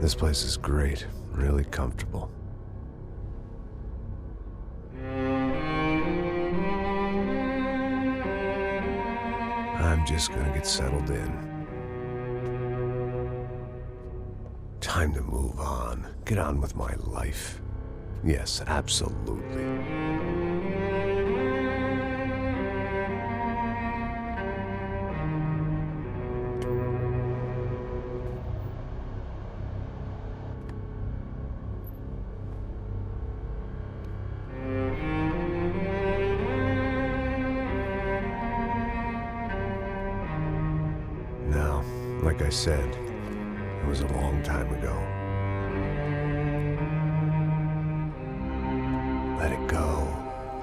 This place is great, really comfortable. I'm just gonna get settled in. Time to move on. Get on with my life. Yes, absolutely. Now, like I said, it was a long time ago. Let it go.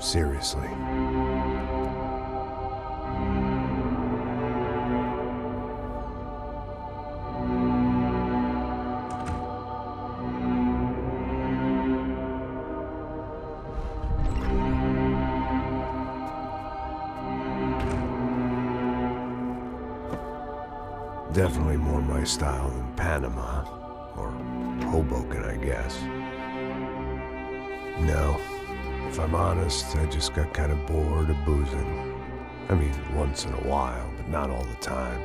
Seriously. Definitely more my style than Panama, or Hoboken, I guess. No, if I'm honest, I just got kind of bored of boozing. I mean, once in a while, but not all the time.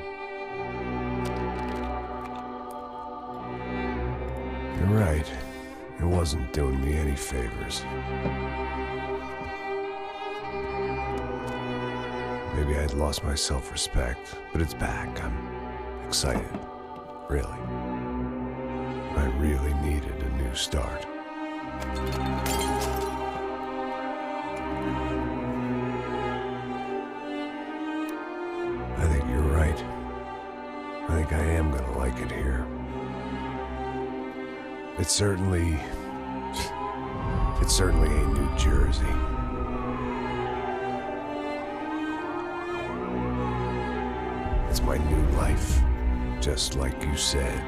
You're right, it wasn't doing me any favors. Maybe I'd lost my self-respect, but it's back. I'm excited, really. I really needed a new start. I think you're right. I think I am gonna like it here. It's certainly ain't New Jersey. It's my new life, just like you said.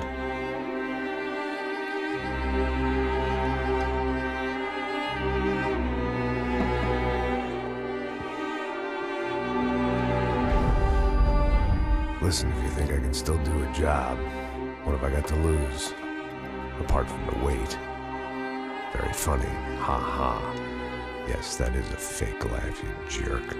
Listen, if you think I can still do a job, what have I got to lose? Apart from the weight. Very funny. Ha ha. Yes, that is a fake laugh, you jerk.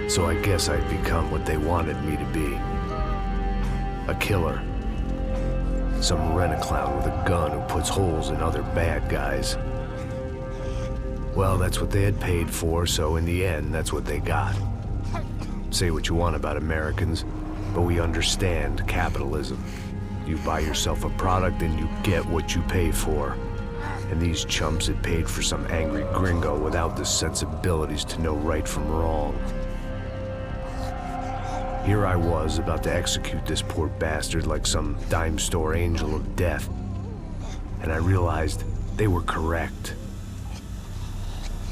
So I guess I'd become what they wanted me to be. A killer. Some rent-a-clown with a gun who puts holes in other bad guys. Well, that's what they had paid for, so in the end, that's what they got. Say what you want about Americans, but we understand capitalism. You buy yourself a product and you get what you pay for. And these chumps had paid for some angry gringo without the sensibilities to know right from wrong. Here I was about to execute this poor bastard like some dime store angel of death. And I realized they were correct.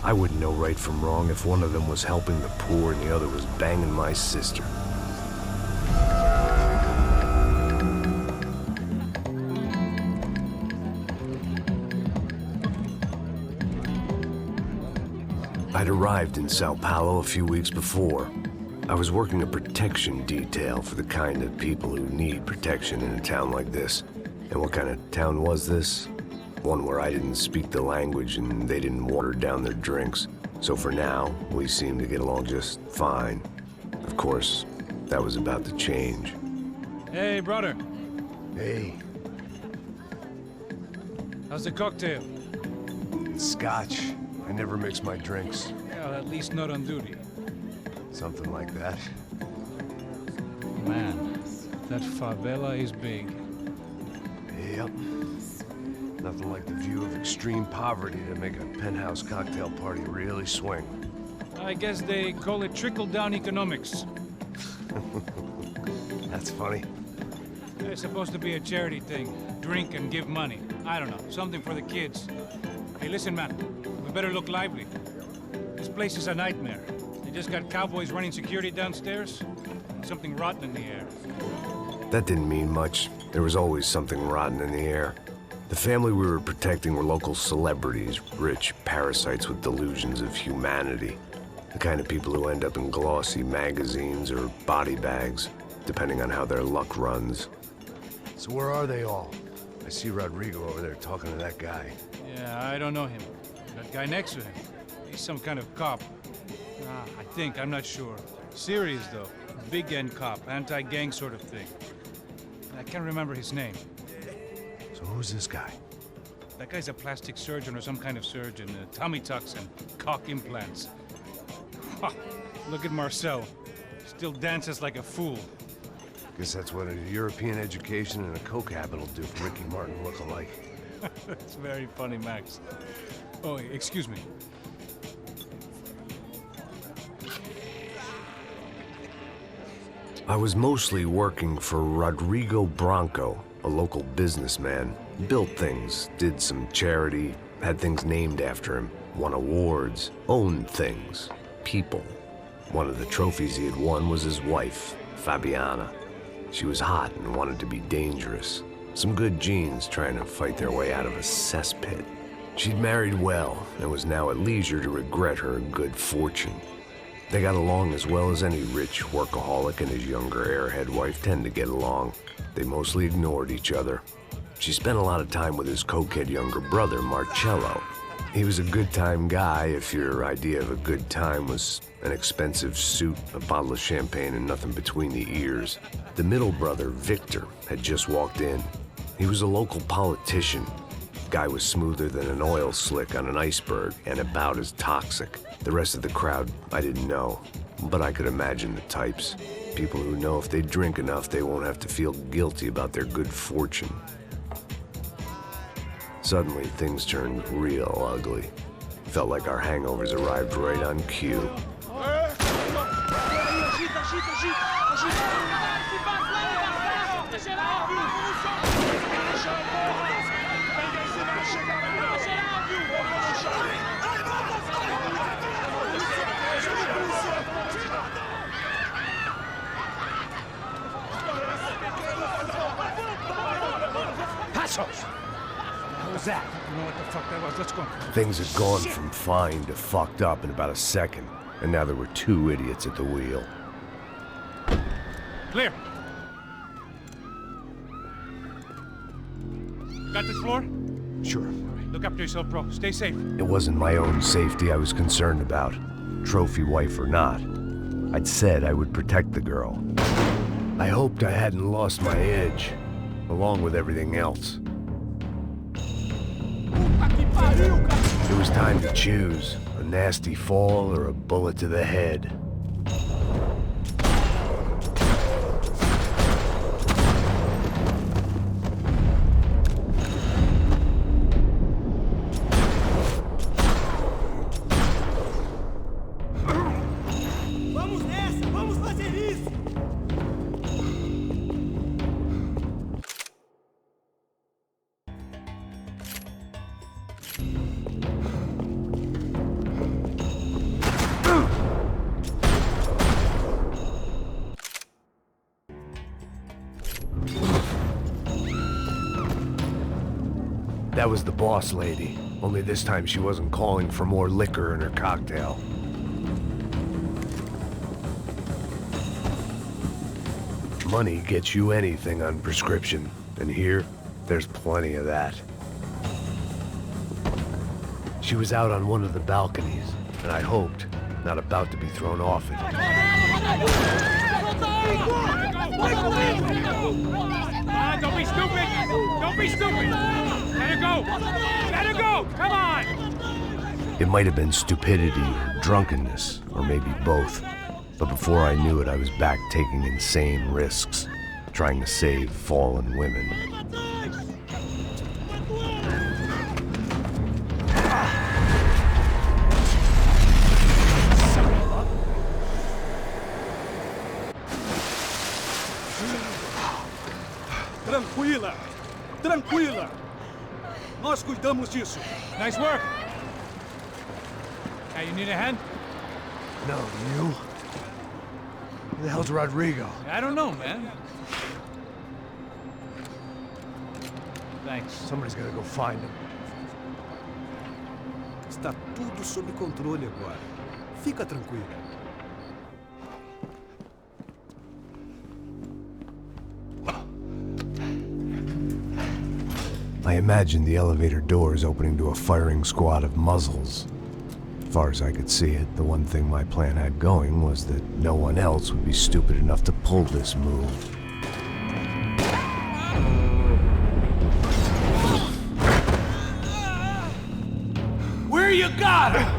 I wouldn't know right from wrong if one of them was helping the poor and the other was banging my sister. I'd arrived in Sao Paulo a few weeks before. I was working a protection detail for the kind of people who need protection in a town like this. And what kind of town was this? One where I didn't speak the language and they didn't water down their drinks. So for now, we seemed to get along just fine. Of course, that was about to change. Hey, brother. Hey, How's the cocktail? it's scotch. I never mix my drinks. Well, at least not on duty. Something like that. Man, that favela is big. Yep. Nothing like the view of extreme poverty to make a penthouse cocktail party really swing. I guess they call it trickle-down economics. That's funny. It's supposed to be a charity thing. Drink and give money. I don't know, something for the kids. Hey, listen, man. We better look lively. This place is a nightmare. They just got cowboys running security downstairs. And something rotten in the air. That didn't mean much. There was always something rotten in the air. The family we were protecting were local celebrities, rich parasites with delusions of humanity. The kind of people who end up in glossy magazines or body bags, depending on how their luck runs. So where are they all? I see Rodrigo over there talking to that guy. Yeah, I don't know him. That guy next to him. He's some kind of cop. I think, I'm not sure. Serious, though. Big end cop, anti-gang sort of thing. I can't remember his name. So who's this guy? That guy's a plastic surgeon or some kind of surgeon. Tummy tucks and cock implants. Ha! Look at Marcel. Still dances like a fool. Guess that's what a European education and a coke habit will do for Ricky Martin look-alike. That's very funny, Max. Oh, excuse me. I was mostly working for Rodrigo Branco, a local businessman. Built things, did some charity, had things named after him, won awards, owned things, people. One of the trophies he had won was his wife, Fabiana. She was hot and wanted to be dangerous. Some good genes trying to fight their way out of a cesspit. She'd married well and was now at leisure to regret her good fortune. They got along as well as any rich workaholic and his younger airhead wife tend to get along. They mostly ignored each other. She spent a lot of time with his cokehead younger brother, Marcello. He was a good-time guy if your idea of a good time was an expensive suit, a bottle of champagne, and nothing between the ears. The middle brother, Victor, had just walked in. He was a local politician. Guy was smoother than an oil slick on an iceberg and about as toxic. The rest of the crowd, I didn't know, but I could imagine the types. People who know if they drink enough, they won't have to feel guilty about their good fortune. Suddenly, things turned real ugly. Felt like our hangovers arrived right on cue. What was that? I don't know what the fuck that was. Let's go. Things had gone from fine to fucked up in about a second, and now there were two idiots at the wheel. Clear. Got this floor? Sure. All right, look after yourself, bro. Stay safe. It wasn't my own safety I was concerned about, trophy wife or not. I'd said I would protect the girl. I hoped I hadn't lost my edge, along with everything else. It was time to choose, a nasty fall or a bullet to the head. That was the boss lady. Only this time she wasn't calling for more liquor in her cocktail. Money gets you anything on prescription, and here, there's plenty of that. She was out on one of the balconies, and I hoped, not about to be thrown off it. Don't be stupid! Don't be stupid! Let her go! Let her go! Come on! It might have been stupidity or drunkenness, or maybe both. But before I knew it, I was back taking insane risks, trying to save fallen women. Tranquila! Tranquila! Nós cuidamos disso. Nice work! Hey, you need a hand? No, you? Who the hell's Rodrigo? I don't know, man. Thanks. Somebody's gotta go find him. Está tudo sob controle agora. Fica tranquila. I imagined the elevator doors opening to a firing squad of muzzles. As far as I could see it, the one thing my plan had going was that no one else would be stupid enough to pull this move. Where you got her?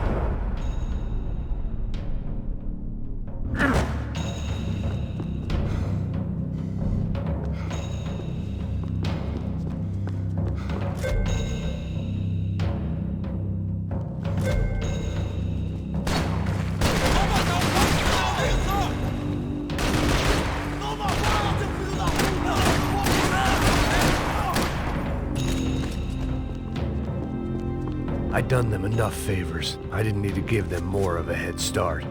I'd done them enough favors. I didn't need to give them more of a head start.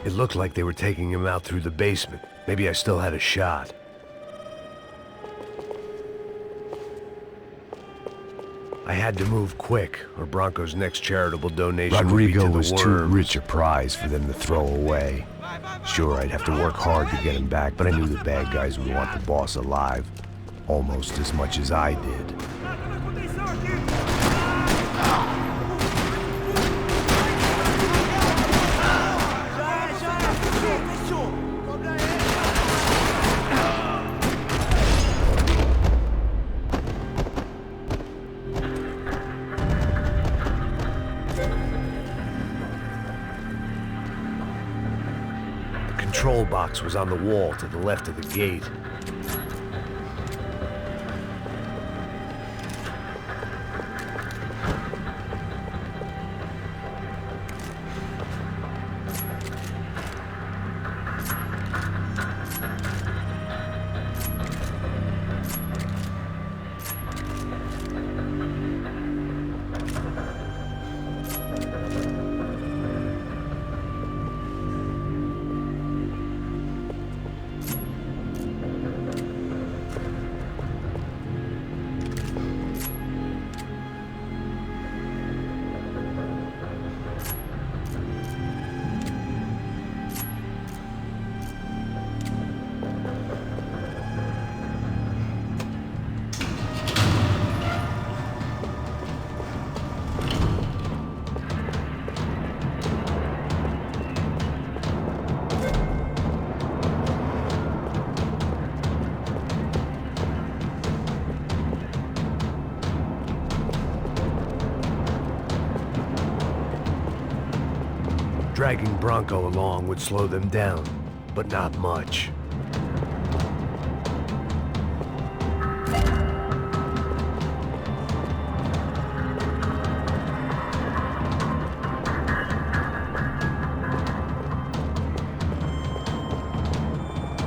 It looked like they were taking him out through the basement. Maybe I still had a shot. I had to move quick, or Bronco's next charitable donation Rodrigo would be was to the too worms. rich a prize for them to throw away. Sure, I'd have to work hard to get him back, but I knew the bad guys would want the boss alive. Almost as much as I did. The control box was on the wall to the left of the gate. dragging Bronco along would slow them down, but not much.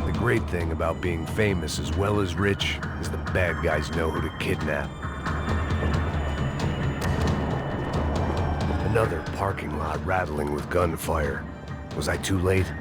The great thing about being famous as well as rich is the bad guys know who to kidnap. Another parking lot rattling with gunfire. Was I too late?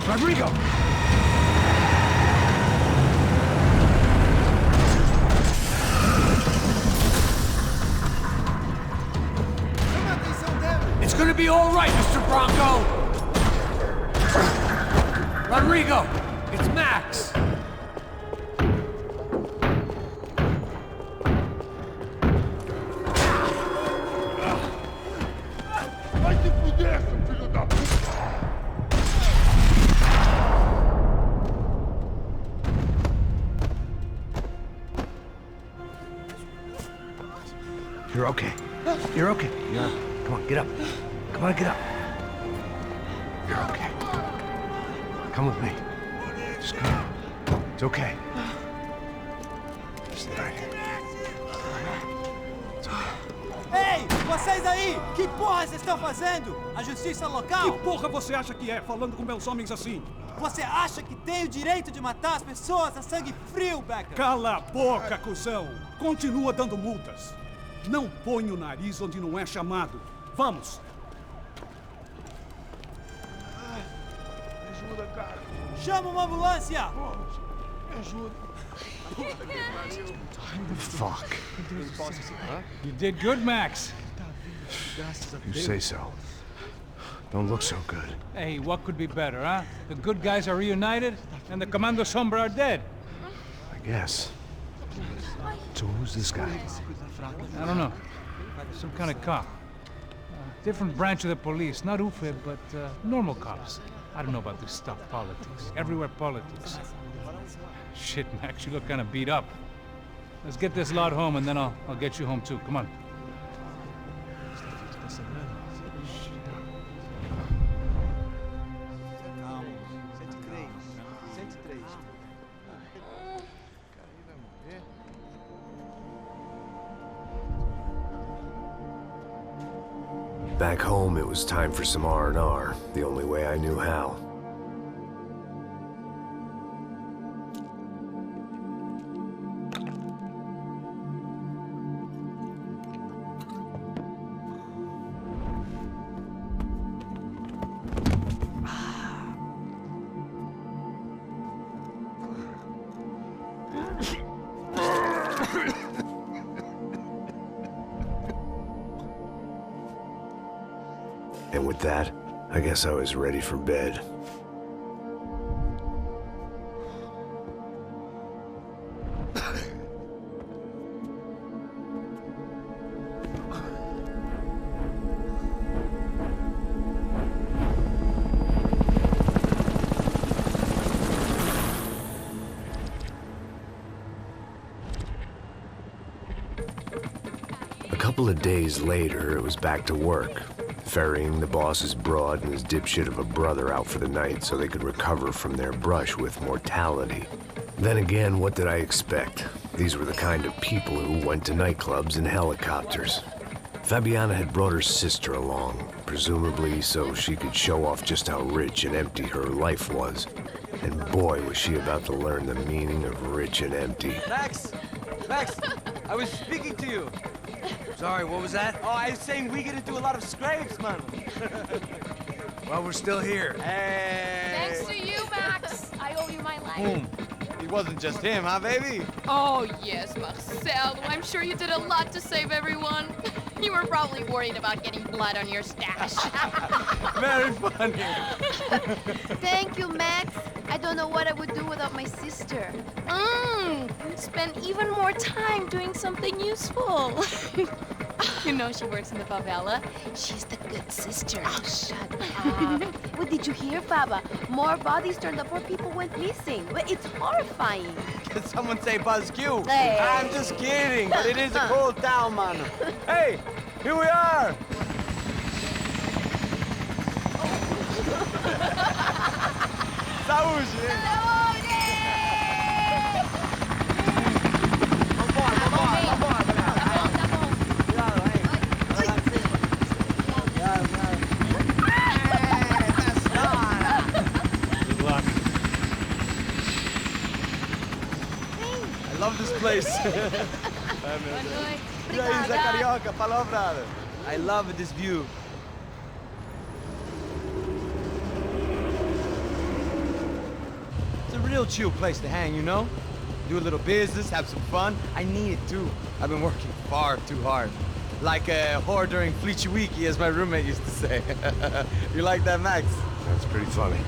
Rodrigo! It's gonna be all right, Mr. Bronco! Rodrigo, it's Max! You're okay. You're okay. Yeah. Come on, get up. Come on, get up. You're okay. Come with me. Just come on. It's okay. Just right here. It's okay. Ei, vocês aí! Que porra vocês estão fazendo? A justiça local? Que porra você acha que é, falando com meus homens assim? Você acha que tem o direito de matar as pessoas a sangue frio, Becker? Cala a boca, cuzão! Continua dando multas. Não põe o nariz onde não é chamado. Vamos! Ajuda, cara. Chama uma ambulância! Me ajuda. Fuck. You did good, Max. You say so. Don't look so good. Hey, what could be better, huh? The good guys are reunited, and the Commando Sombra are dead. I guess. So who's this guy? I don't know. Some kind of cop. Different branch of the police. Not UFE, but normal cops. I don't know about this stuff, politics. Everywhere politics. Shit, Max, you look kind of beat up. Let's get this lot home, and then I'll get you home too. Come on. Back home, it was time for some R&R, the only way I knew how. And with that, I guess I was ready for bed. A couple of days later, it was back to work. Ferrying the boss's broad and his dipshit of a brother out for the night so they could recover from their brush with mortality. Then again, what did I expect? These were the kind of people who went to nightclubs in helicopters. Fabiana had brought her sister along, presumably so she could show off just how rich and empty her life was. And boy, was she about to learn the meaning of rich and empty. Max! Max! I was speaking to you! Sorry, what was that? Oh, I was saying we get into a lot of scrapes, man. Well, we're still here. Hey! Thanks to you, Max. I owe you my life. Boom. It wasn't just him, huh, baby? Oh, yes, Marcel. I'm sure you did a lot to save everyone. You were probably worried about getting blood on your stash. Very funny. Thank you, Max. I don't know what I would do without my sister. Spend even more time doing something useful. You know she works in the favela. She's the good sister. Oh, shut up. What did you hear, Baba? More bodies turned up, more people went missing. It's horrifying. Did someone say Buzz Q? Hey. I'm just kidding, but it is a cold town, man. Hey, here we are. Saúde. I love this place. Carioca, palavra. I love this view. It's a real chill place to hang, you know? Do a little business, have some fun. I need it too. I've been working far too hard. Like a whore during Fleechy Weeky, as my roommate used to say. You like that, Max? That's pretty funny.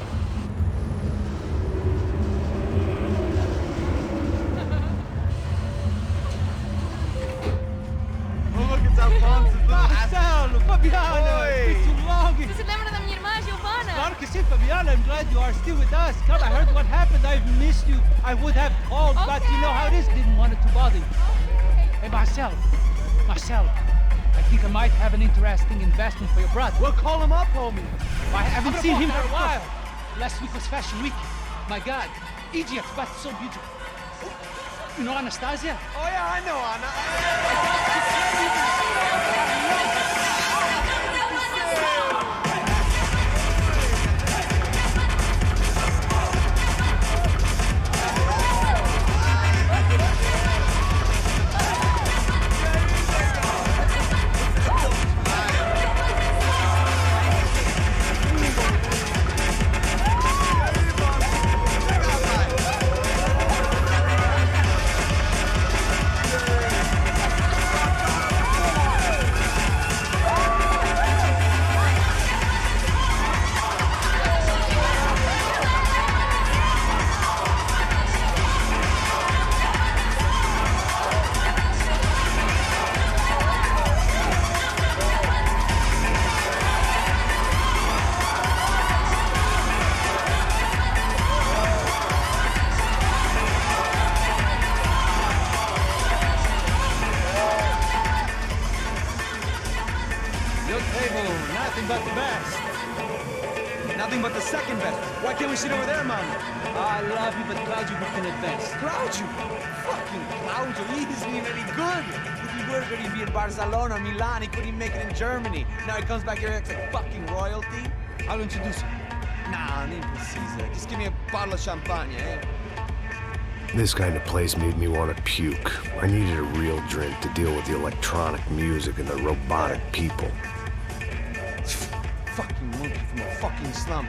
Marcelo, Fabiana, it's been too long. Você se lembra da minha irmã, Giovanna? Claro que sim, Fabiana. I'm glad you are still with us. Come, I heard what happened. I've missed you. I would have called, but you know how it is. Didn't want it to bother you. Hey, Marcelo, I think I might have an interesting investment for your brother. We'll call him up, homie. I haven't seen him for a while. Last week was Fashion Week. My God, Egypt, but so beautiful. You know Anastasia? Oh yeah, I know Anna. But the best. Nothing but the second best. Why can't we sit over there, man? I love you, but Claudio booked in advance. Claudio? Fucking Claudio, he isn't even any good. If he were going to be in Barcelona or Milan, he couldn't make it in Germany. Now he comes back here and acts like fucking royalty. I'll introduce you. Nah, nem precisa. Just give me a bottle of champagne, eh? This kind of place made me want to puke. I needed a real drink to deal with the electronic music and the robotic people. Fucking monkey from a fucking slum.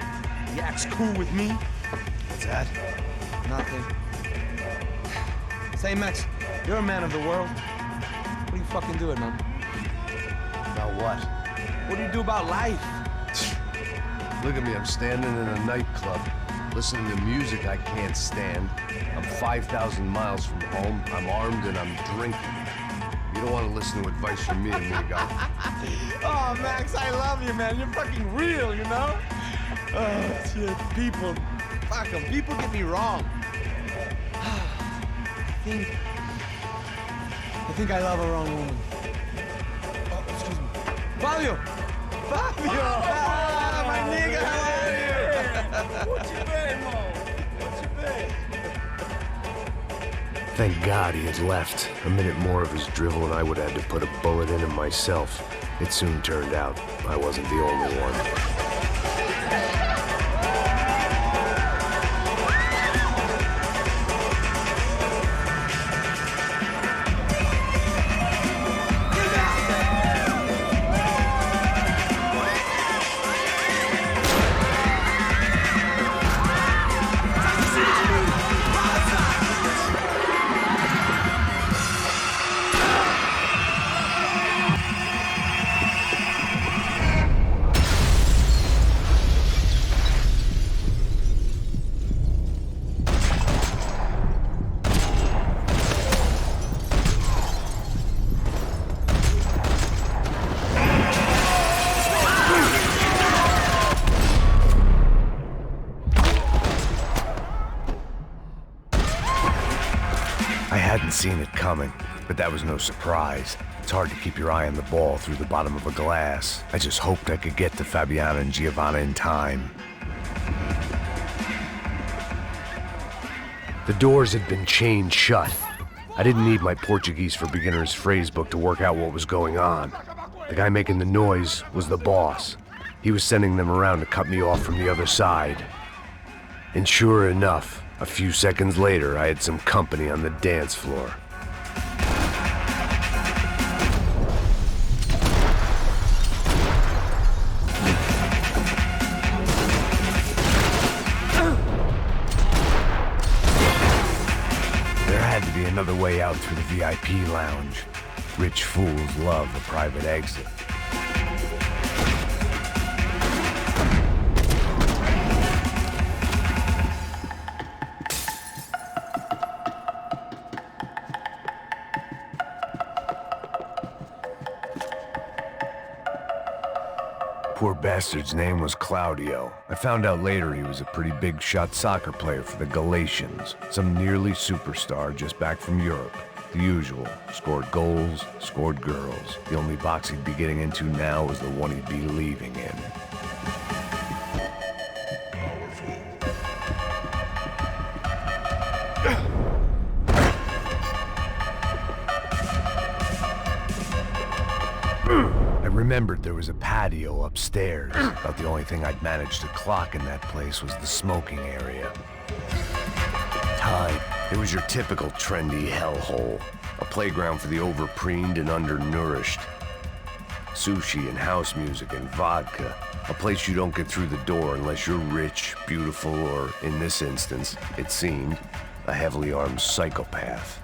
He acts cool with me. What's that? Nothing. Say, Max, you're a man of the world. What do you fucking do it, man? About what? What do you do about life? Look at me, I'm standing in a nightclub, listening to music I can't stand. I'm 5,000 miles from home, I'm armed and I'm drinking. You don't want to listen to advice from me, amigo. Oh, Max, I love you, man. You're fucking real, you know? Oh, shit. People. Fuck them. People get me wrong. I think I love a wrong woman. Oh, excuse me. Fabio! Fabio! Ah, my nigga, how are you? What you been, Mo? What you been? Thank God he had left. A minute more of his drivel and I would have had to put a bullet in him myself. It soon turned out I wasn't the only one. hadn't seen it coming, but that was no surprise. It's hard to keep your eye on the ball through the bottom of a glass. I just hoped I could get to Fabiana and Giovanna in time. The doors had been chained shut. I didn't need my Portuguese for Beginners phrase book to work out what was going on. The guy making the noise was the boss. He was sending them around to cut me off from the other side. And sure enough, a few seconds later, I had some company on the dance floor. There had to be another way out through the VIP lounge. Rich fools love a private exit. Poor bastard's name was Claudio. I found out later he was a pretty big-shot soccer player for the Galatians. Some nearly superstar just back from Europe. The usual. Scored goals, scored girls. The only box he'd be getting into now was the one he'd be leaving in. I remembered there was a patio upstairs. About the only thing I'd managed to clock in that place was the smoking area. Time. It was your typical trendy hellhole. A playground for the overpreened and undernourished. Sushi and house music and vodka. A place you don't get through the door unless you're rich, beautiful, or, in this instance, it seemed, a heavily armed psychopath.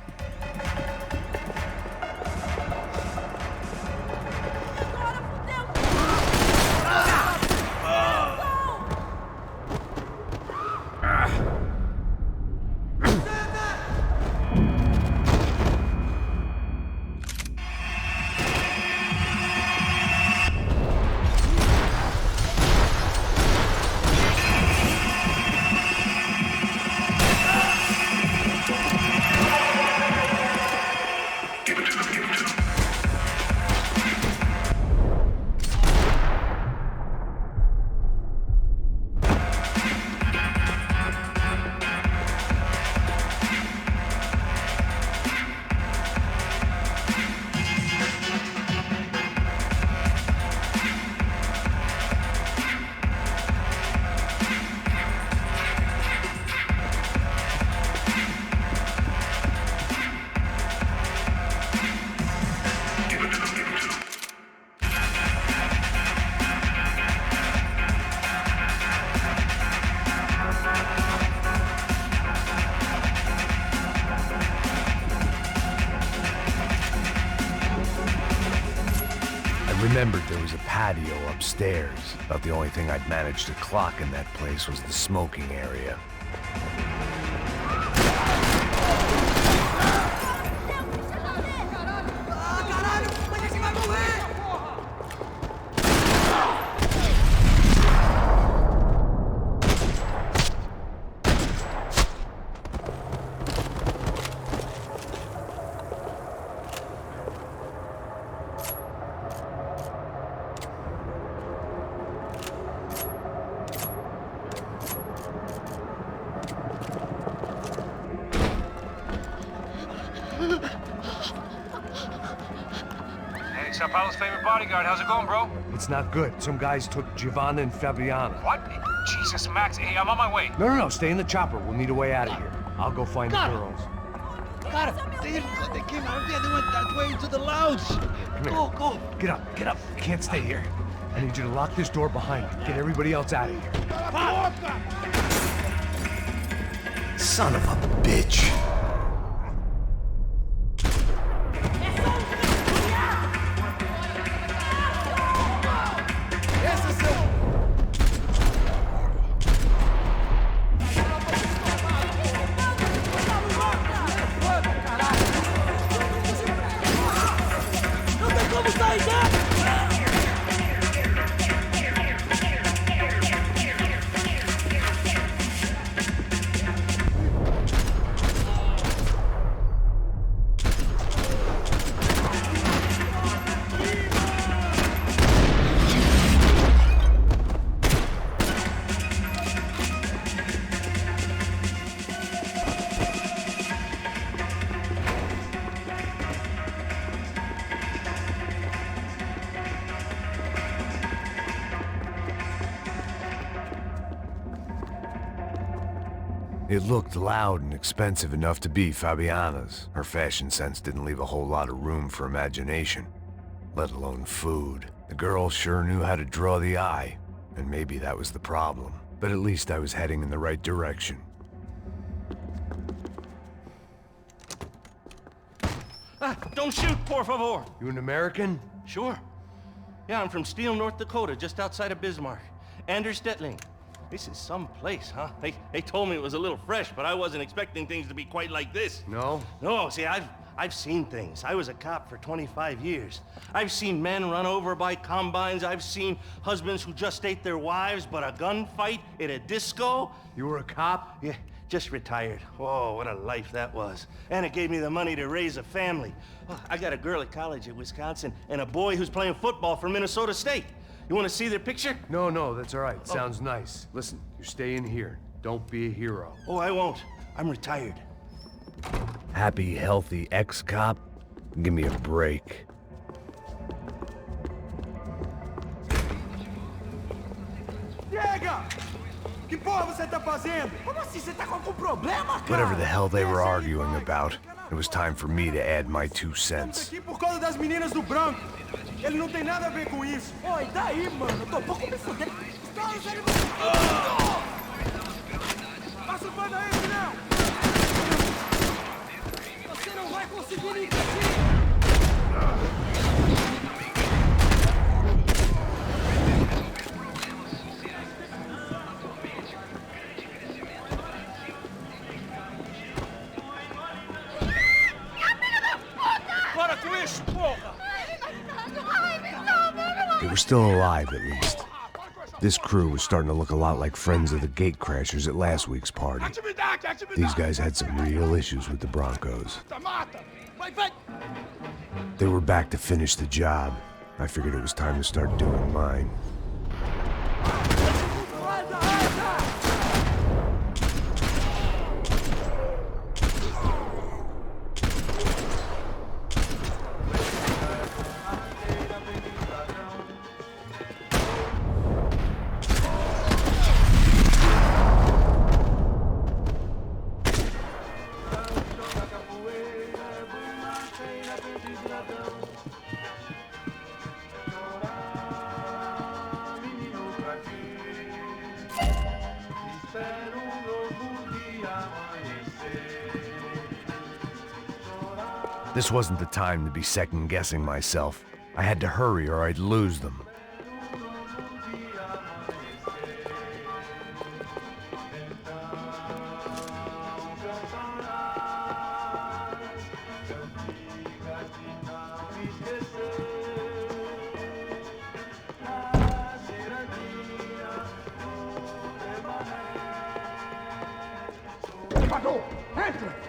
Remembered there was a patio upstairs. About the only thing I'd managed to clock in that place was the smoking area. Sao Paulo's favorite bodyguard. How's it going, bro? It's not good. Some guys took Giovanna and Fabiana. What? Jesus, Max. Hey, I'm on my way. No. Stay in the chopper. We'll need a way out of here. I'll go find the girls. Got him. They came out of there. They went that way into the lounge. Come here. Go. Get up. You can't stay here. I need you to lock this door behind you. Get everybody else out of here. Son of a bitch. It looked loud and expensive enough to be Fabiana's. Her fashion sense didn't leave a whole lot of room for imagination, let alone food. The girl sure knew how to draw the eye, and maybe that was the problem. But at least I was heading in the right direction. Don't shoot, por favor. You an American? Sure. Yeah, I'm from Steele, North Dakota, just outside of Bismarck. Anders Detling. This is some place, huh? They told me it was a little fresh, but I wasn't expecting things to be quite like this. No? No, see, I've seen things. I was a cop for 25 years. I've seen men run over by combines. I've seen husbands who just ate their wives, but a gunfight at a disco. You were a cop? Yeah, just retired. Oh, what a life that was. And it gave me the money to raise a family. Oh, I got a girl at college at Wisconsin and a boy who's playing football for Minnesota State. You want to see their picture? No, that's all right. Sounds nice. Listen, you're staying here. Don't be a hero. Oh, I won't. I'm retired. Happy, healthy ex-cop? Give me a break. Chega! Que porra você tá fazendo? Como assim? Você tá com algum problema, cara? Whatever the hell they were arguing about, it was time for me to add my 2 Estamos cents. aqui por causa das meninas do branco. Ele não tem nada a ver com isso. Oi, daí, mano? Eu tô um pouco me fudendo. Passa o pano aí, filhão! Você não vai conseguir me impedir! Para com isso, porra! They were still alive, at least. This crew was starting to look a lot like friends of the gatecrashers at last week's party. These guys had some real issues with the Broncos. They were back to finish the job. I figured it was time to start doing mine. This wasn't the time to be second-guessing myself. I had to hurry or I'd lose them.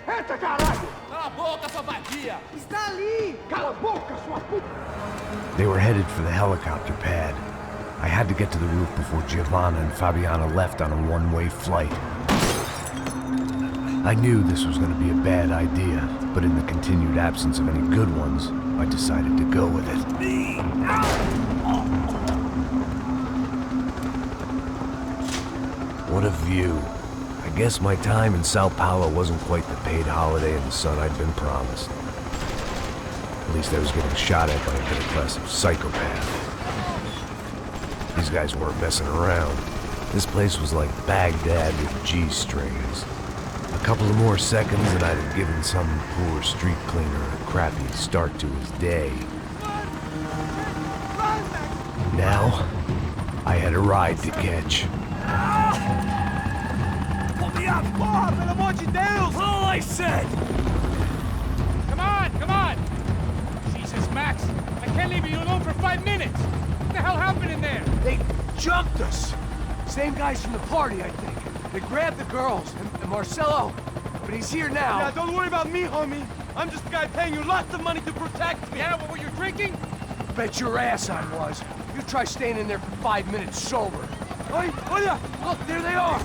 Entra, caralho! Cala a boca, sua vadia! Está ali! Cala a boca, sua puta! They were headed for the helicopter pad. I had to get to the roof before Giovanna and Fabiana left on a one-way flight. I knew this was going to be a bad idea, but in the continued absence of any good ones, I decided to go with it. What a view. I guess my time in Sao Paulo wasn't quite the paid holiday in the sun I'd been promised. At least I was getting shot at by a middle-class psychopath. These guys weren't messing around. This place was like Baghdad with G-strings. A couple of more seconds and I'd have given some poor street cleaner a crappy start to his day. Now, I had a ride to catch. Porra, pelo amor de Deus! All I said! Come on! Jesus, Max! I can't leave you alone for 5 minutes! What the hell happened in there? They jumped us! Same guys from the party, I think. They grabbed the girls, and Marcelo, but he's here now. Yeah, don't worry about me, homie. I'm just a guy paying you lots of money to protect me. Yeah, what were you drinking? Bet your ass I was. You try staying in there for 5 minutes sober. Oi, olha! Look, there they are!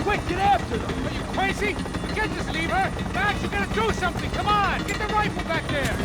Quick, get after them! Are you crazy? You can't just leave her! Max, you gotta do something! Come on! Get the rifle back there!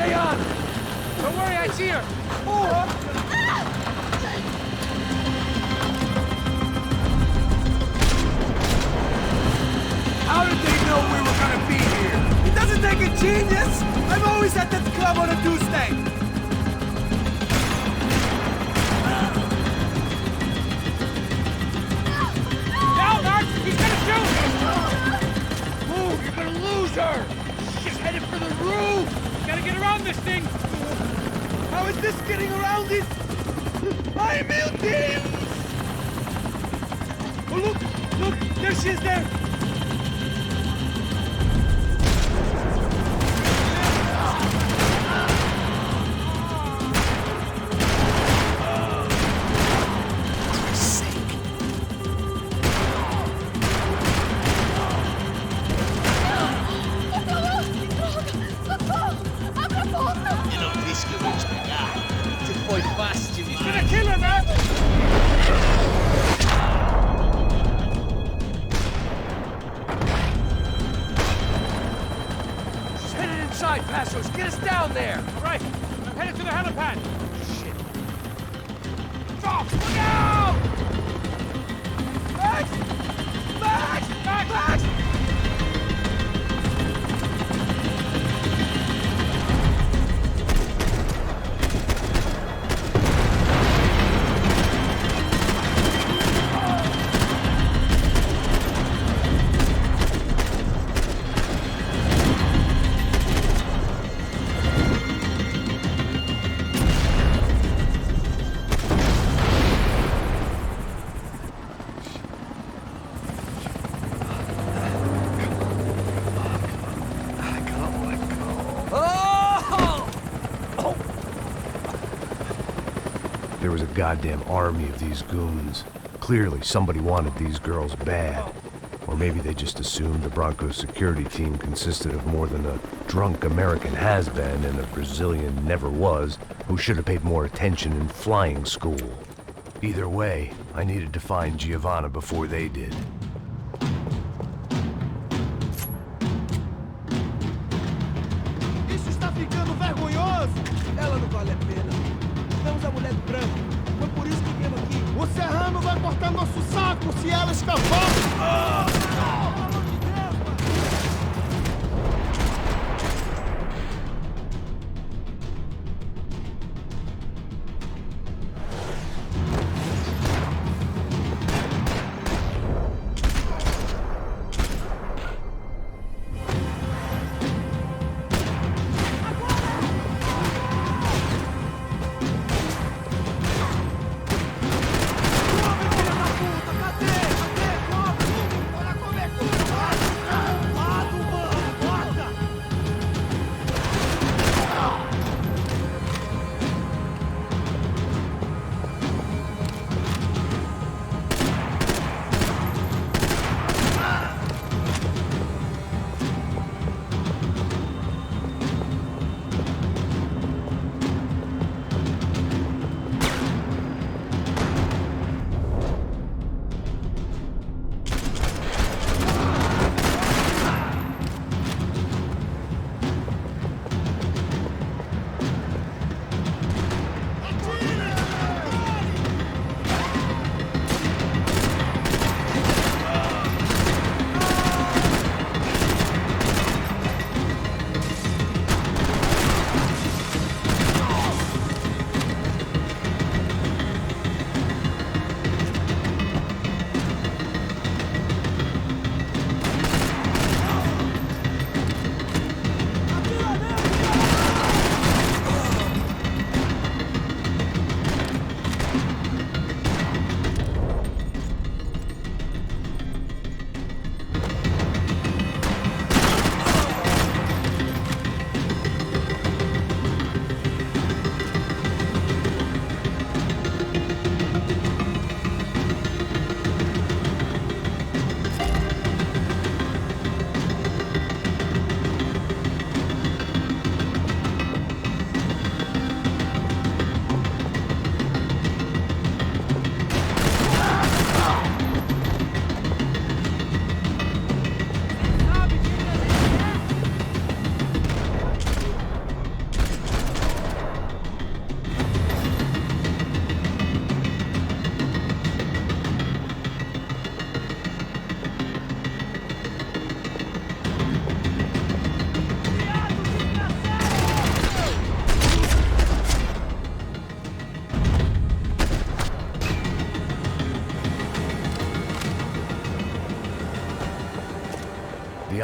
Stay on! Don't worry, I see her! Oh! How did they know we were gonna be here? It doesn't take a genius! I'm always at that club on a Tuesday! Down, Art! He's gonna shoot! Move! You're gonna lose her! She's headed for the roof! Gotta get around this thing! How is this getting around it? Ai, meu Deus! Oh, look! Look! There she is there! Get us down there! Right! I'm headed to the helipad! Shit. Drop! Look out! Max! Max! Max! Max! There was a goddamn army of these goons. Clearly, somebody wanted these girls bad. Or maybe they just assumed the Broncos security team consisted of more than a drunk American has-been and a Brazilian never-was who should have paid more attention in flying school. Either way, I needed to find Giovanna before they did. Isso está ficando vergonhoso! Ela não vale a pena. Vamos a mulher do branco. Foi por isso que viemos aqui. O Serrano vai cortar nosso saco se ela escapar! Ah! Pelo amor de Deus, mano!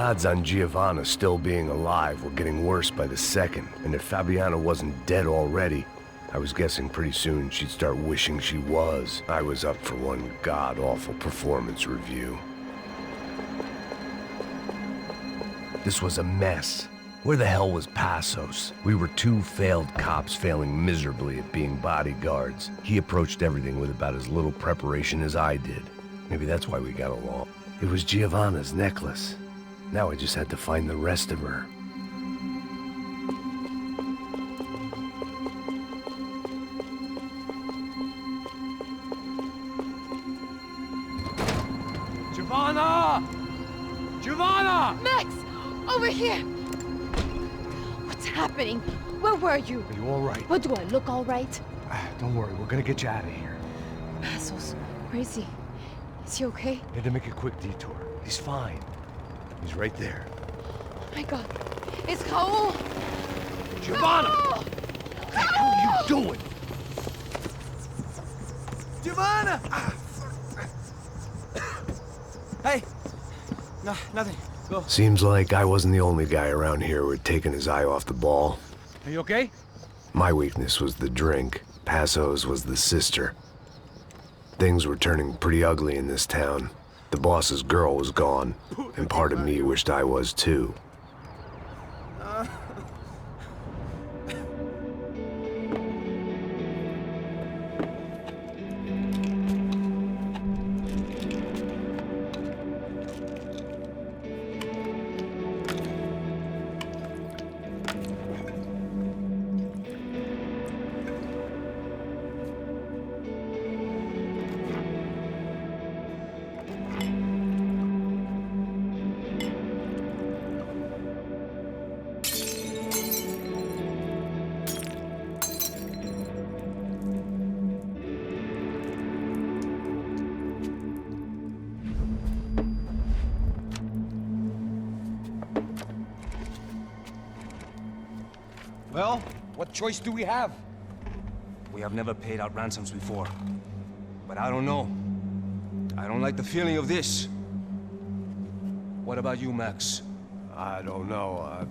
odds on Giovanna still being alive were getting worse by the second, and if Fabiana wasn't dead already, I was guessing pretty soon she'd start wishing she was. I was up for one god-awful performance review. This was a mess. Where the hell was Passos? We were two failed cops failing miserably at being bodyguards. He approached everything with about as little preparation as I did. Maybe that's why we got along. It was Giovanna's necklace. Now I just had to find the rest of her. Giovanna! Giovanna! Max! Over here! What's happening? Where were you? Are you all right? What, do I look all right? Don't worry, we're gonna get you out of here. Passos, where is he? Is he okay? Had to make a quick detour. He's fine. He's right there. Oh my God. It's Raul! Giovanna! Raul! What the hell are you doing? Giovanna! Hey! No, nothing. Go. Seems like I wasn't the only guy around here who had taken his eye off the ball. Are you okay? My weakness was the drink. Passos was the sister. Things were turning pretty ugly in this town. The boss's girl was gone, and part of me wished I was too. Well, what choice do we have? We have never paid out ransoms before. But I don't know. I don't like the feeling of this. What about you, Max? I don't know.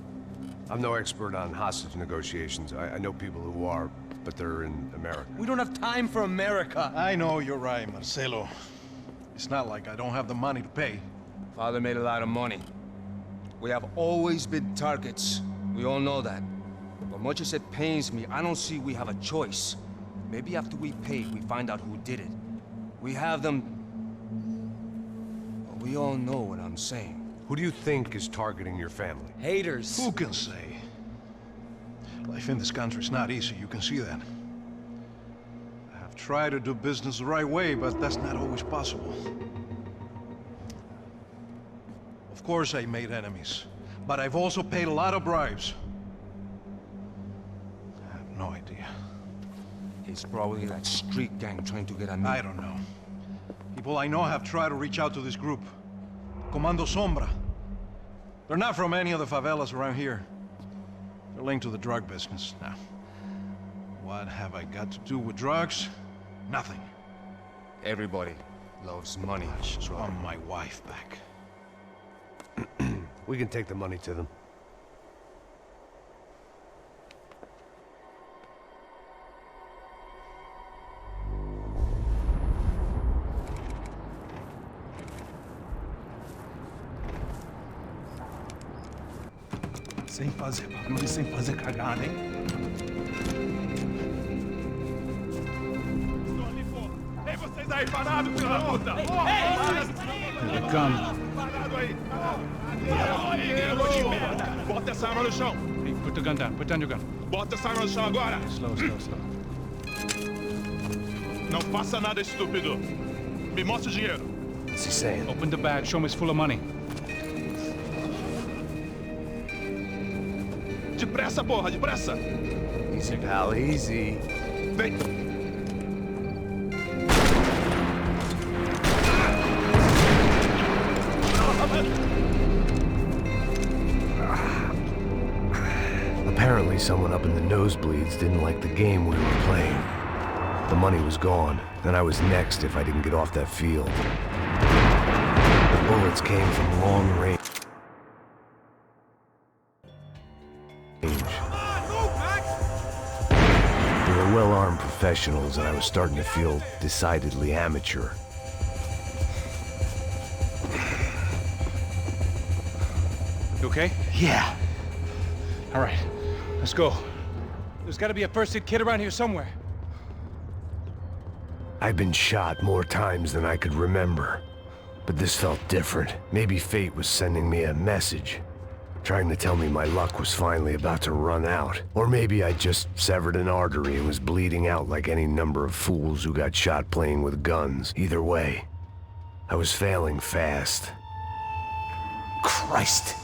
I'm no expert on hostage negotiations. I know people who are, but they're in America. We don't have time for America. I know you're right, Marcelo. It's not like I don't have the money to pay. Father made a lot of money. We have always been targets. We all know that. But much as it pains me, I don't see we have a choice. Maybe after we pay, we find out who did it. We have them... But we all know what I'm saying. Who do you think is targeting your family? Haters. Who can say? Life in this country is not easy, you can see that. I have tried to do business the right way, but that's not always possible. Of course I made enemies, but I've also paid a lot of bribes. I have no idea. It's probably that street gang trying to get at me. I don't know. People I know have tried to reach out to this group. Comando Sombra. They're not from any of the favelas around here. They're linked to the drug business. Now, what have I got to do with drugs? Nothing. Everybody loves money. I just want my wife back. We can take the money to them. Sem fazer barulho, sem fazer cagada, hein? Ei, vocês aí parados, filho da puta! Here they come. Parado aí! Bota essa arma no chão! Hey, put the gun down. Put down your gun. Bota essa arma no chão agora! Slow, slow, slow. Não faça nada estúpido! Me mostre o dinheiro! What's he saying? Open the bag. Show me it's full of money. Depressa, porra! Depressa! Easy, pal, easy. Vem! Apparently someone up in the nosebleeds didn't like the game we were playing. The money was gone, and I was next if I didn't get off that field. The bullets came from long range. They were well-armed professionals, and I was starting to feel decidedly amateur. You okay? Yeah. All right, let's go. There's got to be a first-aid kit around here somewhere. I've been shot more times than I could remember, but this felt different. Maybe fate was sending me a message, trying to tell me my luck was finally about to run out. Or maybe I just severed an artery and was bleeding out like any number of fools who got shot playing with guns. Either way, I was failing fast. Christ!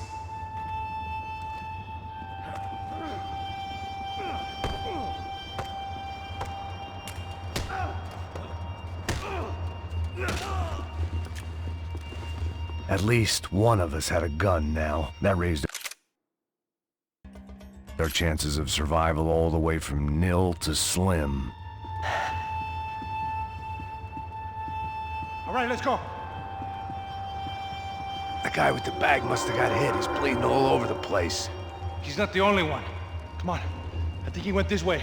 At least one of us had a gun now. That raised our chances of survival all the way from nil to slim. All right, let's go. The guy with the bag must have got hit. He's bleeding all over the place. He's not the only one. Come on. I think he went this way.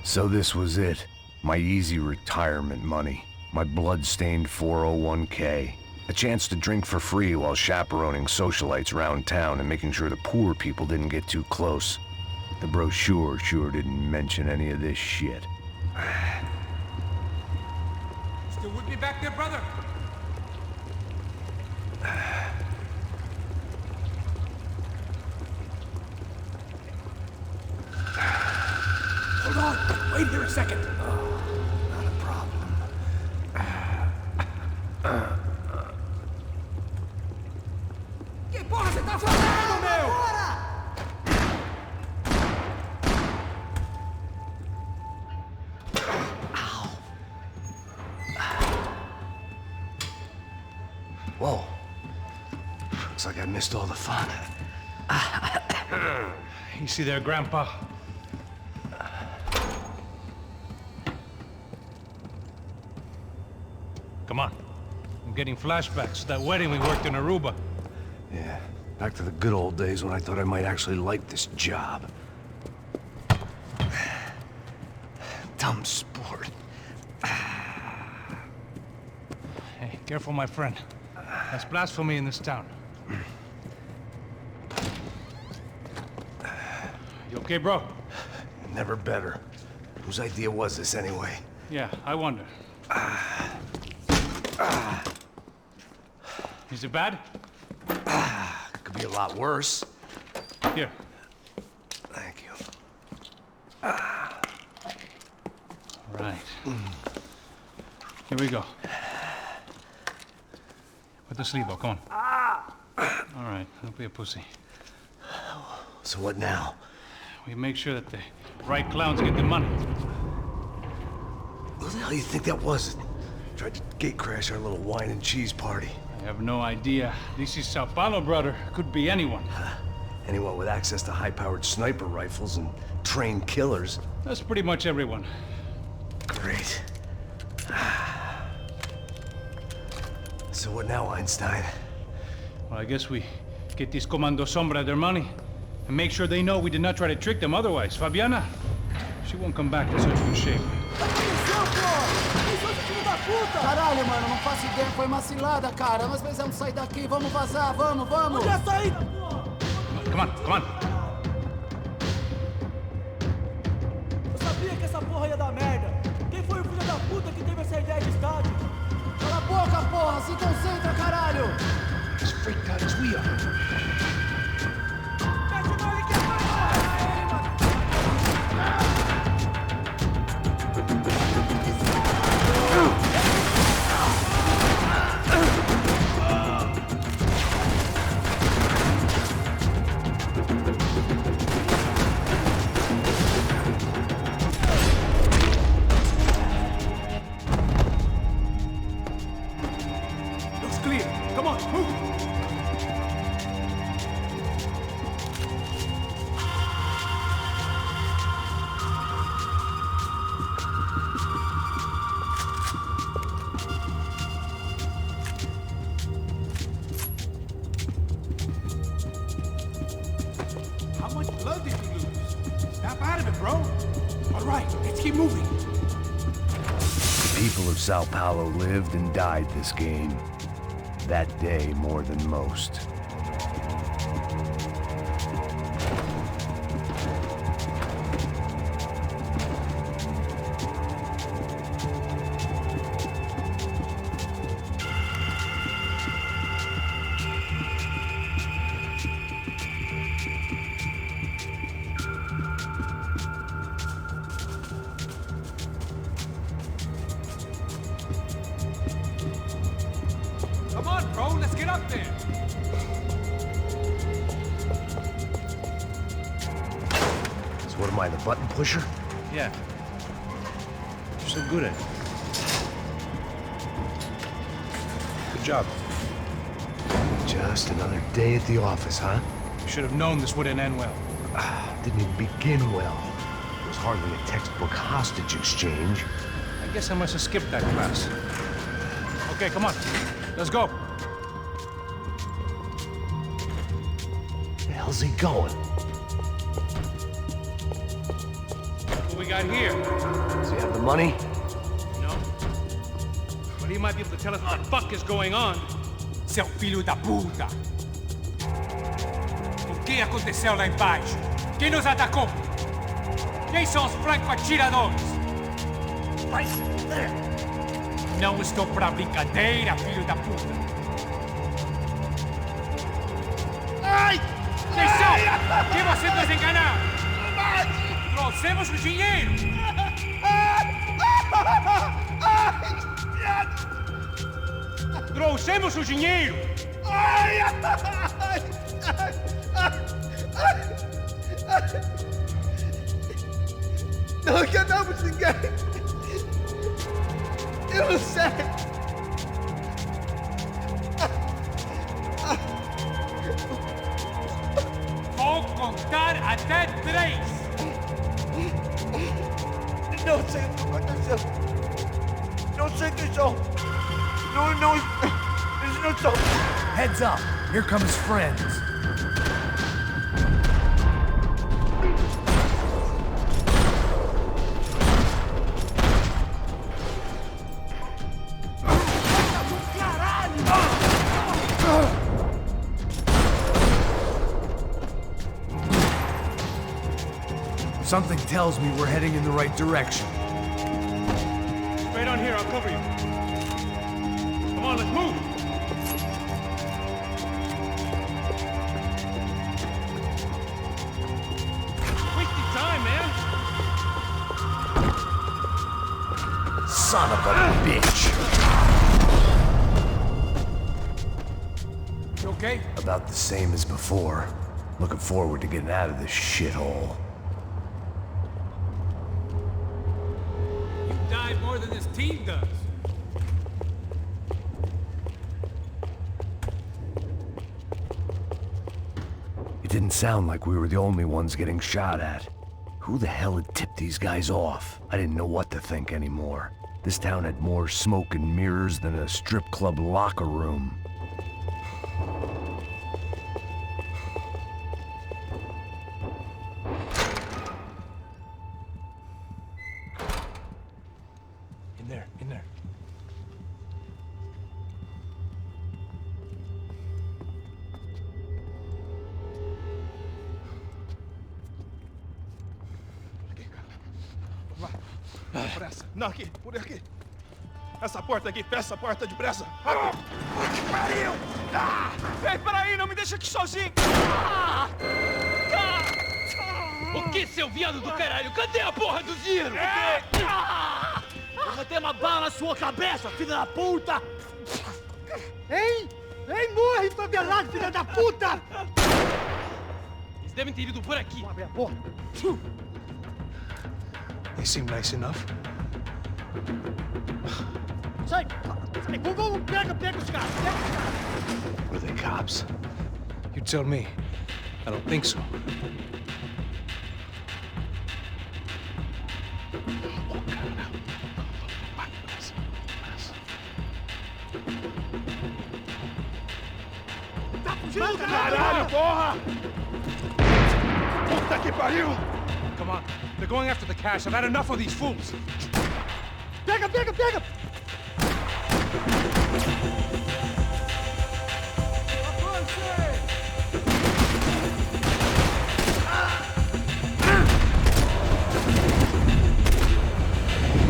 So this was it. My easy retirement money. My blood-stained 401k. A chance to drink for free while chaperoning socialites around town and making sure the poor people didn't get too close. The brochure sure didn't mention any of this shit. Still with me back there, brother? Hold on. Wait here a second. Not a problem. Que porra você tá fazendo, meu? Whoa. Looks like I missed all the fun. You see there, Grandpa? Come on. I'm getting flashbacks to that wedding we worked in Aruba. Yeah, back to the good old days when I thought I might actually like this job. Dumb sport. Hey, careful, my friend. That's blasphemy in this town. You okay, bro? Never better. Whose idea was this anyway? Yeah, I wonder. Is it bad? Could be a lot worse. Here. Thank you. Right. Here we go. Put the sleeve on, come on. All right, don't be a pussy. So what now? We make sure that the right clowns get the money. What the hell do you think that was? Tried to gate crash our little wine and cheese party. I have no idea. This is Sao Paulo, brother. Could be anyone. Anyone with access to high-powered sniper rifles and trained killers. That's pretty much everyone. Great. So what now, Einstein? Well, I guess we get these Comando Sombra their money and make sure they know we did not try to trick them otherwise. Fabiana, she won't come back in such good shape. Caralho, mano, não faço ideia, foi uma cilada, cara. Nós precisamos sair daqui, vamos vazar, vamos! Onde é a saída, porra? Come on, come on. Eu sabia que essa porra ia dar merda. Quem foi o filho da puta que teve essa ideia de estádio? Cala a boca, porra, se concentra, caralho! As freaked out as we are. Looks clear. Come on, move! much blood did you lose? Snap out of it, bro. All right, let's keep moving. The people of Sao Paulo lived and died this game. That day more than most. Come on, bro, let's get up there. So what am I, the button pusher? Yeah. You're so good at it. Good job. Just another day at the office, huh? You should have known this wouldn't end well. Didn't even begin well. It was hardly a textbook hostage exchange. I guess I must have skipped that class. Okay, come on. Let's go. Where the hell's he going? What we got here? Does he have the money? No. But he might be able to tell us what the fuck is going on. Seu filho da puta! O que aconteceu lá embaixo? Quem nos atacou? Quem são os franco-atiradores? Não estou pra brincadeira, filho da puta! Ai! Quem são? Quem você nos enganar? Trouxemos o dinheiro! Trouxemos o dinheiro! Não enganamos ninguém! Eu não sei! Vou contar até 3! Não sei o que aconteceu! Não sei quem são! Eles não são! Heads up! Here come his friends. Something tells me we're heading in the right direction. Straight on here, I'll cover you. Come on, let's move! Wasting time, man! Son of a bitch! You okay? About the same as before. Looking forward to getting out of this shithole. You died more than this team does. It didn't sound like we were the only ones getting shot at. Who the hell had tipped these guys off? I didn't know what to think anymore. This town had more smoke and mirrors than a strip club locker room. In there. Pressa. Não, aqui, por aqui. Essa porta aqui, fecha essa porta depressa. Que pariu! Ei, peraí, não me deixa aqui sozinho! O que, seu viado do caralho? Cadê a porra do tiro? Eu vou ter uma bala na sua cabeça, filha da puta! Hein? Hein, morre, favelado, filha da puta! Eles devem ter ido por aqui. Abre a porta. They seem nice enough. Sai! Vamos, pega os caras, Were they cops? You tell me. I don't think so. Caralho, porra! Puta que pariu! Come on. They're going after the cash. I've had enough of these fools. Pega, pega, pega!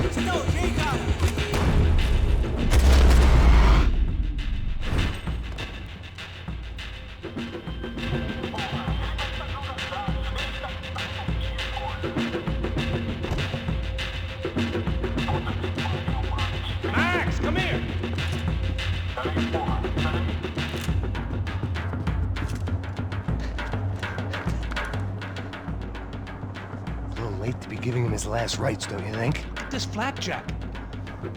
Você tá ok, cara? Max, come here. A little late to be giving him his last rites, don't you think? This flapjack.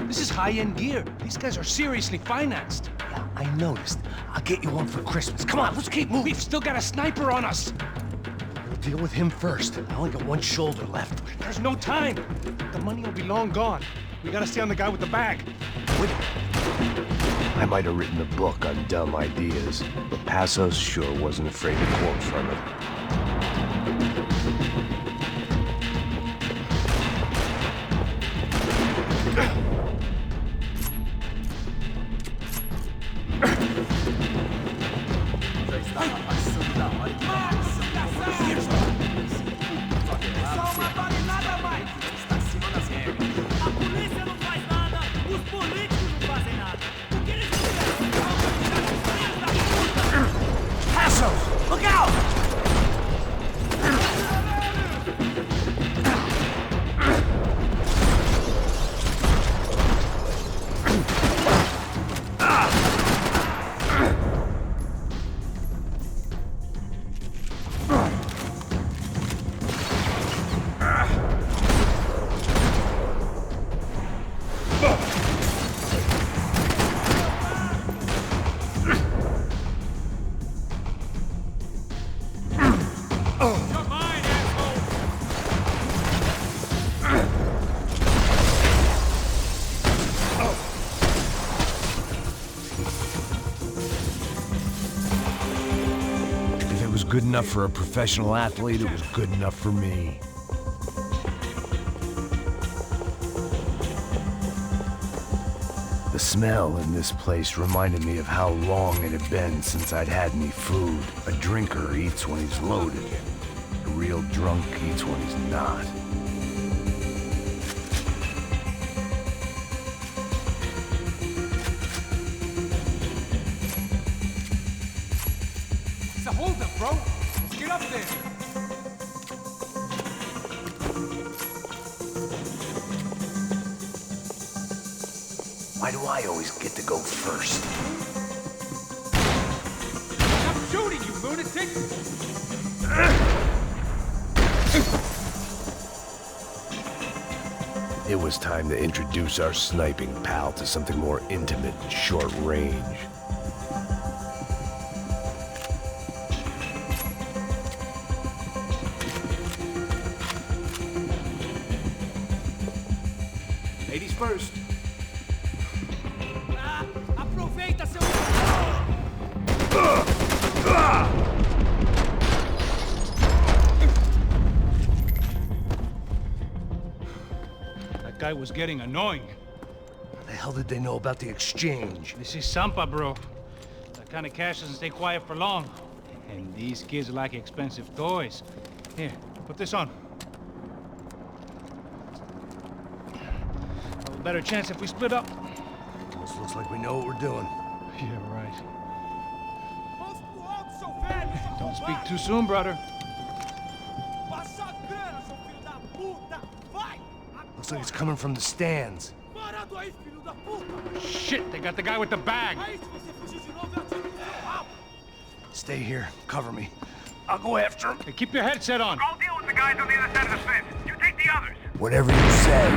This is high-end gear. These guys are seriously financed. Yeah, I noticed. I'll get you one for Christmas. Come on, let's keep moving. We've still got a sniper on us. We'll deal with him first. I only got one shoulder left. There's no time. The money will be long gone. We gotta stay on the guy with the bag. Wait. I might have written a book on dumb ideas, but Passos sure wasn't afraid to quote from it. Só uma bala e nada mais. Está acima das regras. A polícia não faz nada, os políticos não fazem nada. O que eles fizeram? Passos! Look out! Good enough for a professional athlete, it was good enough for me. The smell in this place reminded me of how long it had been since I'd had any food. A drinker eats when he's loaded. A real drunk eats when he's not. Hold up, bro. Let's get up there. Why do I always get to go first? I'm shooting you, lunatic! It was time to introduce our sniping pal to something more intimate and short range. Ladies first. Aproveita, seu... That guy was getting annoying. How the hell did they know about the exchange? This is Sampa, bro. That kind of cash doesn't stay quiet for long. And these kids like expensive toys. Here, put this on. A better chance if we split up. Almost looks like we know what we're doing. Yeah, right. Don't speak too soon, brother. Looks like it's coming from the stands. Shit, they got the guy with the bag. Stay here. Cover me. I'll go after him. Hey, keep your headset on. I'll deal with the guys on the other side of the fence. You take the others. Whatever you say.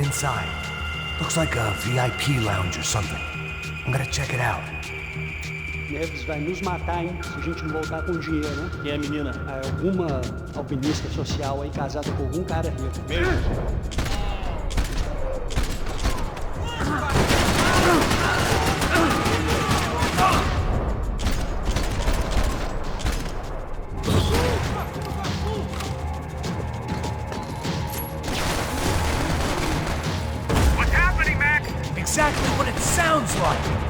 inside. Looks like a VIP lounge or something. I'm gonna check it out. Neves vai nos matar, hein, se a gente não voltar com dinheiro, né? Quem é a menina? É alguma alpinista social aí, casada com algum cara rico. Mesmo? What's happening, Max? Exactly what it sounds like!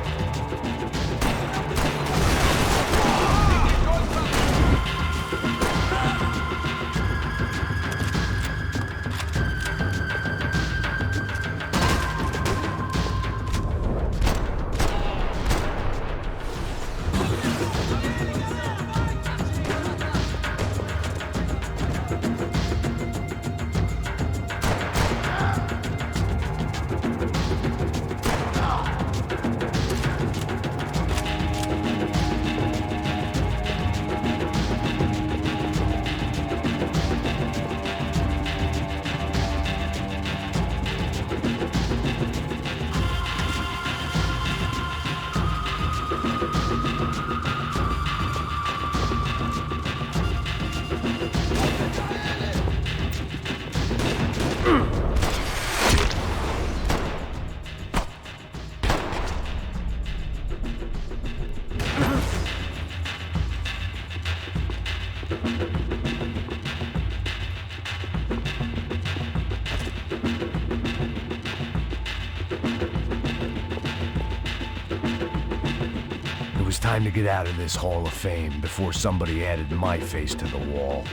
It was time to get out of this Hall of Fame before somebody added my face to the wall.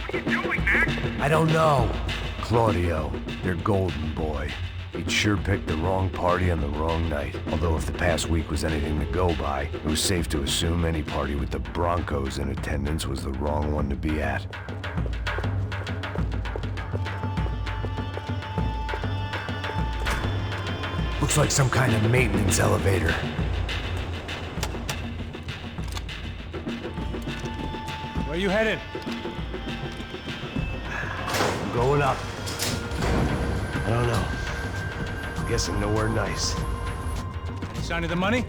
What are you doing, Max? I don't know. Claudio, their golden boy. He'd sure picked the wrong party on the wrong night. Although if the past week was anything to go by, it was safe to assume any party with the Broncos in attendance was the wrong one to be at. Looks like some kind of maintenance elevator. Where you headed? I'm going up. I don't know. Guessing nowhere nice. Any sign of the money?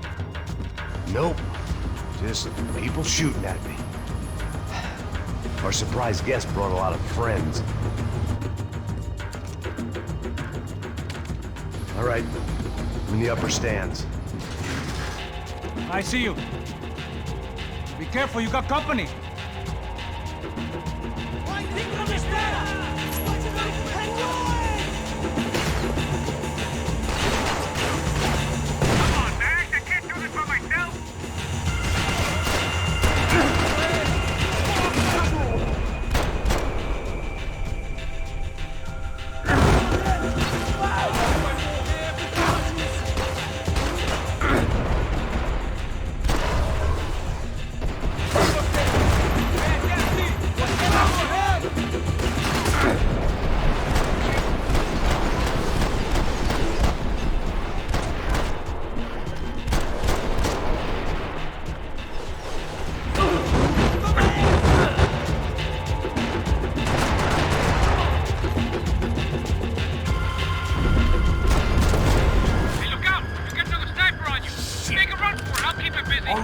Nope. Just people shooting at me. Our surprise guest brought a lot of friends. All right, I'm in the upper stands. I see you. Be careful, you got company.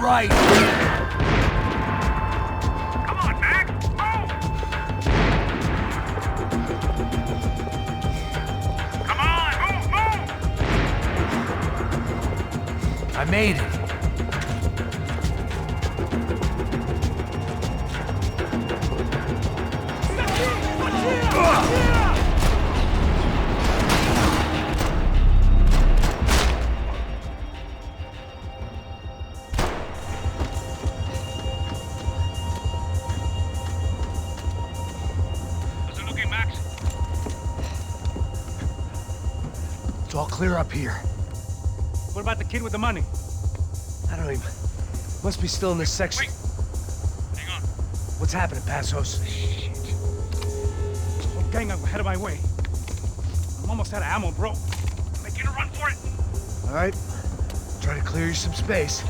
Right. Come on, Max! Move! Come on, move! I made it. It's all clear up here. What about the kid with the money? I don't even... Must be still in this section. Wait. Hang on. What's happening, Passos? Shit. Whole gang up ahead of my way. I'm almost out of ammo, bro. Making a run for it. All right. Try to clear you some space.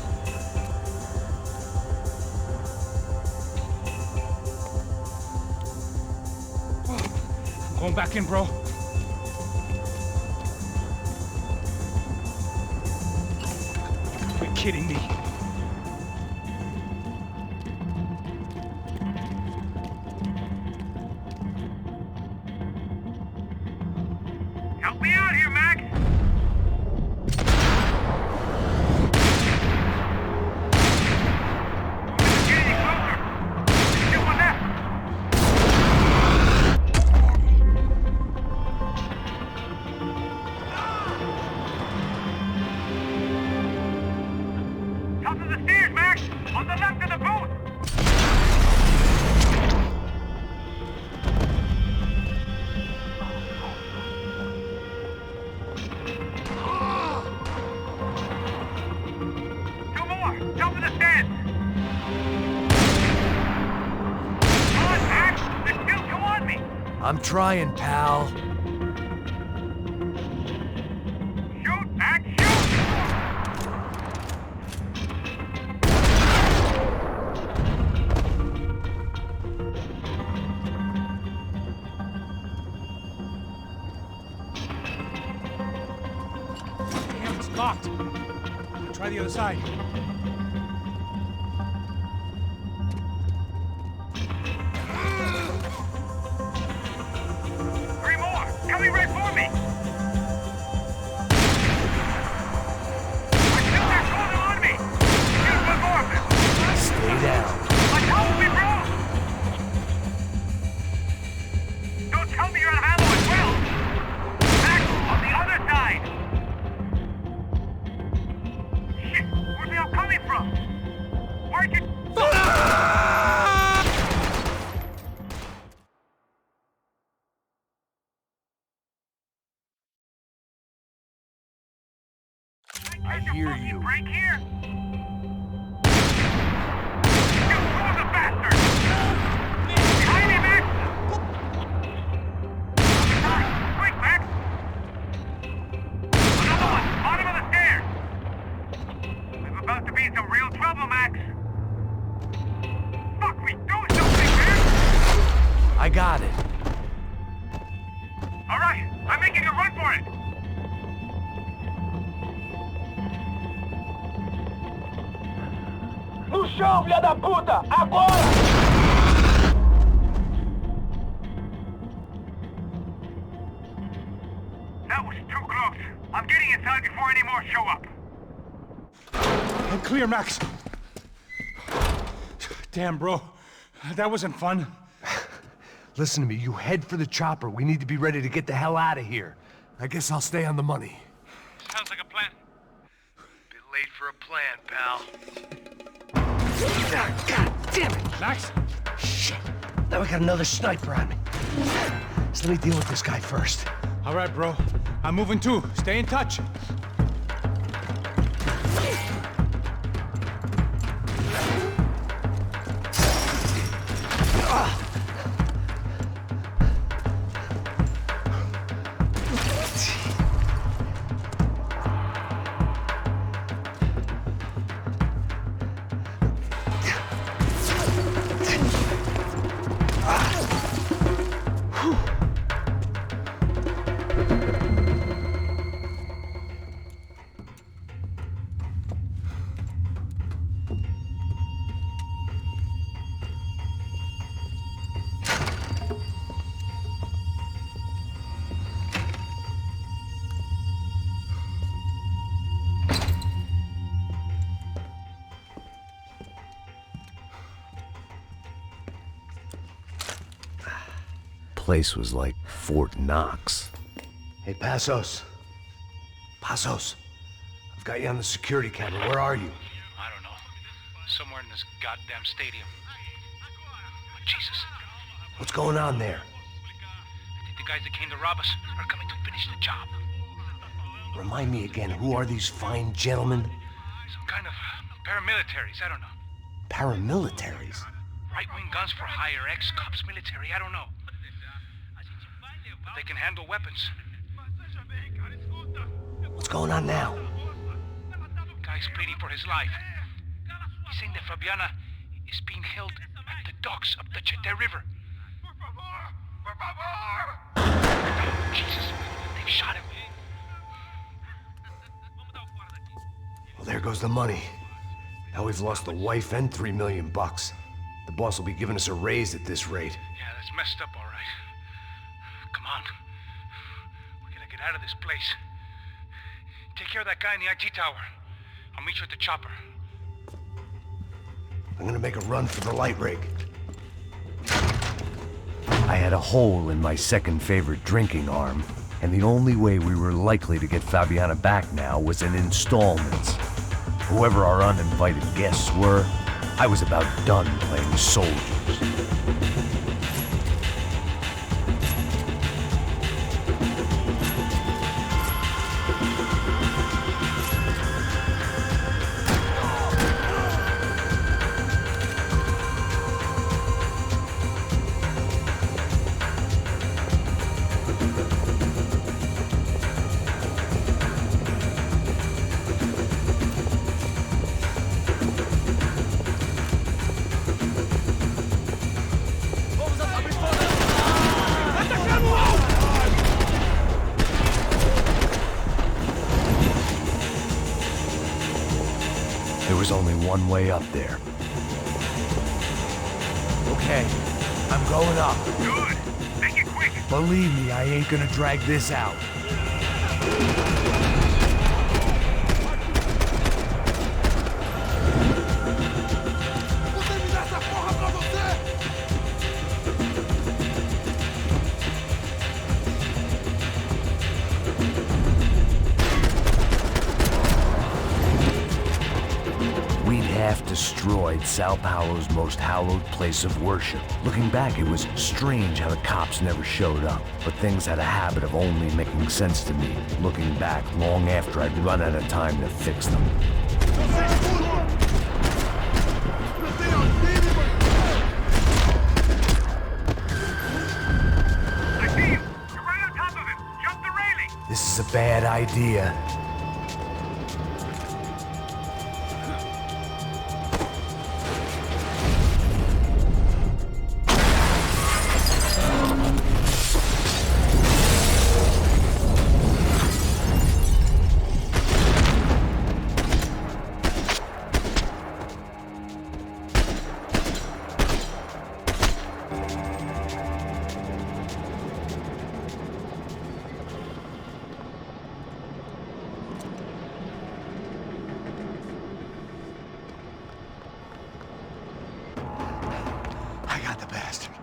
Going back in, bro. You're kidding me. Help me out here, Max! Get any closer! There's still one left! Top of the stairs, Max! On the left of the booth! Two more! Top of the stairs! Come on, Max! There's still two on me! I'm trying, pal. Shoot, Max, shoot! Damn, it's locked. Try the other side. Three more! Coming right for me! I still there's one on me! Shoot one more of them! Stay down. Like, help me, bro! Don't tell me you're on ammo as well! Max, on the other side! Shit, where are they all coming from? Where'd you... I hear you. Break here! You fool the bastard! Behind me, Max! Quick, Max! Another one! Bottom of the stairs! I'm about to be in some real trouble, Max! Fuck me! Do something, man! I got it. Alright, I'm making a run for it! No chão, filha da puta! Agora! That was too close. I'm getting inside before any more show up. I'm clear, Max. Damn, bro. That wasn't fun. Listen to me, you head for the chopper. We need to be ready to get the hell out of here. I guess I'll stay on the money. Sounds like a plan. Bit late for a plan, pal. God damn it! Max? Shit. Now we got another sniper on me. So let me deal with this guy first. All right, bro. I'm moving too. Stay in touch. Place was like Fort Knox. Hey, Passos. Passos. I've got you on the security camera. Where are you? I don't know. Somewhere in this goddamn stadium. Jesus. What's going on there? I think the guys that came to rob us are coming to finish the job. Remind me again, who are these fine gentlemen? Some kind of paramilitaries, I don't know. Paramilitaries? Right-wing guns for hire, ex-cops, military, I don't know. But they can handle weapons. What's going on now? Guy's pleading for his life. He's saying that Fabiana is being held at the docks of the Chete River. Jesus, they've shot him. Well, there goes the money. Now we've lost the wife and $3 million. The boss will be giving us a raise at this rate. Yeah, that's messed up, all right. Come on. We gotta get out of this place. Take care of that guy in the IT tower. I'll meet you at the chopper. I'm gonna make a run for the light rig. I had a hole in my second favorite drinking arm, and the only way we were likely to get Fabiana back now was in installments. Whoever our uninvited guests were, I was about done playing soldiers. There was only one way up there. Okay, I'm going up. Good. Make it quick. Believe me, I ain't gonna drag this out. Destroyed Sao Paulo's most hallowed place of worship. Looking back, it was strange how the cops never showed up, but things had a habit of only making sense to me, looking back long after I'd run out of time to fix them. I see you. You're right on top of him. Jump the railing. This is a bad idea.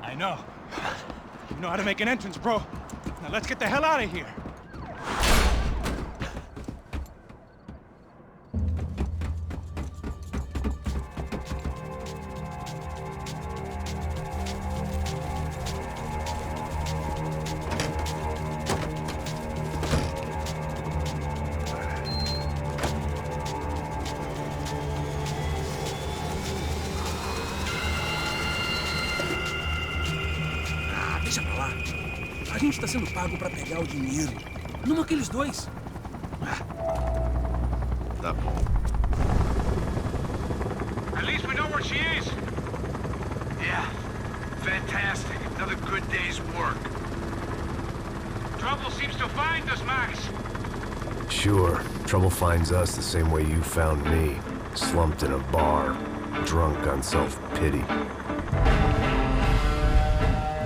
I know. You know how to make an entrance, bro. Now let's get the hell out of here. Deixa pra lá. A gente tá sendo pago pra pegar o dinheiro. Não aqueles dois. Tá bom. At least we know where she is. Yeah. Fantastic. Another good day's work. Trouble seems to find us, Max. Sure, trouble finds us the same way you found me. Slumped in a bar, drunk on self-pity.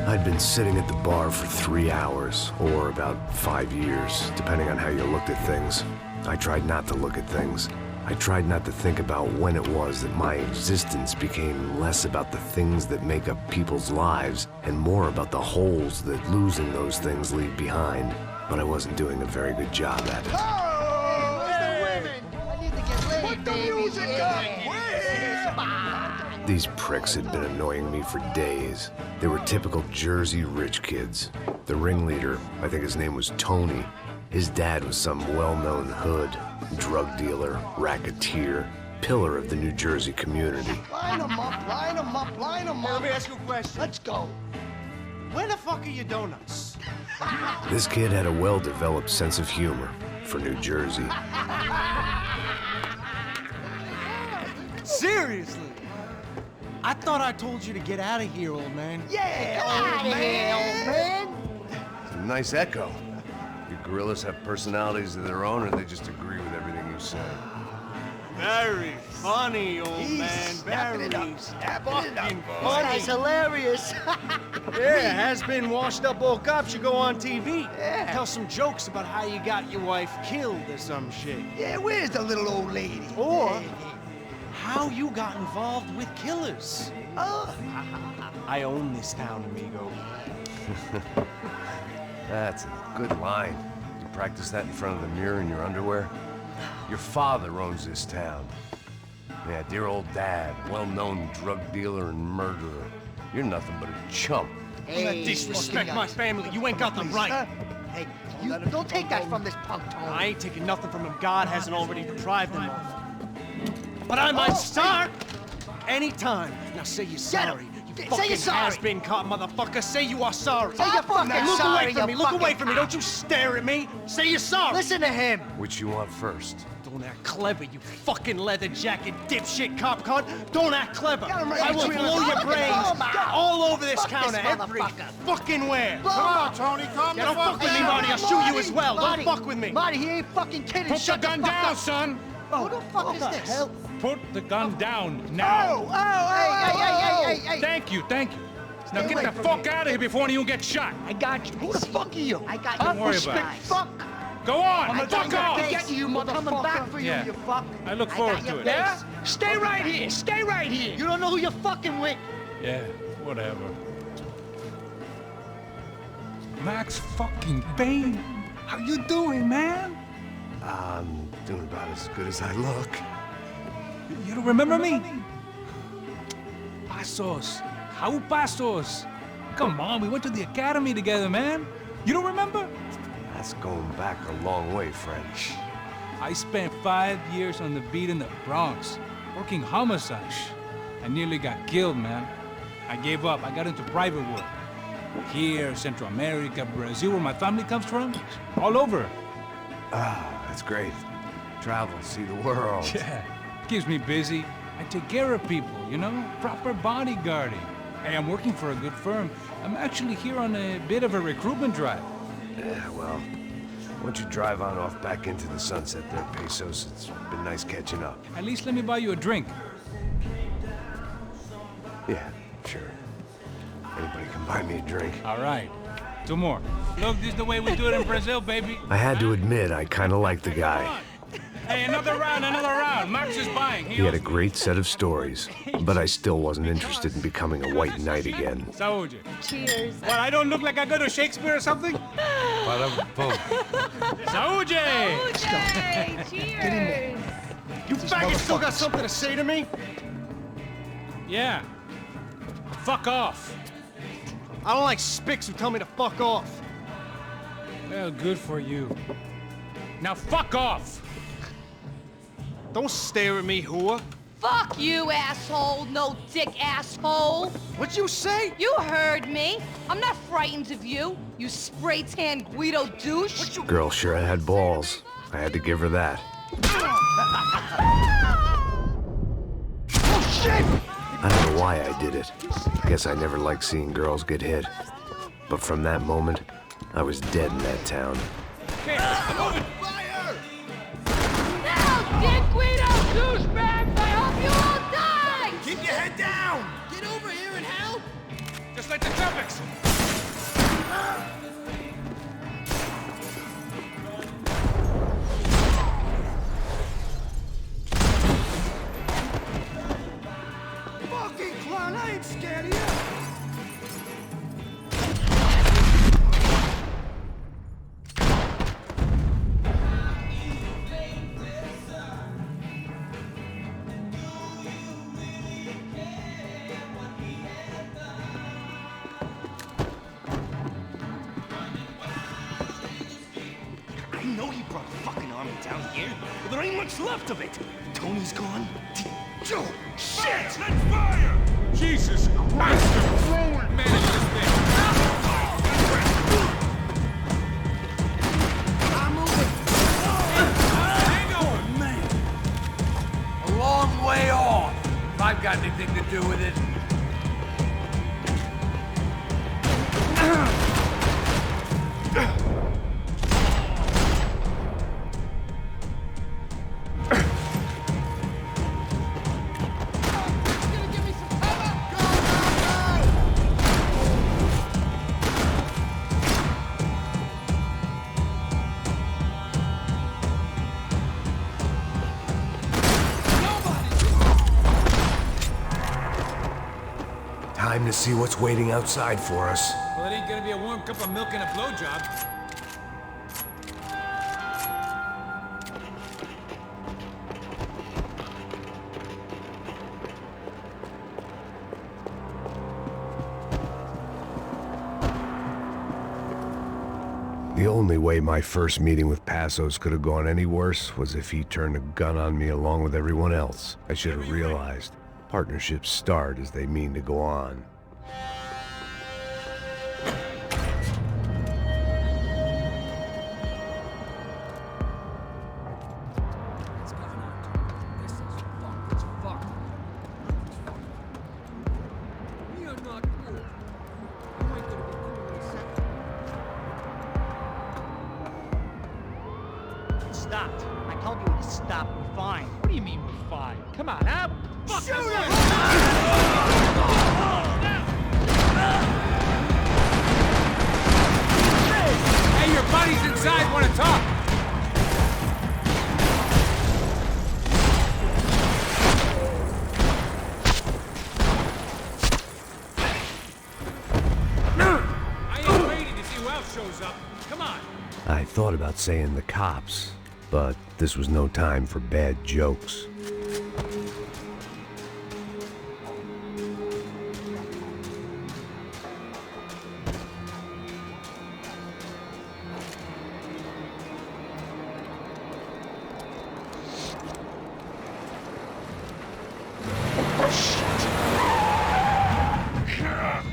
I'd been sitting at the bar for 3 hours, or about 5 years, depending on how you looked at things. I tried not to look at things. I tried not to think about when it was that my existence became less about the things that make up people's lives and more about the holes that losing those things leave behind. But I wasn't doing a very good job at it. Oh, where's the women? I need to get laid, Put the music up! These pricks had been annoying me for days. They were typical Jersey rich kids. The ringleader, I think his name was Tony. His dad was some well-known hood, drug dealer, racketeer, pillar of the New Jersey community. Line them up, line them up, line them up. Let me ask you a question. Let's go. Where the fuck are your donuts? This kid had a well-developed sense of humor for New Jersey. Seriously? I thought I told you to get out of here, old man. Yeah, old man. It's a nice echo. Your gorillas have personalities of their own, or they just agree with everything you say? Very funny, old man. Very fucking funny. That's hilarious. Yeah, has-been washed-up old cop should go on TV. Yeah. Tell some jokes about how you got your wife killed or some shit. Yeah, where's the little old lady? Or how you got involved with killers. Oh. I own this town, amigo. That's a good line. You practice that in front of the mirror in your underwear? Your father owns this town. Yeah, dear old dad, well-known drug dealer and murderer. You're nothing but a chump. Hey, disrespect my family. You ain't got them right. Hey, you don't take that from this punk, Tony. I ain't taking nothing from him God hasn't already deprived them of. But I might start anytime. Now say you're sorry. You fucking has-been caught, motherfucker. Say you are sorry. Say you're fucking Look sorry, away from me. Look away from me. Don't you stare at me. Say you're sorry. Listen to him. Which you want first? Don't act clever, you fucking leather jacket dipshit cop cunt. Don't act clever. I will blow your brains all over this counter, every fucking where. Come on, Tony, calm down. Don't fuck with me, Marty. I'll shoot you as well. Don't fuck with me. Marty, he ain't fucking kidding. Put the gun down, son. Who the fuck is this? Hell? Put the gun down now. Hey. Thank you. Now get the fuck out of here before you get shot. I got you. Who the fuck are you? I got you. Don't worry about it. Fuck. Go on, fuck off! Get you, motherfucker. Coming back for you, you fuck. I look forward to it. Yeah? Stay right here. Stay right here. You don't know who you're fucking with. Yeah, whatever. Max fucking Payne. How you doing, man? I'm doing about as good as I look. You don't remember me? Pasos. How pasos? Come on, we went to the academy together, man. You don't remember? That's going back a long way, friend. I spent 5 years on the beat in the Bronx, working homicide. I nearly got killed, man. I gave up. I got into private work. Here, Central America, Brazil, where my family comes from, all over. Ah, that's great. Travel, see the world. Yeah, keeps me busy. I take care of people, you know? Proper bodyguarding. Hey, I'm working for a good firm. I'm actually here on a bit of a recruitment drive. Yeah, well, why don't you drive on off back into the sunset there, Pesos? It's been nice catching up. At least let me buy you a drink. Yeah, sure. Anybody can buy me a drink. All right. 2 more. Look, this is the way we do it in Brazil, baby. I had to admit, I kind of liked the guy. Hey, another round. Max is buying. He had a great set of stories, but I still wasn't interested in becoming a white knight again. Saúde. Cheers. What, I don't look like I go to Shakespeare or something? Saúde! Cheers. You faggots still got something to say to me? Yeah. Fuck off. I don't like spics who tell me to fuck off. Well, good for you. Now fuck off! Don't stare at me, whore. Fuck you, asshole. No dick asshole. What'd you say? You heard me. I'm not frightened of you, you spray-tan Guido douche. Girl sure had balls. I had to give her that. Oh, shit! I don't know why I did it. Guess I never liked seeing girls get hit. But from that moment, I was dead in that town. Now, dick Guido douchebags, I hope you all die! Keep your head down! Get over here and help! Just like the tropics. Fucking clown, I ain't scared of you! I know he brought a fucking army down here, but there ain't much left of it. Tony's gone. Joe, shit! Let's fire! Jesus Christ! Manage this thing. I'm moving! Hang on, man! A long way off, if I've got anything to do with it. Time to see what's waiting outside for us. Well, it ain't gonna be a warm cup of milk and a blowjob. The only way my first meeting with Passos could have gone any worse was if he turned a gun on me along with everyone else. I should have realized. Partnerships start as they mean to go on. Stopped. I told you to stop. We're fine. What do you mean we're fine? Come on, huh? Shoot him! Hey, your buddies inside want to talk. I ain't waiting to see who else shows up. Come on. I thought about saying the cops, but this was no time for bad jokes.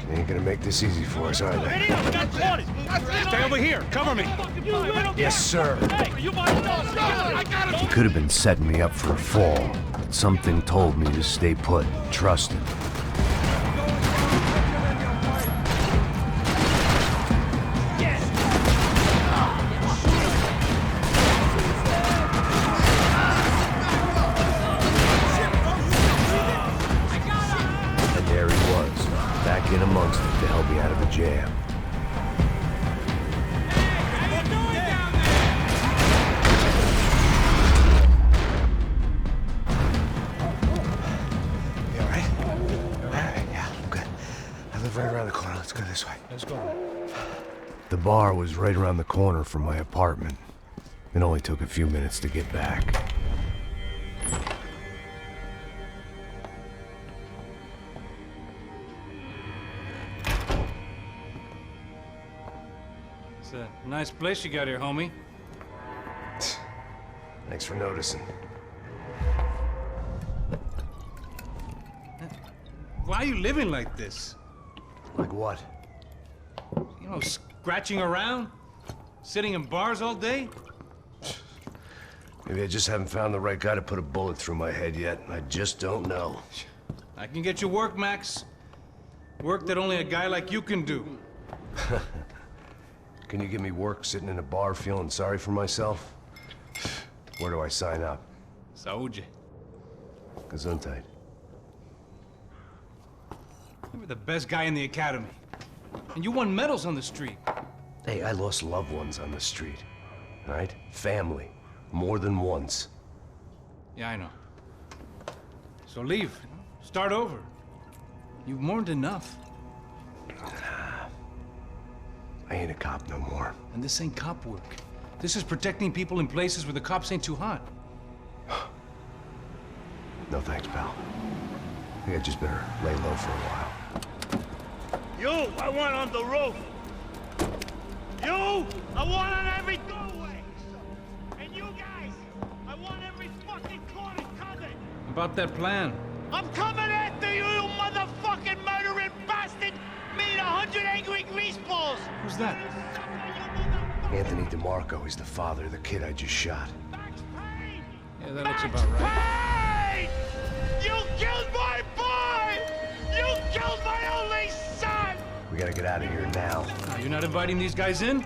They ain't gonna make this easy for us, are they? Stay over here. Cover me. Yes, sir. He could have been setting me up for a fall, but something told me to stay put, trust him. And there he was, back in amongst it to help me out of a jam. Right around the corner. Let's go this way. Let's go. The bar was right around the corner from my apartment. It only took a few minutes to get back. It's a nice place you got here, homie. Thanks for noticing. Why are you living like this? Like what? You know, scratching around? Sitting in bars all day? Maybe I just haven't found the right guy to put a bullet through my head yet. I just don't know. I can get you work, Max. Work that only a guy like you can do. Can you give me work sitting in a bar feeling sorry for myself? Where do I sign up? Saúde. Gesundheit. You were the best guy in the academy. And you won medals on the street. Hey, I lost loved ones on the street. All right? Family. More than once. Yeah, I know. So leave. Start over. You've mourned enough. I ain't a cop no more. And this ain't cop work. This is protecting people in places where the cops ain't too hot. No thanks, pal. I think I just better lay low for a while. You, I want on the roof. You, I want on every doorway. And you guys, I want every fucking corner covered. About that plan. I'm coming after you, you motherfucking murdering bastard! Me and 100 angry greaseballs! Who's that? Anthony DeMarco. He's the father of the kid I just shot. Yeah, that looks about right. Payne! You killed my boy! You killed my only son! We gotta get out of here now. You're not inviting these guys in?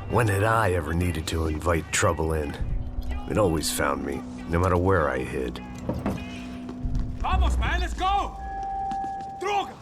When had I ever needed to invite trouble in? It always found me, no matter where I hid. Vamos, man, let's go! Droga!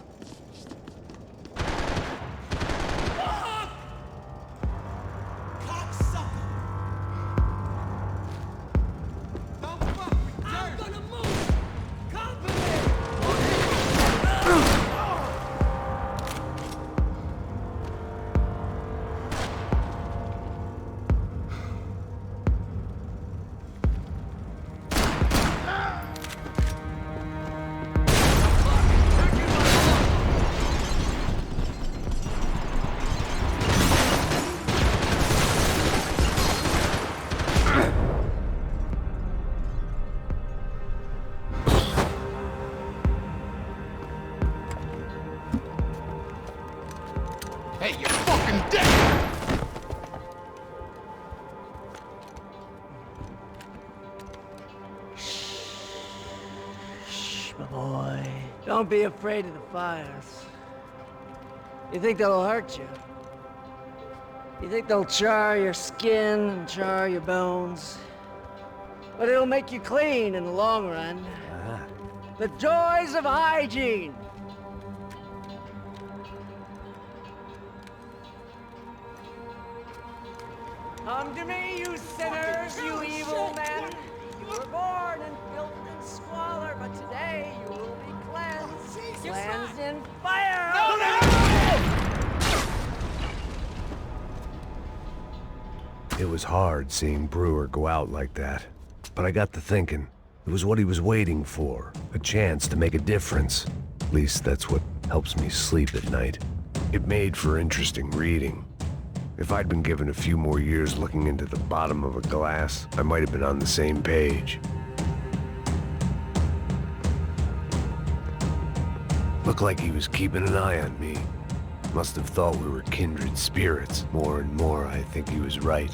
Hey, you're fucking dead! Shh, my boy. Don't be afraid of the fires. You think they'll hurt you? You think they'll char your skin and char your bones? But it'll make you clean in the long run. The joys of hygiene! Come to me, you sinners, you evil men! You were born in filth and squalor, but today you will be cleansed. Cleansed in fire! It was hard seeing Brewer go out like that, but I got to thinking, it was what he was waiting for, a chance to make a difference. At least that's what helps me sleep at night. It made for interesting reading. If I'd been given a few more years looking into the bottom of a glass, I might have been on the same page. Looked like he was keeping an eye on me. Must have thought we were kindred spirits. More and more, I think he was right.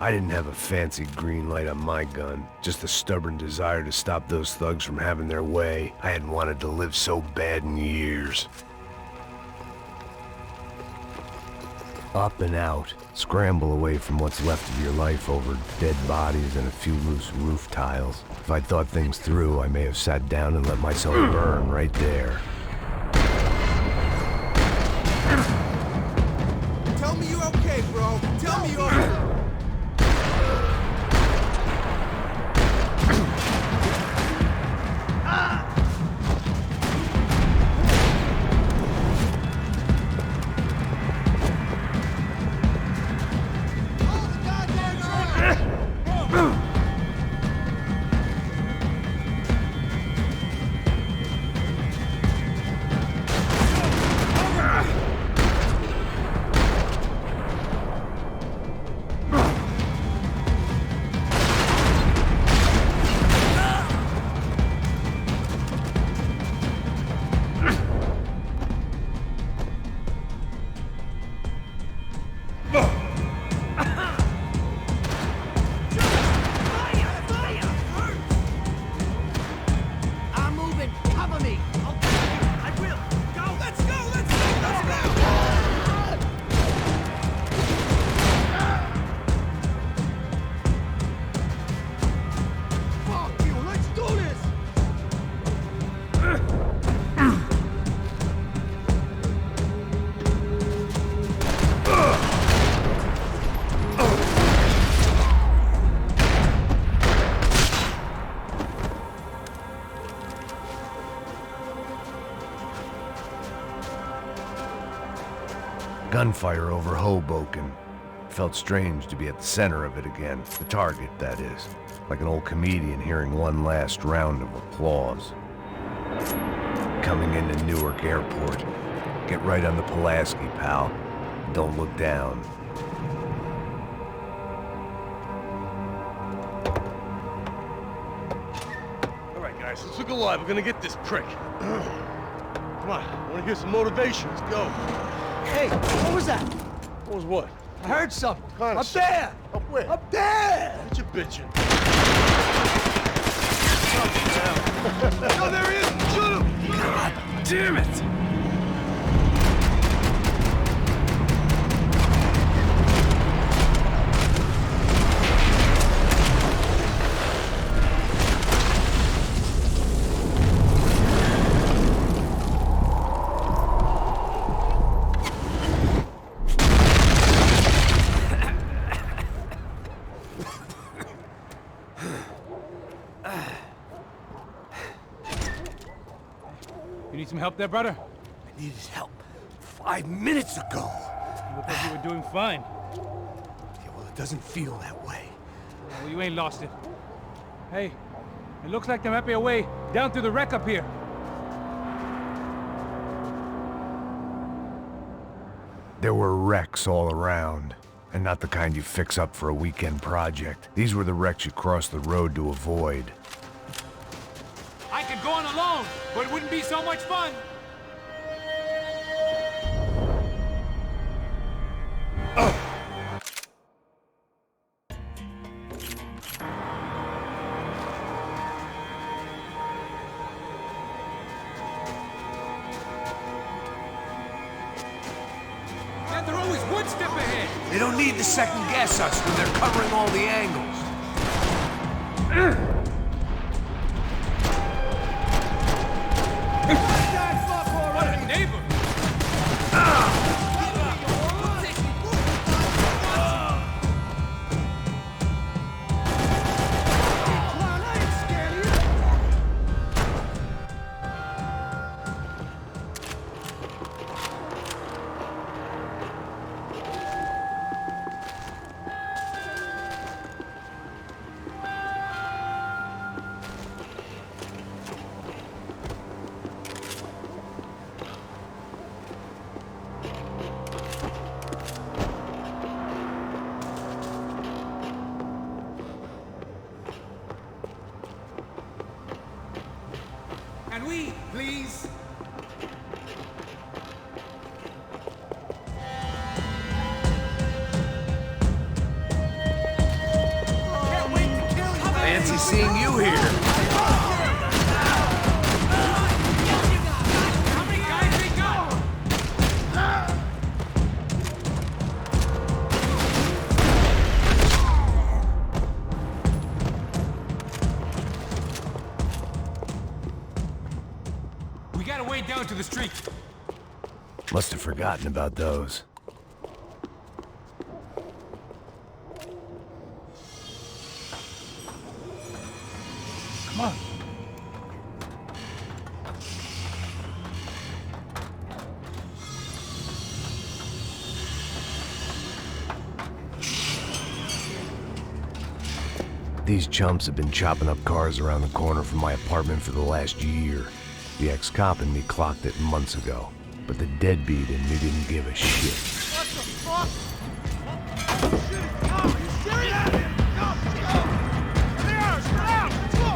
I didn't have a fancy green light on my gun, just a stubborn desire to stop those thugs from having their way. I hadn't wanted to live so bad in years. Up and out. Scramble away from what's left of your life over dead bodies and a few loose roof tiles. If I'd thought things through, I may have sat down and let myself burn right there. Tell me you're okay, bro. Tell me you're okay. Gunfire over Hoboken. Felt strange to be at the center of it again. The target, that is. Like an old comedian hearing one last round of applause. Coming into Newark Airport. Get right on the Pulaski, pal. Don't look down. All right, guys, let's look alive. We're gonna get this prick. Come on, I wanna hear some motivation. Let's go. Hey, what was that? What was what? I heard something. Connor, Up there! Up where? Up there! What you bitching? No, there he is! Shoot him! God damn it! You need some help there, brother? I needed help 5 minutes ago. You look like you were doing fine. Yeah, well, it doesn't feel that way. Well, you ain't lost it. Hey, it looks like there might be a way down through the wreck up here. There were wrecks all around, and not the kind you fix up for a weekend project. These were the wrecks you cross the road to avoid. I could go on alone, but it wouldn't be so much fun. Man, they're always one step ahead. They don't need to second guess us when they're covering all the angles. What a neighbor! Can we, please? Fancy seeing you here. How many guys they got? We gotta wade down to the street. Must have forgotten about those. Come on. These chumps have been chopping up cars around the corner from my apartment for the last year. The ex-cop in me clocked it months ago, but the deadbeat in me didn't give a shit. What the fuck? Are you serious? Go! There! Spread out! Let's go!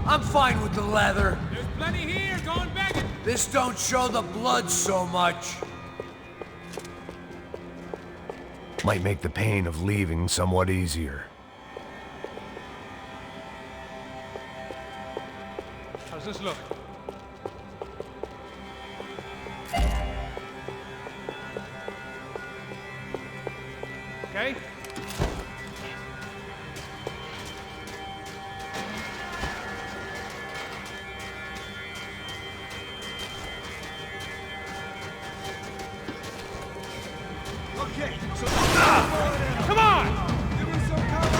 I'm fine with the leather. There's plenty here, going begging. This don't show the blood so much. Might make the pain of leaving somewhat easier. How's this look? Okay? Okay, so come on! Give me some cover!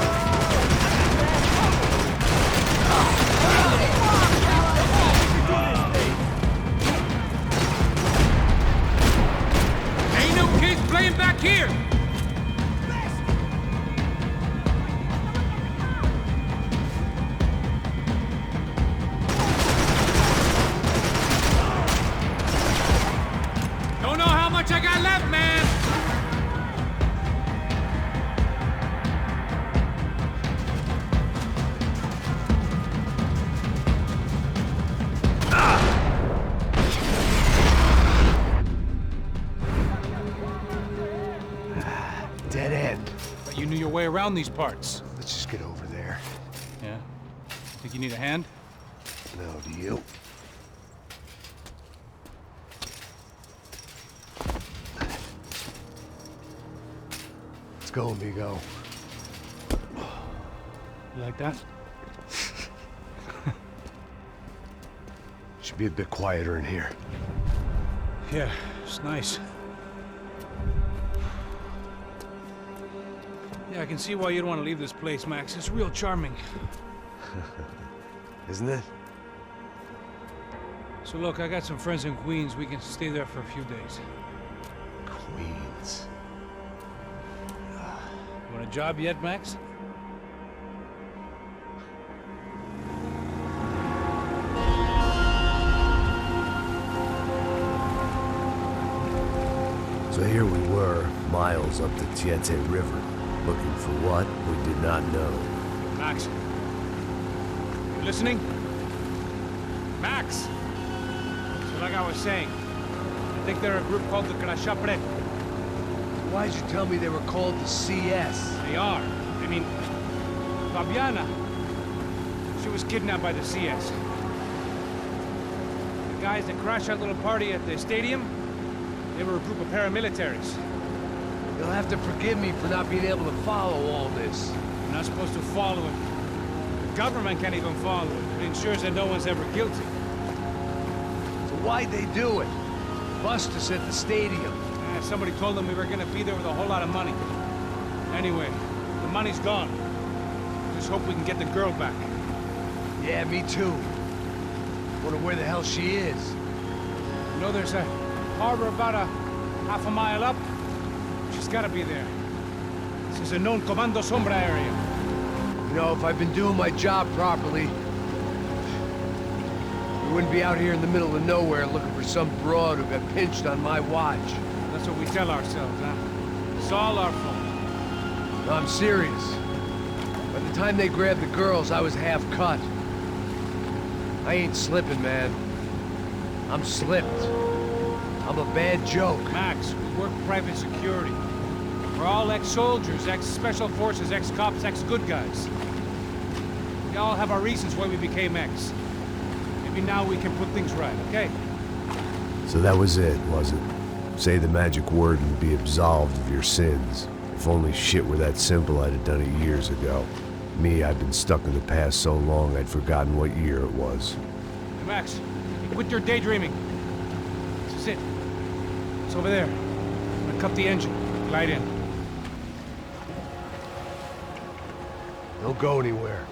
around these parts. Let's just get over there. Yeah? Think you need a hand? No, do you? Let's go, amigo. You like that? Should be a bit quieter in here. Yeah, it's nice. Yeah, I can see why you'd want to leave this place, Max. It's real charming. Isn't it? So look, I got some friends in Queens. We can stay there for a few days. Queens. Want a job yet, Max? So here we were, miles up the Tiete River, looking for what we did not know. Max. You listening? Max! So like I was saying, I think they're a group called the Crashapret. Why'd you tell me they were called the CS? They are. I mean, Fabiana, she was kidnapped by the CS. The guys that crashed that little party at the stadium, they were a group of paramilitaries. You'll have to forgive me for not being able to follow all this. You're not supposed to follow it. The government can't even follow it. It ensures that no one's ever guilty. So why'd they do it? Bust us at the stadium. Somebody told them we were gonna be there with a whole lot of money. Anyway, the money's gone. Just hope we can get the girl back. Yeah, me too. Wonder where the hell she is. You know, there's a harbor about a half a mile up. She's gotta be there. This is a known Comando Sombra area. You know, if I'd been doing my job properly, we wouldn't be out here in the middle of nowhere looking for some broad who got pinched on my watch. That's what we tell ourselves, huh? It's all our fault. No, I'm serious. By the time they grabbed the girls, I was half cut. I ain't slipping, man. I'm slipped. I'm a bad joke. Max, we work private security. We're all ex-soldiers, ex-special forces, ex-cops, ex-good guys. We all have our reasons why we became ex. Maybe now we can put things right, okay? So that was it, was it? Say the magic word and be absolved of your sins. If only shit were that simple, I'd have done it years ago. Me, I've been stuck in the past so long, I'd forgotten what year it was. Hey, Max, quit your daydreaming. This is it. It's over there. I'm gonna cut the engine. Glide in. Don't go anywhere.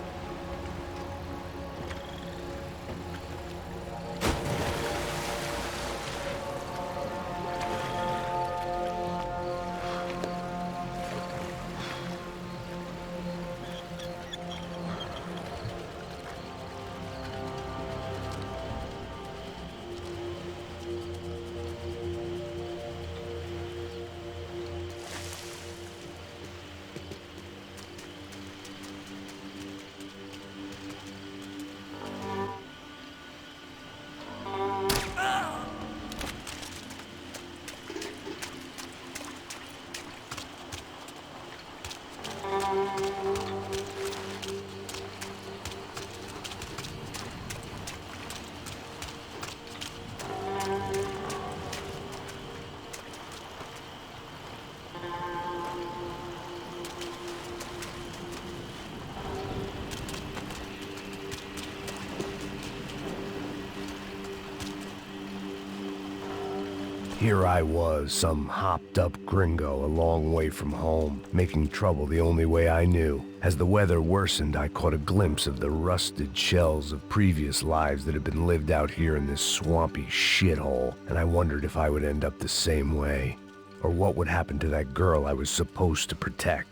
Here I was, some hopped-up gringo a long way from home, making trouble the only way I knew. As the weather worsened, I caught a glimpse of the rusted shells of previous lives that had been lived out here in this swampy shithole, and I wondered if I would end up the same way, or what would happen to that girl I was supposed to protect.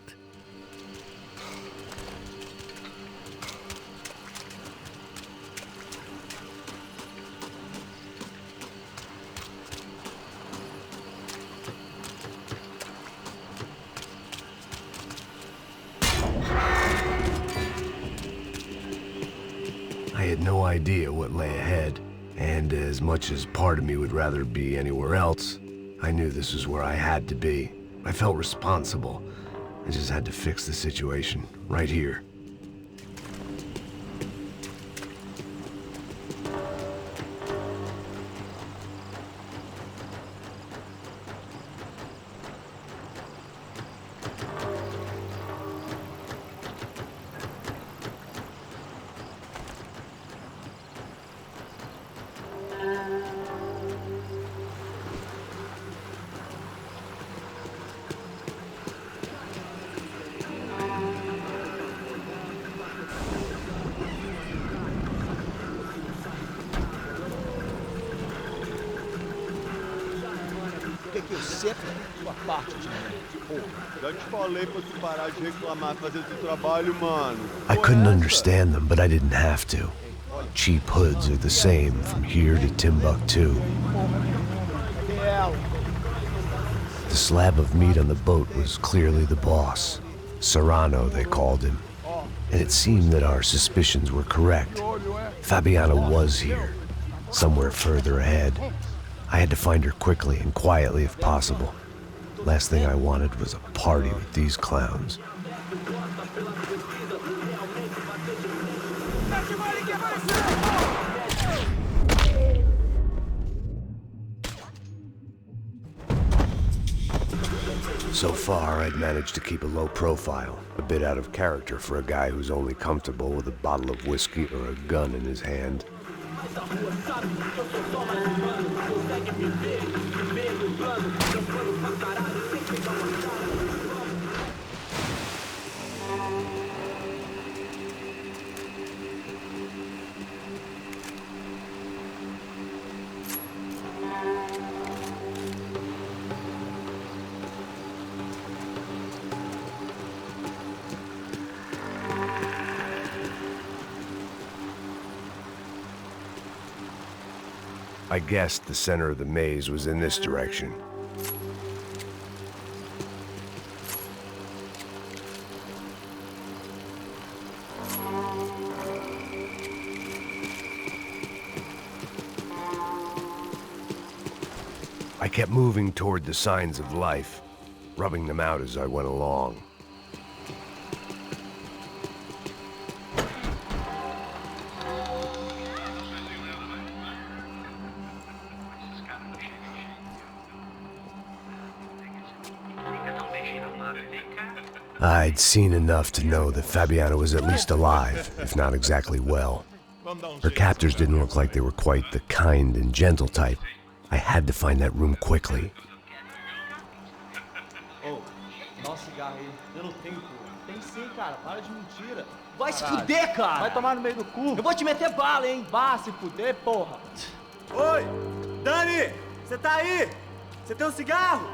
I had no idea what lay ahead, and as much as part of me would rather be anywhere else, I knew this was where I had to be. I felt responsible. I just had to fix the situation, right here. Que eu sempre sua parte de mim. Já te falei pra tu parar de reclamar, fazer teu trabalho, mano. I couldn't understand them, but I didn't have to. Cheap hoods are the same from here to Timbuktu. The slab of meat on the boat was clearly the boss. Serrano, they called him. And it seemed that our suspicions were correct. Fabiana was here, somewhere further ahead. I had to find her quickly and quietly if possible. Last thing I wanted was a party with these clowns. So far, I'd managed to keep a low profile, a bit out of character for a guy who's only comfortable with a bottle of whiskey or a gun in his hand. I guessed the center of the maze was in this direction. I kept moving toward the signs of life, rubbing them out as I went along. I'd seen enough to know that Fabiana was at least alive, if not exactly well. Her captors didn't look like they were quite the kind and gentle type. I had to find that room quickly. Oh, dá cigarro aí. Eu não tenho, pô. Tem sim, cara. Para de mentira. Vai se fuder, cara! Vai tomar no meio do cu. Eu vou te meter bala, hein? Vá se fuder, porra! Oi! Dani! Você tá aí? Você tem um cigarro?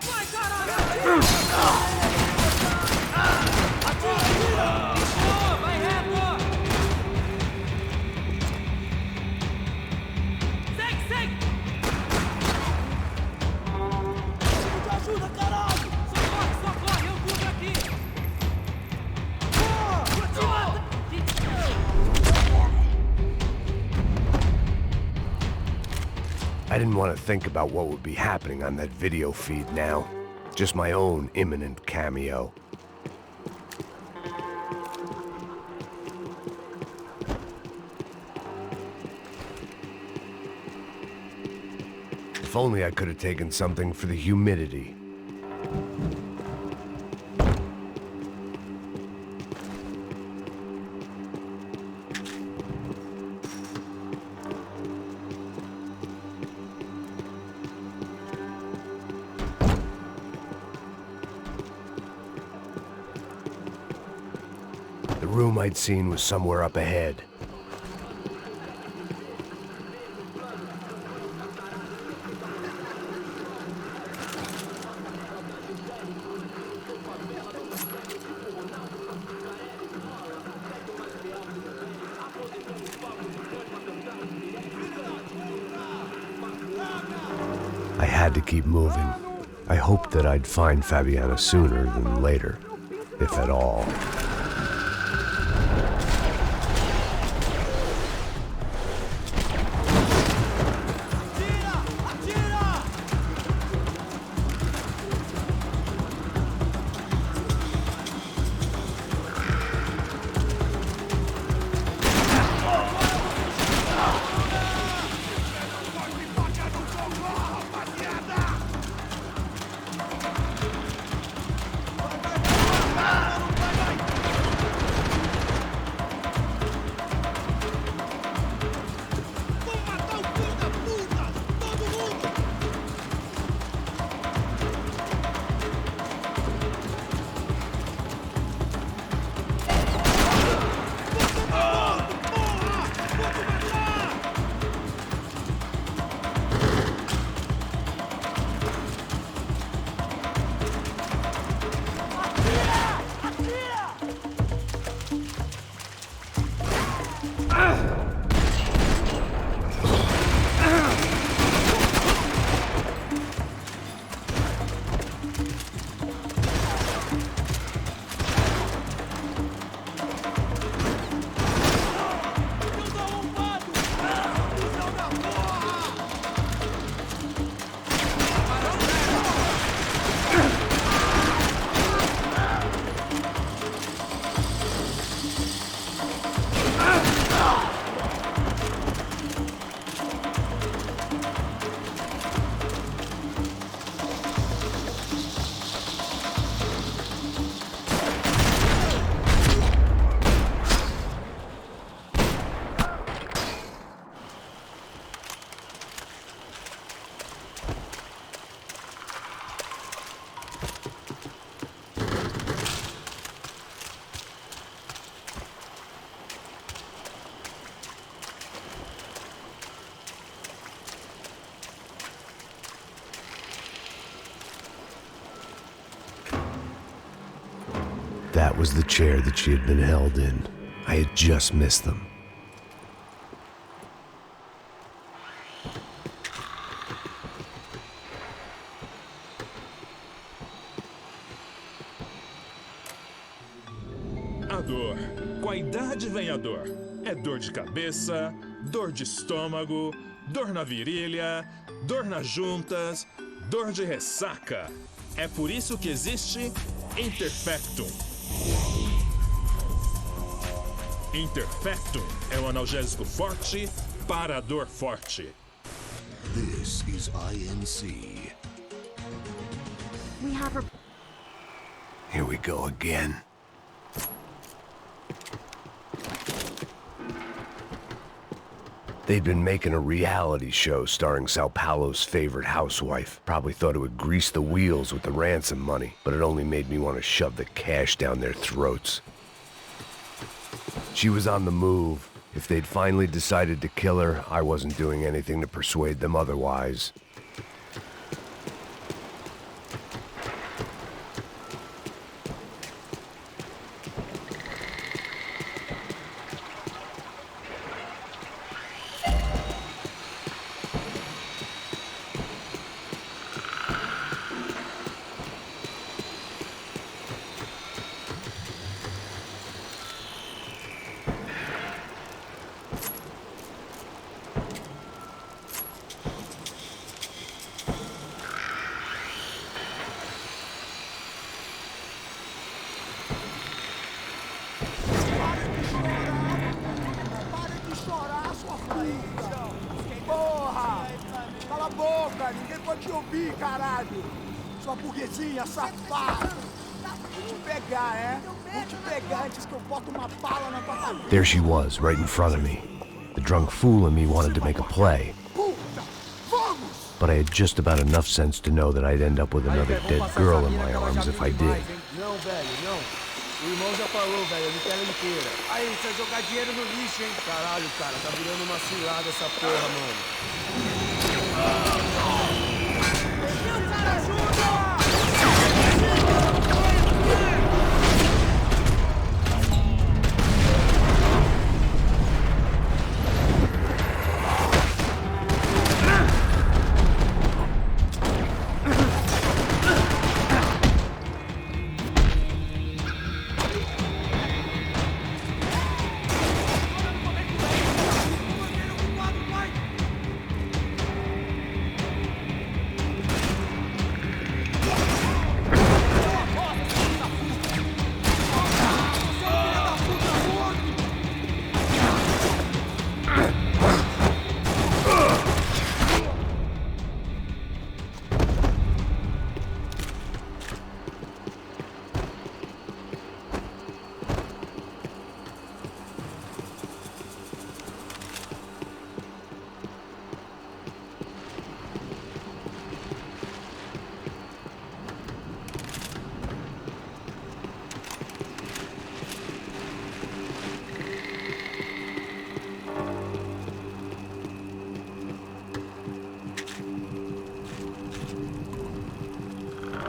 Vai, caralho! Vai reto! Segue, segue! Me ajuda, caralho! Socorre, socorre! Eu cubro aqui! I didn't want to think about what would be happening on that video feed now. Just my own imminent cameo. If only I could have taken something for the humidity. The room I'd seen was somewhere up ahead. I had to keep moving. I hoped that I'd find Fabiana sooner than later, if at all. That was the chair that she had been held in. I had just missed them. A dor. Com a idade vem a dor. É dor de cabeça, dor de estômago, dor na virilha, dor nas juntas, dor de ressaca. É por isso que existe Interfectum. Interfectum é um analgésico forte para a dor forte. This is INC. We have her. Here we go again. They'd been making a reality show starring Sao Paulo's favorite housewife. Probably thought it would grease the wheels with the ransom money, but it only made me want to shove the cash down their throats. She was on the move. If they'd finally decided to kill her, I wasn't doing anything to persuade them otherwise. Porra! Cala a boca! Ninguém pode te ouvir, caralho! Sua burguesinha safada! Vou te pegar, é? Vou te pegar antes que eu boto uma bala na tua cabeça! There she was, right in front of me. The drunk fool in me wanted to make a play. But I had just about enough sense to know that I'd end up with another dead girl in my arms if I did. Não, velho, não. O irmão já falou, velho, ele quer ela inteira. Aí, você vai jogar dinheiro no lixo, hein? Caralho, cara, tá virando uma cilada essa porra, mano. Cara, ajuda!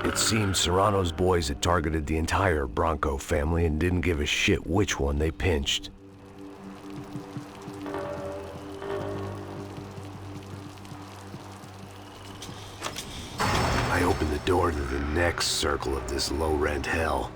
It seems Serrano's boys had targeted the entire Bronco family and didn't give a shit which one they pinched. I opened the door to the next circle of this low-rent hell.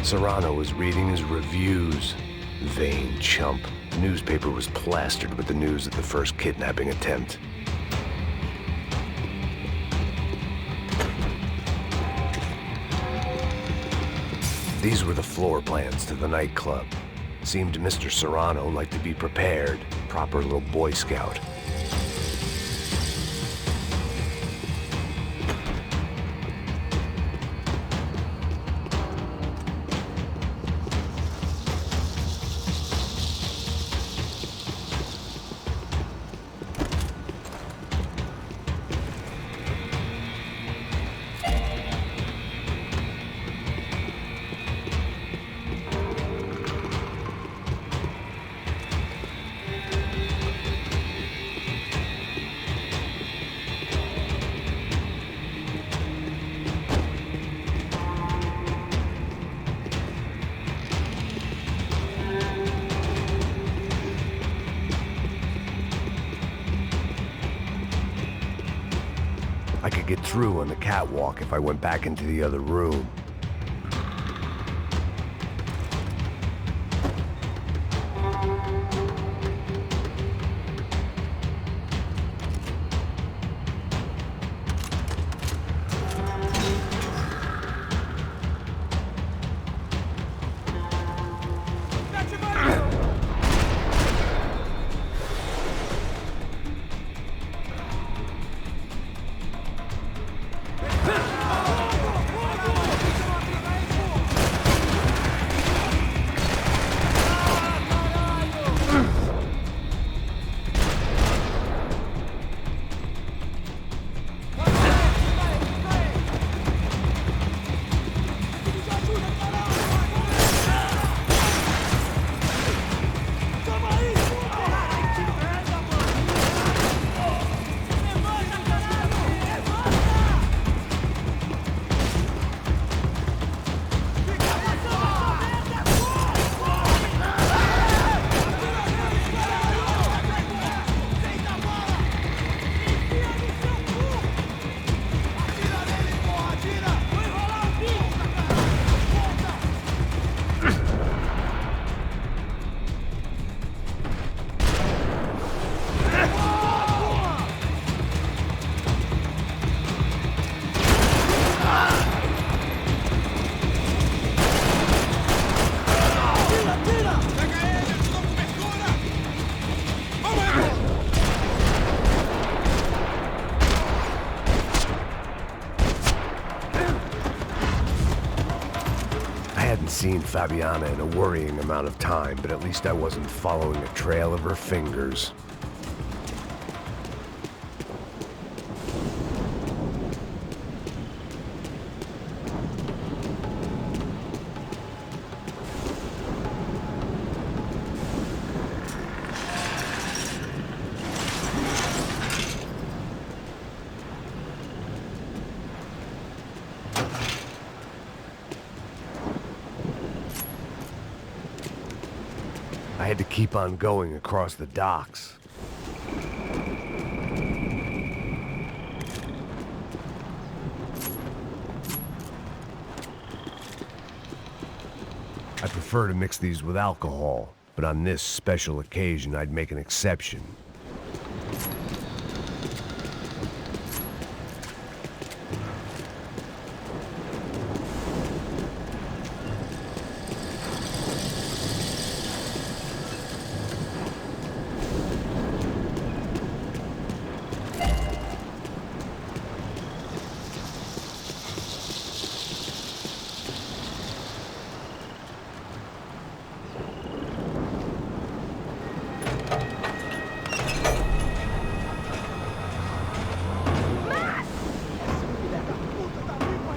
Serrano was reading his reviews. Vain chump. The newspaper was plastered with the news of the first kidnapping attempt. These were the floor plans to the nightclub. Seemed Mr. Serrano like to be prepared. Proper little Boy Scout. I could get through on the catwalk if I went back into the other room. Seen Fabiana in a worrying amount of time, but at least I wasn't following a trail of her fingers. I had to keep on going across the docks. I prefer to mix these with alcohol, but on this special occasion I'd make an exception.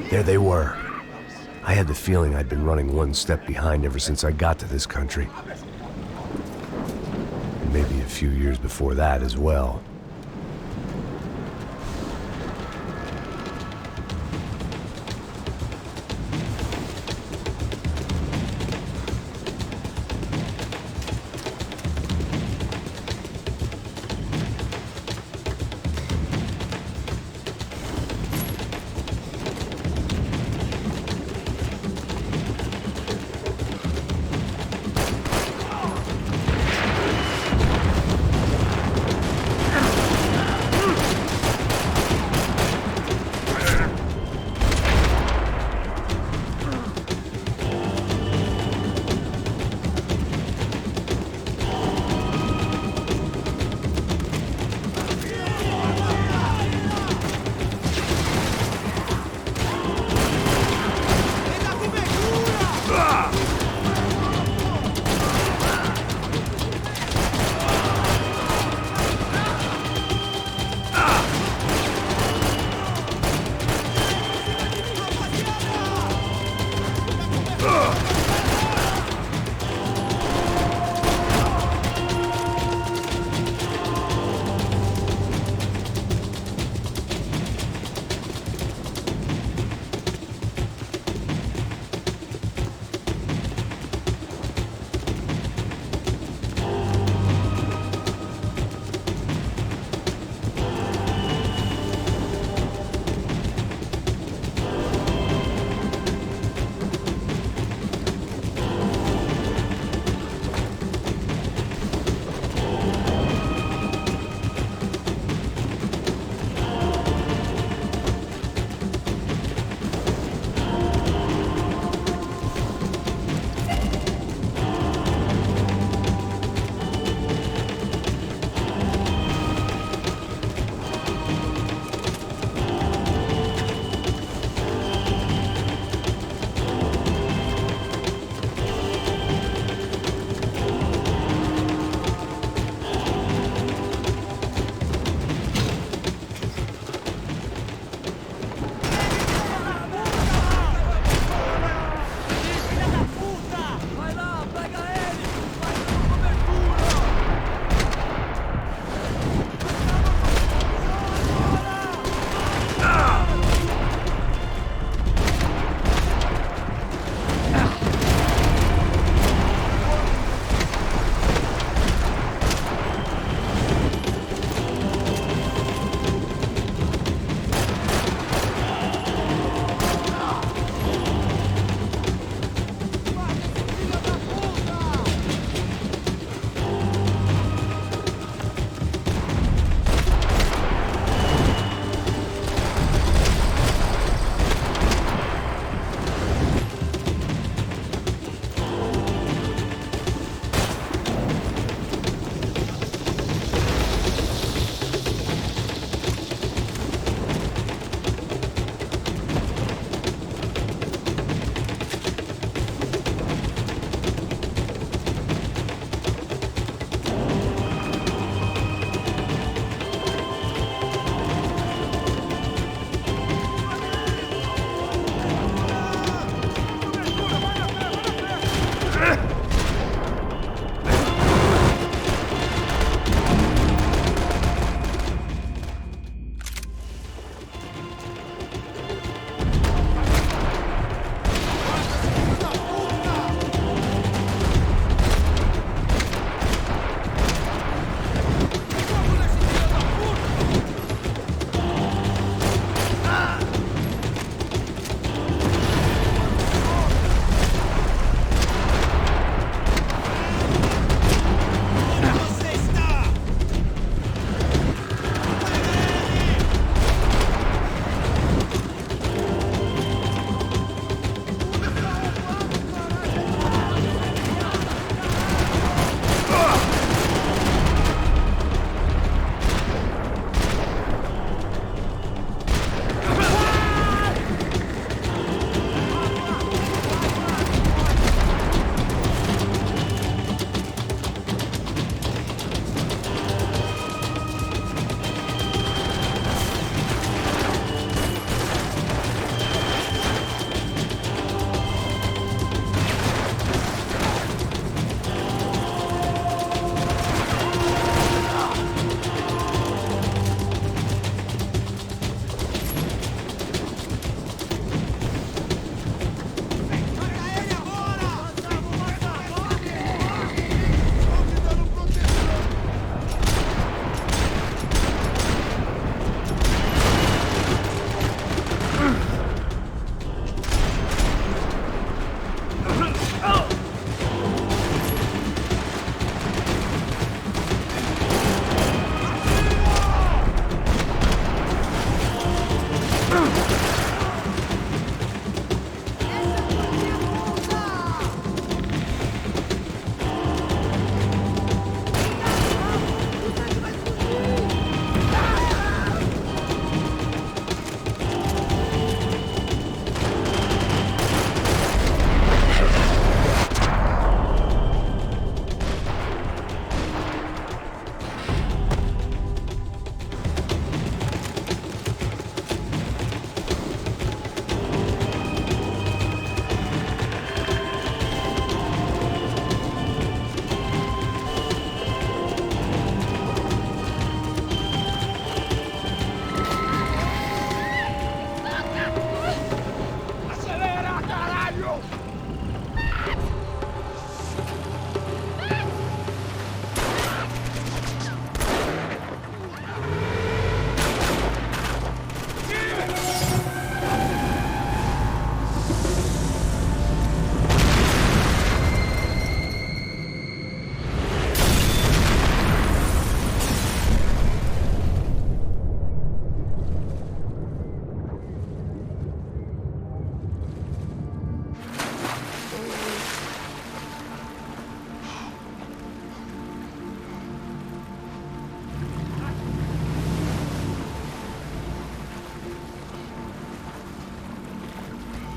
There they were. I had the feeling I'd been running one step behind ever since I got to this country. And maybe a few years before that as well.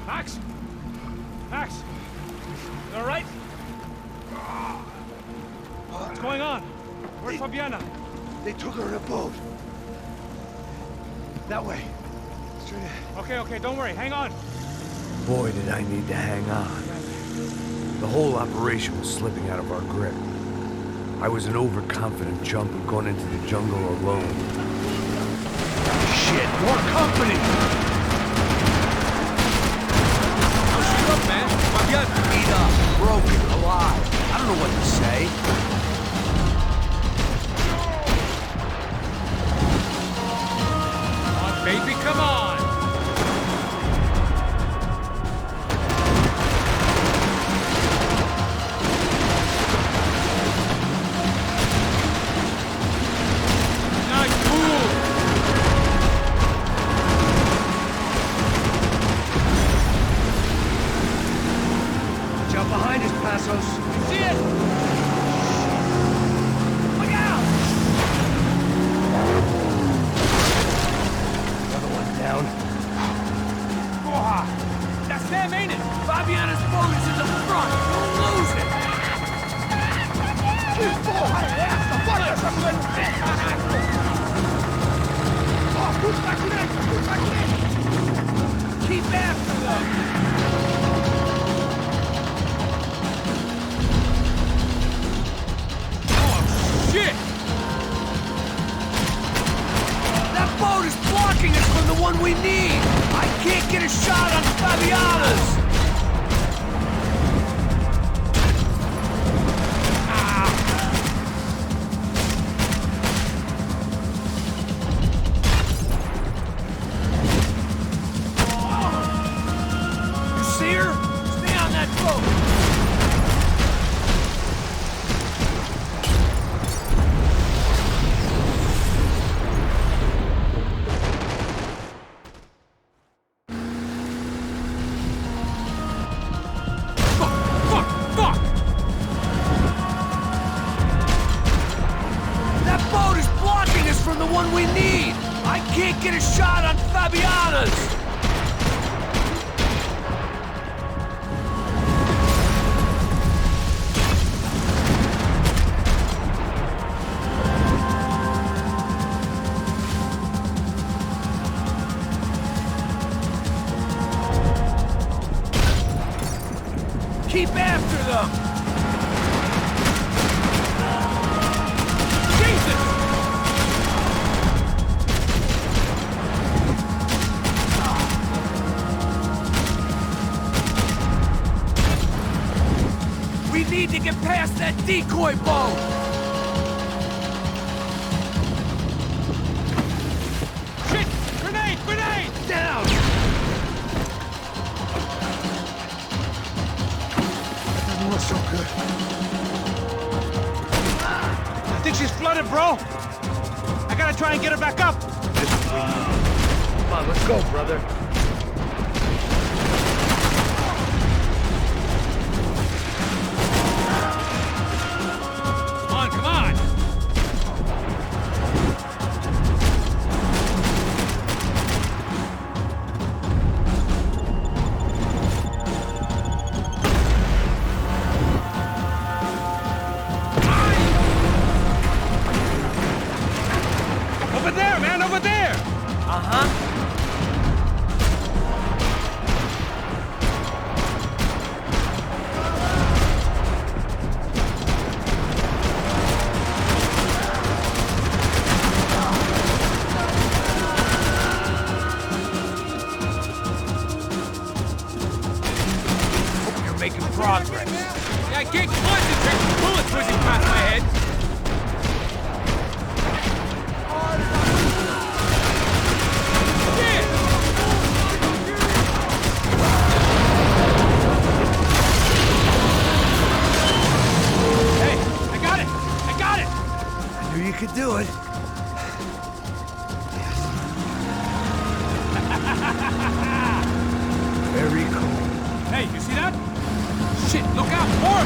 Max? Max? You all right? What's going on? Where's Fabiana? They took her in a boat. That way. Straight ahead. Okay, don't worry. Hang on. Boy, did I need to hang on. The whole operation was slipping out of our grip. I was an overconfident chump who'd gone into the jungle alone. Shit, more company! How's she up, man? Fabiana. Beat up, broken, alive. I don't know what to say. Come on, baby, come on! Keep after them! Jesus! We need to get past that decoy boat! Shit! Grenade! Grenade! Down! So good. I think she's flooded, bro. I gotta try and get her back up. Come on, let's go, brother. Come on, come on. Progress. Yeah, I can't concentrate with bullets whizzing past my head. Hey, I got it! I got it! I knew you could do it. Very cool. Hey, you see that? Shit, look out! More!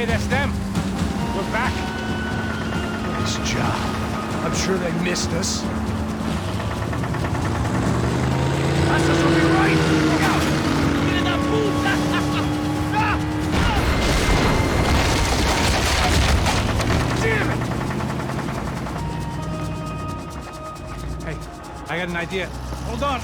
Hey, that's them. We're back. Nice job. I'm sure they missed us. That's us on your right. Look out. Get in that booth. Damn it! Hey, I got an idea. Hold on.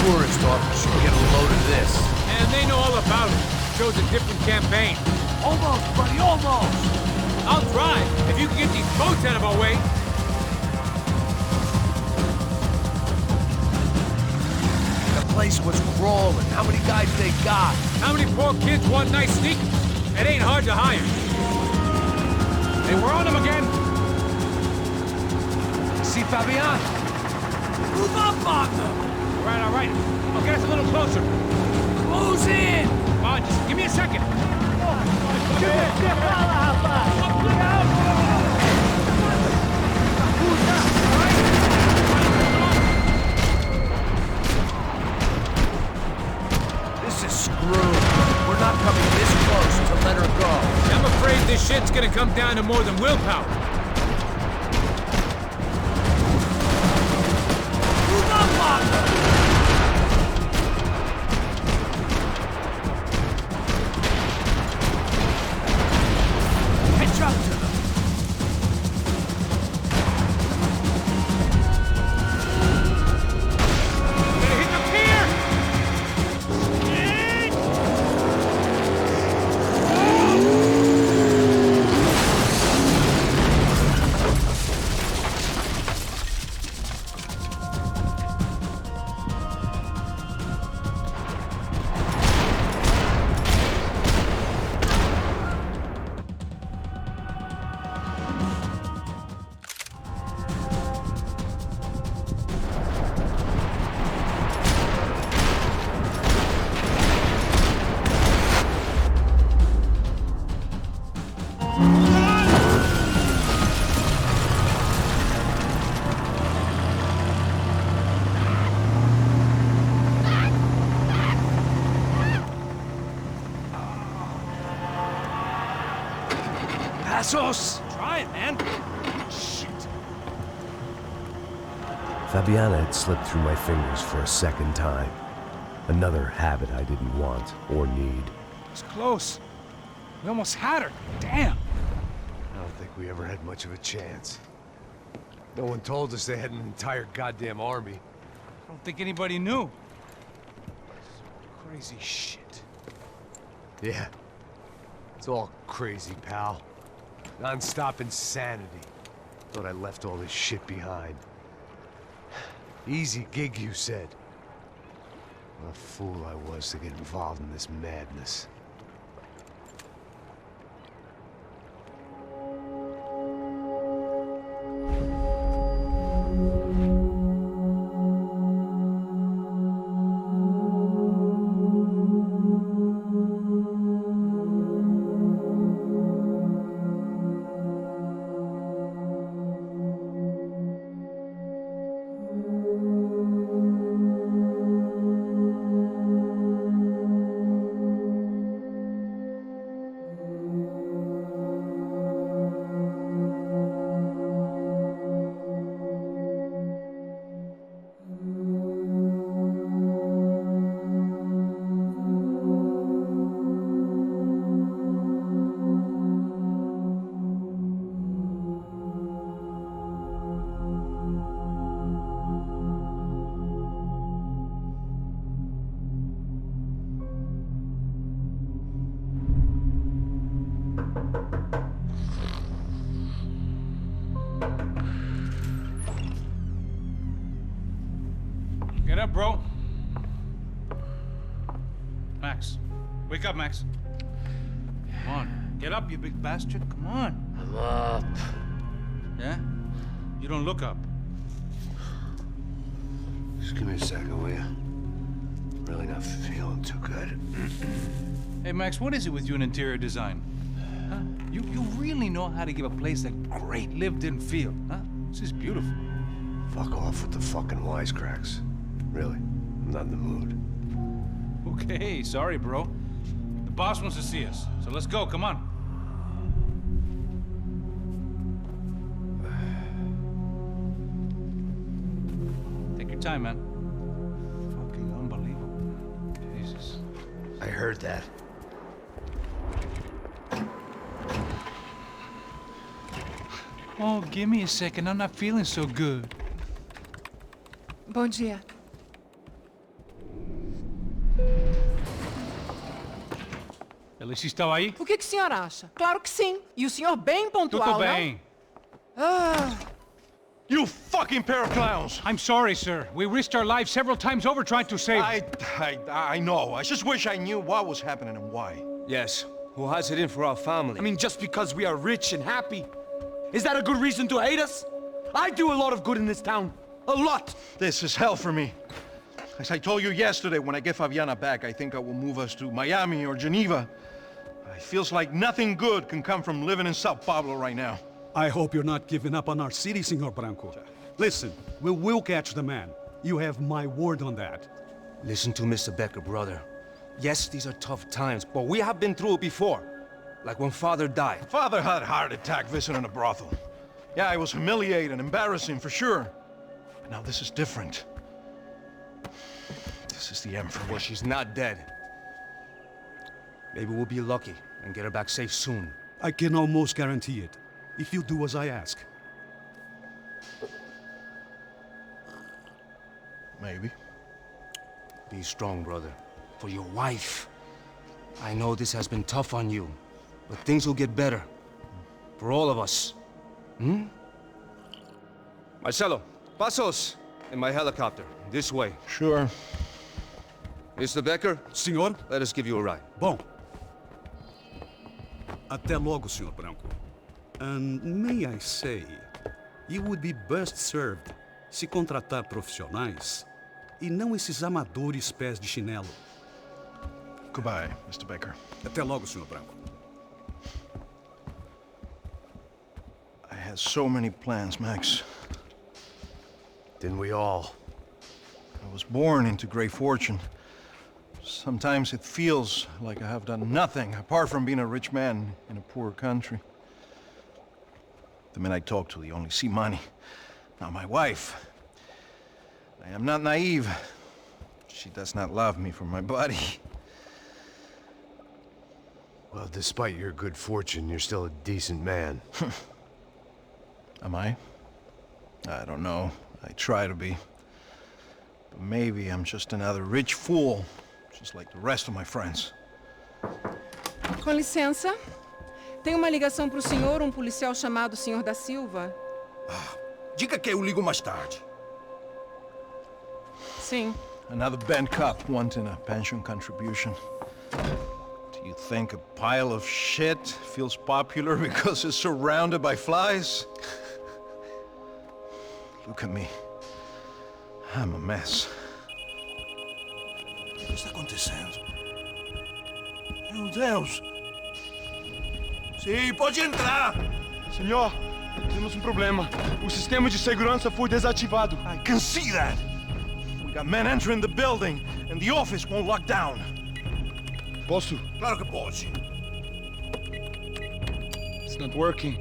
Tourist officer get a load of this. And they know all about it. Shows a different campaign. Almost, buddy, almost. I'll try, if you can get these boats out of our way. The place was crawling. How many guys they got? How many poor kids want nice sneakers? It ain't hard to hire. Hey, we're on them again. See Fabian? Move up on them. All right. I'll get us a little closer. Close in! Come on, just give me a second. This is screwed. We're not coming this close to let her go. I'm afraid this shit's gonna come down to more than willpower. Move up on them! Catch up to them. Gonna hit the pier! Passos! Try it, man. Shit. Fabiana had slipped through my fingers for a second time. Another habit I didn't want or need. It's close. We almost had her. Damn. I don't think we ever had much of a chance. No one told us they had an entire goddamn army. I don't think anybody knew. Crazy shit. Yeah. It's all crazy, pal. Non-stop insanity. Thought I left all this shit behind. Easy gig, you said. What a fool I was to get involved in this madness. Get up, bro. Max. Wake up, Max. Come on. Get up, you big bastard. Come on. I'm up. Yeah? You don't look up. Just give me a second, will you? Really not feeling too good. Hey, Max, what is it with you and interior design? Huh? You really know how to give a place a great lived-in feel, huh? This is beautiful. Fuck off with the fucking wisecracks. Really, I'm not in the mood. Okay, sorry, bro. The boss wants to see us, so let's go, come on. Take your time, man. Fucking unbelievable. Jesus. I heard that. Oh, give me a second. I'm not feeling so good. Bom dia. Alice estava aí? O que o senhor acha? Claro que sim. E o senhor bem pontual, Tudo bem. não? Ah. You fucking pair of clowns! I'm sorry, sir. We risked our lives several times over trying to save... I know. I just wish I knew what was happening and why. Yes. Who has it in for our family? I mean, just because we are rich and happy, is that a good reason to hate us? I do a lot of good in this town. A lot! This is hell for me. As I told you yesterday, when I get Fabiana back, I think I will move us to Miami or Geneva. It feels like nothing good can come from living in Sao Paulo right now. I hope you're not giving up on our city, Senor Branco. Listen, we will catch the man. You have my word on that. Listen to Mr. Becker, brother. Yes, these are tough times, but we have been through it before. Like when Father died. Father had a heart attack visiting a brothel. Yeah, it was humiliating, embarrassing, for sure. But now this is different. This is the end for me. Well, she's not dead. Maybe we'll be lucky and get her back safe soon. I can almost guarantee it, if you do as I ask. Maybe. Be strong, brother. For your wife. I know this has been tough on you, but things will get better. For all of us. Hmm? Marcelo, pasos in my helicopter. This way. Sure. Mr. Becker? Senhor? Let us give you a ride. Bom. Até logo, Senhor Branco. And may I say, you would be best served se contratar profissionais e não esses amadores pés de chinelo. Goodbye, Mr. Becker. Até logo, Senhor Branco. I had so many plans, Max. Didn't we all? I was born into great fortune. Sometimes it feels like I have done nothing apart from being a rich man in a poor country. The men I talk to, they only see money. Now my wife, I am not naive. She does not love me for my body. Well, despite your good fortune, you're still a decent man. Am I? I don't know. I try to be. But maybe I'm just another rich fool, just like the rest of my friends. Com licença. Tem uma ligação para o senhor, policial chamado Senhor da Silva. Diga que eu ligo mais tarde. Sim. Another bent cop wanting a pension contribution. Do you think a pile of shit feels popular because it's surrounded by flies? Look at me. I'm a mess. O que está acontecendo? Meu Deus! Sim, pode entrar! Senhor, temos problema. O sistema de segurança foi desativado. I can see that. We got men entering the building and the office won't lock down. Posso? Claro que pode. It's not working.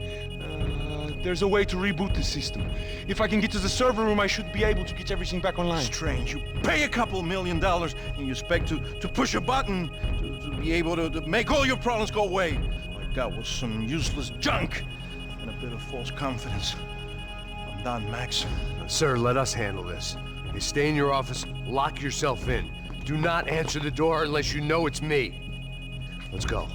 There's a way to reboot the system. If I can get to the server room, I should be able to get everything back online. Strange. You pay a couple $1 million and you expect to push a button to be able to make all your problems go away. All I got was some useless junk and a bit of false confidence. I'm done, Max. Sir, let us handle this. You stay in your office, lock yourself in. Do not answer the door unless you know it's me. Let's go.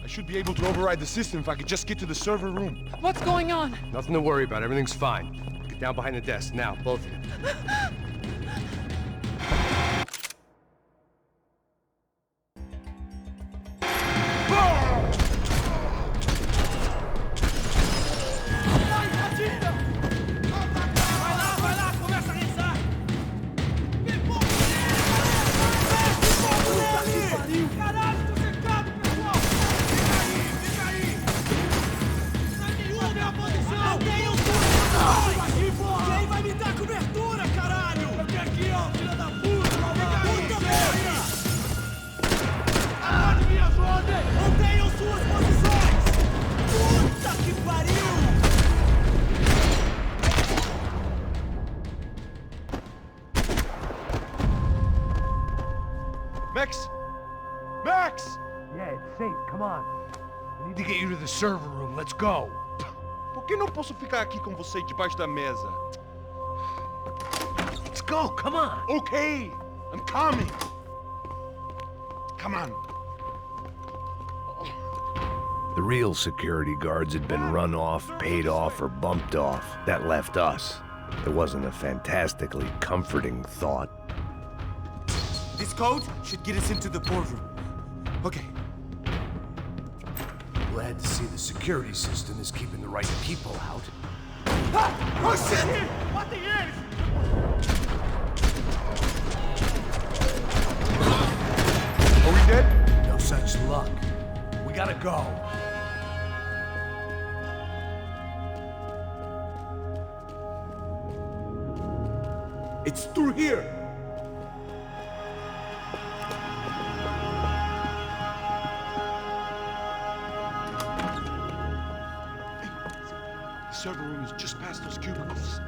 I should be able to override the system if I could just get to the server room. What's going on? Nothing to worry about. Everything's fine. Get down behind the desk now, both of you. Max! Max! Yeah, it's safe. Come on. We need to get you to the server room. Let's go. Por que não posso ficar aqui com você debaixo da mesa? Let's go. Come on. Okay, I'm coming. Come on. The real security guards had been run off, paid off, or bumped off. That left us. It wasn't a fantastically comforting thought. This code should get us into the boardroom. Okay. Glad to see the security system is keeping the right people out. Ah! Oh shit! What the hell? Are we dead? No such luck. We gotta go. It's through here. The server room is just past those cubicles.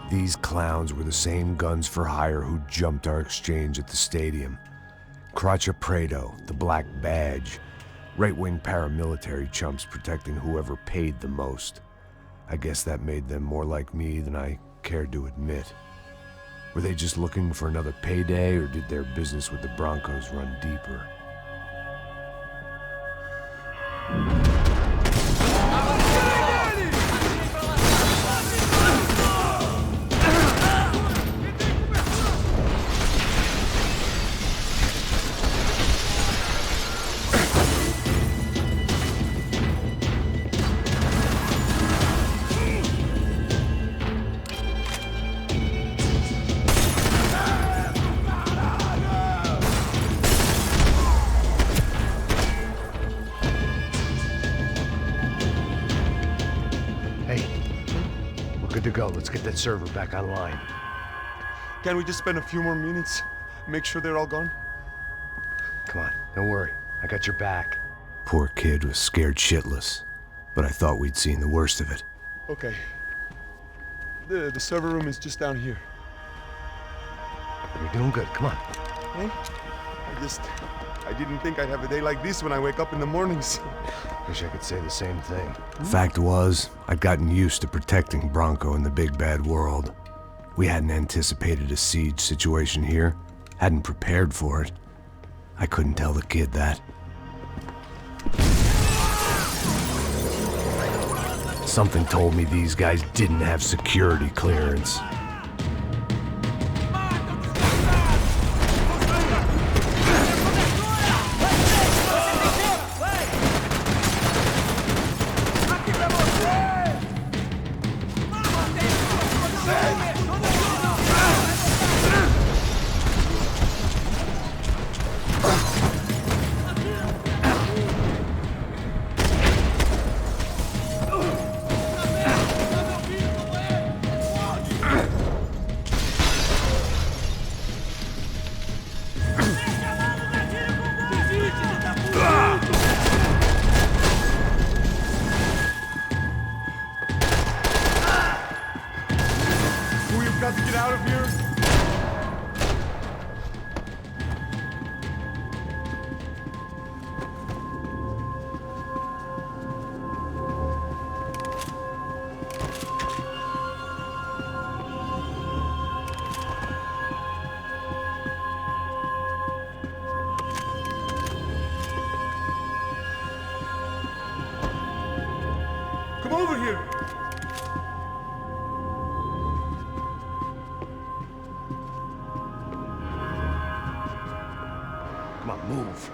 These clowns were the same guns for hire who jumped our exchange at the stadium. Crotcha Prado, the Black Badge. Right-wing paramilitary chumps protecting whoever paid the most. I guess that made them more like me than I cared to admit. Were they just looking for another payday, or did their business with the Broncos run deeper? Good to go. Let's get that server back online. Can't we just spend a few more minutes? Make sure they're all gone? Come on, don't worry. I got your back. Poor kid was scared shitless, but I thought we'd seen the worst of it. Okay. The server room is just down here. You're doing good. Come on. Huh? I didn't think I'd have a day like this when I wake up in the mornings. Wish I could say the same thing. Fact was, I'd gotten used to protecting Bronco in the big bad world. We hadn't anticipated a siege situation here, hadn't prepared for it. I couldn't tell the kid that. Something told me these guys didn't have security clearance. Come on, move.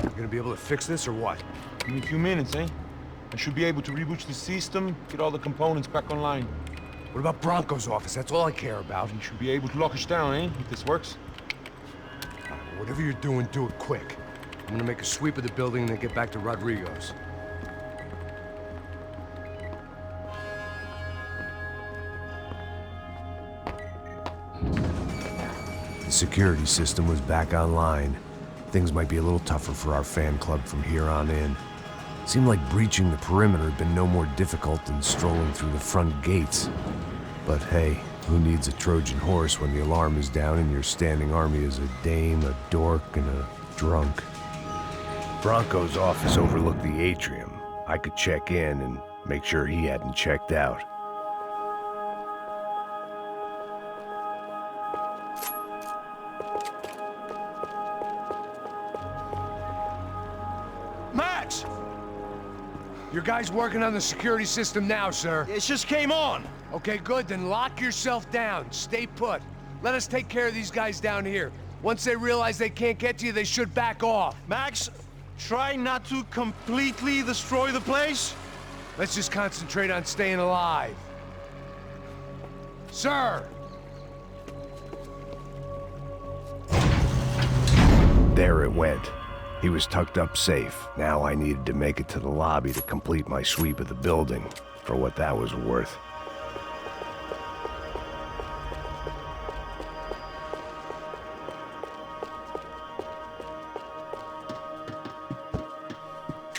You gonna be able to fix this or what? Give me a few minutes, eh? I should be able to reboot the system, get all the components back online. What about Bronco's office? That's all I care about. You should be able to lock us down, eh? If this works. Whatever you're doing, do it quick. I'm gonna make a sweep of the building and then get back to Rodrigo's. The security system was back online. Things might be a little tougher for our fan club from here on in. Seemed like breaching the perimeter had been no more difficult than strolling through the front gates. But hey, who needs a Trojan horse when the alarm is down and your standing army is a dame, a dork, and a drunk? Bronco's office overlooked the atrium. I could check in and make sure he hadn't checked out. Max! Your guy's working on the security system now, sir. It just came on. Okay, good. Then lock yourself down. Stay put. Let us take care of these guys down here. Once they realize they can't get to you, they should back off. Max, try not to completely destroy the place. Let's just concentrate on staying alive. Sir! There it went. He was tucked up safe. Now I needed to make it to the lobby to complete my sweep of the building, for what that was worth.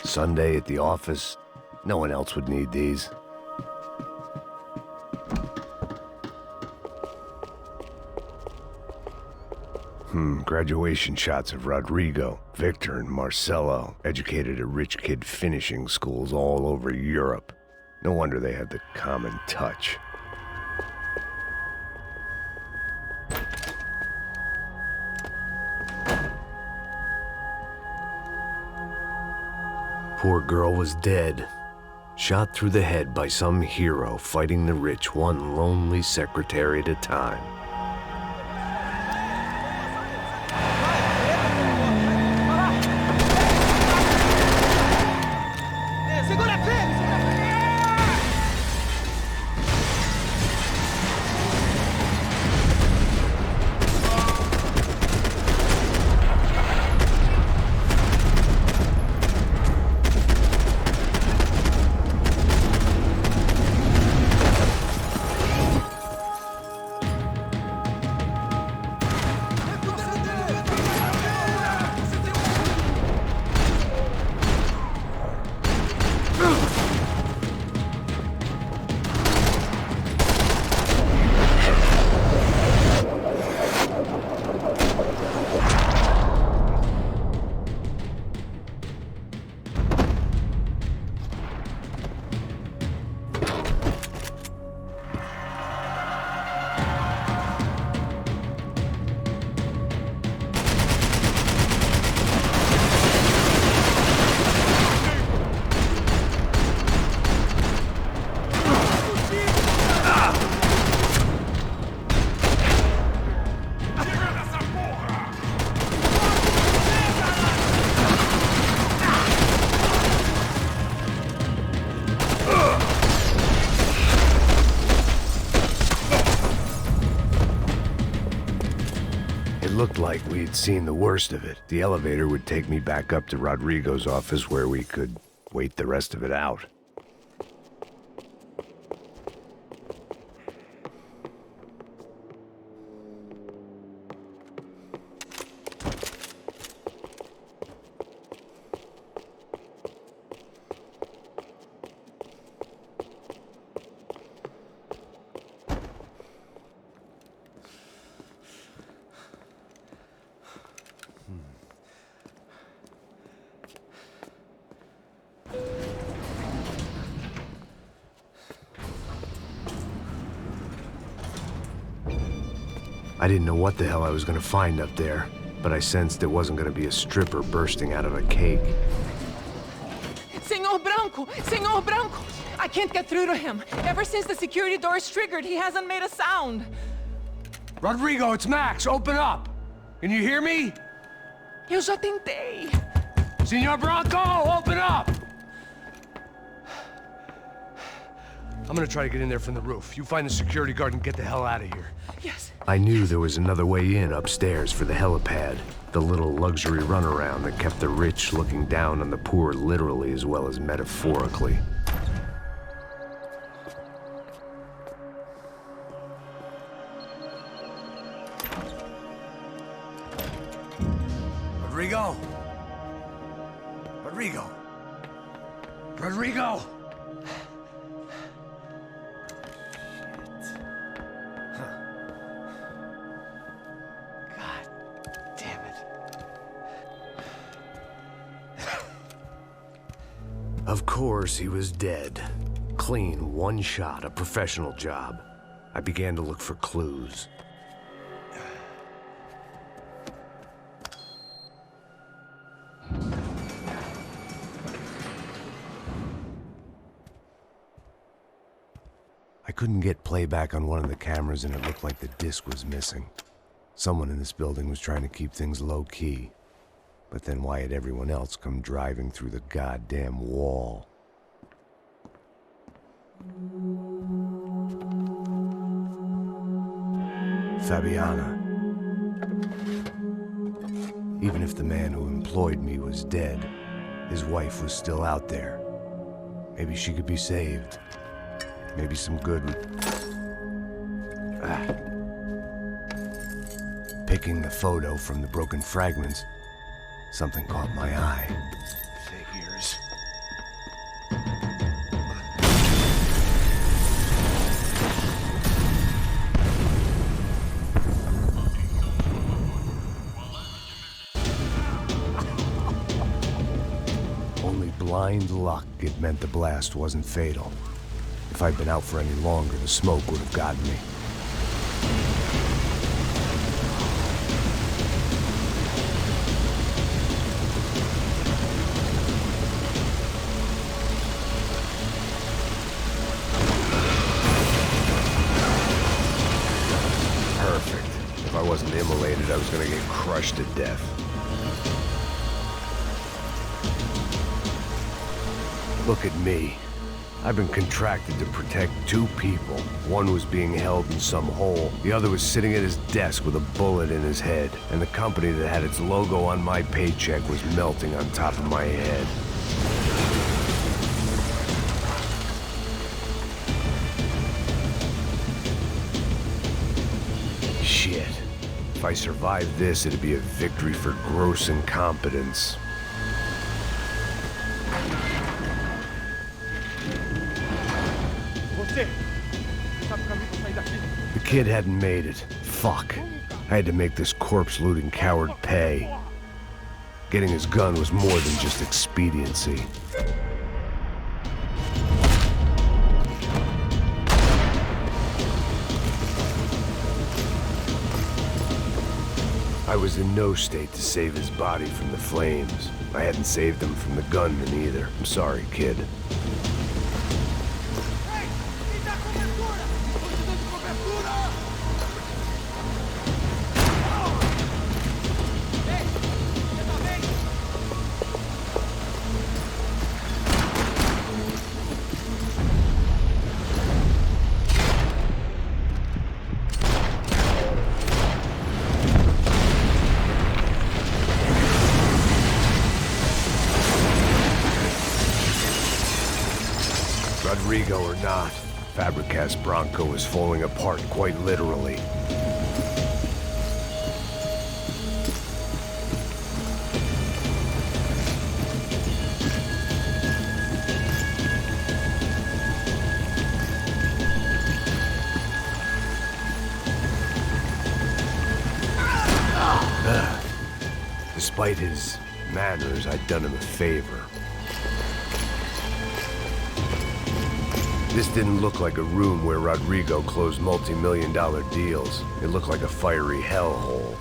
Sunday at the office. No one else would need these. Graduation shots of Rodrigo, Victor, and Marcelo, educated at rich kid finishing schools all over Europe. No wonder they had the common touch. Poor girl was dead. Shot through the head by some hero fighting the rich one lonely secretary at a time. Looked like we'd seen the worst of it. The elevator would take me back up to Rodrigo's office where we could wait the rest of it out. I didn't know what the hell I was gonna find up there, but I sensed it wasn't gonna be a stripper bursting out of a cake. Senor Branco! Senor Branco! I can't get through to him. Ever since the security door is triggered, he hasn't made a sound. Rodrigo, it's Max. Open up. Can you hear me? Eu já tentei. Senor Bronco, open up! I'm gonna try to get in there from the roof. You find the security guard and get the hell out of here. Yes. I knew there was another way in upstairs for the helipad, the little luxury runaround that kept the rich looking down on the poor literally as well as metaphorically. Rodrigo! Rodrigo! Rodrigo! Of course, he was dead. Clean, one shot, a professional job. I began to look for clues. I couldn't get playback on one of the cameras and it looked like the disc was missing. Someone in this building was trying to keep things low-key. But then why had everyone else come driving through the goddamn wall? Fabiana. Even if the man who employed me was dead, his wife was still out there. Maybe she could be saved. Maybe some good would... Picking the photo from the broken fragments, something caught my eye. Figures. Only blind luck it meant the blast wasn't fatal. If I'd been out for any longer, the smoke would have gotten me. If I wasn't immolated, I was gonna get crushed to death. Look at me. I've been contracted to protect two people. One was being held in some hole. The other was sitting at his desk with a bullet in his head. And the company that had its logo on my paycheck was melting on top of my head. Shit. If I survived this, it'd be a victory for gross incompetence. The kid hadn't made it. Fuck. I had to make this corpse-looting coward pay. Getting his gun was more than just expediency. I was in no state to save his body from the flames. I hadn't saved him from the gunman either. I'm sorry, kid. Rodrigo or not, Fabricas Bronco is falling apart quite literally. Despite his manners, I'd done him a favor. This didn't look like a room where Rodrigo closed multi-million-dollar deals. It looked like a fiery hellhole.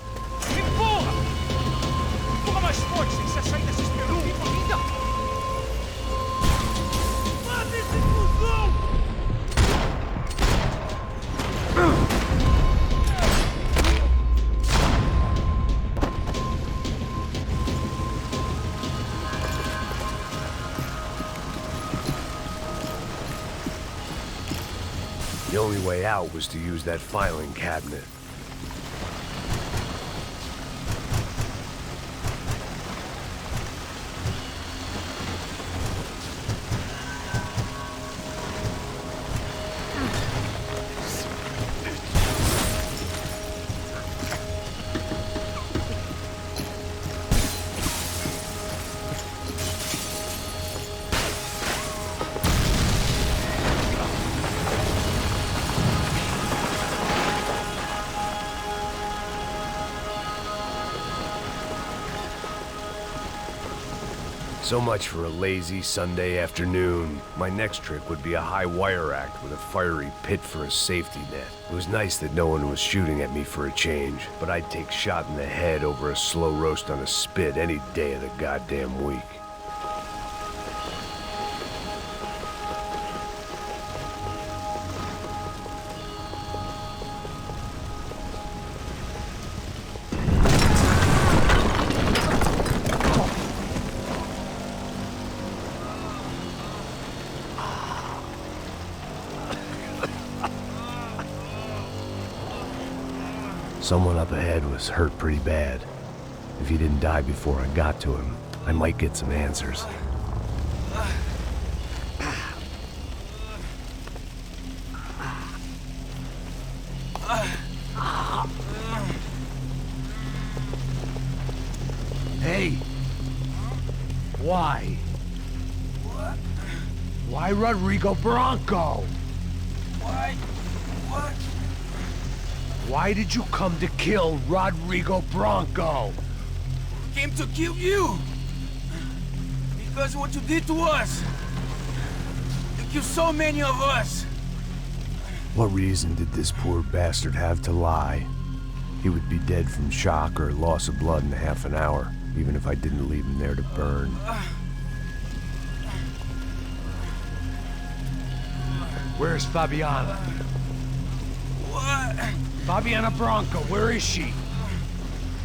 way out was to use that filing cabinet. So much for a lazy Sunday afternoon. My next trick would be a high wire act with a fiery pit for a safety net. It was nice that no one was shooting at me for a change, but I'd take shot in the head over a slow roast on a spit any day of the goddamn week. Someone up ahead was hurt pretty bad. If he didn't die before I got to him, I might get some answers. Hey! Why? What? Why Rodrigo Bronco? Why? What? Why did you come to kill Rodrigo Bronco? Came to kill you. Because what you did to us. You killed so many of us. What reason did this poor bastard have to lie? He would be dead from shock or loss of blood in half an hour, even if I didn't leave him there to burn. Where's Fabiana? What? Fabiana Bronco, where is she?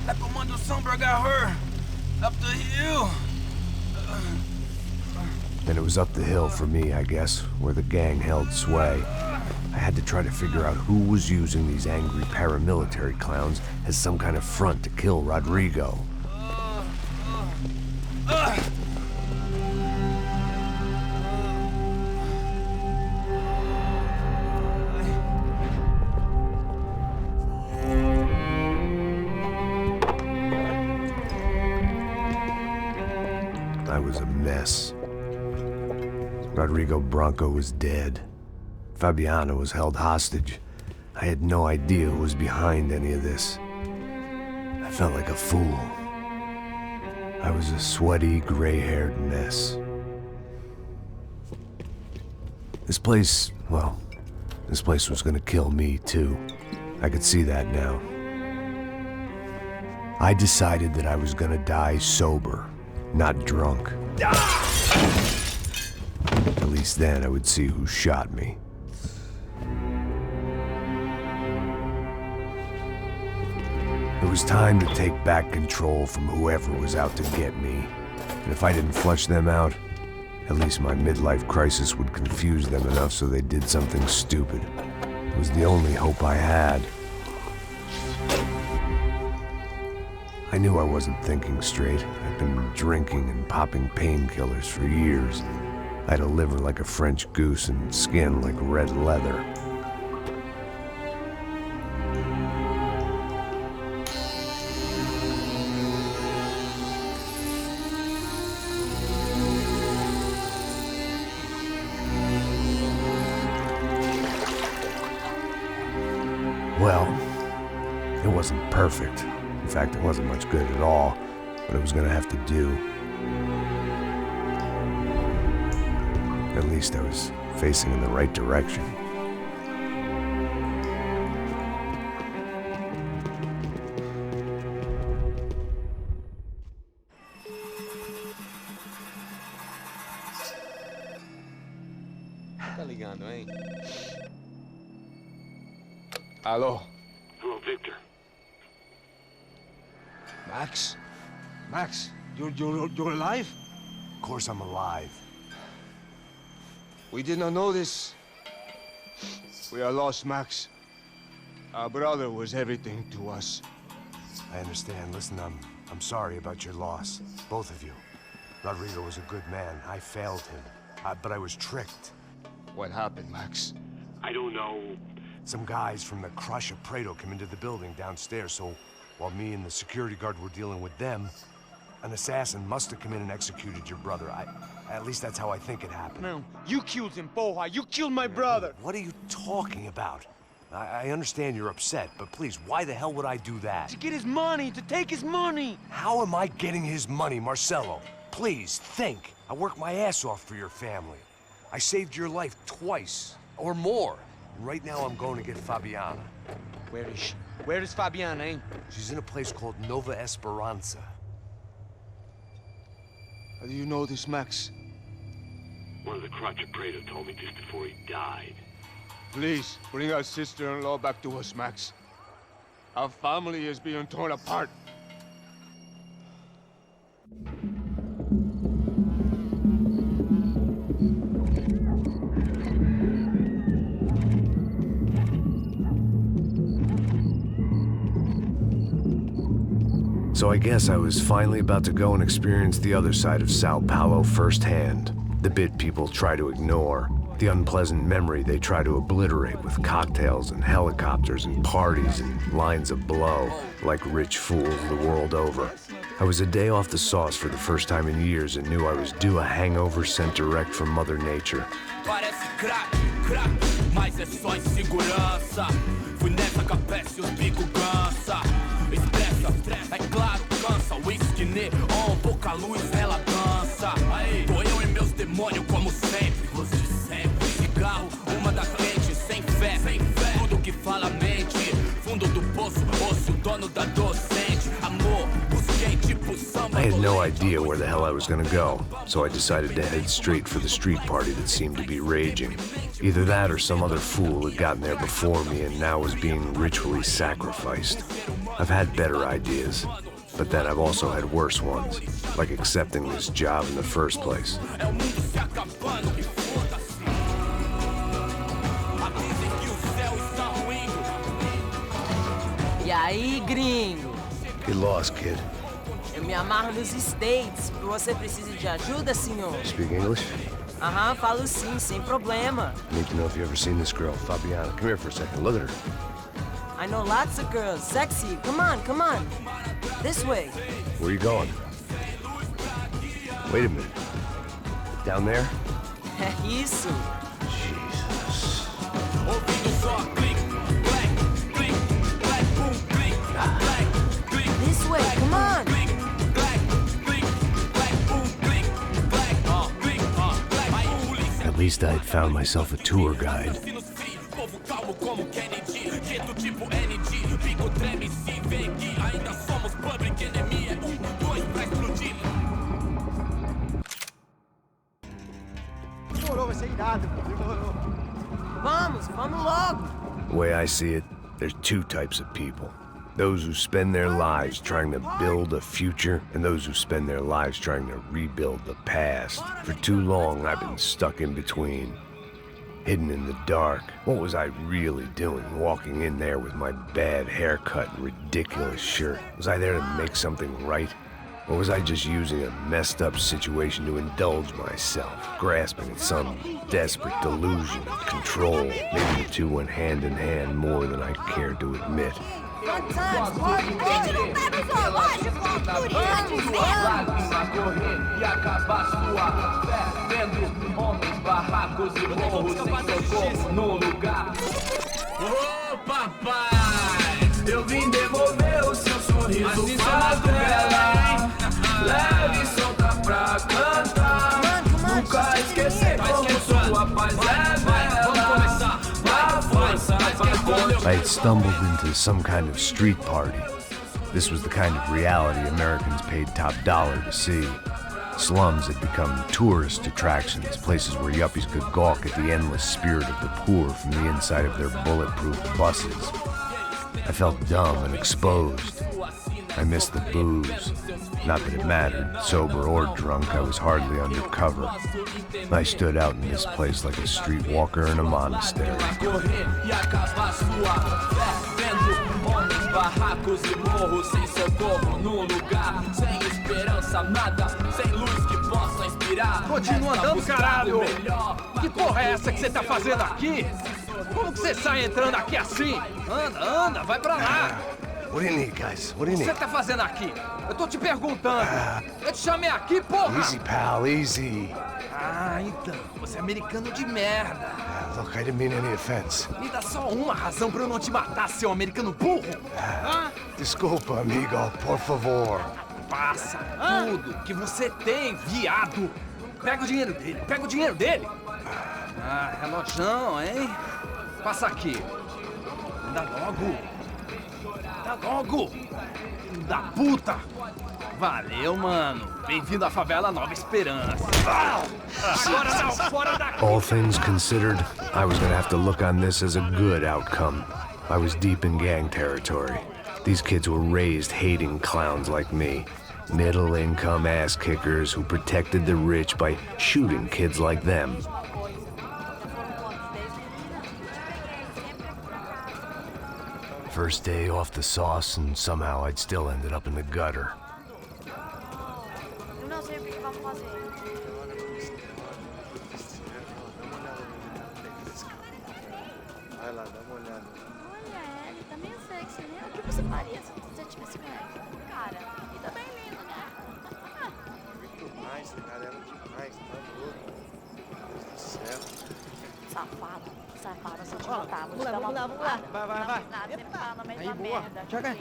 That Commando Sombra got her. Up the hill. Then it was up the hill for me, I guess, where the gang held sway. I had to try to figure out who was using these angry paramilitary clowns as some kind of front to kill Rodrigo. I was a mess. Rodrigo Bronco was dead. Fabiana was held hostage. I had no idea who was behind any of this. I felt like a fool. I was a sweaty, gray-haired mess. This place, well, this place was gonna kill me too. I could see that now. I decided that I was gonna die sober, not drunk. At least then I would see who shot me. It was time to take back control from whoever was out to get me. And if I didn't flush them out, at least my midlife crisis would confuse them enough so they did something stupid. It was the only hope I had. I knew I wasn't thinking straight. I'd been drinking and popping painkillers for years. I had a liver like a French goose and skin like red leather. Well, it wasn't perfect. In fact, it wasn't much good at all, but it was gonna have to do. At least I was facing in the right direction. Tá ligando, hein? Alô? Oh, Victor. Max? Max, you're alive? Of course I'm alive. We did not know this. We are lost, Max. Our brother was everything to us. I understand. Listen, I'm sorry about your loss. Both of you. Rodrigo was a good man. I failed him. But I was tricked. What happened, Max? I don't know. Some guys from the Crush of Prado came into the building downstairs, so while me and the security guard were dealing with them, an assassin must have come in and executed your brother. At least that's how I think it happened. No, you killed him, Porra. You killed my brother. What are you talking about? I understand you're upset, but please, why the hell would I do that? To get his money, to take his money. How am I getting his money, Marcelo? Please, think. I worked my ass off for your family. I saved your life twice, or more. And right now I'm going to get Fabiana. Where is she? Where is Fabiana, eh? She's in a place called Nova Esperanza. How do you know this, Max? One of the Crotch of Prado told me just before he died. Please, bring our sister-in-law back to us, Max. Our family is being torn apart. So I guess I was finally about to go and experience the other side of Sao Paulo firsthand. The bit people try to ignore. The unpleasant memory they try to obliterate with cocktails and helicopters and parties and lines of blow, like rich fools the world over. I was a day off the sauce for the first time in years and knew I was due a hangover sent direct from Mother Nature. Parece crack, mas é só insegurança. Fui nessa capeste, os bico cansa. Estressa, é claro, cansa. Whisky, neon, pouca luz, ela dança. Tô eu e meus demônios como sempre. Os de sempre, cigarro, uma da frente, sem fé. Tudo que fala mente. Fundo do poço, osso, dono da docente. Amor, busquei tipo samba. I had no idea where the hell I was gonna go, so I decided to head straight for the street party that seemed to be raging. Either that or some other fool had gotten there before me and now was being ritually sacrificed. I've had better ideas, but then I've also had worse ones, like accepting this job in the first place. E aí, gringo? Get lost, kid. Eu me amarro nos States. Você precisa de ajuda, senhor? Speak English? Aham, falo sim, sem problema. I need to know if you've ever seen this girl, Fabiana. Come here for a second. Look at her. I know lots of girls. Sexy. Come on, come on. This way. Where are you going? Wait a minute. Down there? Isso. Jesus. This way, come on. At least I'd found myself a tour guide. Demorou, vai ser irado. Demorou. Vamos logo. The way I see it, there's two types of people. Those who spend their lives trying to build a future, and those who spend their lives trying to rebuild the past. For too long, I've been stuck in between. Hidden in the dark. What was I really doing, walking in there with my bad haircut and ridiculous shirt? Was I there to make something right? Or was I just using a messed up situation to indulge myself, grasping at some desperate delusion of control? Maybe the two went hand in hand more than I cared to admit. Fun times, party. Gente, não pega o zoológico, turismo de inverno. E acabar sua fé, vendo homens, barracos e morros sem socorro no lugar. Ô papai, eu vim devolver o seu sorriso favela. Leve e solta pra cantar. Nunca esquecer como sua paz é bela. A força I had stumbled into some kind of street party. This was the kind of reality Americans paid top dollar to see. Slums had become tourist attractions, places where yuppies could gawk at the endless spirit of the poor from the inside of their bulletproof buses. I felt dumb and exposed. I missed the booze. Not that it mattered. Sober or drunk, I was hardly undercover. I stood out in this place like a streetwalker in a monastery. Continua andando, caralho! Que porra é essa que você tá fazendo aqui? Como que você sai entrando aqui assim? Anda, anda, vai pra lá! What do you need, guys? What do you O que need? você tá fazendo aqui? Eu tô te perguntando. Eu te chamei aqui, porra! Easy, pal, easy. Ah, então. Você é americano de merda. Look, I didn't mean any offense. Me dá só uma razão pra eu não te matar, seu americano burro. Desculpa, amigo, por favor. Passa tudo que você tem, viado. Pega o dinheiro dele, pega o dinheiro dele. Ah, relojão, hein? Passa aqui. Dá logo. Dá logo. Filho da puta. Valeu, mano. Bem-vindo à favela Nova Esperança. Agora não, fora daqui. All things considered, I was gonna have to look on this as a good outcome. I was deep in gang territory. These kids were raised hating clowns like me. Middle-income ass-kickers who protected the rich by shooting kids like them. First day off the sauce, and somehow I'd still ended up in the gutter. Você faria se você tivesse com ele? Cara, e também lindo, né? Muito mais, cara, era demais, tá louco. Deus do céu. Safado, safado, só te matava. Vamos lá. Vai. Aí, boa. Joga.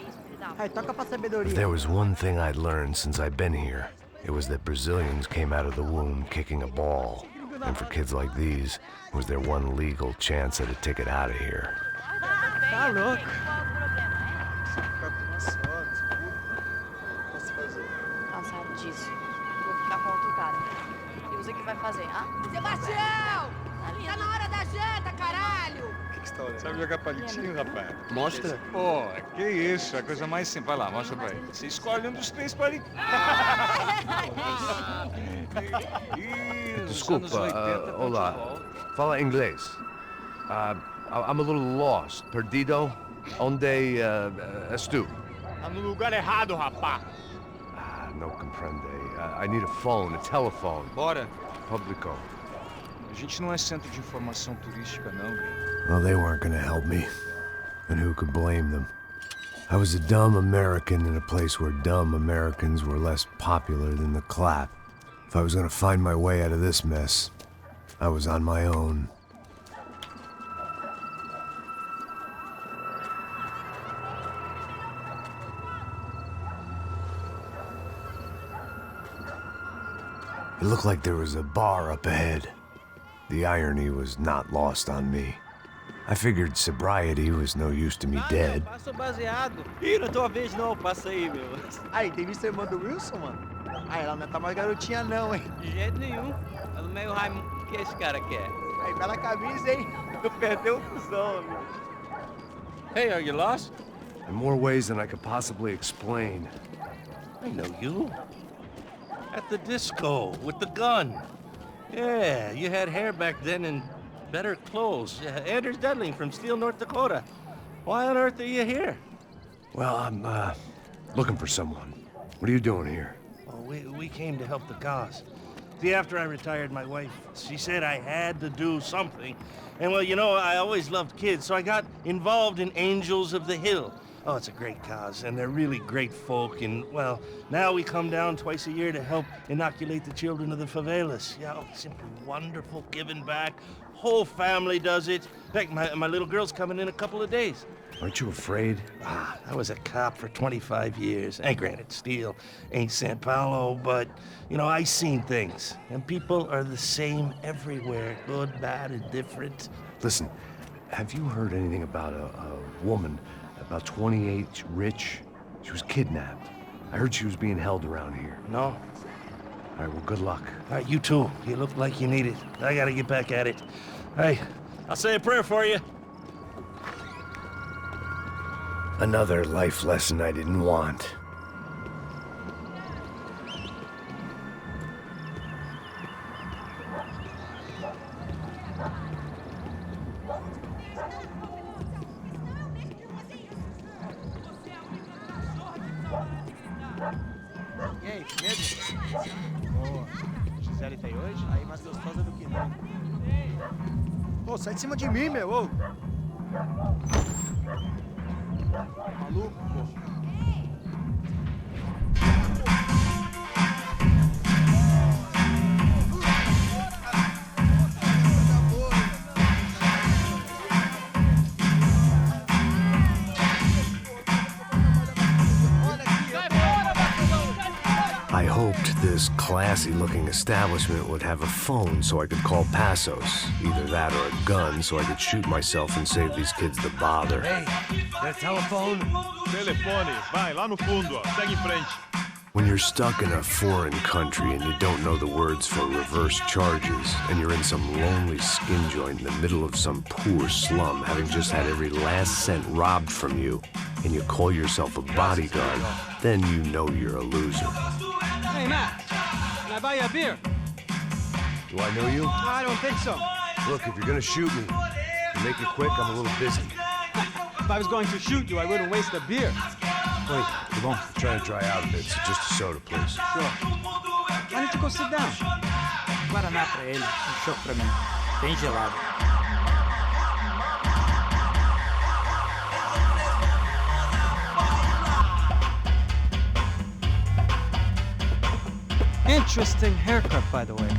Aí, toca pra sabedoria. If there was one thing I'd learned since I'd been here, it was that Brazilians came out of the womb kicking a ball. And for kids like these, it was their one legal chance at a ticket out of here. Tá louco. Cansado disso. Vou ficar com outro cara. E você que vai fazer, ah? Sebastião! Tá na hora da janta, caralho! O que você tá olhando? Sabe jogar palitinho, rapaz? Mostra. Pô, que isso, é a coisa mais simples. Vai lá, mostra pra ele. Você escolhe um dos 3 palitinhos. Desculpa, olá. Fala inglês. I'm a little lost. Perdido? Onde estou? Tá no lugar errado, rapá. No comprende. I need a phone, a telephone. Bora. Publico. A gente não é centro de informação turística, não, velho. Well, they weren't gonna help me. And who could blame them? I was a dumb American in a place where dumb Americans were less popular than the clap. If I was gonna find my way out of this mess, I was on my own. It looked like there was a bar up ahead. The irony was not lost on me. I figured sobriety was no use to me dead. Passou baseado. Ih, não é tua vez não, passa aí, meu. Aí, tem visto a irmã do Wilson, mano? Ah, ela não tá mais garotinha não, hein? De jeito nenhum. Ela meio Raimundo. O que esse cara quer? Aí, bela camisa, hein? Tu perdeu o cuzão, amigo. Hey, are you lost? In more ways than I could possibly explain. I know you. At the disco, with the gun. Yeah, you had hair back then and better clothes. Anders Dudley from Steele, North Dakota. Why on earth are you here? Well, I'm, looking for someone. What are you doing here? Oh, we came to help the cause. See, after I retired, my wife, she said I had to do something. And, well, you know, I always loved kids, so I got involved in Angels of the Hill. Oh, it's a great cause, and they're really great folk, and, well, now we come down twice a year to help inoculate the children of the favelas. Yeah, oh, simply wonderful, giving back. Whole family does it. In fact, my little girl's coming in a couple of days. Aren't you afraid? I was a cop for 25 years. And granted, Steele ain't San Paulo, but, you know, I seen things. And people are the same everywhere, good, bad, and different. Listen, have you heard anything about a woman, about 28, rich? She was kidnapped. I heard she was being held around here. No. All right, well, good luck. All right, you too. You look like you need it. I gotta get back at it. Hey, I'll say a prayer for you. Another life lesson I didn't want. E aí, firmeza? Boa. Gisele tá aí hoje? Aí, mais gostosa do que não. Ô, sai de cima de mim, meu, ô. Maluco, pô. I hoped this classy-looking establishment would have a phone so I could call Passos. Either that or a gun so I could shoot myself and save these kids the bother. Hey, that telephone? Telefone, vai, lá no fundo, ó. Segue em frente. When you're stuck in a foreign country and you don't know the words for reverse charges, and you're in some lonely skin joint in the middle of some poor slum, having just had every last cent robbed from you, and you call yourself a bodyguard, then you know you're a loser. Hey, Matt, can I buy you a beer? Do I know you? I don't think so. Look, if you're gonna shoot me, make it quick, I'm a little busy. If I was going to shoot you, I wouldn't waste a beer. Wait, come on. I'm trying to dry out a bit, so just a soda, please. Sure. Why don't you go sit down? Guaraná pra ele, choco pra mim. Bem gelado. Interesting haircut, by the way.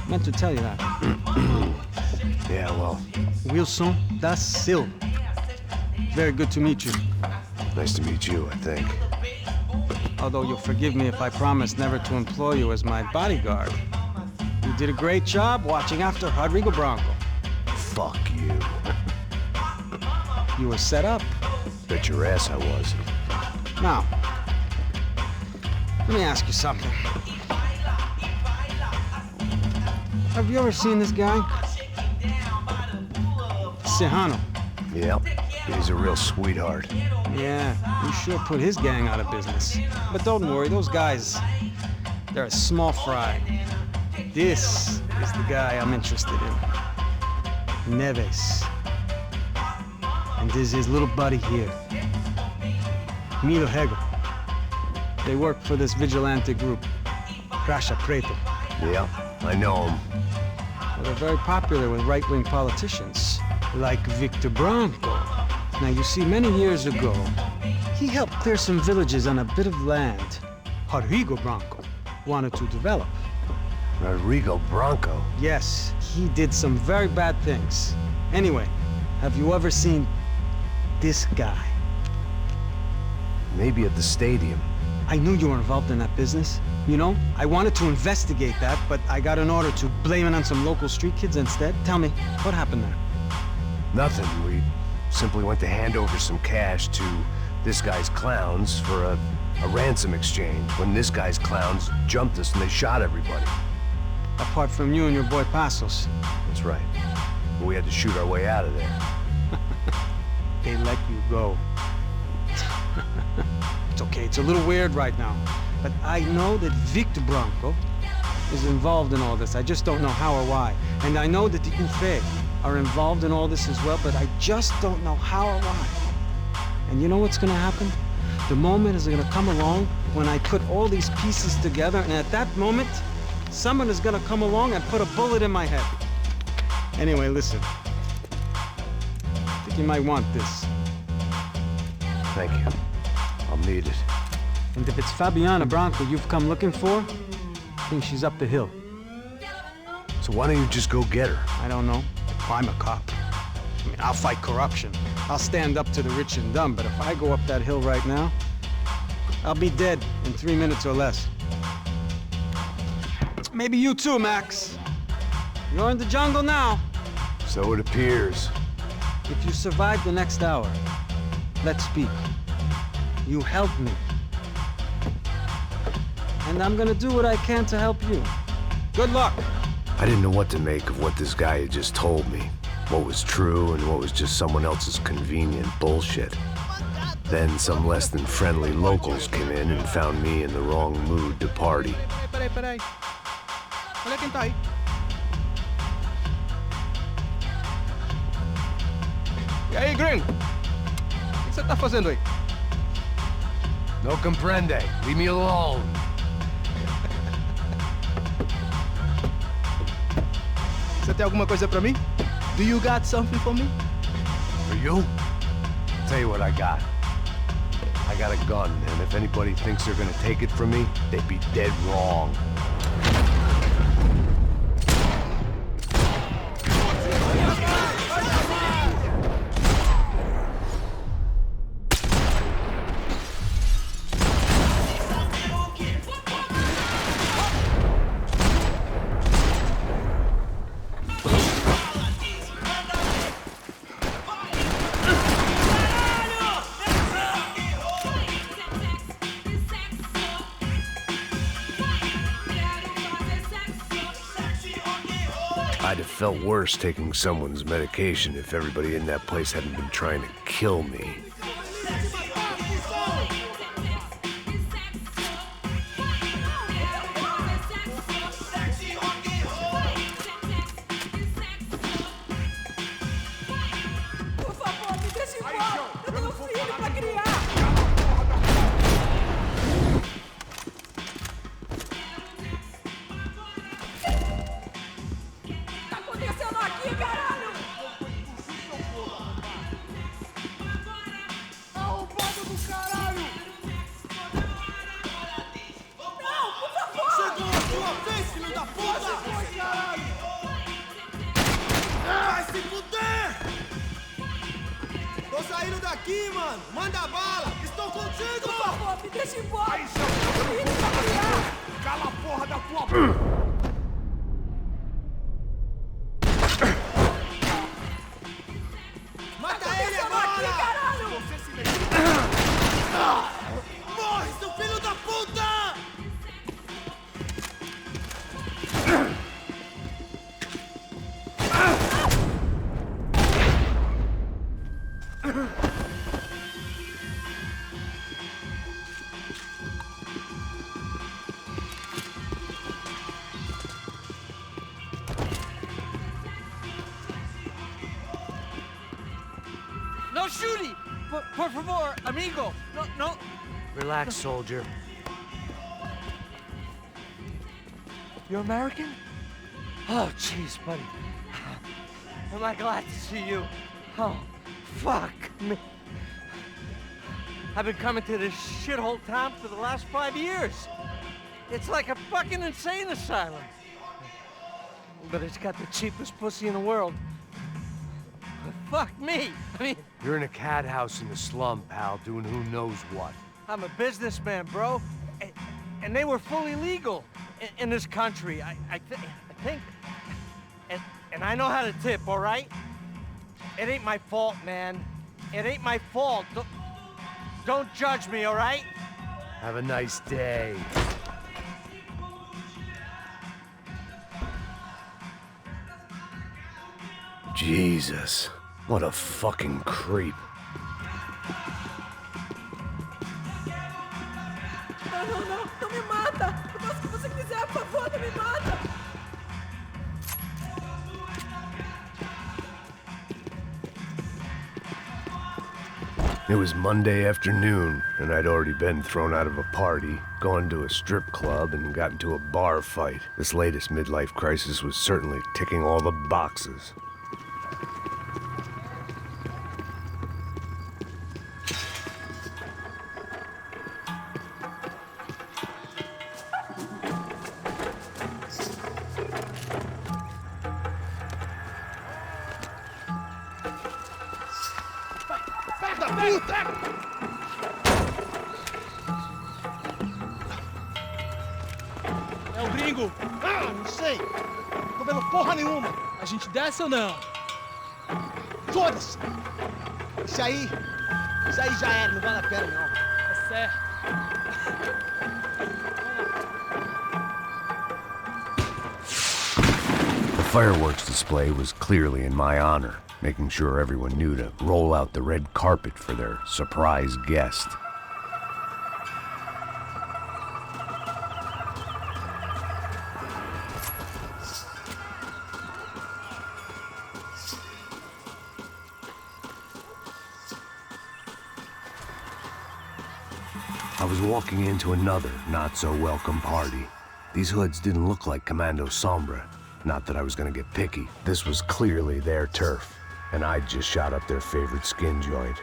Meant to tell you that. Yeah, well. Wilson da Silva. Very good to meet you. Nice to meet you, I think. Although you'll forgive me if I promise never to employ you as my bodyguard. You did a great job watching after Rodrigo Branco. Fuck you. You were set up. Bet your ass I was. Now, let me ask you something. Have you ever seen this guy? Serrano. Yep. He's a real sweetheart. Yeah, he sure put his gang out of business. But don't worry, those guys, they're a small fry. This is the guy I'm interested in. Neves. And this is his little buddy here. Milo Hegel. They work for this vigilante group, Caixa Preto. Yeah, I know him. Well, they're very popular with right-wing politicians, like Victor Branco. Now, you see, many years ago, he helped clear some villages on a bit of land Rodrigo Branco wanted to develop. Rodrigo Branco? Yes, he did some very bad things. Anyway, have you ever seen this guy? Maybe at the stadium. I knew you were involved in that business. You know, I wanted to investigate that, but I got an order to blame it on some local street kids instead. Tell me, what happened there? Nothing. We simply went to hand over some cash to this guy's clowns for a ransom exchange when this guy's clowns jumped us and they shot everybody. Apart from you and your boy Passos. That's right. But we had to shoot our way out of there. They let you go. It's okay, it's a little weird right now. But I know that Victor Branco is involved in all this. I just don't know how or why. And I know that the UFE are involved in all this as well, but I just don't know how or why. And you know what's gonna happen? The moment is gonna come along when I put all these pieces together, and at that moment, someone is gonna come along and put a bullet in my head. Anyway, listen. I think you might want this. Thank you. I'll need it. And if it's Fabiana Branco you've come looking for, I think she's up the hill. So why don't you just go get her? I don't know. I'm a cop. I mean, I'll fight corruption. I'll stand up to the rich and dumb, but if I go up that hill right now, I'll be dead in 3 minutes or less. Maybe you too, Max. You're in the jungle now. So it appears. If you survive the next hour, let's speak. You helped me. And I'm gonna do what I can to help you. Good luck. I didn't know what to make of what this guy had just told me. What was true and what was just someone else's convenient bullshit. Then some less than friendly locals came in and found me in the wrong mood to party. Peraí. Olha quem tá aí. E aí, gringo? O que você tá fazendo aí? No comprende. Leave me alone. Você tem alguma coisa pra mim? Do you got something for me? For you? Tell you what I got. I got a gun, and if anybody thinks they're gonna take it from me, they'd be dead wrong. I'd have felt worse taking someone's medication if everybody in that place hadn't been trying to kill me. Tô saindo daqui, mano! Manda bala! Estou contigo! Por favor, me deixa embora! Aí, seu filho pra criar! Cala a porra da tua boca! Mata ele agora! Aqui, caralho! Você se mexeu! Morre, seu filho da puta! No shooting! Por favor, amigo! No. Relax, soldier. You're American? Oh, jeez, buddy. Am I glad to see you? Oh, fuck me. I've been coming to this shithole town for the last 5 years. It's like a fucking insane asylum. But it's got the cheapest pussy in the world. Fuck me. I mean... You're in a cat house in the slum, pal, doing who knows what. I'm a businessman, bro. And they were fully legal in this country. I think... And I know how to tip, all right? It ain't my fault, man. It ain't my fault. Don't judge me, all right? Have a nice day. Jesus, what a fucking creep. Não me mata! Eu faço o que você quiser, por favor, não me mata! It was Monday afternoon, and I'd already been thrown out of a party, gone to a strip club, and got into a bar fight. This latest midlife crisis was certainly ticking all the boxes. É o gringo! Ah, não sei! Tô vendo porra nenhuma! A gente desce ou não? Foda-se! Isso aí já era, não vale a pena não. É certo. The fireworks display was clearly in my honor, making sure everyone knew to roll out the red carpet for their surprise guest. I was walking into another not-so-welcome party. These hoods didn't look like Commando Sombra. Not that I was gonna get picky. This was clearly their turf, and I'd just shot up their favorite skin joint.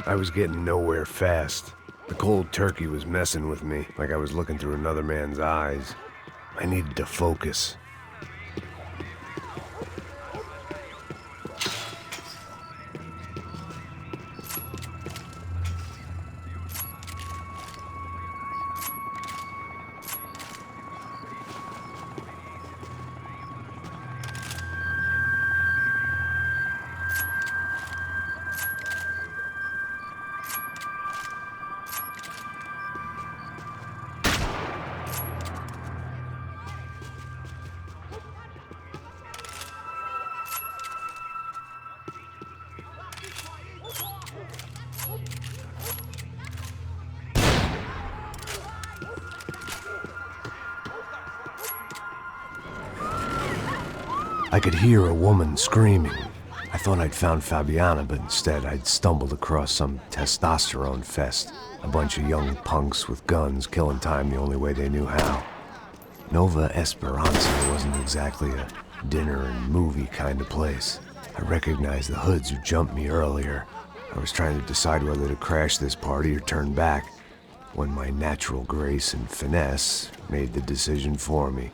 I was getting nowhere fast. The cold turkey was messing with me, like I was looking through another man's eyes. I needed to focus. I could hear a woman screaming. I thought I'd found Fabiana, but instead I'd stumbled across some testosterone fest. A bunch of young punks with guns killing time the only way they knew how. Nova Esperanza wasn't exactly a dinner and movie kind of place. I recognized the hoods who jumped me earlier. I was trying to decide whether to crash this party or turn back, when my natural grace and finesse made the decision for me.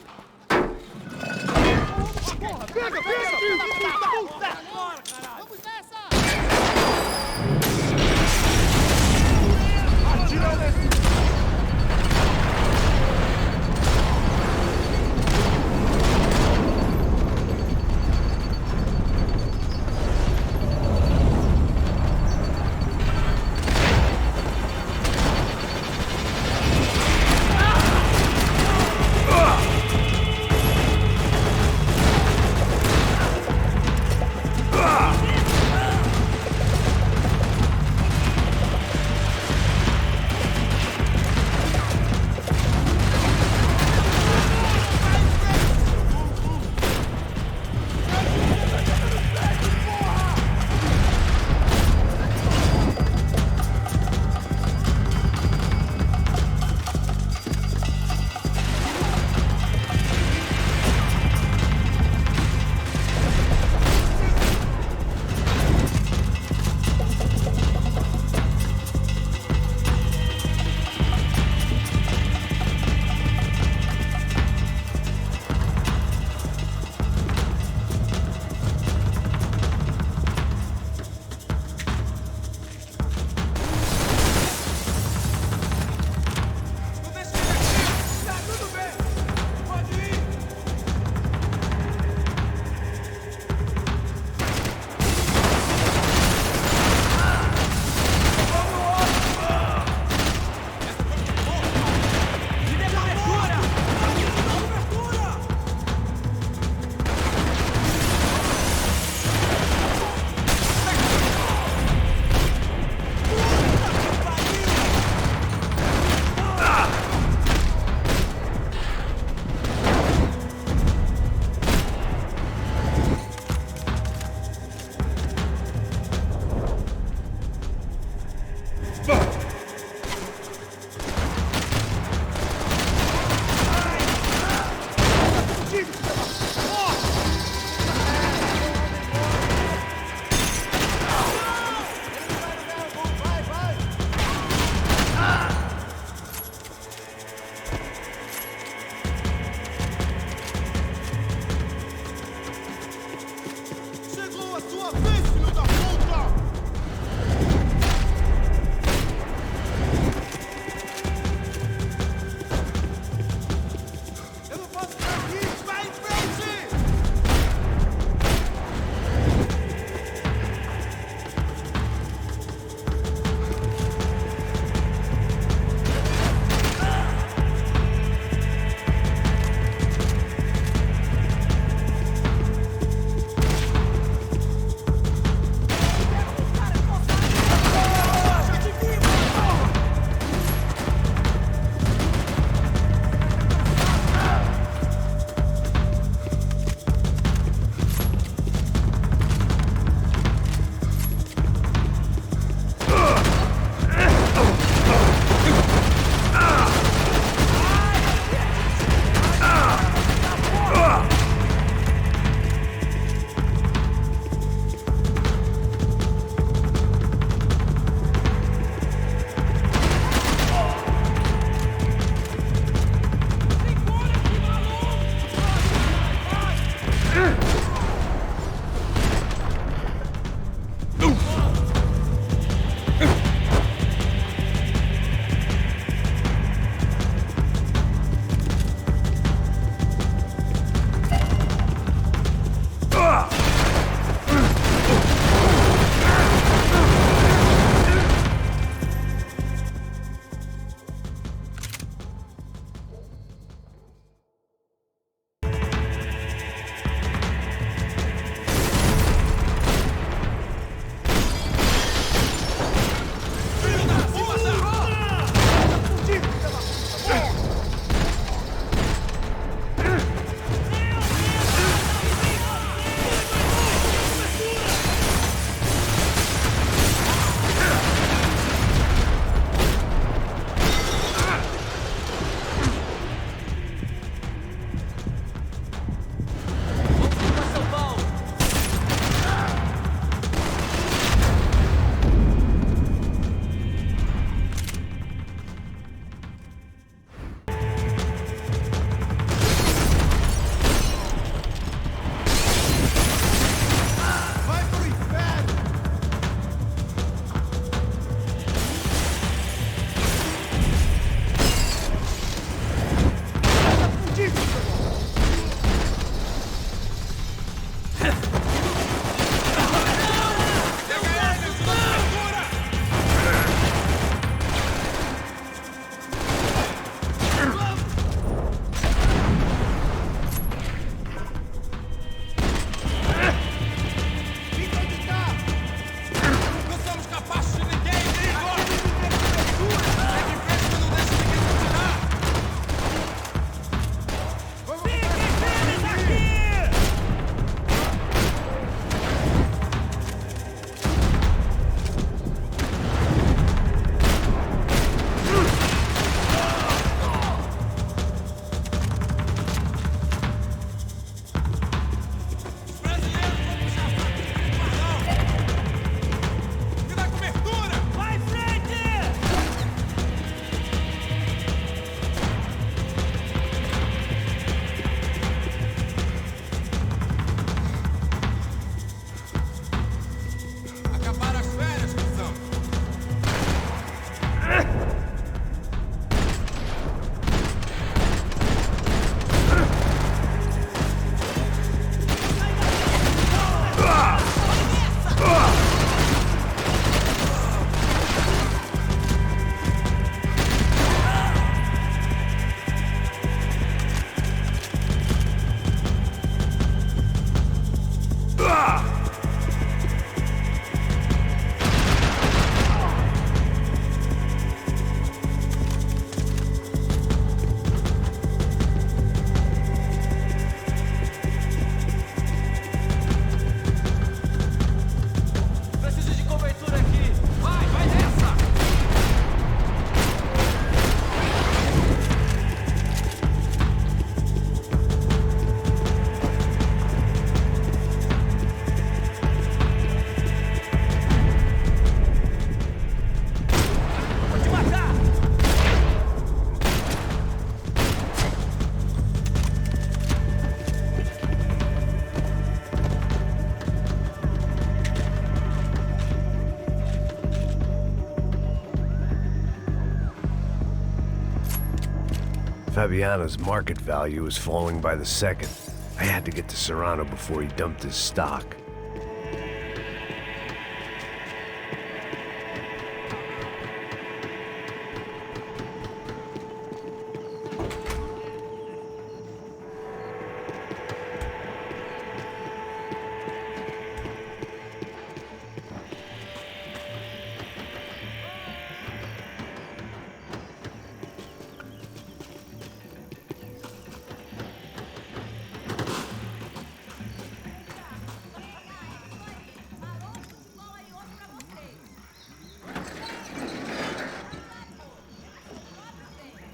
Fabiana's market value was falling by the second. I had to get to Serrano before he dumped his stock.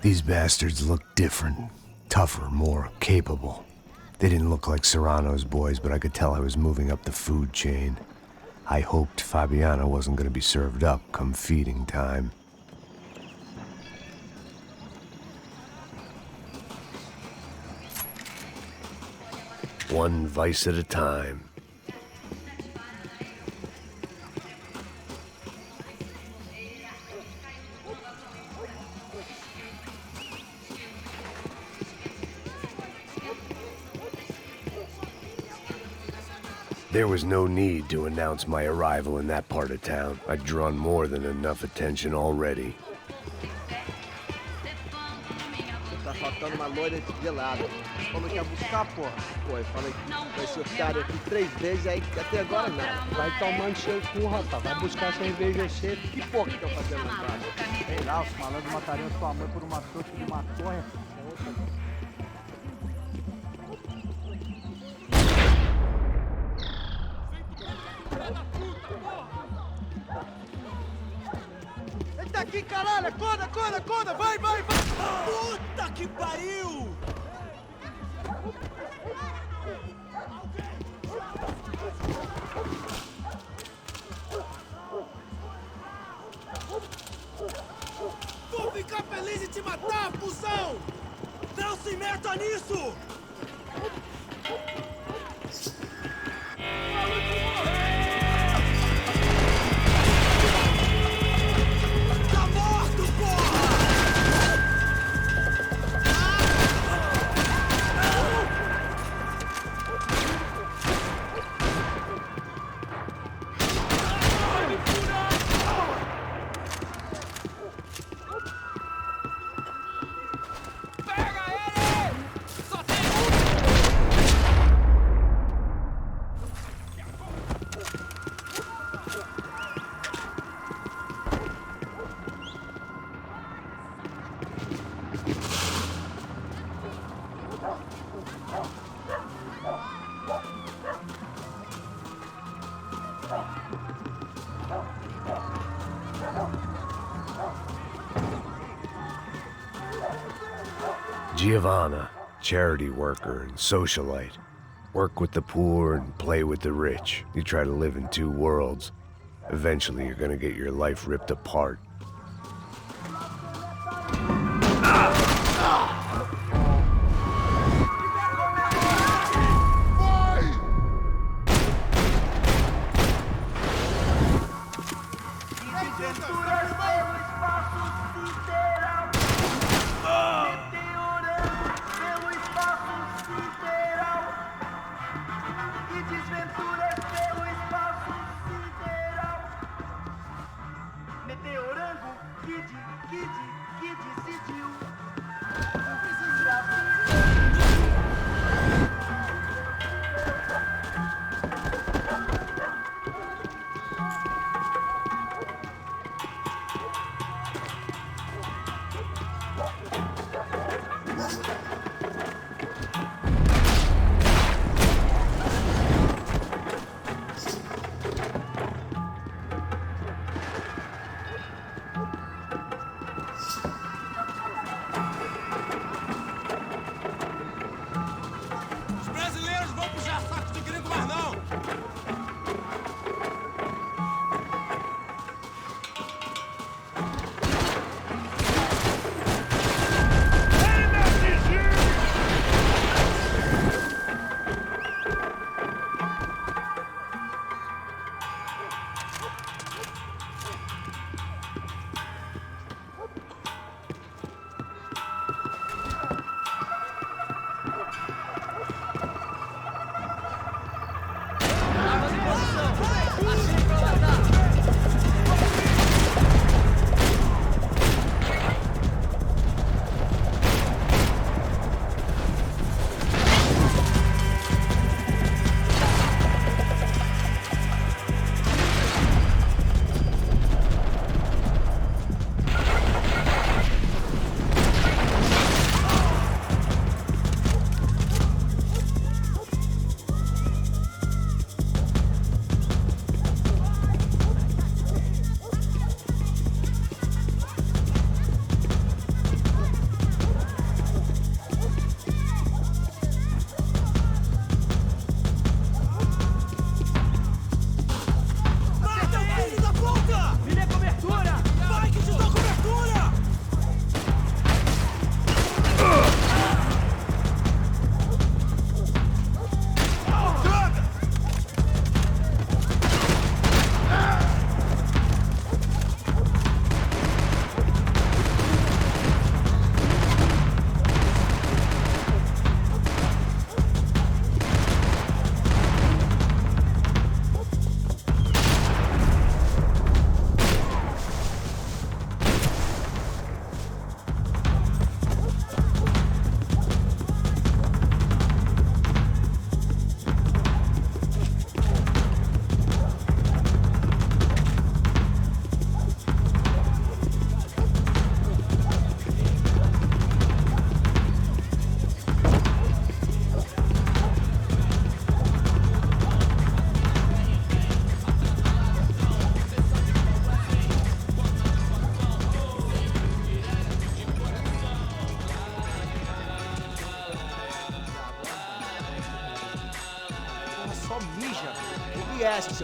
These bastards looked different, tougher, more capable. They didn't look like Serrano's boys, but I could tell I was moving up the food chain. I hoped Fabiana wasn't going to be served up come feeding time. One vice at a time. There was no need to announce my arrival in that part of town. I'd drawn more than enough attention already. Tá faltando uma loira gelada. Falou que ia buscar, porra. Pô, eu falei que vai ser otário aqui 3 vezes, aí até agora nada. Vai tomando cheio de cu, rapaz. Vai buscar cerveja cheia. Que porra que estão fazendo na casa? Sei lá, os malandros matariam sua mãe por uma trouxa de maconha. Eita aqui, caralho! Acorda, acorda, acorda! Vai, vai, vai! Puta que pariu! Vou ficar feliz em te matar, fusão! Não se meta nisso! Giovanna, charity worker and socialite. Work with the poor and play with the rich. You try to live in 2 worlds. Eventually, you're gonna get your life ripped apart.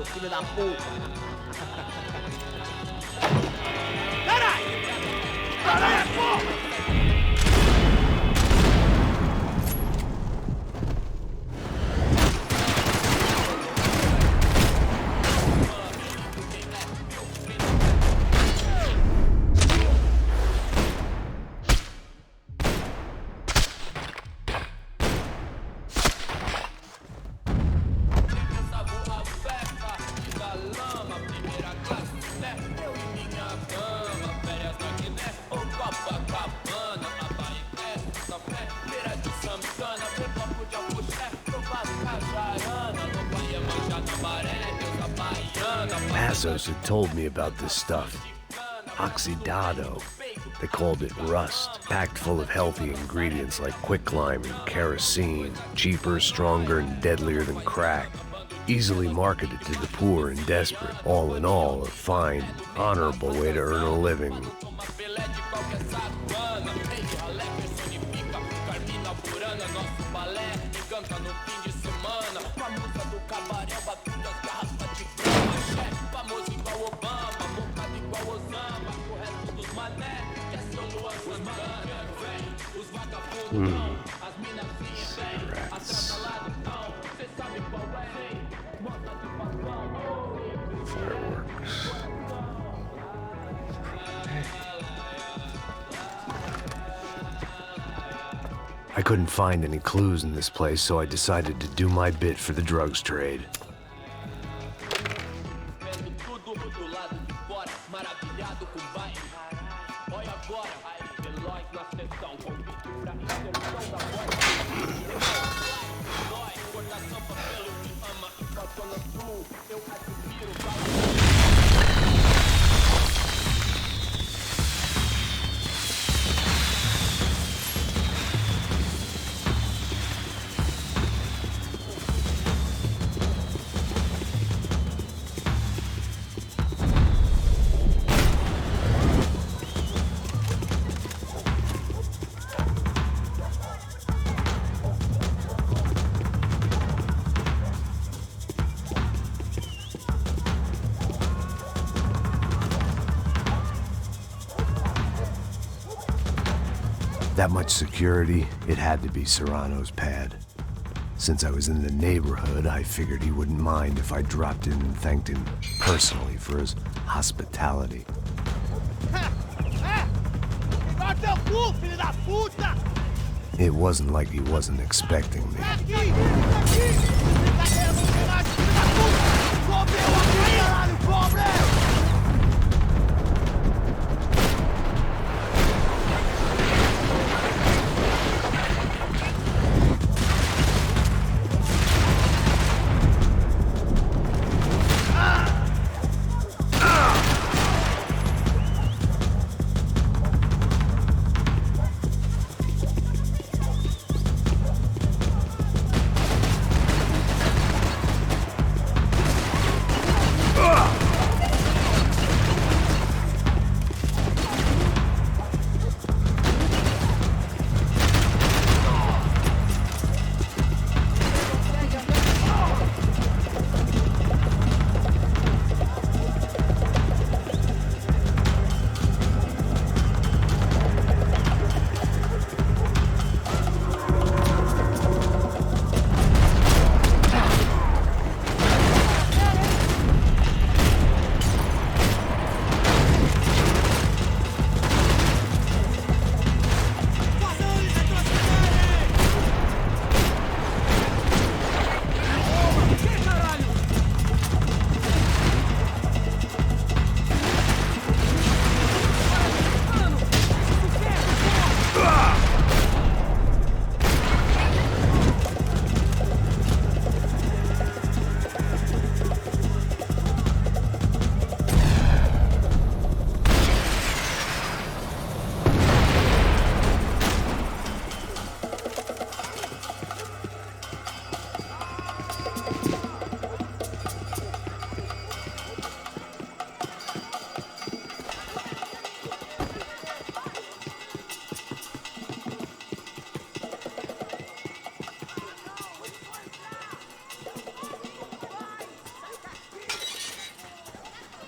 filho da puta. Caralho! Caralho, porra! Passos had told me about this stuff. Oxidado. They called it rust, packed full of healthy ingredients like quicklime and kerosene, cheaper, stronger, and deadlier than crack. Easily marketed to the poor and desperate. All in all, a fine, honorable way to earn a living. Cigarettes. Fireworks. I couldn't find any clues in this place, so I decided to do my bit for the drugs trade. That much security, it had to be Serrano's pad. Since I was in the neighborhood, I figured he wouldn't mind if I dropped in and thanked him personally for his hospitality. It wasn't like he wasn't expecting me.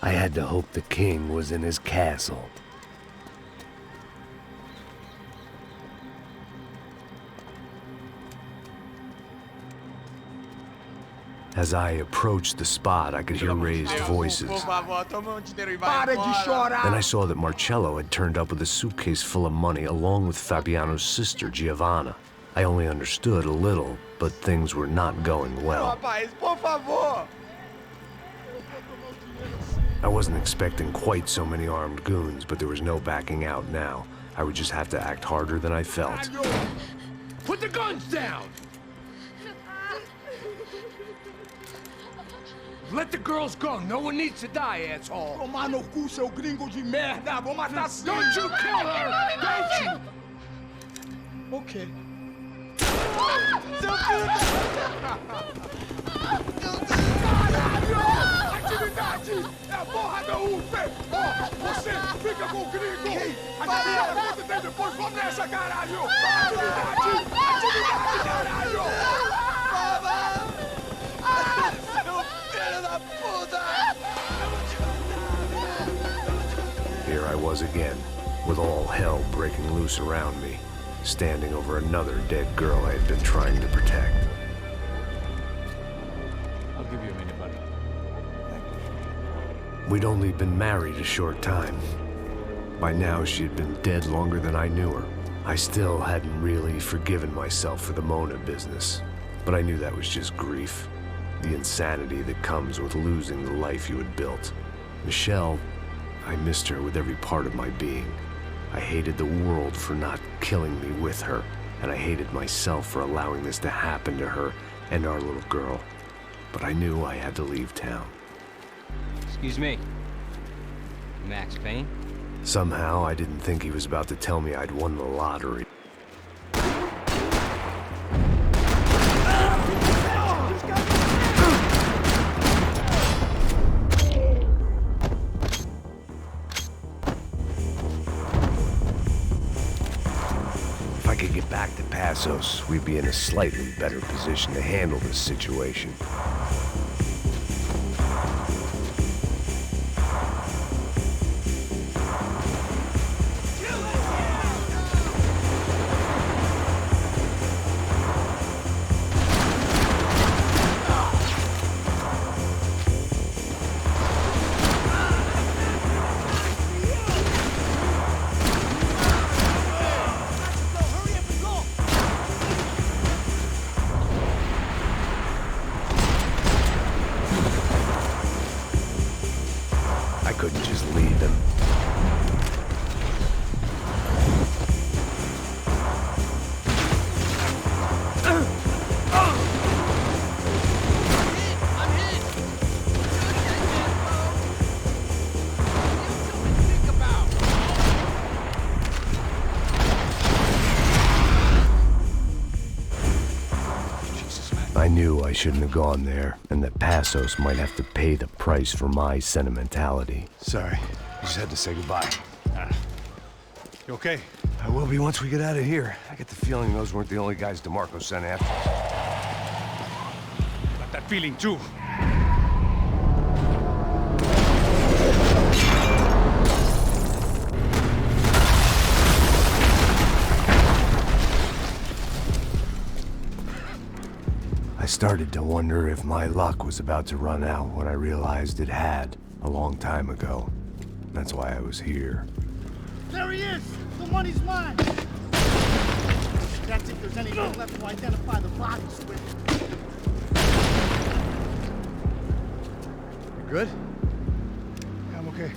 I had to hope the king was in his castle. As I approached the spot, I could hear raised voices. Then I saw that Marcello had turned up with a suitcase full of money along with Fabiano's sister, Giovanna. I only understood a little, but things were not going well. I wasn't expecting quite so many armed goons, but there was no backing out now. I would just have to act harder than I felt. Put the guns down! Let the girls go. No one needs to die, asshole. Tomar no cu, seu gringo de merda. Vou matar sim. Don't you kill her! Don't you? Okay. Seu filho Caralho! Atividade! É a porra da UP! Você fica com o gringo! A galera conta tem depois. Vamos nessa, caralho! Atividade! Atividade, caralho! Here I was again, with all hell breaking loose around me, standing over another dead girl I had been trying to protect. I'll give you a minute, buddy. We'd only been married a short time. By now, she had been dead longer than I knew her. I still hadn't really forgiven myself for the Mona business, but I knew that was just grief. The insanity that comes with losing the life you had built. Michelle, I missed her with every part of my being. I hated the world for not killing me with her, and I hated myself for allowing this to happen to her and our little girl. But I knew I had to leave town. Excuse me. Max Payne? Somehow, I didn't think he was about to tell me I'd won the lottery. If I could get back to Passos, we'd be in a slightly better position to handle this situation. Couldn't just leave him. I knew I shouldn't have gone there, and that Passos might have to pay the price for my sentimentality. Sorry, I just had to say goodbye. You okay? I will be once we get out of here. I get the feeling those weren't the only guys DeMarco sent after us. Got that feeling too. I started to wonder if my luck was about to run out when I realized it had a long time ago. That's why I was here. There he is! The money's mine! That's if there's anything left to identify the bodies with. You good? Yeah, I'm okay.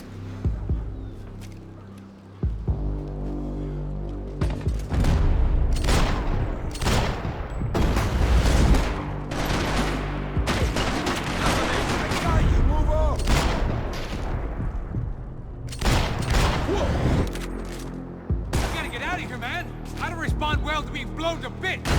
Blown to bits!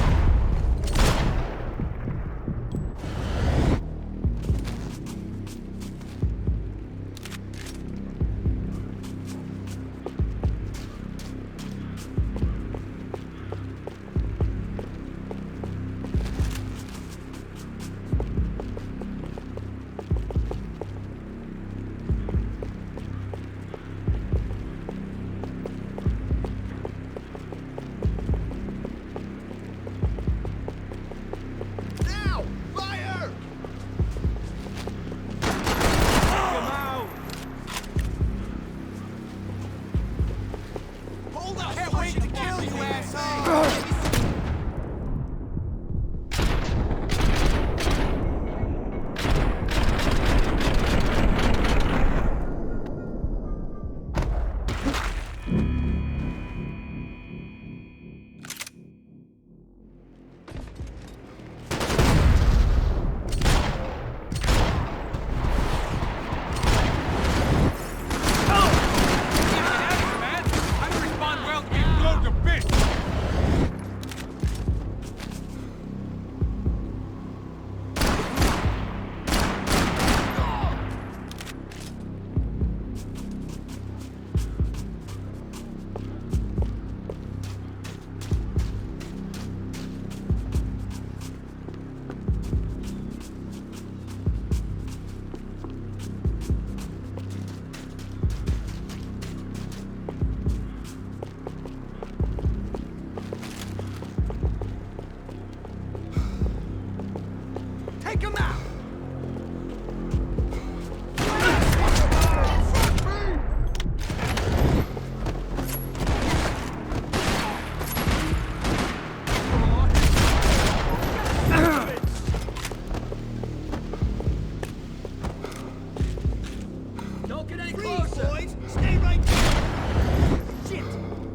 get any closer. Boys, stay right there. Shit,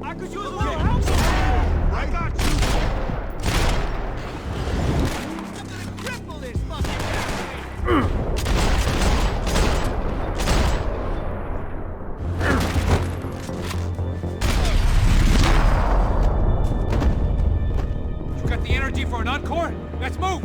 I could use a little help. I got you. I'm gonna cripple this fucking bastard. You got the energy for an encore? Let's move!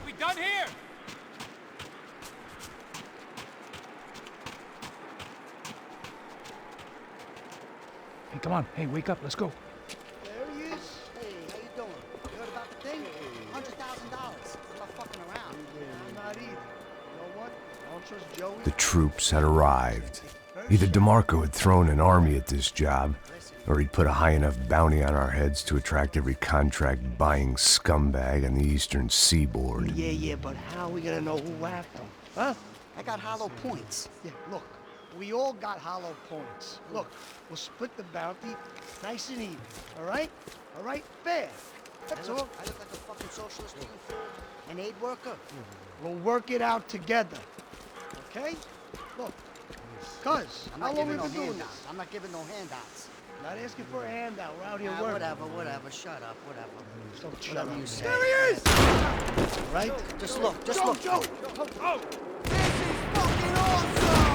We done here? Hey, come on. Hey, wake up. Let's go. There he is. Hey, how you doing? You heard about the thing? $100,000. I'm not fucking around. I'm not either. You know what? I don't trust Joey. The troops had arrived. Either DeMarco had thrown an army at this job, or he'd put a high enough bounty on our heads to attract every contract-buying scumbag on the eastern seaboard. Yeah, but how are we gonna know who whacked him? Huh? I got hollow points. Yeah, look. We all got hollow points. Look, we'll split the bounty nice and even, all right? All right? Fair. That's all. I look like a fucking socialist to you, fool. An aid worker? We'll work it out together, okay? Look, cuz, how long we been doing this? I'm not giving no handouts. Not asking for a handout. We're out here working. Whatever. Shut up, whatever. Don't shut up. You say. There he is! Right? Just look, look. Joe! Oh! This is fucking awesome!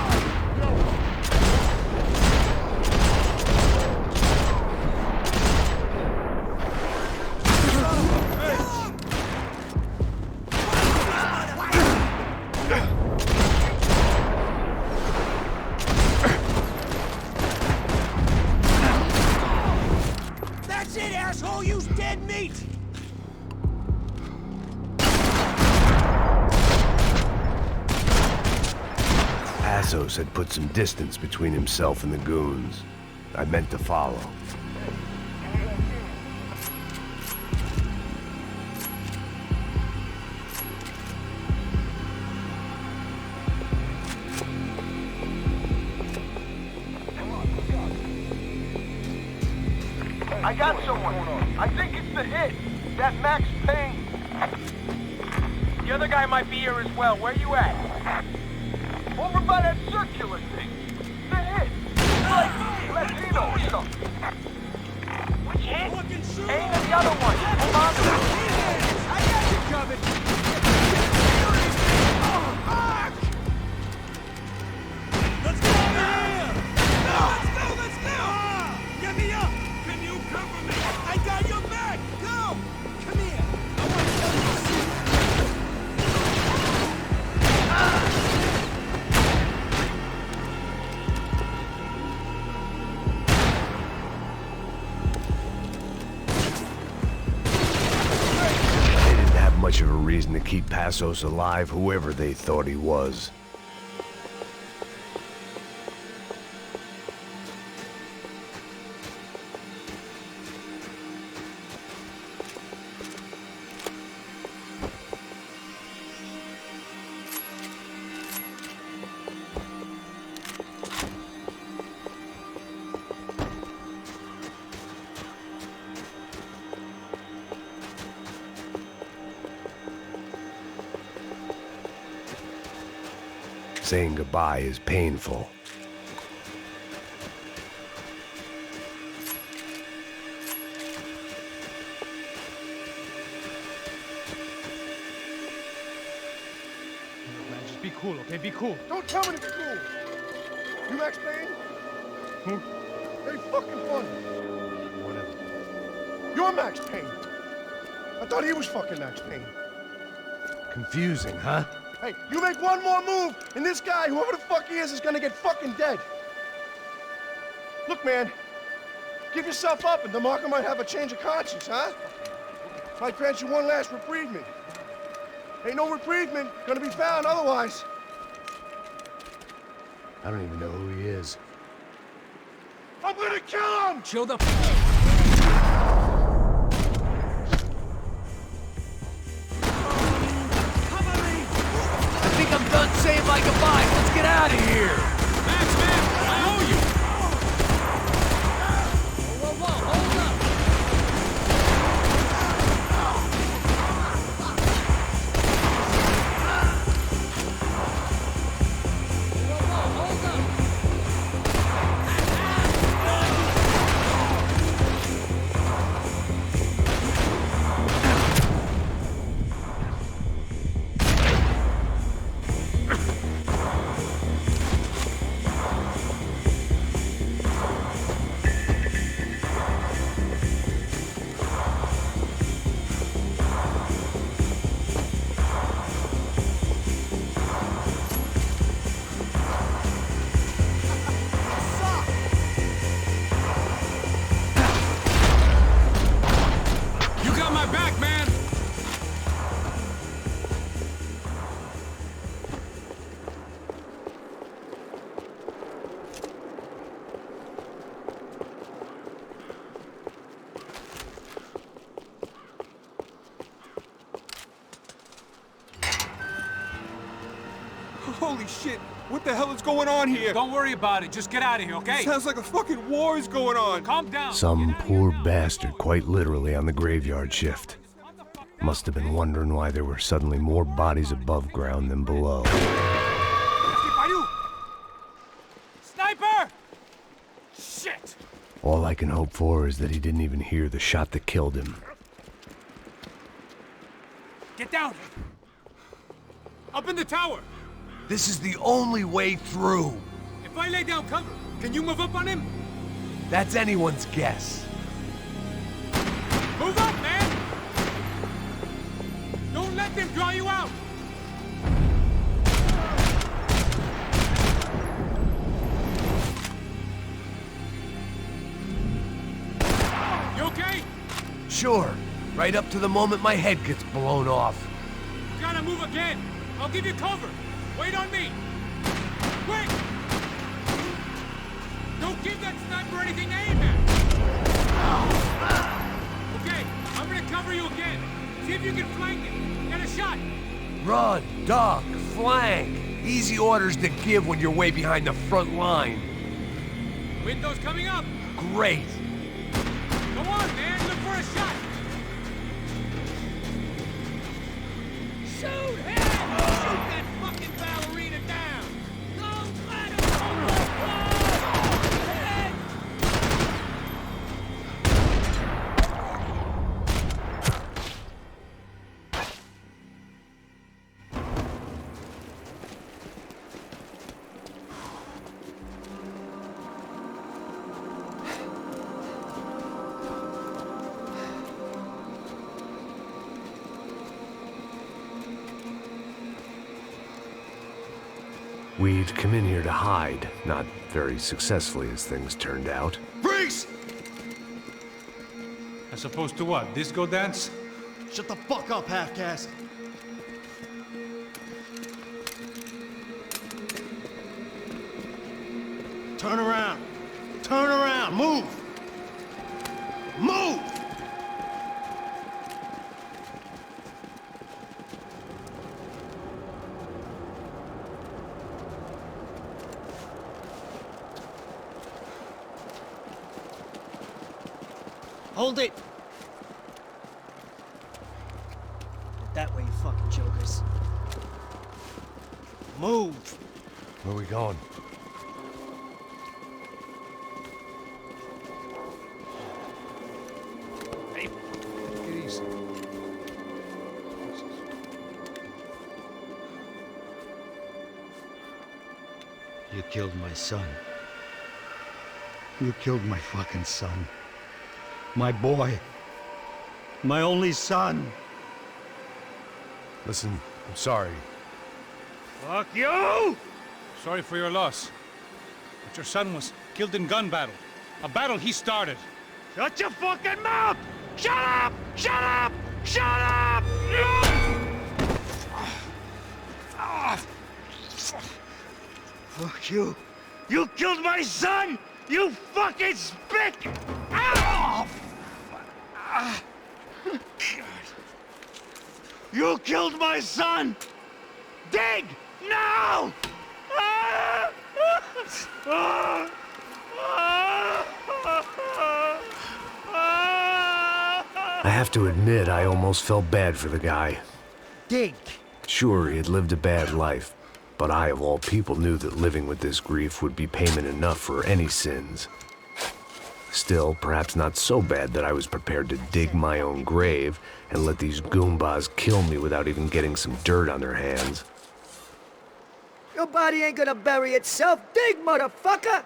That's it, asshole! Use dead meat! Passos had put some distance between himself and the goons. I meant to follow. I got someone. I think it's the hit. That Max Payne. The other guy might be here as well. Where you at? Over by that circular thing. The hit. He's like Latino or something. Which hit? Ain't the other one. Hold on to it. I got you covered. Oh, fuck! Let's go over here! Let's go! Get me up! Can you cover me? I got your back! Go! Come here! I want to tell you a secret! They didn't have much of a reason to keep Passos alive, whoever they thought he was. Saying goodbye is painful. Man, just be cool, okay? Be cool. Don't tell me to be cool. You Max Payne? Who? Very fucking funny. Whatever. You're Max Payne. I thought he was fucking Max Payne. Confusing, huh? Hey, you make one more move, and this guy, whoever the fuck he is gonna get fucking dead. Look, man, give yourself up, and DeMarco might have a change of conscience, huh? Might grant you one last reprievement. Ain't no reprievement gonna be found otherwise. I don't even know who he is. I'm gonna kill him! Chill the Say goodbye. Let's get out of here. Max, I owe you. Whoa, hold up. Holy shit! What the hell is going on here? Don't worry about it. Just get out of here, okay? Sounds like a fucking war is going on. Calm down. Some poor bastard, quite literally, on the graveyard shift. Must have been wondering why there were suddenly more bodies above ground than below. Sniper! Shit! All I can hope for is that he didn't even hear the shot that killed him. Get down! Up in the tower! This is the only way through. If I lay down cover, can you move up on him? That's anyone's guess. Move up, man! Don't let them draw you out! You okay? Sure. Right up to the moment my head gets blown off. You gotta move again. I'll give you cover. Wait on me. Quick! Don't give that sniper anything to aim at. Okay, I'm gonna cover you again. See if you can flank it. Get a shot. Run, duck, flank. Easy orders to give when you're way behind the front line. Window's coming up. Great. Come on, man. Look for a shot. Shoot him! Shoot that fucking ballerina down! Don't let him We'd come in here to hide, not very successfully as things turned out. Freeze! As opposed to what? Disco dance? Shut the fuck up, half-caste. Turn around. Turn around. Move. Move! Hold it! That way, you fucking jokers. Move! Where are we going? Hey, take it easy. You killed my son. You killed my fucking son. My boy. My only son. Listen, I'm sorry. Fuck you! Sorry for your loss. But your son was killed in gun battle. A battle he started. Shut your fucking mouth! Shut up! Shut up! Shut up! Fuck you. You killed my son! You fucking spick! Ow! You killed my son! Dig! Now! I have to admit, I almost felt bad for the guy. Dig. Sure, he had lived a bad life, but I, of all people, knew that living with this grief would be payment enough for any sins. Still, perhaps not so bad that I was prepared to dig my own grave and let these goombas kill me without even getting some dirt on their hands. Your body ain't gonna bury itself. Dig, motherfucker!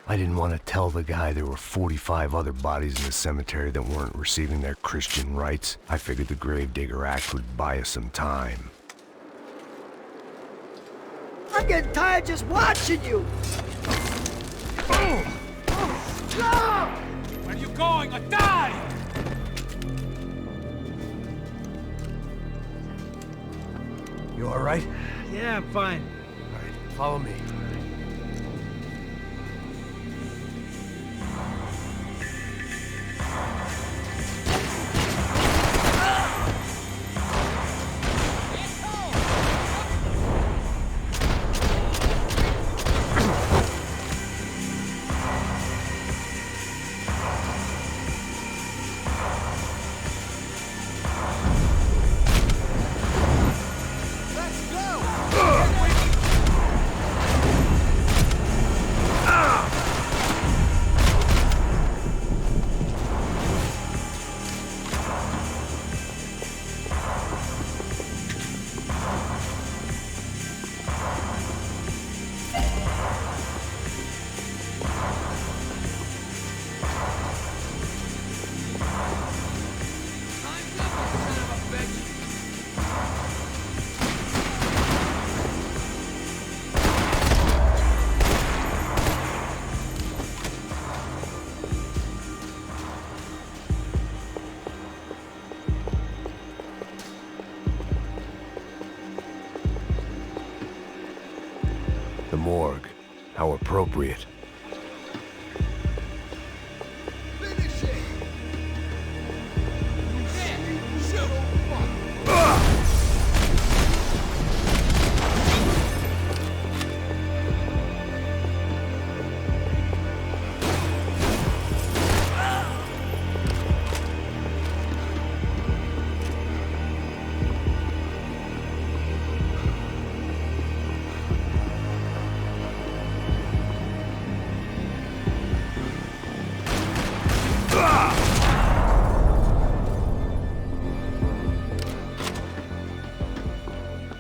I didn't want to tell the guy there were 45 other bodies in the cemetery that weren't receiving their Christian rites. I figured the Gravedigger Act would buy us some time. I'm getting tired just watching you! No! Where are you going? Or die! You all right? Yeah, I'm fine. All right, follow me. The morgue. How appropriate.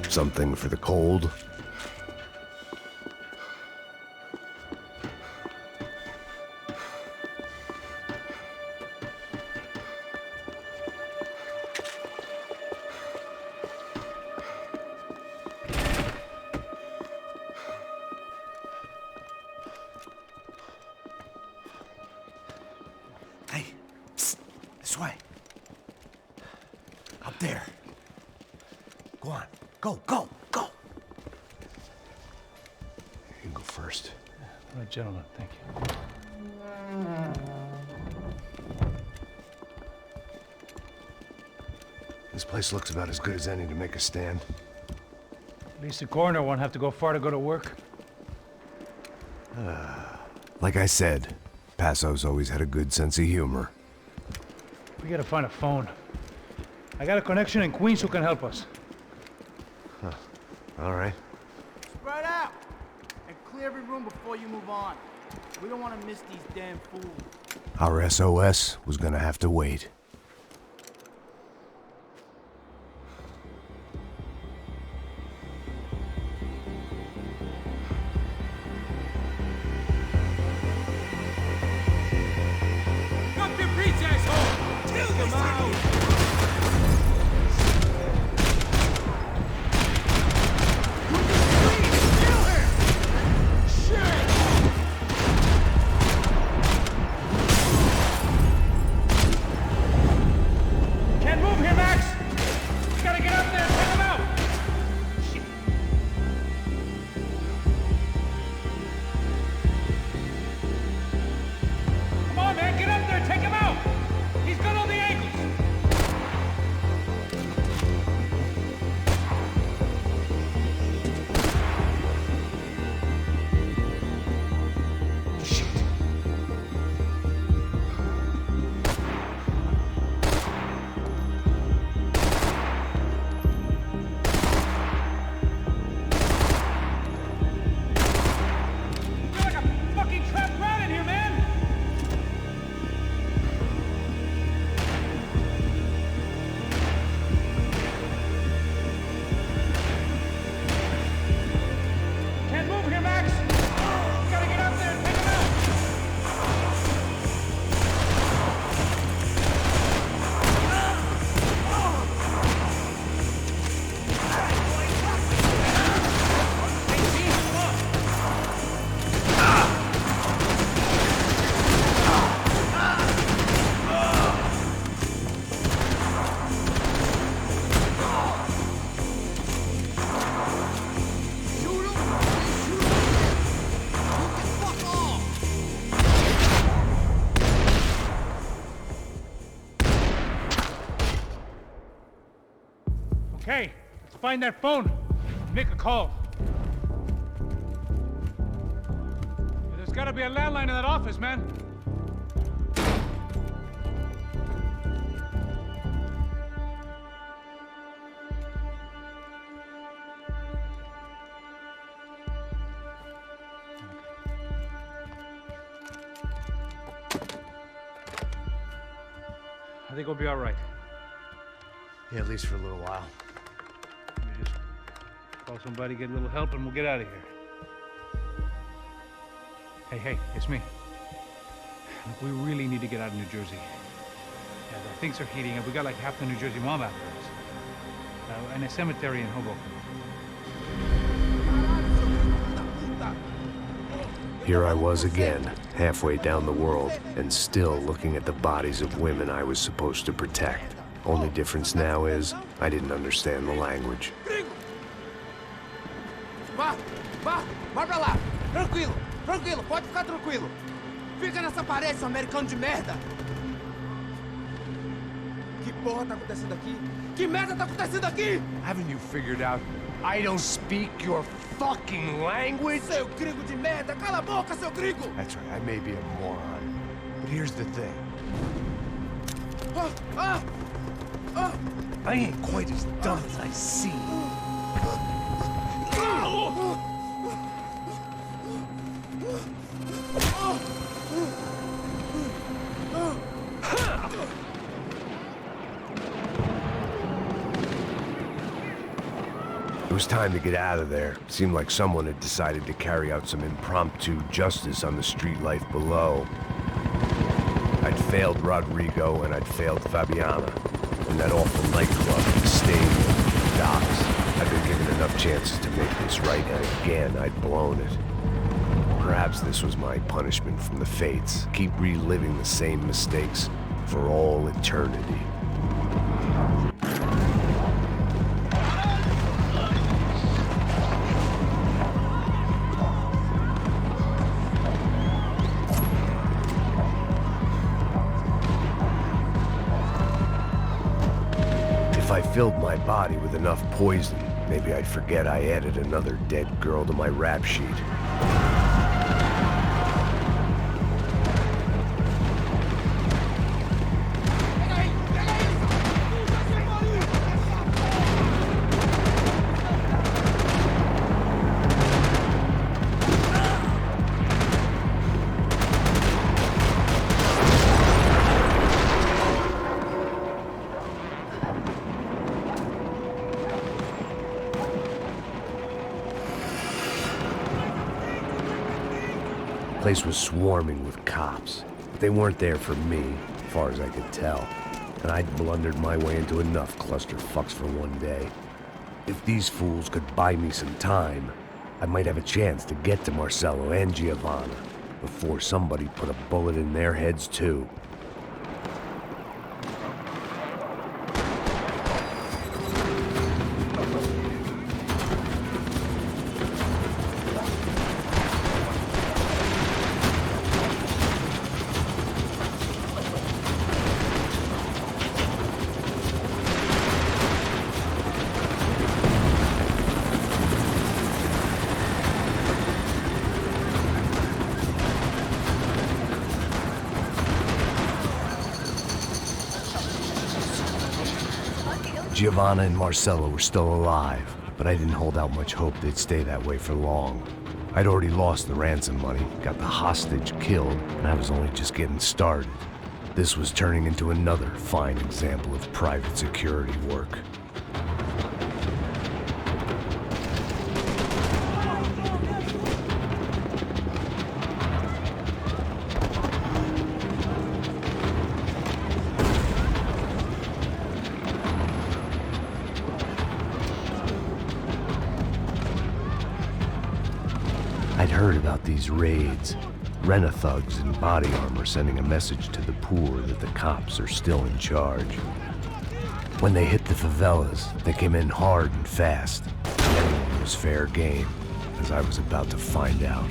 Something for the cold? Hey, psst, this way. Up there. Go on. Go, go, go! You go first. All right, gentlemen, thank you. This place looks about as good as any to make a stand. At least the coroner won't have to go far to go to work. Like I said, Passo's always had a good sense of humor. We gotta find a phone. I got a connection in Queens who can help us. Huh. All right. Spread out! And clear every room before you move on. We don't want to miss these damn fools. Our SOS was gonna have to wait. Drop your breach, asshole! Take him out! Okay, let's find that phone. Make a call. There's gotta be a landline in that office, man. I think we'll be all right. Yeah, at least for a little while. Let me just call somebody, get a little help, and we'll get out of here. Hey, it's me. Look, we really need to get out of New Jersey. Yeah, things are heating up. We got like half the New Jersey mob after us. And a cemetery in Hoboken. Here I was again, halfway down the world, and still looking at the bodies of women I was supposed to protect. Only difference now is, I didn't understand the language. Vai pra lá! Tranquilo, pode ficar tranquilo. Fica nessa parede, seu americano de merda! Que porra tá acontecendo aqui? Que merda tá acontecendo aqui? Haven't you figured out I don't speak your fucking language? Seu gringo de merda! Cala a boca, seu gringo! That's right, I may be a moron, but here's the thing. I ain't quite as dumb as I seem. It was time to get out of there. Seemed like someone had decided to carry out some impromptu justice on the street life below. I'd failed Rodrigo and I'd failed Fabiana. And that awful nightclub, the stadium, the docks. I'd been given enough chances to make this right, and again, I'd blown it. Perhaps this was my punishment from the fates. Keep reliving the same mistakes for all eternity. If I filled my body with enough poison, maybe I'd forget I added another dead girl to my rap sheet. The place was swarming with cops, but they weren't there for me, as far as I could tell. And I'd blundered my way into enough clusterfucks for one day. If these fools could buy me some time, I might have a chance to get to Marcello and Giovanna before somebody put a bullet in their heads too. Giovanna and Marcello were still alive, but I didn't hold out much hope they'd stay that way for long. I'd already lost the ransom money, got the hostage killed, and I was only just getting started. This was turning into another fine example of private security work. I'd heard about these raids. Rent-a-thugs in body armor sending a message to the poor that the cops are still in charge. When they hit the favelas, they came in hard and fast. Anyone was fair game, as I was about to find out.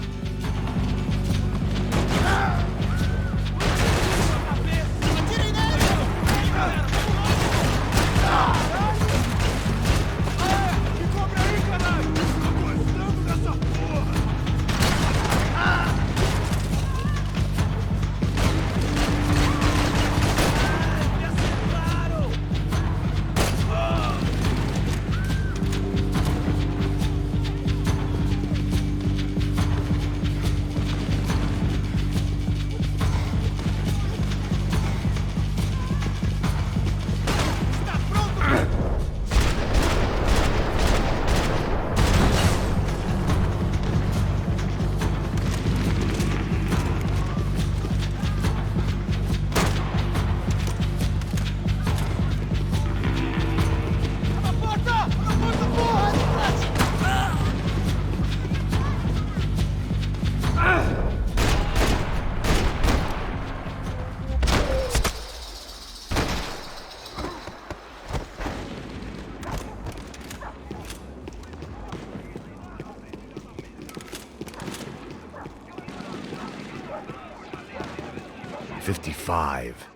55.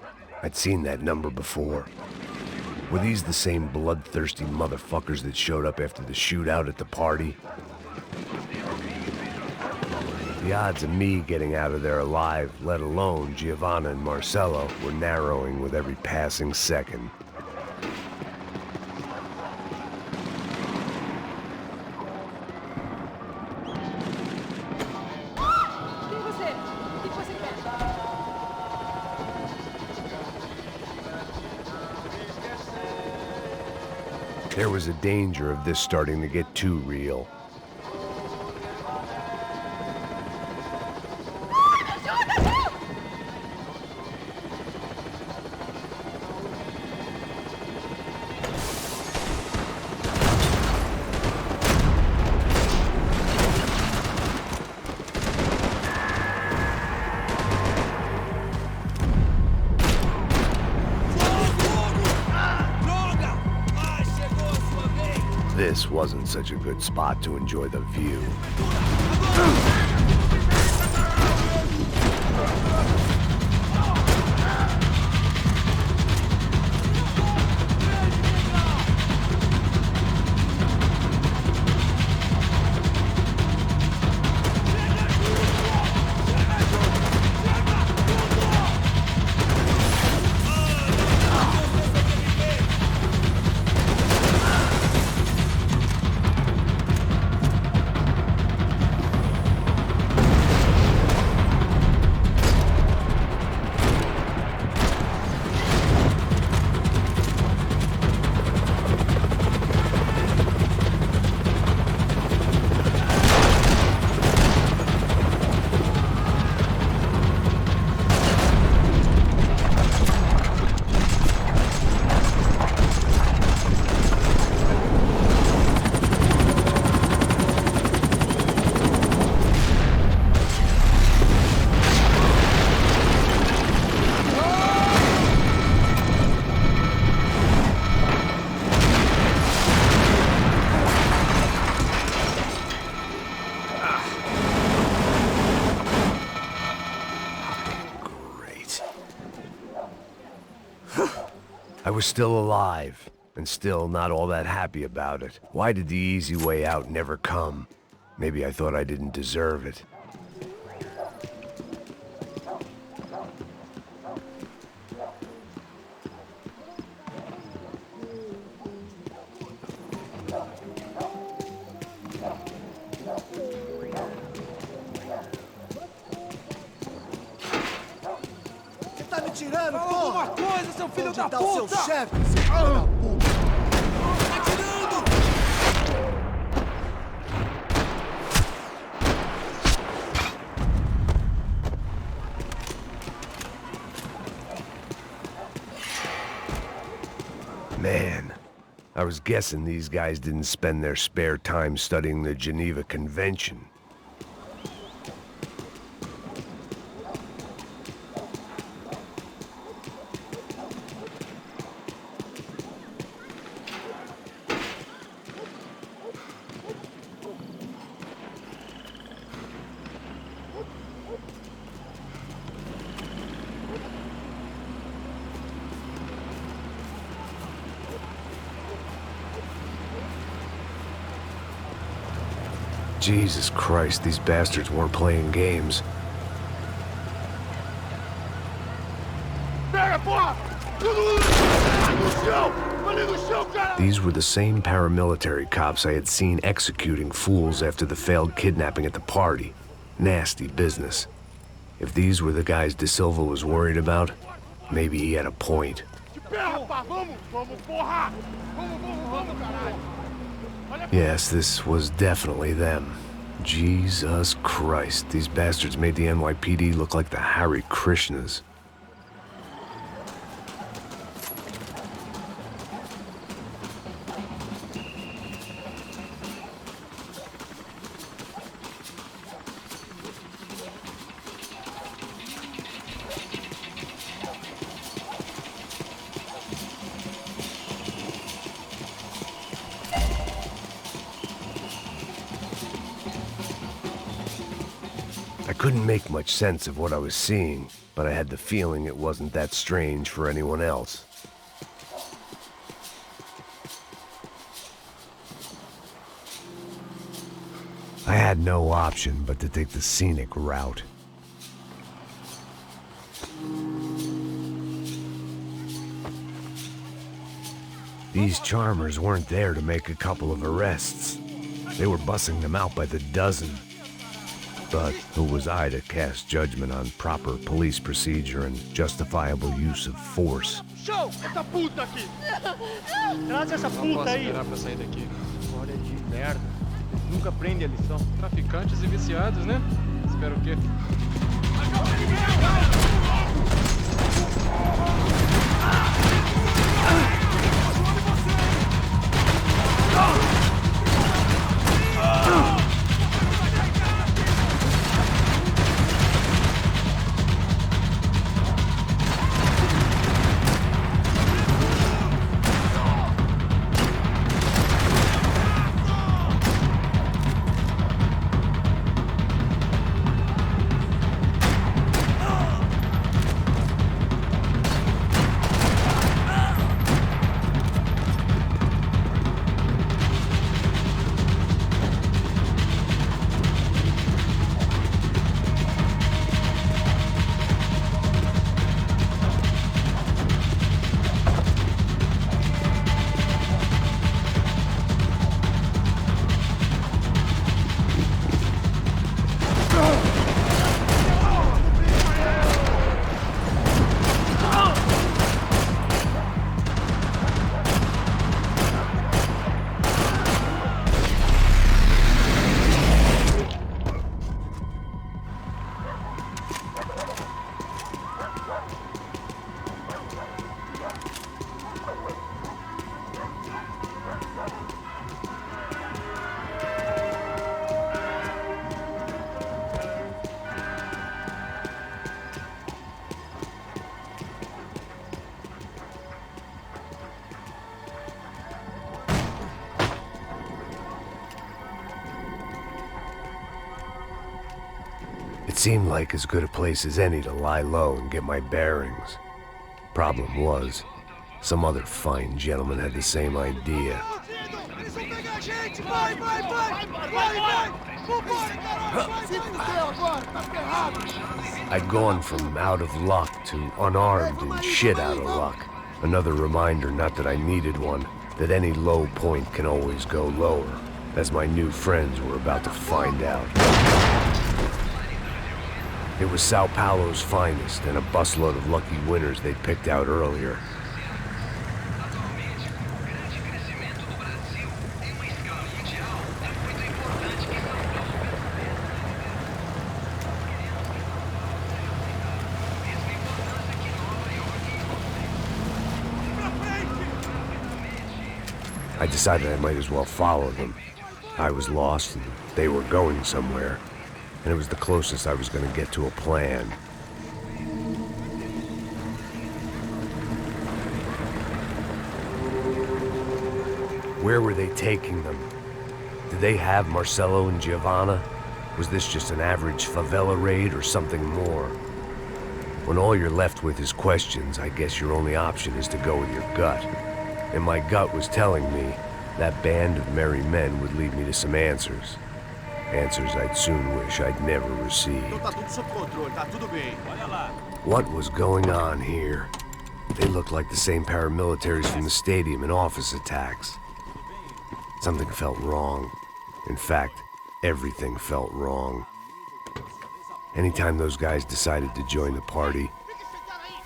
I'd seen that number before. Were these the same bloodthirsty motherfuckers that showed up after the shootout at the party? The odds of me getting out of there alive, let alone Giovanna and Marcello, were narrowing with every passing second. There was a danger of this starting to get too real. This wasn't such a good spot to enjoy the view. I was still alive, and still not all that happy about it. Why did the easy way out never come? Maybe I thought I didn't deserve it. Tirando, fala alguma coisa, seu filho da puta! Onde tá o seu chefe, seu filho da puta? Tá tirando! Man, I was guessing these guys didn't spend their spare time studying the Geneva Convention. Jesus Christ, these bastards weren't playing games. These were the same paramilitary cops I had seen executing fools after the failed kidnapping at the party. Nasty business. If these were the guys De Silva was worried about, maybe he had a point. Yes, this was definitely them. Jesus Christ, these bastards made the NYPD look like the Hare Krishnas. I couldn't make much sense of what I was seeing, but I had the feeling it wasn't that strange for anyone else. I had no option but to take the scenic route. These charmers weren't there to make a couple of arrests. They were bussing them out by the dozen. But who was I to cast judgment on proper police procedure and justifiable use of force? Show! Essa puta aqui! Traz essa puta aí! Não posso esperar pra sair daqui. Olha de merda. Nunca aprende a lição. Traficantes e viciados, né? Espero o quê? It seemed like as good a place as any to lie low and get my bearings. Problem was, some other fine gentleman had the same idea. I'd gone from out of luck to unarmed and shit out of luck. Another reminder, not that I needed one, that any low point can always go lower, as my new friends were about to find out. It was Sao Paulo's finest and a busload of lucky winners they'd picked out earlier. I decided I might as well follow them. I was lost and they were going somewhere, and it was the closest I was going to get to a plan. Where were they taking them? Did they have Marcelo and Giovanna? Was this just an average favela raid or something more? When all you're left with is questions, I guess your only option is to go with your gut. And my gut was telling me that band of merry men would lead me to some answers. Answers I'd soon wish I'd never received. What was going on here? They looked like the same paramilitaries from the stadium in office attacks. Something felt wrong. In fact, everything felt wrong. Anytime those guys decided to join the party,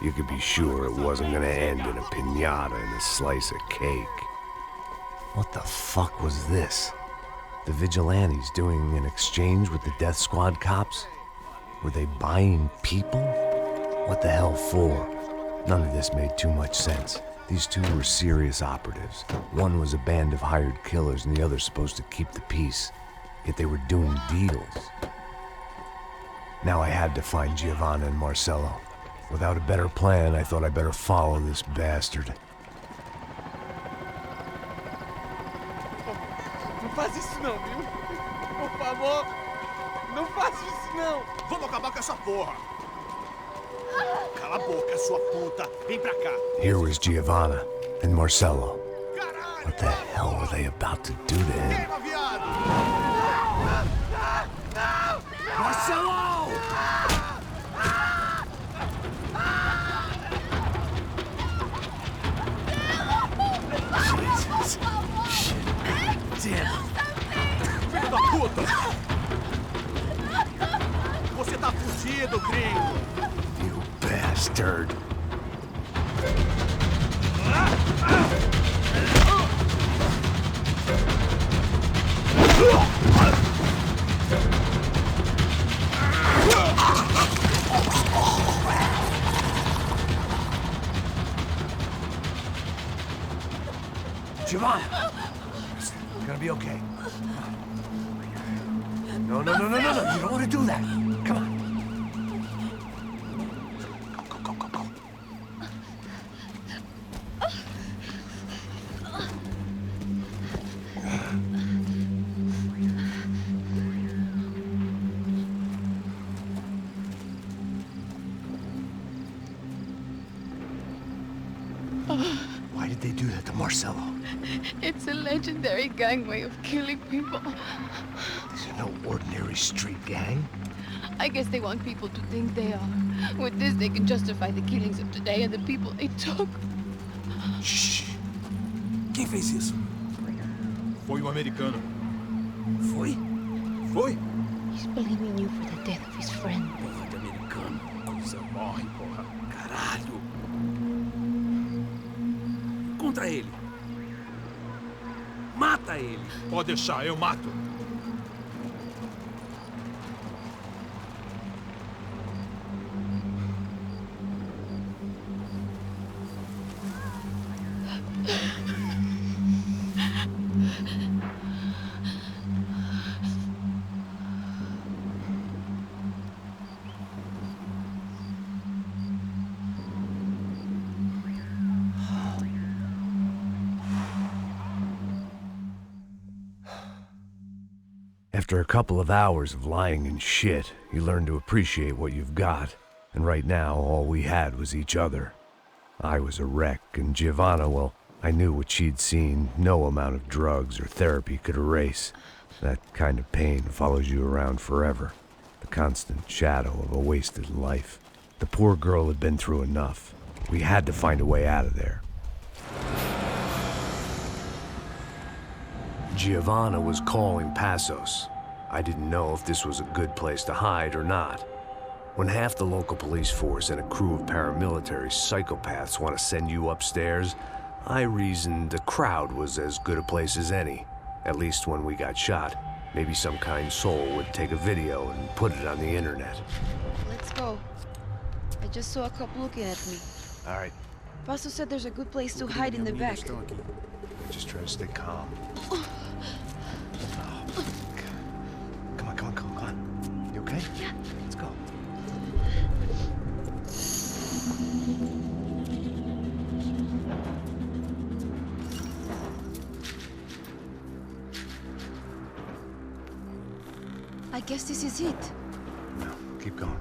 you could be sure it wasn't gonna end in a piñata and a slice of cake. What the fuck was this? The vigilantes doing an exchange with the death squad cops? Were they buying people? What the hell for? None of this made too much sense. These two were serious operatives. One was a band of hired killers and the other supposed to keep the peace. Yet they were doing deals. Now I had to find Giovanna and Marcelo. Without a better plan, I thought I'd better follow this bastard. Não faz isso não, viu? Por favor, não faça isso não. Vamos acabar com essa porra. Cala a boca, sua puta. Vem pra cá. Here was Giovanna and Marcello. What the hell were they about to do to him? Marcello! Jesus. Shit. Damn. Filho da puta! Você tá fugido, gringo! You bastard. Giovanna! It's gonna be okay. No. You don't want to do that. Come on. Go. Why did they do that to Marcello? It's a legendary gang way of killing people. These are no ordinary street gang. I guess they want people to think they are. With this, they can justify the killings of today and the people they took. Shh. Quem fez isso? Foi o americano. Foi? He's blaming you for the death of his friend. Porra de americano. Coisa morre, porra. Caralho. Contra ele. Mata ele. Pode deixar, eu mato. After a couple of hours of lying in shit, you learn to appreciate what you've got. And right now, all we had was each other. I was a wreck, and Giovanna, well, I knew what she'd seen no amount of drugs or therapy could erase. That kind of pain follows you around forever. The constant shadow of a wasted life. The poor girl had been through enough. We had to find a way out of there. Giovanna was calling Passos. I didn't know if this was a good place to hide or not. When half the local police force and a crew of paramilitary psychopaths want to send you upstairs, I reasoned the crowd was as good a place as any. At least when we got shot. Maybe some kind soul would take a video and put it on the internet. Let's go. I just saw a cop looking at me. All right, Paso said there's a good place to hide in the back. just try to stay calm. Come on. You okay? Yeah. Let's go. I guess this is it. No, keep going.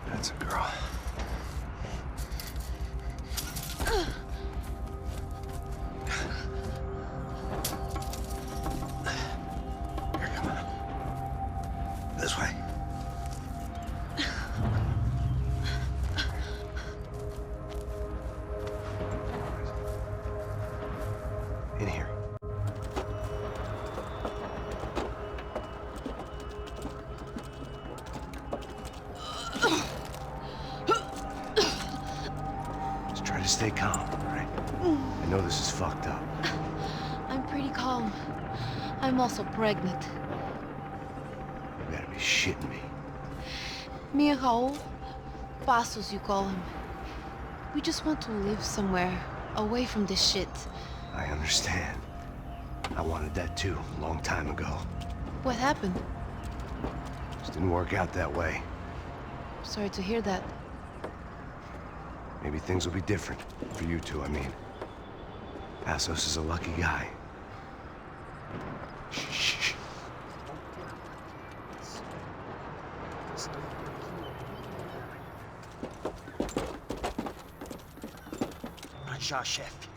That's a girl. Here, come on. This way. In here. Just try to stay calm, all right? I know this is fucked up. I'm pretty calm. I'm also pregnant. You gotta be shitting me. Me and Raul, Passos you call him. We just want to live somewhere, away from this shit. I understand. I wanted that too, a long time ago. What happened? Just didn't work out that way. Sorry to hear that. Maybe things will be different. For you two, I mean. Passos is a lucky guy. Shh. já, chefe.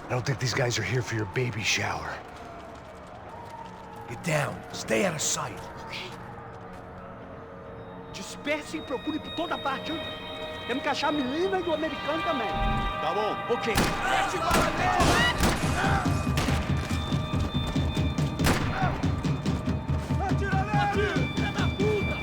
I don't think these guys are here for your baby shower. Get down. Stay out of sight. Disperse e procure por toda parte, hein? Temos que achar a menina e o americano também. Tá bom. Ok. Mete bala nele! Atira nele! Filha da puta!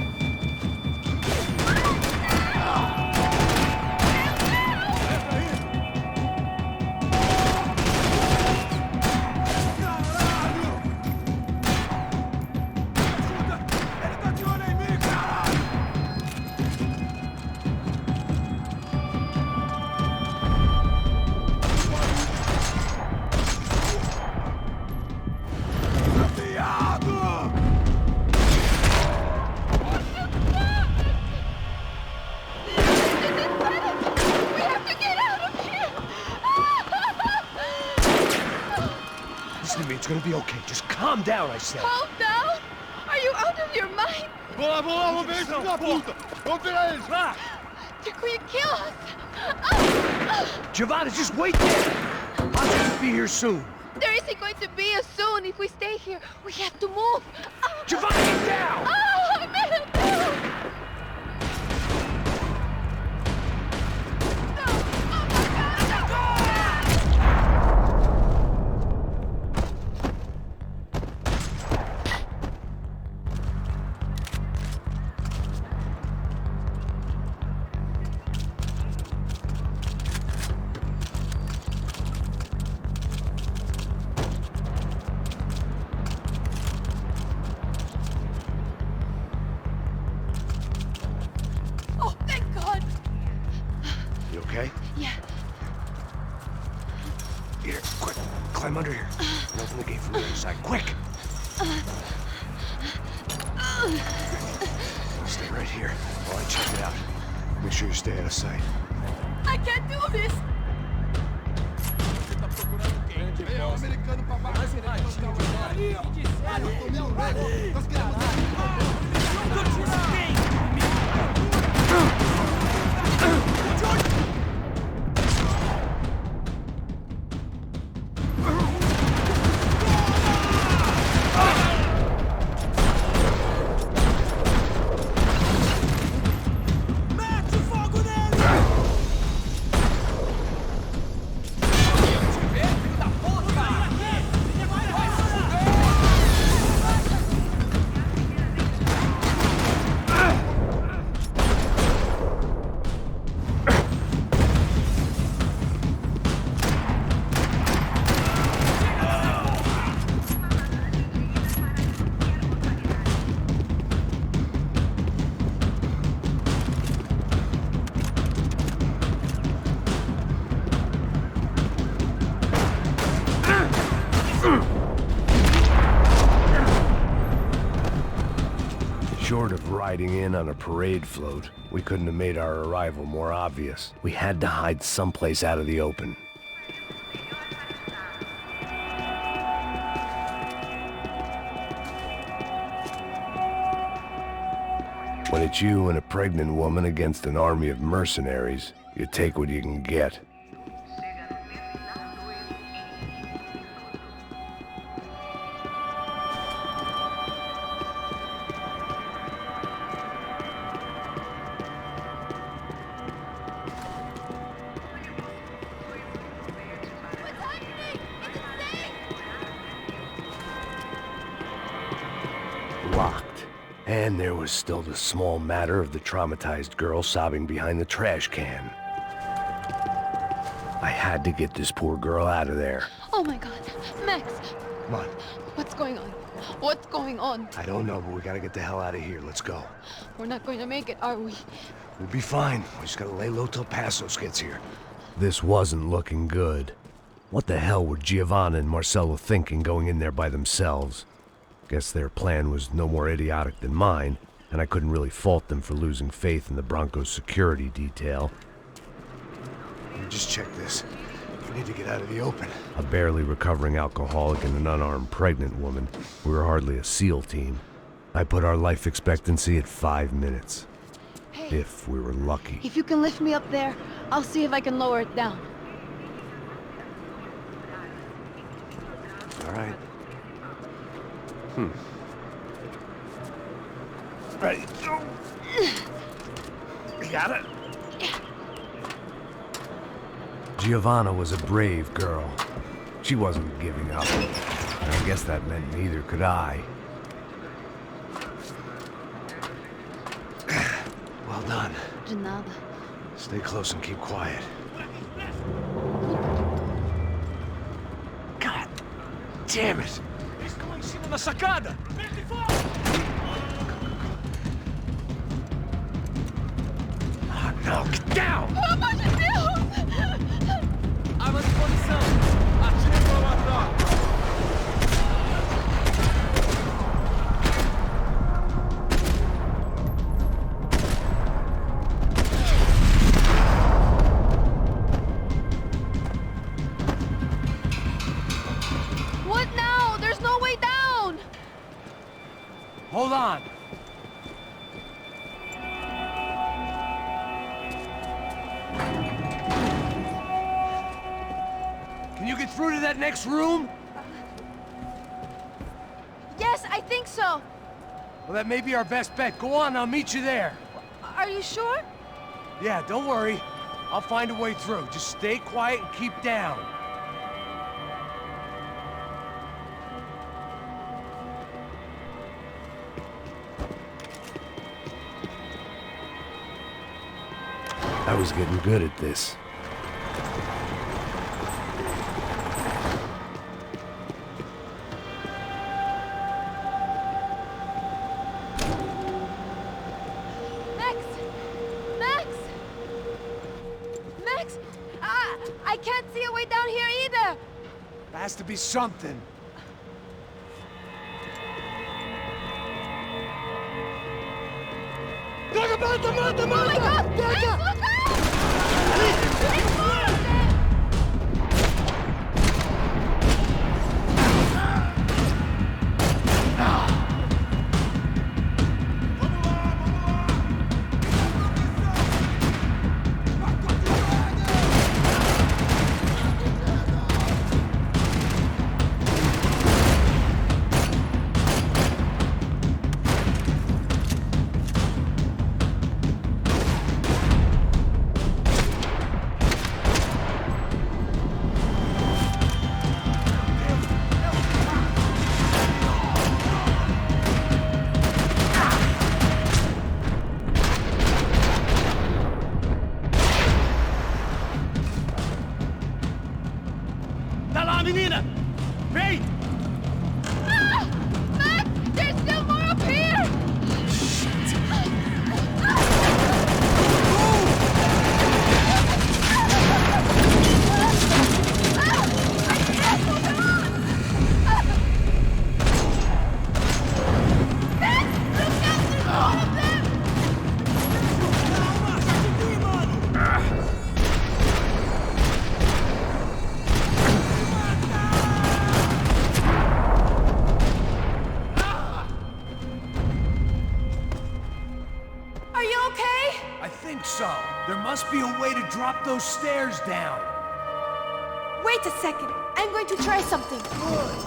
It's gonna be okay. Just calm down, I said. Calm down? Are you out of your mind? Vamos lá, vamos ver esse filho da puta! Vamos pegar eles, vá! They're going to kill us! Giovanna, just wait there! I'll just be here soon. There isn't going to be a soon if we stay here. We have to move. Giovanna, get down! Oh, man, no! Okay? Yeah. Here, quick. Climb under here. And open the gate from the other side. Quick! Stay right here while I check it out. Make sure you stay out of sight. I can't do this! Short of riding in on a parade float, we couldn't have made our arrival more obvious. We had to hide someplace out of the open. When it's you and a pregnant woman against an army of mercenaries, you take what you can get. Locked. And there was still the small matter of the traumatized girl sobbing behind the trash can. I had to get this poor girl out of there. Oh my god. Max! Come on. What's going on? What's going on? I don't know, but we gotta get the hell out of here. Let's go. We're not going to make it, are we? We'll be fine. We just gotta lay low till Passos gets here. This wasn't looking good. What the hell were Giovanna and Marcello thinking going in there by themselves? Guess their plan was no more idiotic than mine, and I couldn't really fault them for losing faith in the Broncos security detail. Let me just check this. We need to get out of the open. A barely recovering alcoholic and an unarmed pregnant woman. We were hardly a SEAL team. I put our life expectancy at 5 minutes. Hey. If we were lucky. If you can lift me up there, I'll see if I can lower it down. All right. Ready? Go. You got it? Giovanna was a brave girl. She wasn't giving up. And I guess that meant neither could I. Well done. De nada. Stay close and keep quiet. God damn it! Estou em cima da sacada! Oh no, get down! Pelo amor de Deus! Arma à disposição! Atire para o atrás! What now? There's no way down! Hold on. Can you get through to that next room? Yes, I think so. Well, that may be our best bet. Go on, I'll meet you there. Are you sure? Yeah, don't worry. I'll find a way through. Just stay quiet and keep down. I was getting good at this. Max! Max! Max! I can't see a way down here either! There has to be something. Oh my God! Max, look out! It's moving! menina! Vem! Ah! Max! There's still more up here! There must be a way to drop those stairs down. Wait a second. I'm going to try something. Good.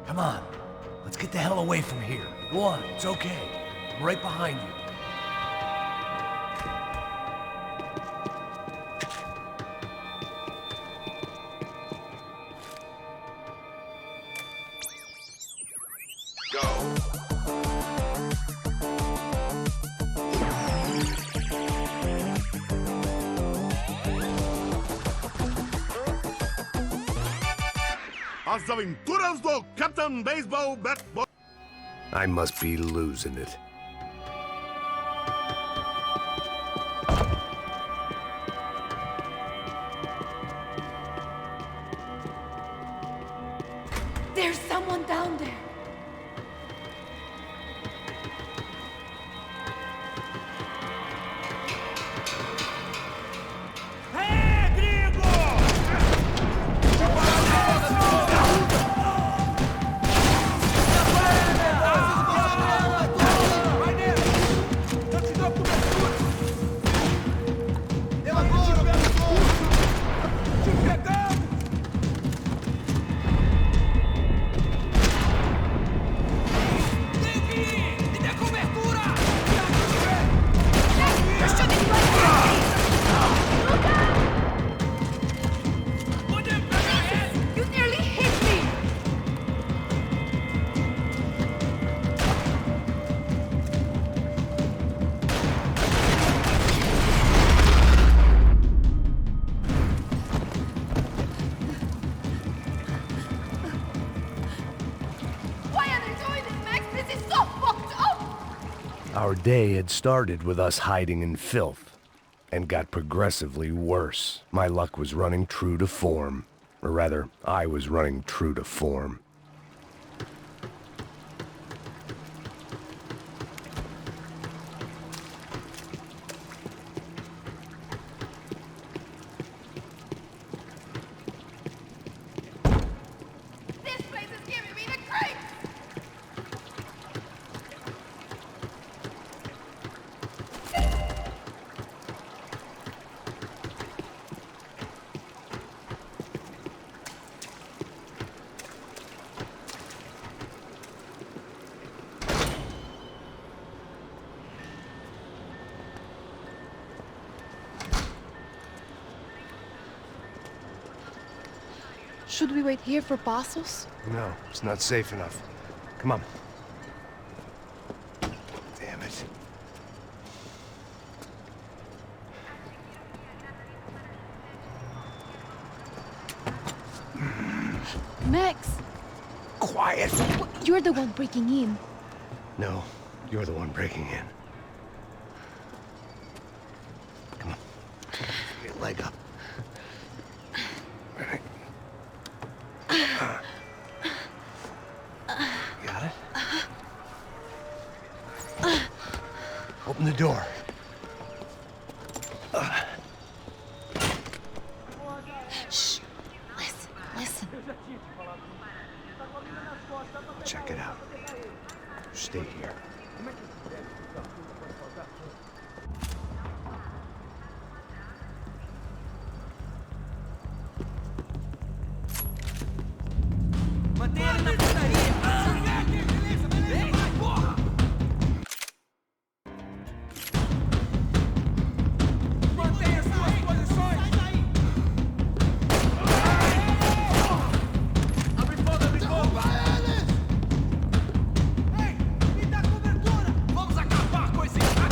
Come on. Let's get the hell away from here. Go on. It's okay. I'm right behind you. As aventuras do Captain Baseball Bat Boy. I must be losing it. There's someone down there. Our day had started with us hiding in filth, and got progressively worse. My luck was running true to form. Or rather, I was running true to form. Should we wait here for Passos? No, it's not safe enough. Come on. Damn it. Max! Quiet! You're the one breaking in. No, you're the one breaking in. Come on. Get a leg up. Right. Got it? Open the door. Shh. Listen. Check it out. Stay here. Mantenha ele na putaria. Vem, porra! Mantenha suas posições. Abre fogo, abre fogo. Ei, me dá cobertura. Vamos acabar com esse agora.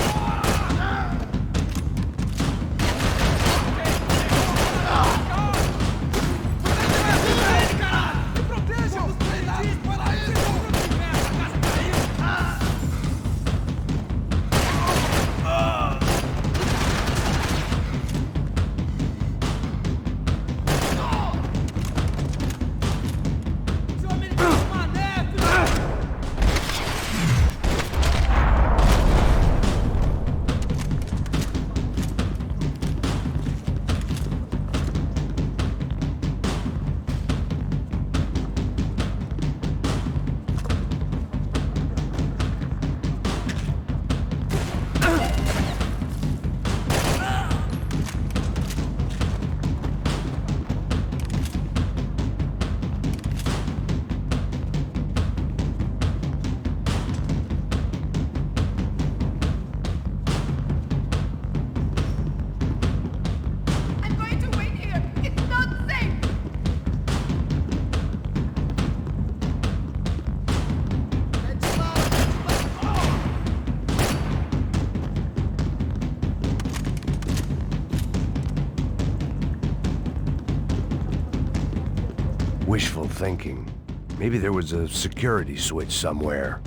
Wishful thinking. Maybe there was a security switch somewhere.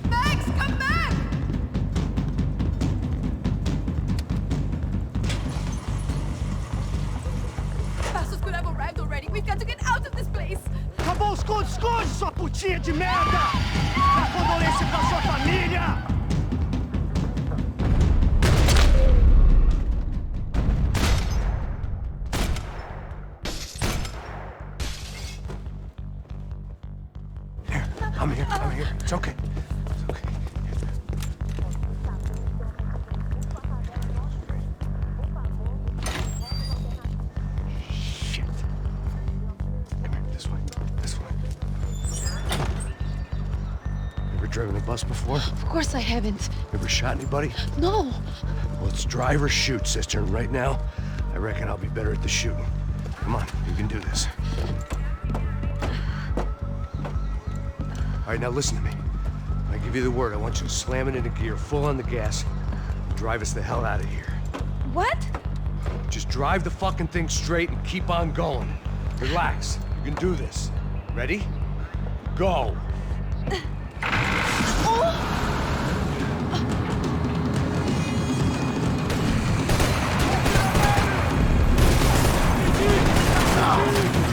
Max, come back! Passos could have arrived already. We've got to get out of this place. Acabou os esconde, sua putinha de merda! Dá condolência pra sua família! I'm here. It's okay. Shit. Come here, this way. Ever driven a bus before? Of course I haven't. Ever shot anybody? No. Well, it's drive or shoot, sister. And right now, I reckon I'll be better at the shooting. Come on, you can do this. All right, now listen to me. I give you the word. I want you to slam it into gear, full on the gas, and drive us the hell out of here. What? Just drive the fucking thing straight and keep on going. Relax. You can do this. Ready? Go.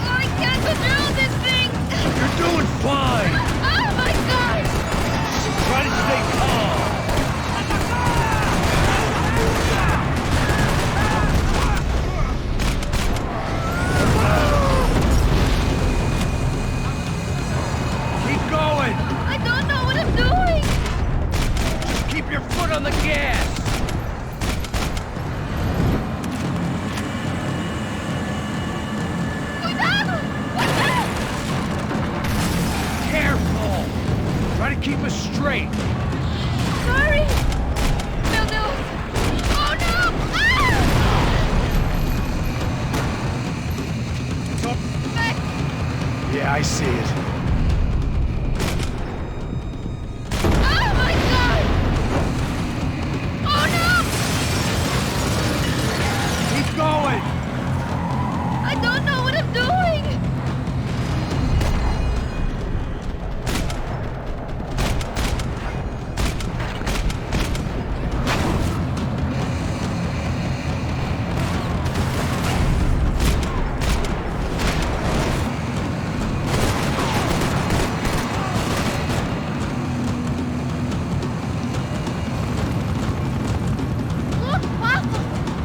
I can't control this thing! You're doing fine! Oh my god! Try to stay calm! Keep going! I don't know what I'm doing! Just keep your foot on the gas! Careful! Try to keep us straight. Sorry! Will do! Oh no! Ah! Back! Yeah, I see it. Oh my god! Oh no! Keep going! I don't know what I'm doing!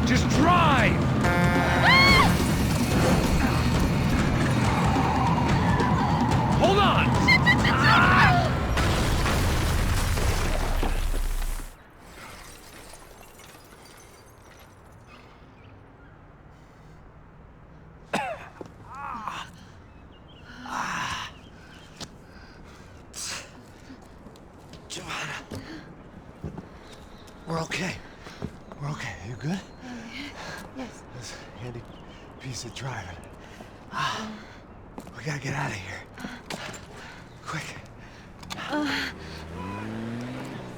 Just drive! Hold on! Giovanna. We're okay. We're okay. You good? Yes. This handy piece of driving. We gotta get out of here. Quick.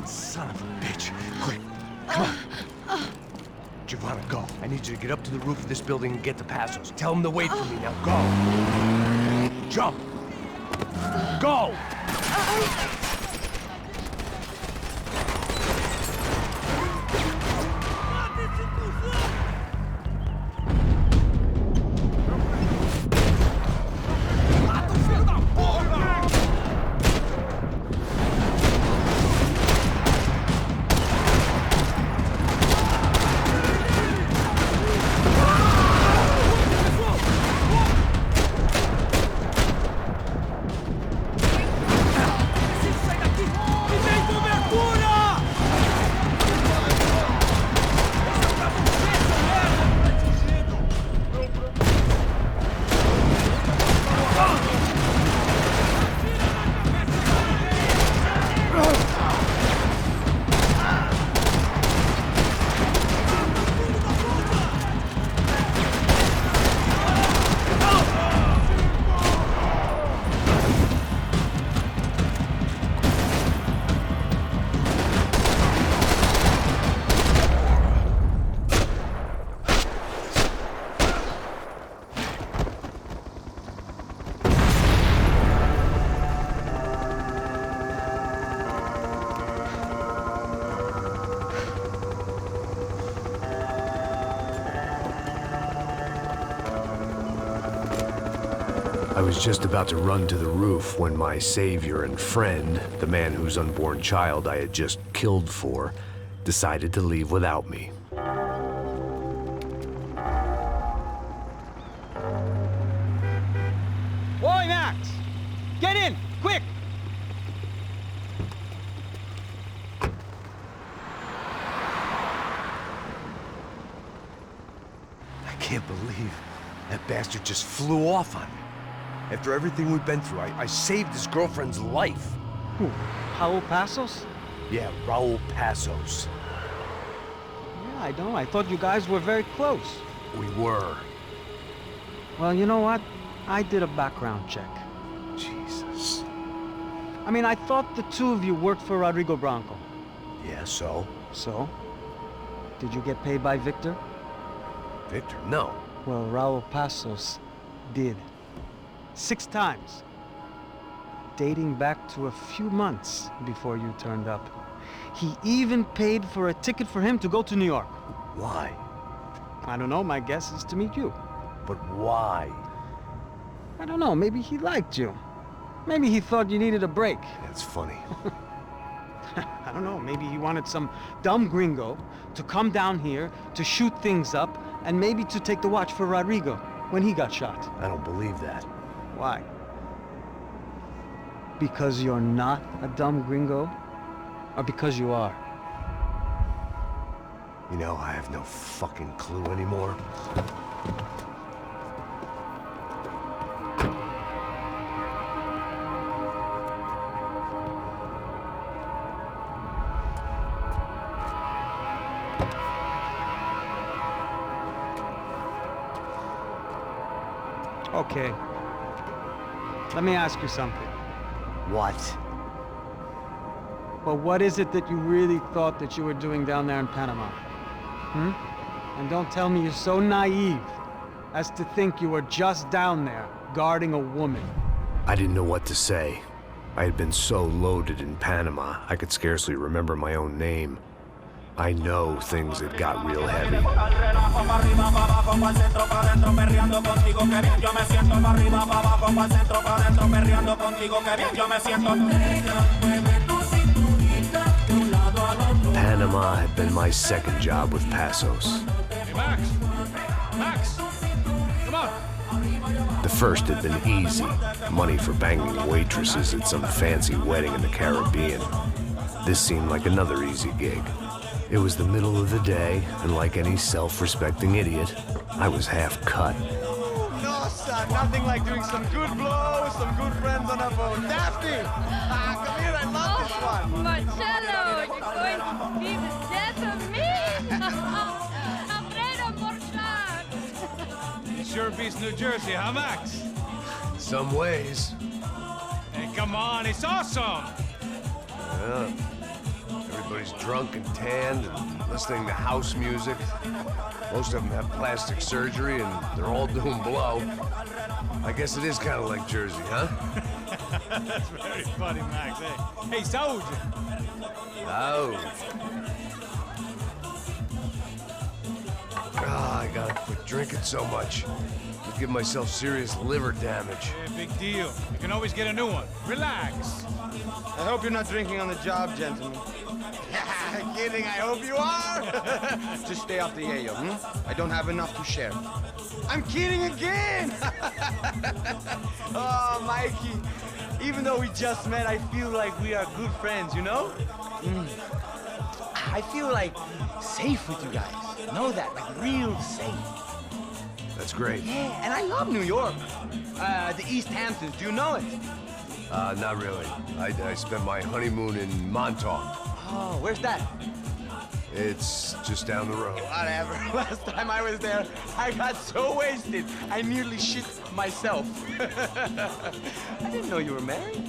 Son of a bitch. Quick. Come on. Giovanna, go. I need you to get up to the roof of this building and get the Passos. Tell them to wait for me now. Go. Jump. Go! I was just about to run to the roof when my savior and friend, the man whose unborn child I had just killed for, decided to leave without me. Boy, Max! Get in! Quick! I can't believe that bastard just flew off on me. After everything we've been through, I saved his girlfriend's life. Who? Raul Passos? Yeah, Raul Passos. Yeah, I know. I thought you guys were very close. We were. Well, you know what? I did a background check. Jesus. I mean, I thought the two of you worked for Rodrigo Branco. Yeah, so? So? Did you get paid by Victor? Victor, no. Well, Raul Pasos did. 6 times. Dating back to a few months before you turned up. He even paid for a ticket for him to go to New York. Why? I don't know, my guess is to meet you. But why? I don't know, maybe he liked you. Maybe he thought you needed a break. That's funny. I don't know, maybe he wanted some dumb gringo to come down here to shoot things up and maybe to take the watch for Rodrigo when he got shot. I don't believe that. Why? Because you're not a dumb gringo? Or because you are? You know, I have no fucking clue anymore. Okay. Let me ask you something. What? Well, what is it that you really thought that you were doing down there in Panama? And don't tell me you're so naive as to think you were just down there guarding a woman. I didn't know what to say. I had been so loaded in Panama, I could scarcely remember my own name. I know things had got real heavy. Panama had been my second job with Pasos. Hey, Max! Max! Come on! The first had been easy. Money for banging waitresses at some fancy wedding in the Caribbean. This seemed like another easy gig. It was the middle of the day, and like any self-respecting idiot, I was half cut. No, son, nothing like doing some good blows, some good friends on a boat. Daphne! Come here, I love this one. Marcello, you're going to be the death of me? Alfredo Morchat! It sure beats New Jersey, huh, Max? Some ways. Hey, come on, it's awesome! Yeah. Everybody's drunk and tanned and listening to house music. Most of them have plastic surgery and they're all doing blow. I guess it is kind of like Jersey, huh? That's very funny, Max. Hey, Saúde! Oh. I gotta quit drinking so much. I'll give myself serious liver damage. Yeah, big deal. You can always get a new one. Relax. I hope you're not drinking on the job, gentlemen. Kidding, I hope you are. Just stay off the yayo, I don't have enough to share. I'm kidding again. Oh, Mikey, even though we just met, I feel like we are good friends, you know? I feel like safe with you guys. Know that, like real safe. That's great. Yeah, and I love New York. The East Hamptons, do you know it? Not really. I spent my honeymoon in Montauk. Oh, where's that? It's just down the road. Whatever. Last time I was there, I got so wasted, I nearly shit myself. I didn't know you were married.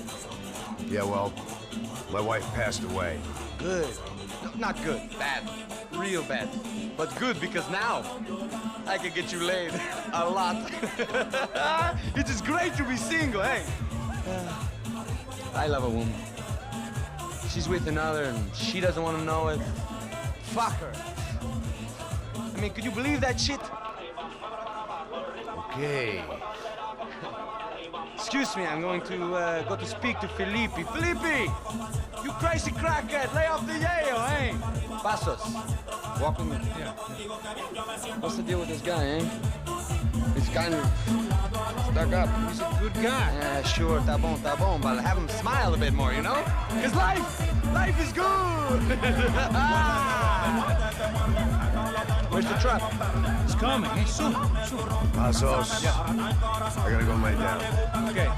Yeah, well, my wife passed away. Good. No, not good. Bad. Real bad. But good because now I can get you laid a lot. It is great to be single, hey? I love a woman. She's with another and she doesn't want to know it. Fuck her. I mean, could you believe that shit? Okay. Excuse me, I'm going to go to speak to Felipe. Felipe! You crazy crackhead, lay off the yayo, eh? Pasos. Walk with me. Yeah. What's the deal with this guy, eh? He's kind of stuck up. He's a good guy. Yeah, sure, tá bom, but have him smile a bit more, you know? Because life is good! Where's the truck? It's coming, eh? Soon. Pasos. Yeah. I gotta go lay down. Okay.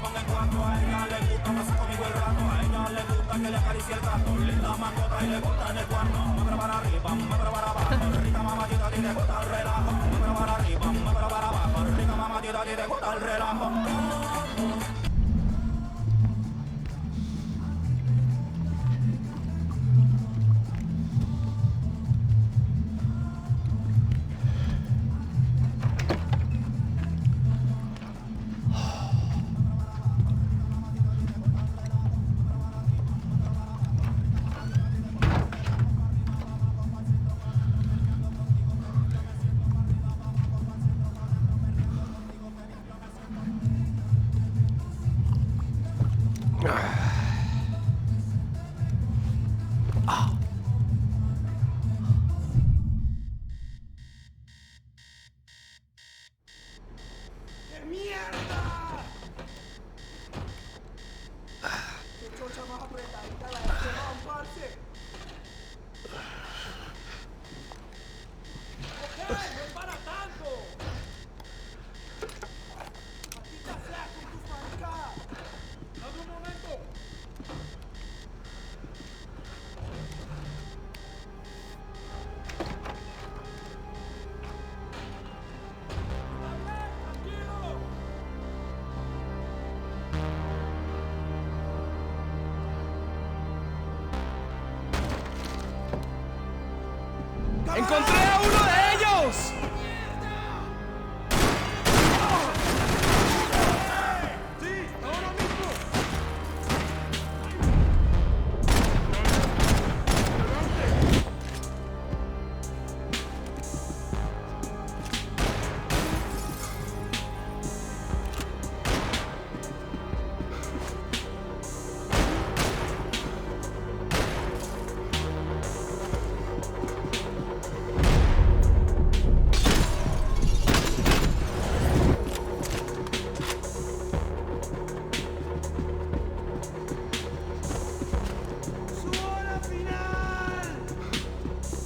¡Encontré a uno de ellos!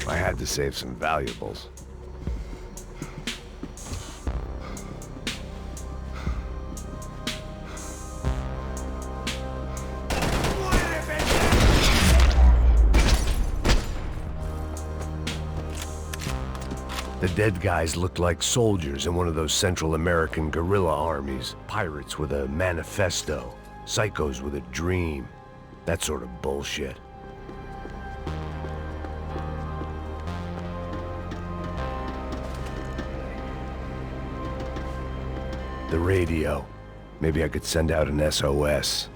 I had to save some valuables. The dead guys looked like soldiers in one of those Central American guerrilla armies. Pirates with a manifesto. Psychos with a dream. That sort of bullshit. The radio. Maybe I could send out an SOS.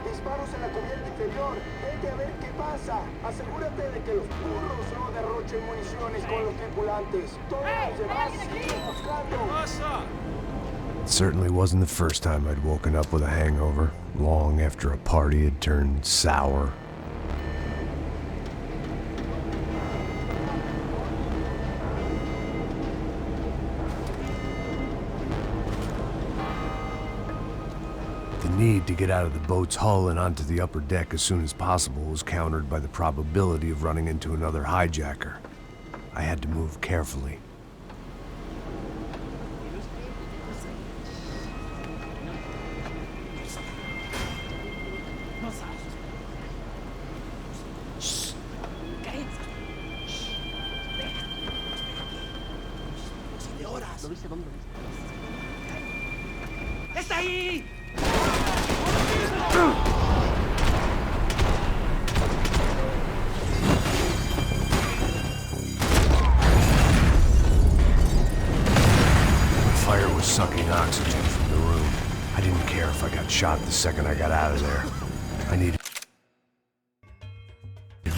Disparos en la cubierta inferior. Vete a ver qué pasa. Asegúrate de que los burros no derrochen municiones con los tripulantes. Todos los demás siguen buscando. It certainly wasn't the first time I'd woken up with a hangover, long after a party had turned sour. The need to get out of the boat's hull and onto the upper deck as soon as possible was countered by the probability of running into another hijacker. I had to move carefully. ¡Está ahí! The fire was sucking oxygen from the room. I didn't care if I got shot the second I got out of there. I needed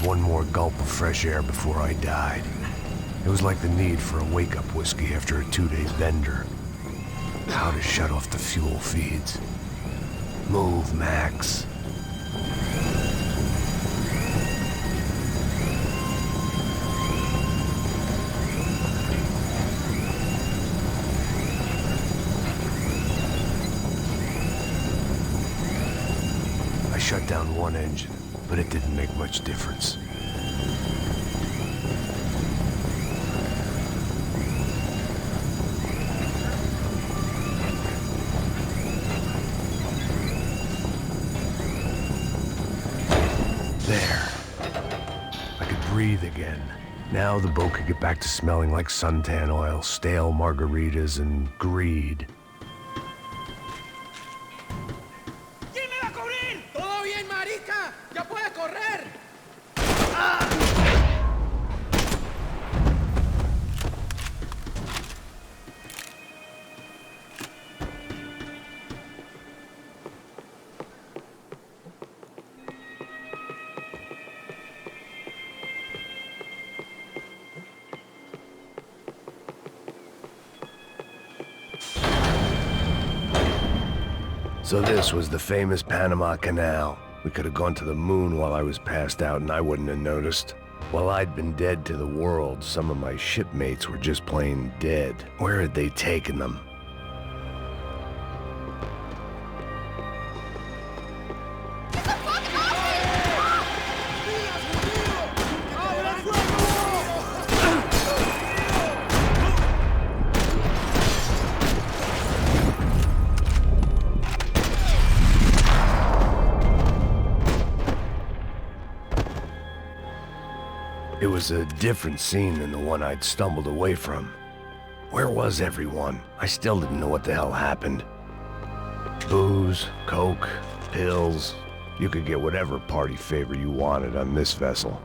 one more gulp of fresh air before I died. It was like the need for a wake-up whiskey after a 2-day bender. How to shut off the fuel feeds. Move, Max. I shut down one engine, but it didn't make much difference. There. I could breathe again. Now the boat could get back to smelling like suntan oil, stale margaritas, and greed. ¿Quién me va a cubrir? ¡Todo bien, marica! ¡Ya puede correr! So this was the famous Panama Canal. We could have gone to the moon while I was passed out and I wouldn't have noticed. While I'd been dead to the world, some of my shipmates were just plain dead. Where had they taken them? It was a different scene than the one I'd stumbled away from. Where was everyone? I still didn't know what the hell happened. Booze, coke, pills. You could get whatever party favor you wanted on this vessel.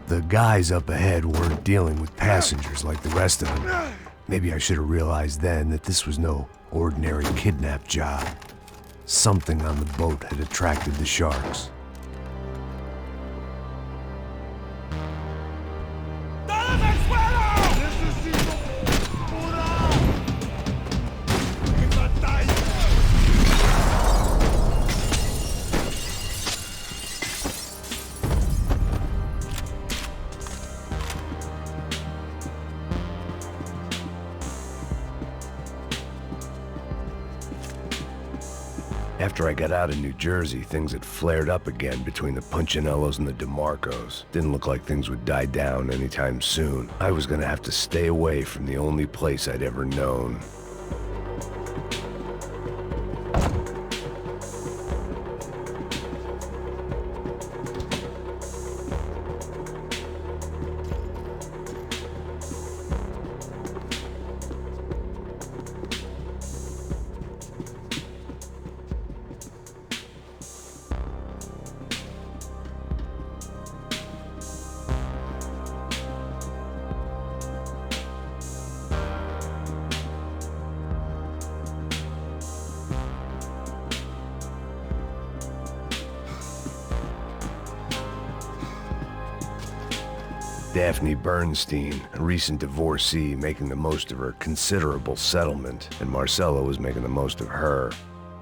The guys up ahead weren't dealing with passengers like the rest of them. Maybe I should have realized then that this was no ordinary kidnap job. Something on the boat had attracted the sharks. After I got out of New Jersey, things had flared up again between the Punchinellos and the DeMarcos. Didn't look like things would die down anytime soon. I was gonna have to stay away from the only place I'd ever known. Daphne Bernstein, a recent divorcee, making the most of her considerable settlement, and Marcella was making the most of her.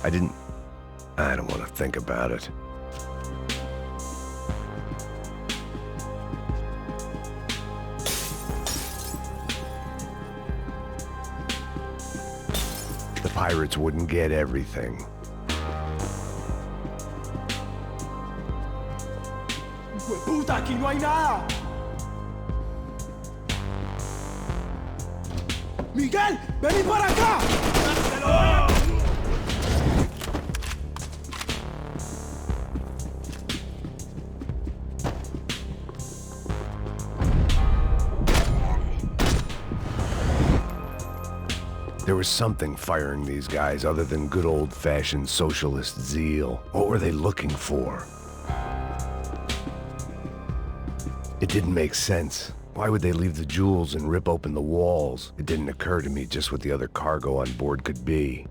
I don't want to think about it. The pirates wouldn't get everything. ¡Puta, aquí no hay nada! ¡Miguel, vení para acá! There was something firing these guys other than good old-fashioned socialist zeal. What were they looking for? It didn't make sense. Why would they leave the jewels and rip open the walls? It didn't occur to me just what the other cargo on board could be.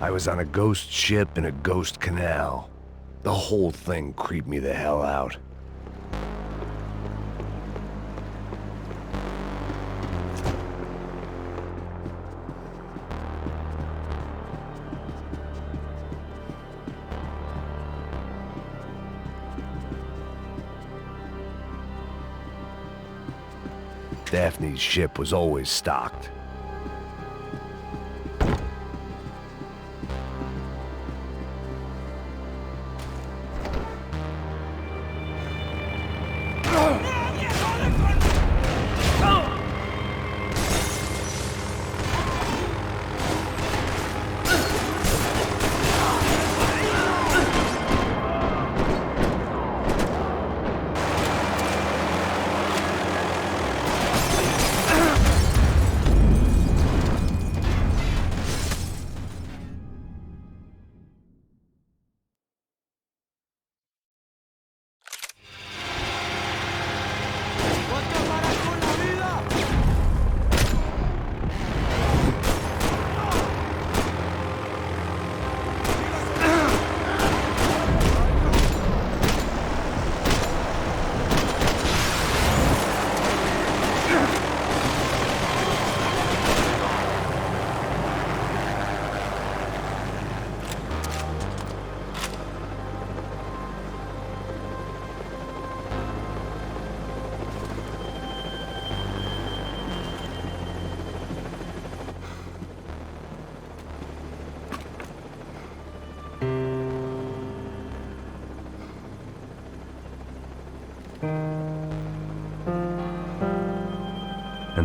I was on a ghost ship in a ghost canal. The whole thing creeped me the hell out. Daphne's ship was always stocked.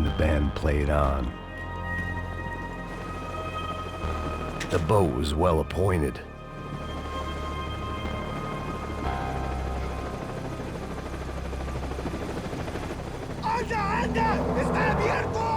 the band played on. The boat was well appointed. ¡Anda, anda! ¡Está abierto!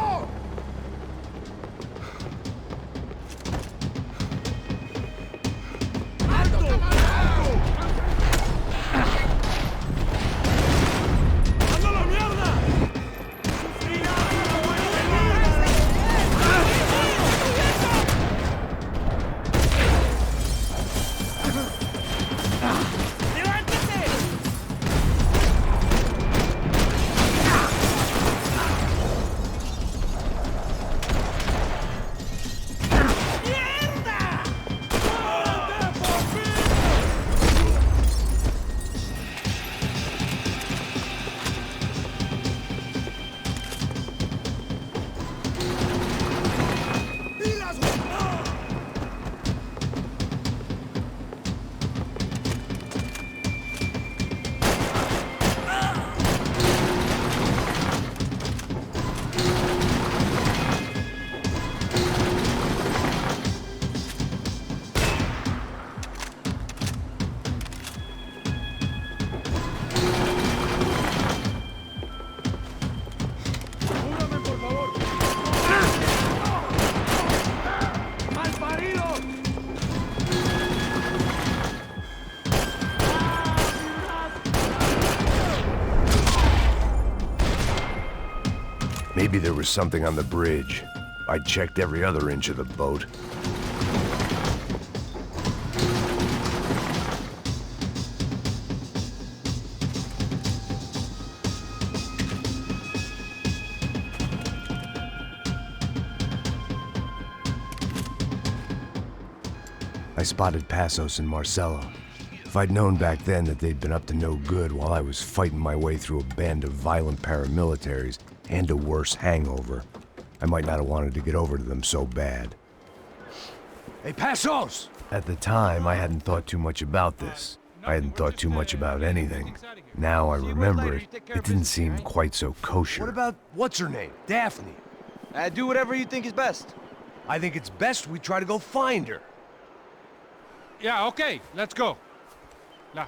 Maybe there was something on the bridge. I checked every other inch of the boat. I spotted Passos and Marcelo. If I'd known back then that they'd been up to no good while I was fighting my way through a band of violent paramilitaries and a worse hangover, I might not have wanted to get over to them so bad. Hey, Passos! At the time, I hadn't thought too much about this. I hadn't thought too much about anything. Now I remember it, it didn't seem quite so kosher. What about, what's her name? Daphne? Do whatever you think is best. I think it's best we try to go find her. Yeah, okay, let's go. Now.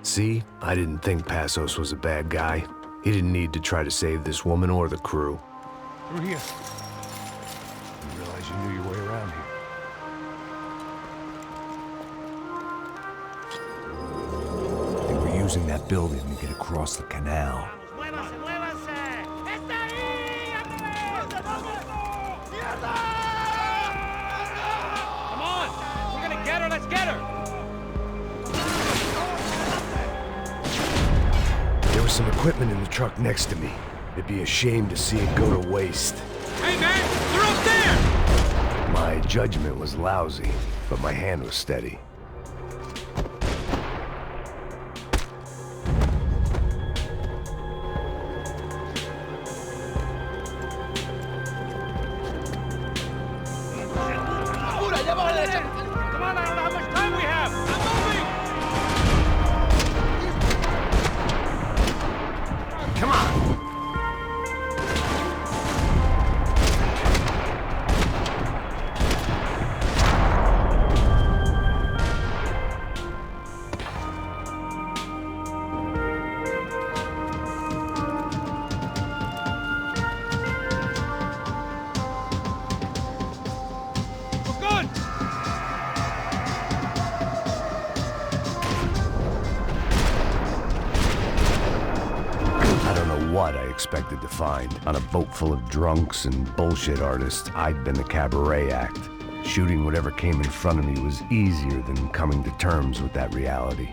See? I didn't think Passos was a bad guy. He didn't need to try to save this woman or the crew. Through here. Didn't realize you knew your way around here. They were using that building to get across the canal. Come on! We're gonna get her, let's get her! There was some equipment in the truck next to me. It'd be a shame to see it go to waste. Hey man, they're up there! My judgment was lousy, but my hand was steady. Come on, I don't know how much time we have! I'm moving! Come on! What I expected to find. On a boat full of drunks and bullshit artists, I'd been the cabaret act. Shooting whatever came in front of me was easier than coming to terms with that reality.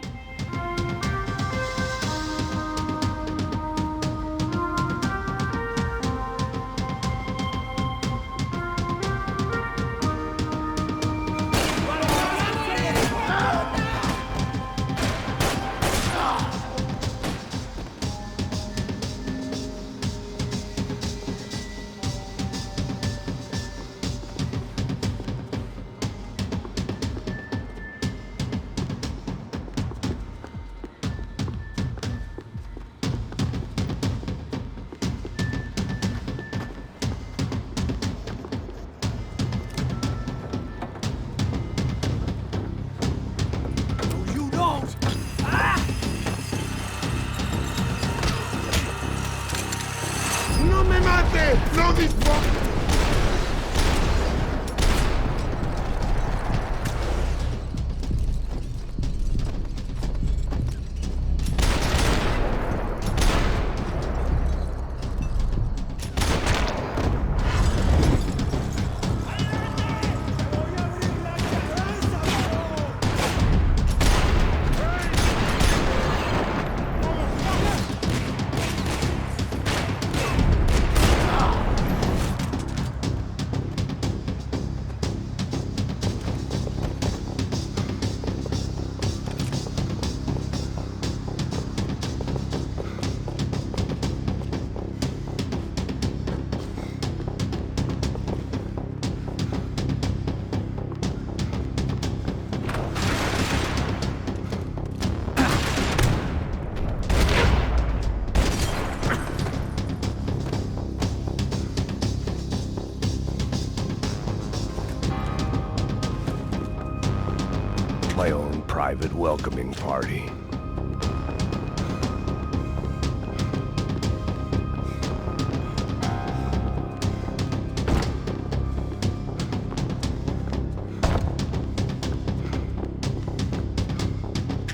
private welcoming party.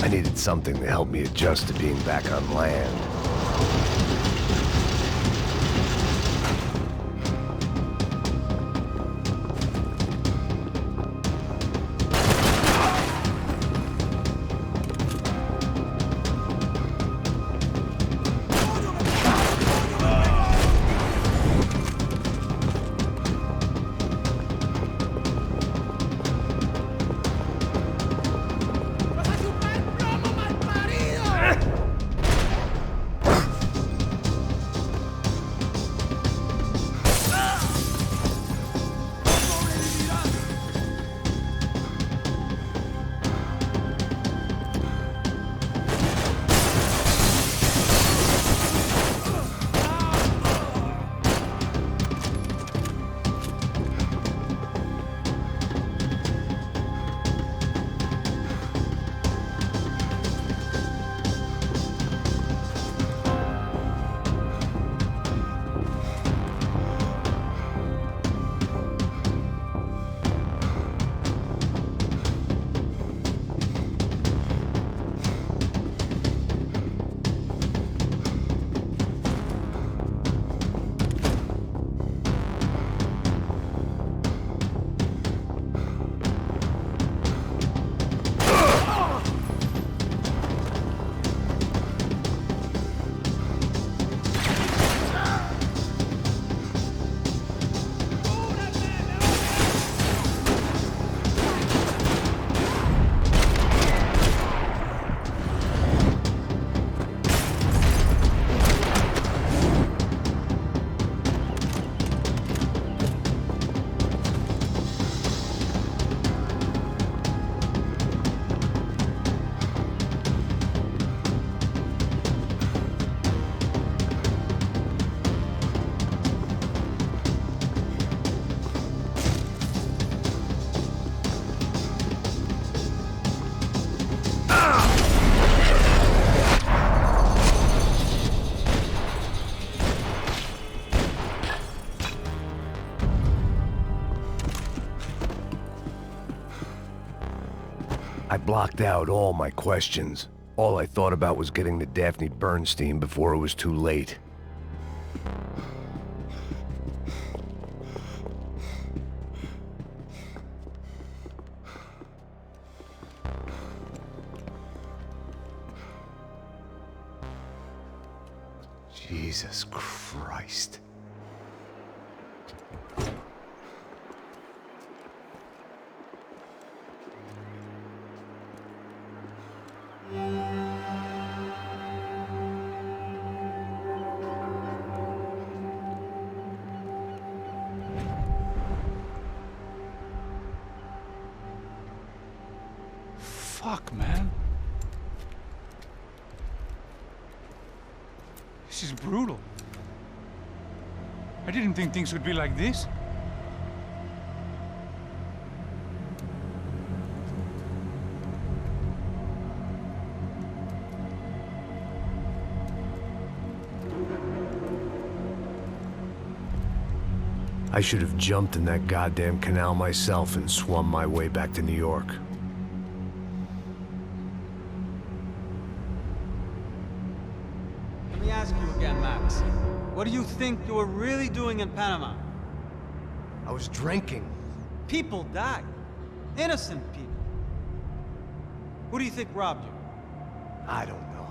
I needed something to help me adjust to being back on land. I blocked out all my questions. All I thought about was getting to Daphne Bernstein before it was too late. Jesus Christ. Fuck, man. This is brutal. I didn't think things would be like this. I should have jumped in that goddamn canal myself and swum my way back to New York. Let me ask you again, Max. What do you think you were really doing in Panama? I was drinking. People died. Innocent people. Who do you think robbed you? I don't know.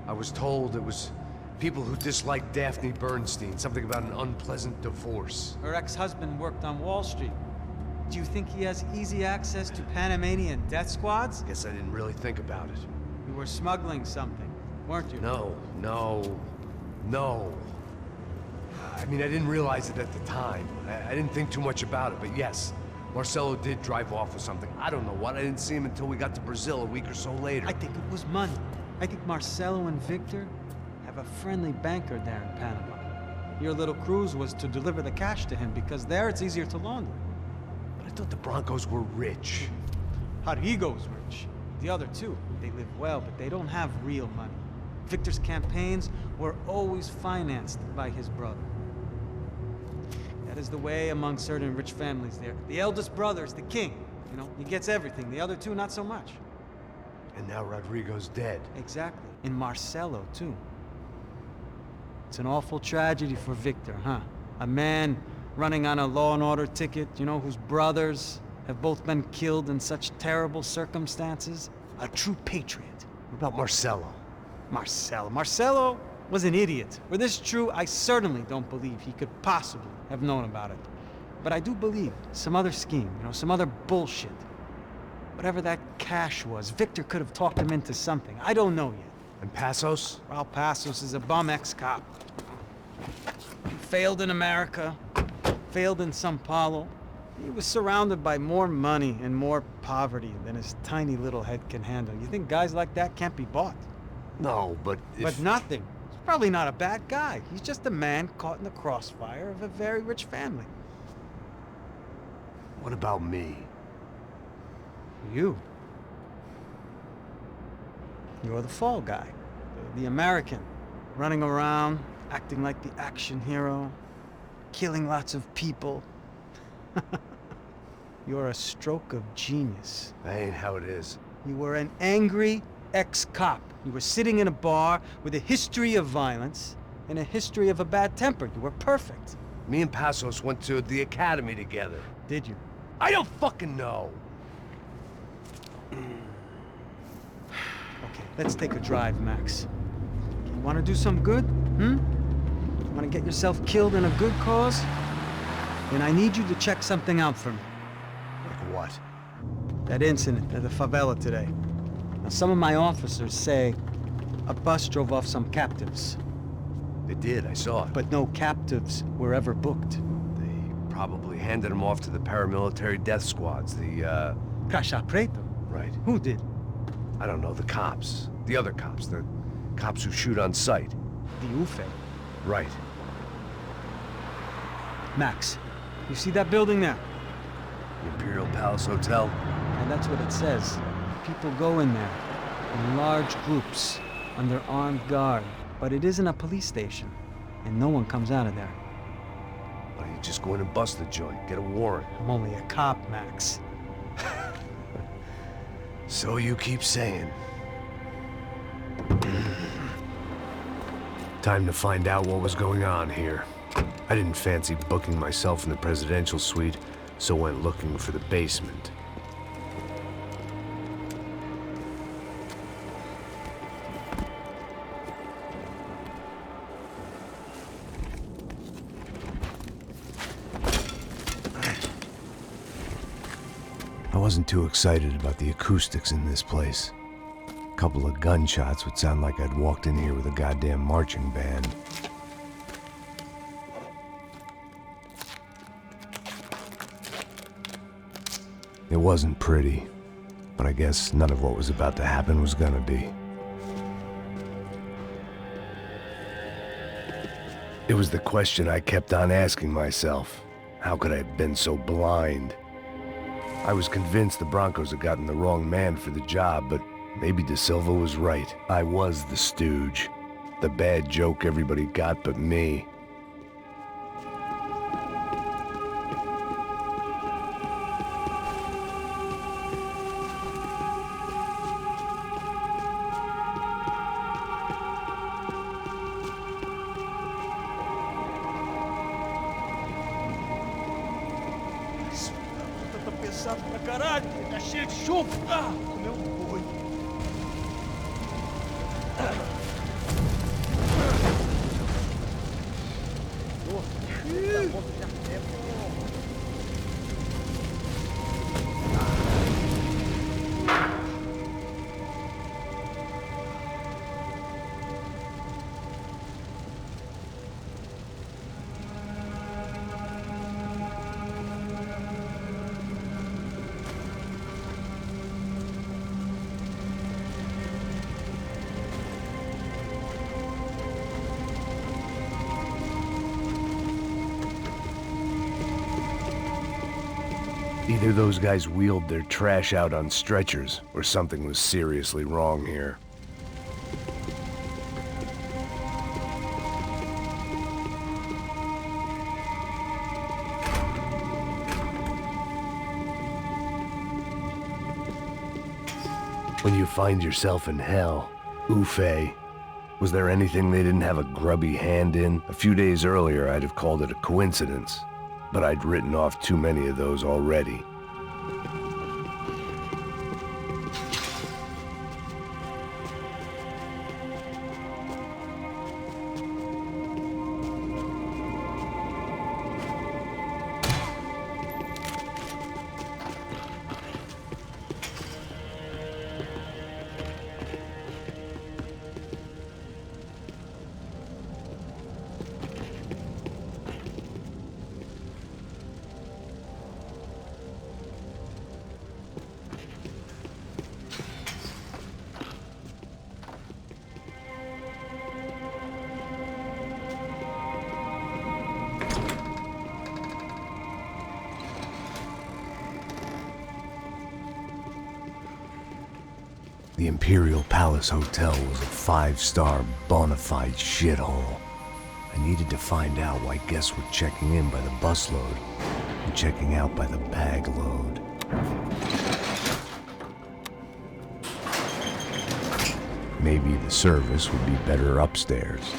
I was told it was people who disliked Daphne Bernstein, something about an unpleasant divorce. Her ex-husband worked on Wall Street. Do you think he has easy access to Panamanian death squads? Guess I didn't really think about it. You were smuggling something, weren't you? No. I mean, I didn't realize it at the time. I didn't think too much about it, but yes, Marcelo did drive off with something. I don't know what. I didn't see him until we got to Brazil a week or so later. I think it was money. I think Marcelo and Victor have a friendly banker there in Panama. Your little cruise was to deliver the cash to him because there it's easier to launder. But I thought the Broncos were rich. Rodrigo's rich. The other two, they live well, but they don't have real money. Victor's campaigns were always financed by his brother. That is the way among certain rich families there. The eldest brother is the king. You know, he gets everything. The other two, not so much. And now Rodrigo's dead. Exactly. And Marcelo, too. It's an awful tragedy for Victor, huh? A man running on a law and order ticket, you know, whose brothers have both been killed in such terrible circumstances. A true patriot. What about Marcelo? Marcelo was an idiot. Were this true, I certainly don't believe he could possibly have known about it. But I do believe some other scheme, you know, some other bullshit. Whatever that cash was, Victor could have talked him into something. I don't know yet. And Passos? Well, Passos is a bum ex-cop. He failed in America, failed in Sao Paulo. He was surrounded by more money and more poverty than his tiny little head can handle. You think guys like that can't be bought? No, but if... But nothing. He's probably not a bad guy. He's just a man caught in the crossfire of a very rich family. What about me? You. You're the fall guy. The American. Running around, acting like the action hero. Killing lots of people. You're a stroke of genius. That ain't how it is. You were an angry ex-cop. You were sitting in a bar with a history of violence and a history of a bad temper. You were perfect. Me and Passos went to the academy together. Did you? I don't fucking know. Okay, let's take a drive, Max. You want to do some good? You want to get yourself killed in a good cause? Then I need you to check something out for me. Like what? That incident at the favela today. Now, some of my officers say a bus drove off some captives. They did, I saw it. But no captives were ever booked. They probably handed them off to the paramilitary death squads, the, Caixa Preto? Right. Who did? I don't know, the cops. The other cops, the cops who shoot on sight. The UFE. Right. Max, you see that building there? The Imperial Palace Hotel? And that's what it says. People go in there, in large groups, under armed guard. But it isn't a police station, and no one comes out of there. Why don't you just go in and bust the joint, get a warrant? I'm only a cop, Max. So you keep saying. Time to find out what was going on here. I didn't fancy booking myself in the presidential suite, so went looking for the basement. I wasn't too excited about the acoustics in this place. A couple of gunshots would sound like I'd walked in here with a goddamn marching band. It wasn't pretty, but I guess none of what was about to happen was gonna be. It was the question I kept on asking myself. How could I have been so blind? I was convinced the Broncos had gotten the wrong man for the job, but maybe De Silva was right. I was the stooge. The bad joke everybody got but me. Pesado pra caralho, tá cheio de chumbo. Ah, meu boi. Either those guys wheeled their trash out on stretchers, or something was seriously wrong here. When you find yourself in hell, Ufe, was there anything they didn't have a grubby hand in? A few days earlier, I'd have called it a coincidence, but I'd written off too many of those already. The Imperial Palace Hotel was a 5-star bona fide shithole. I needed to find out why guests were checking in by the busload and checking out by the bag load. Maybe the service would be better upstairs.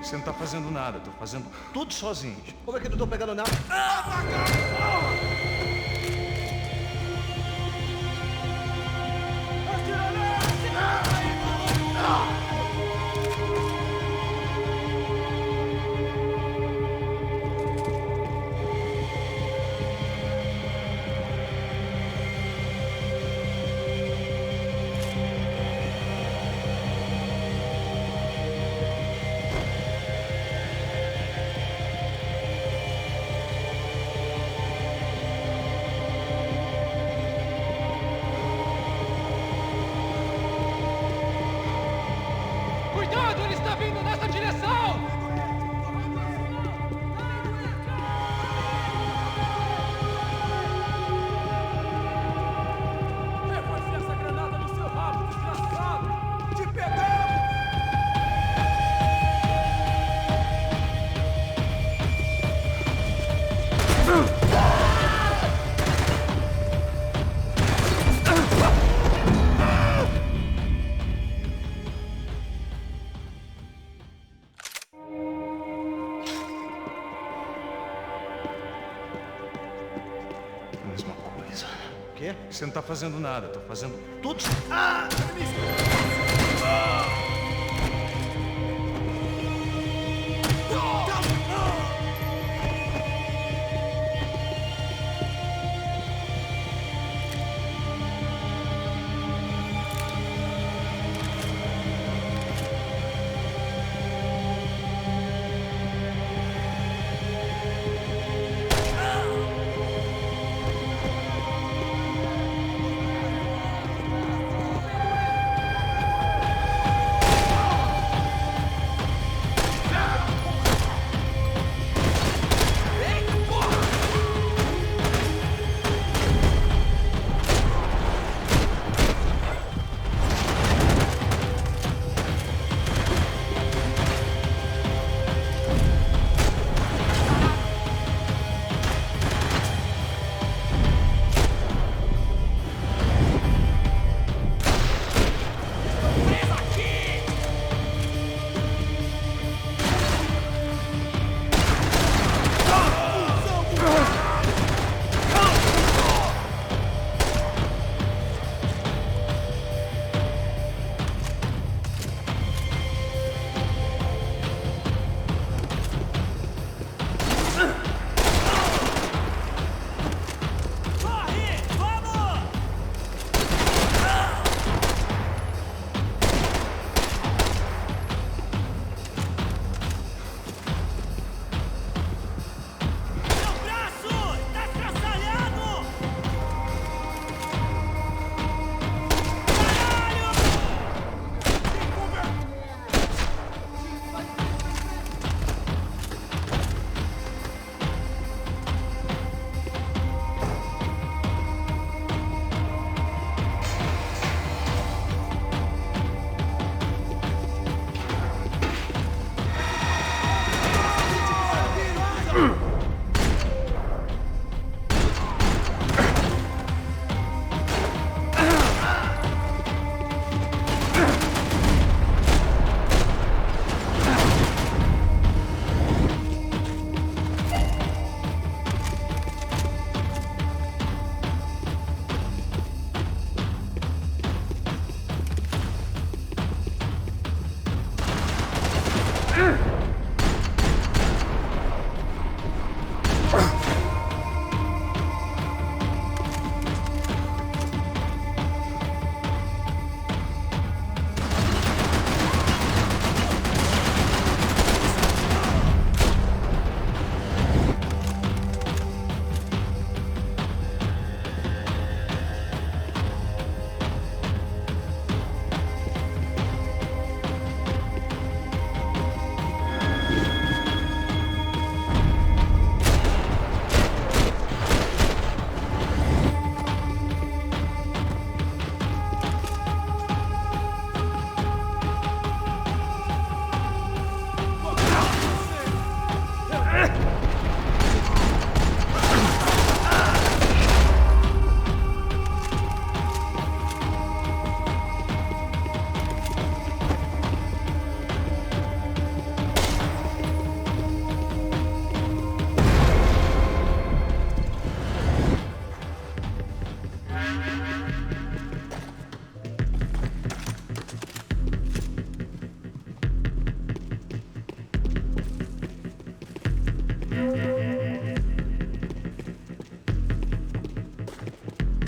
Você não tá fazendo nada, tô fazendo tudo sozinho. Como é que eu não tô pegando nada? Cuidado, ele está vindo nessa direção! Reforce essa granada no seu rabo, desgraçado! Te pegamos! Mesma coisa. O quê? Você não tá fazendo nada, tô fazendo tudo.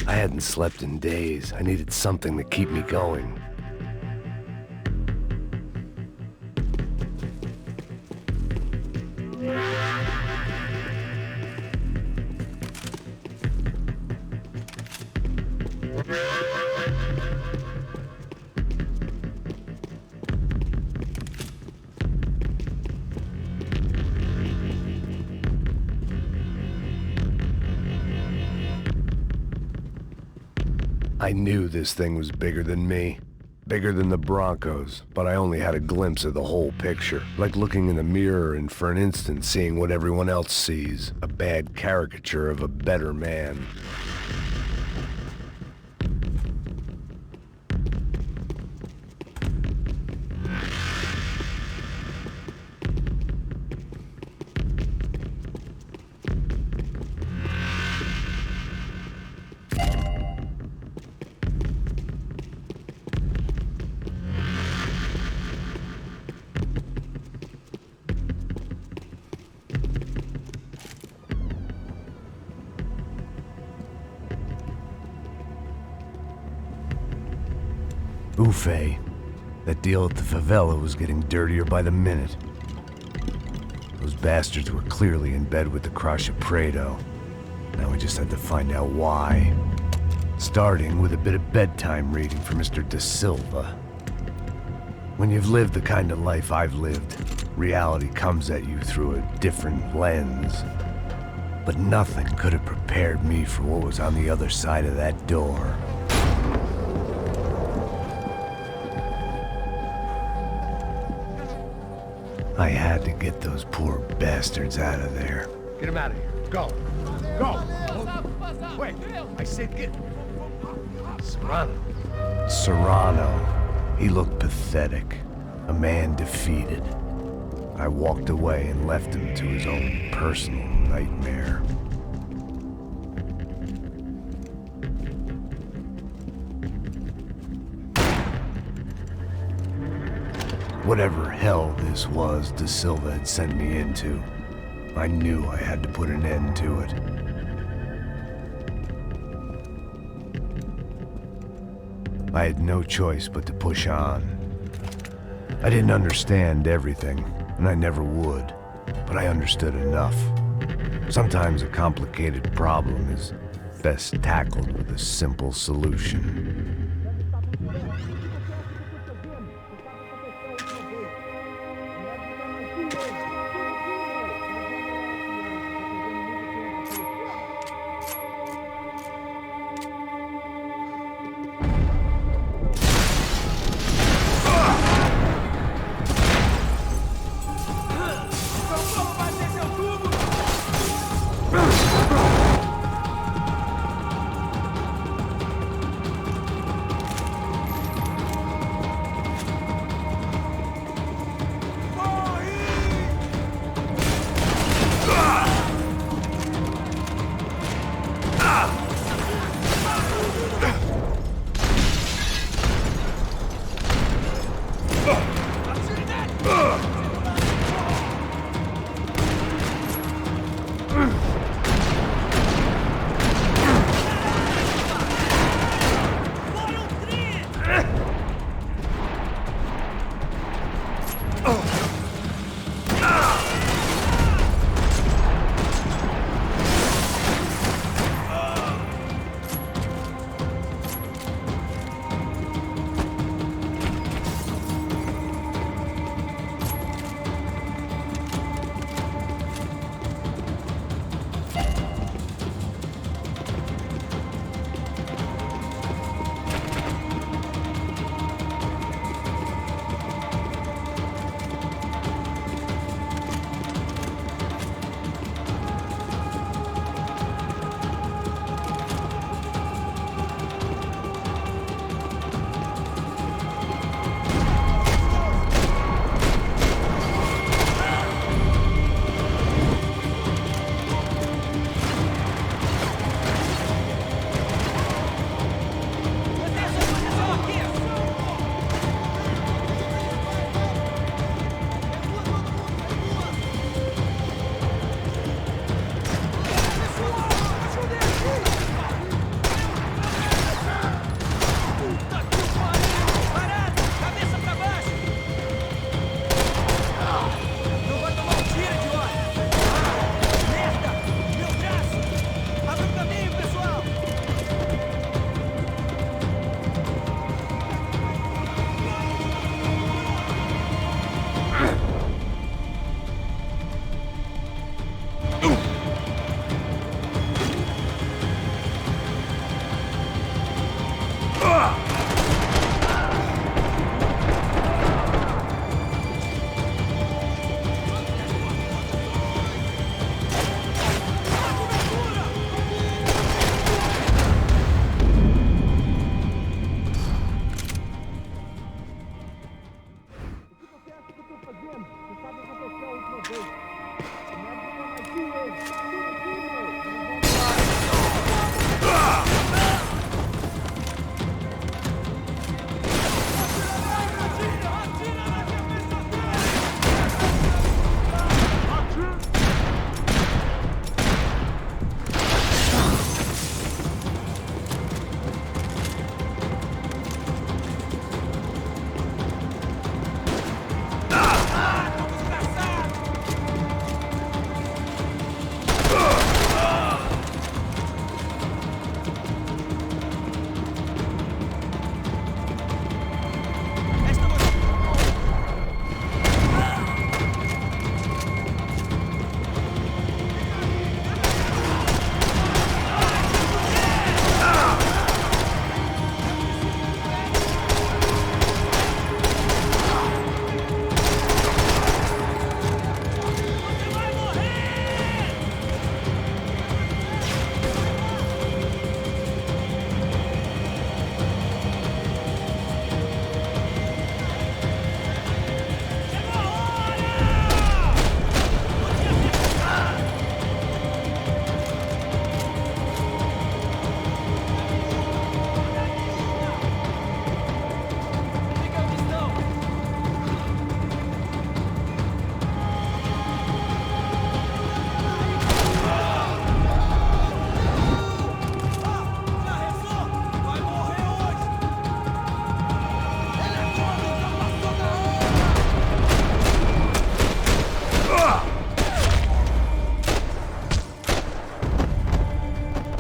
I hadn't slept in days. I needed something to keep me going. I knew this thing was bigger than me, bigger than the Broncos, but I only had a glimpse of the whole picture, like looking in the mirror and for an instant seeing what everyone else sees, a bad caricature of a better man. Buffet. That deal at the favela was getting dirtier by the minute. Those bastards were clearly in bed with the Crusher Prado. Now we just had to find out why. Starting with a bit of bedtime reading for Mr. Da Silva. When you've lived the kind of life I've lived, reality comes at you through a different lens. But nothing could have prepared me for what was on the other side of that door. I had to get those poor bastards out of there. Get him out of here. Go. Go. Wait. I said get. Serrano. Serrano. He looked pathetic. A man defeated. I walked away and left him to his own personal nightmare. Whatever hell this was Da Silva had sent me into, I knew I had to put an end to it. I had no choice but to push on. I didn't understand everything, and I never would, but I understood enough. Sometimes a complicated problem is best tackled with a simple solution.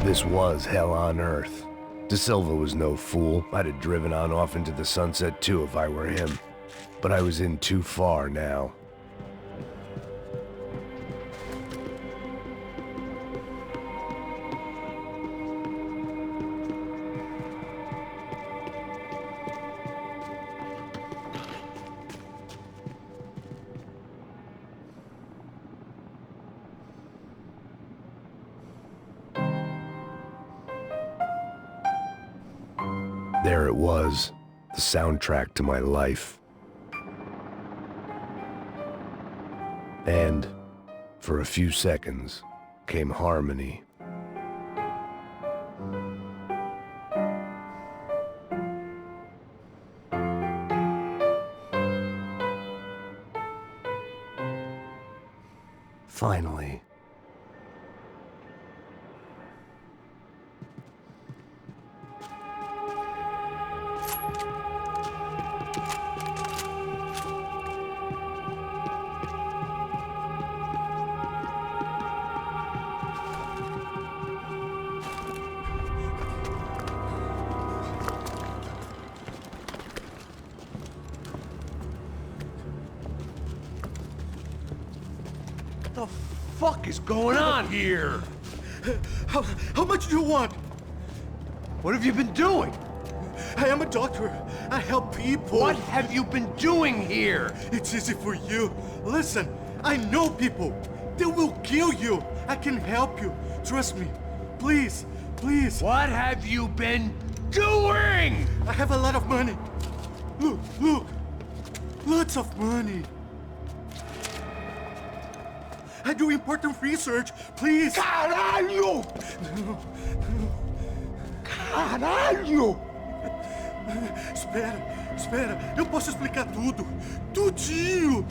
This was hell on earth. De Silva was no fool. I'd have driven on off into the sunset too if I were him. But I was in too far now. There it was, the soundtrack to my life. And, for a few seconds, came harmony. Finally. What the fuck is going on here? How much do you want? What have you been doing? I am a doctor. I help people. What have you been doing here? It's easy for you. Listen, I know people. They will kill you. I can help you. Trust me. Please, please. What have you been doing? I have a lot of money. Look, look. Lots of money. I do important research. Please. Caralho! Caralho! Espera, espera. Eu posso explicar tudo. Tudinho.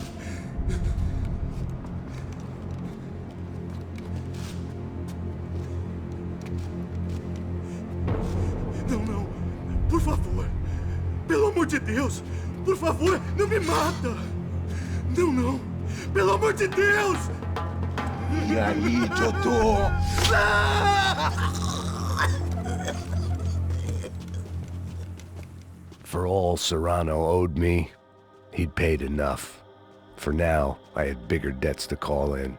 Não, não. Por favor. Pelo amor de Deus. Por favor, não me mata. Não, não. Pelo amor de Deus. E aí, Totô? For all Serrano owed me, he'd paid enough. For now, I had bigger debts to call in.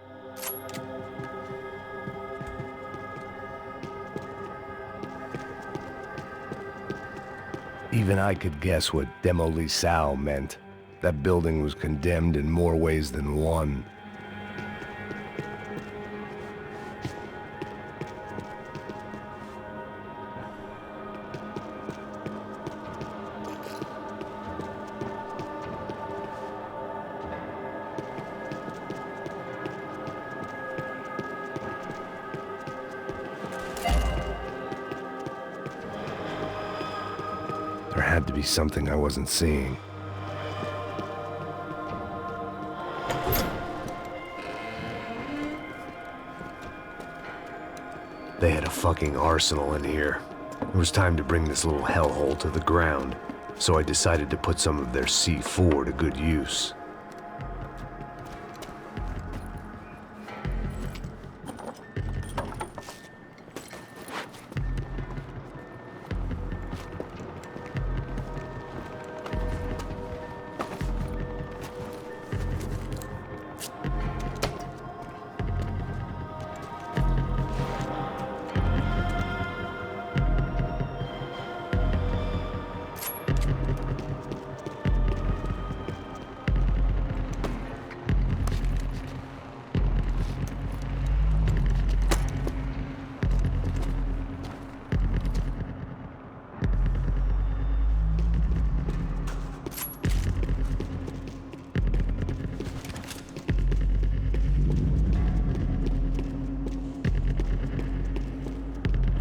Even I could guess what demolissao meant. That building was condemned in more ways than one. There had to be something I wasn't seeing. They had a fucking arsenal in here. It was time to bring this little hellhole to the ground, so I decided to put some of their C4 to good use.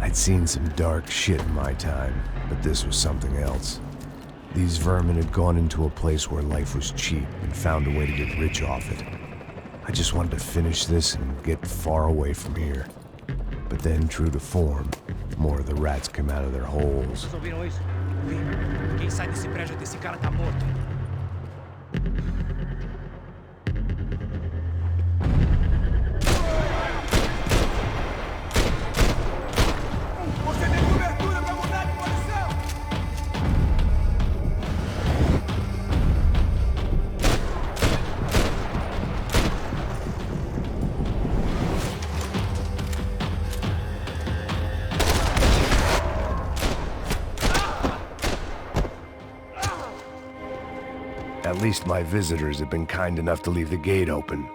I'd seen some dark shit in my time, but this was something else. These vermin had gone into a place where life was cheap and found a way to get rich off it. I just wanted to finish this and get far away from here. But then, true to form, more of the rats came out of their holes. Vocês ouviram isso? Quem sai desse prédio desse cara tá morto. At least my visitors have been kind enough to leave the gate open.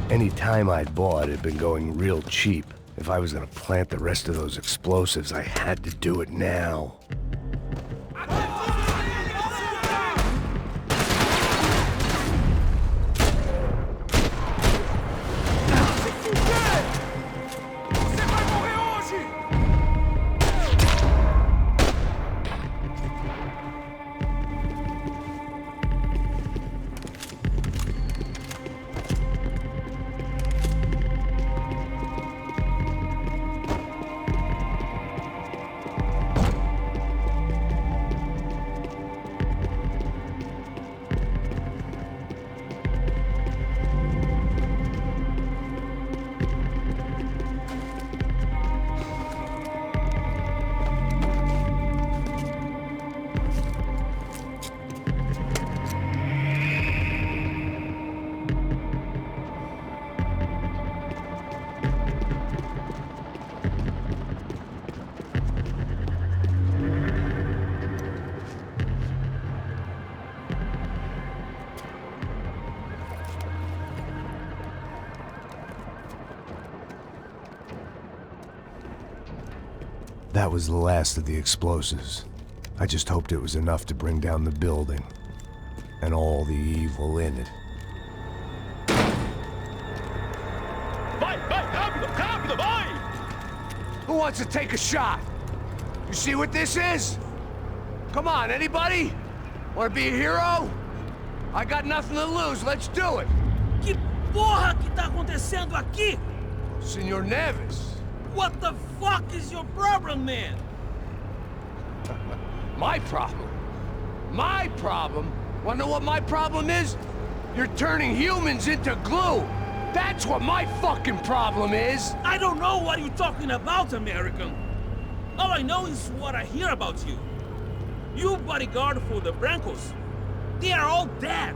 Any time I'd bought had been going real cheap. If I was gonna plant the rest of those explosives, I had to do it now. That was the last of the explosives. I just hoped it was enough to bring down the building and all the evil in it. Who wants to take a shot? You see what this is? Come on, anybody? Want to be a hero? I got nothing to lose, let's do it! Que porra que tá acontecendo aqui? Senor Neves. What the fuck is your problem, man? My problem? My problem? Wanna know what my problem is? You're turning humans into glue! That's what my fucking problem is! I don't know what you're talking about, American. All I know is what I hear about you. You bodyguard for the Brancos. They are all dead.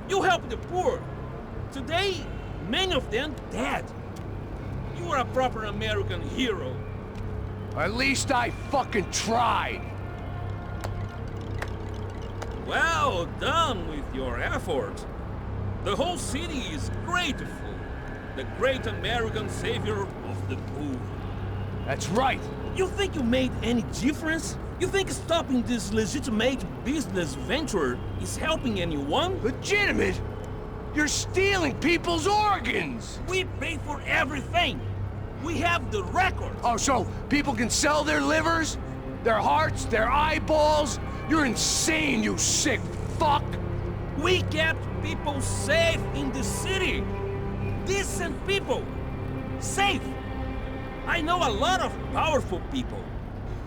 You help the poor. Today, many of them dead. You are a proper American hero. At least I fucking tried. Well done with your effort. The whole city is grateful. The great American savior of the poor. That's right. You think you made any difference? You think stopping this legitimate business venture is helping anyone? Legitimate? You're stealing people's organs! We pay for everything! We have the record! Oh, so people can sell their livers, their hearts, their eyeballs, You're insane, you sick fuck! We kept people safe in the city. Decent people. Safe. I know a lot of powerful people.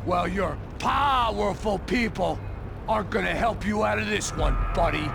Well, your powerful people aren't gonna help you out of this one, buddy.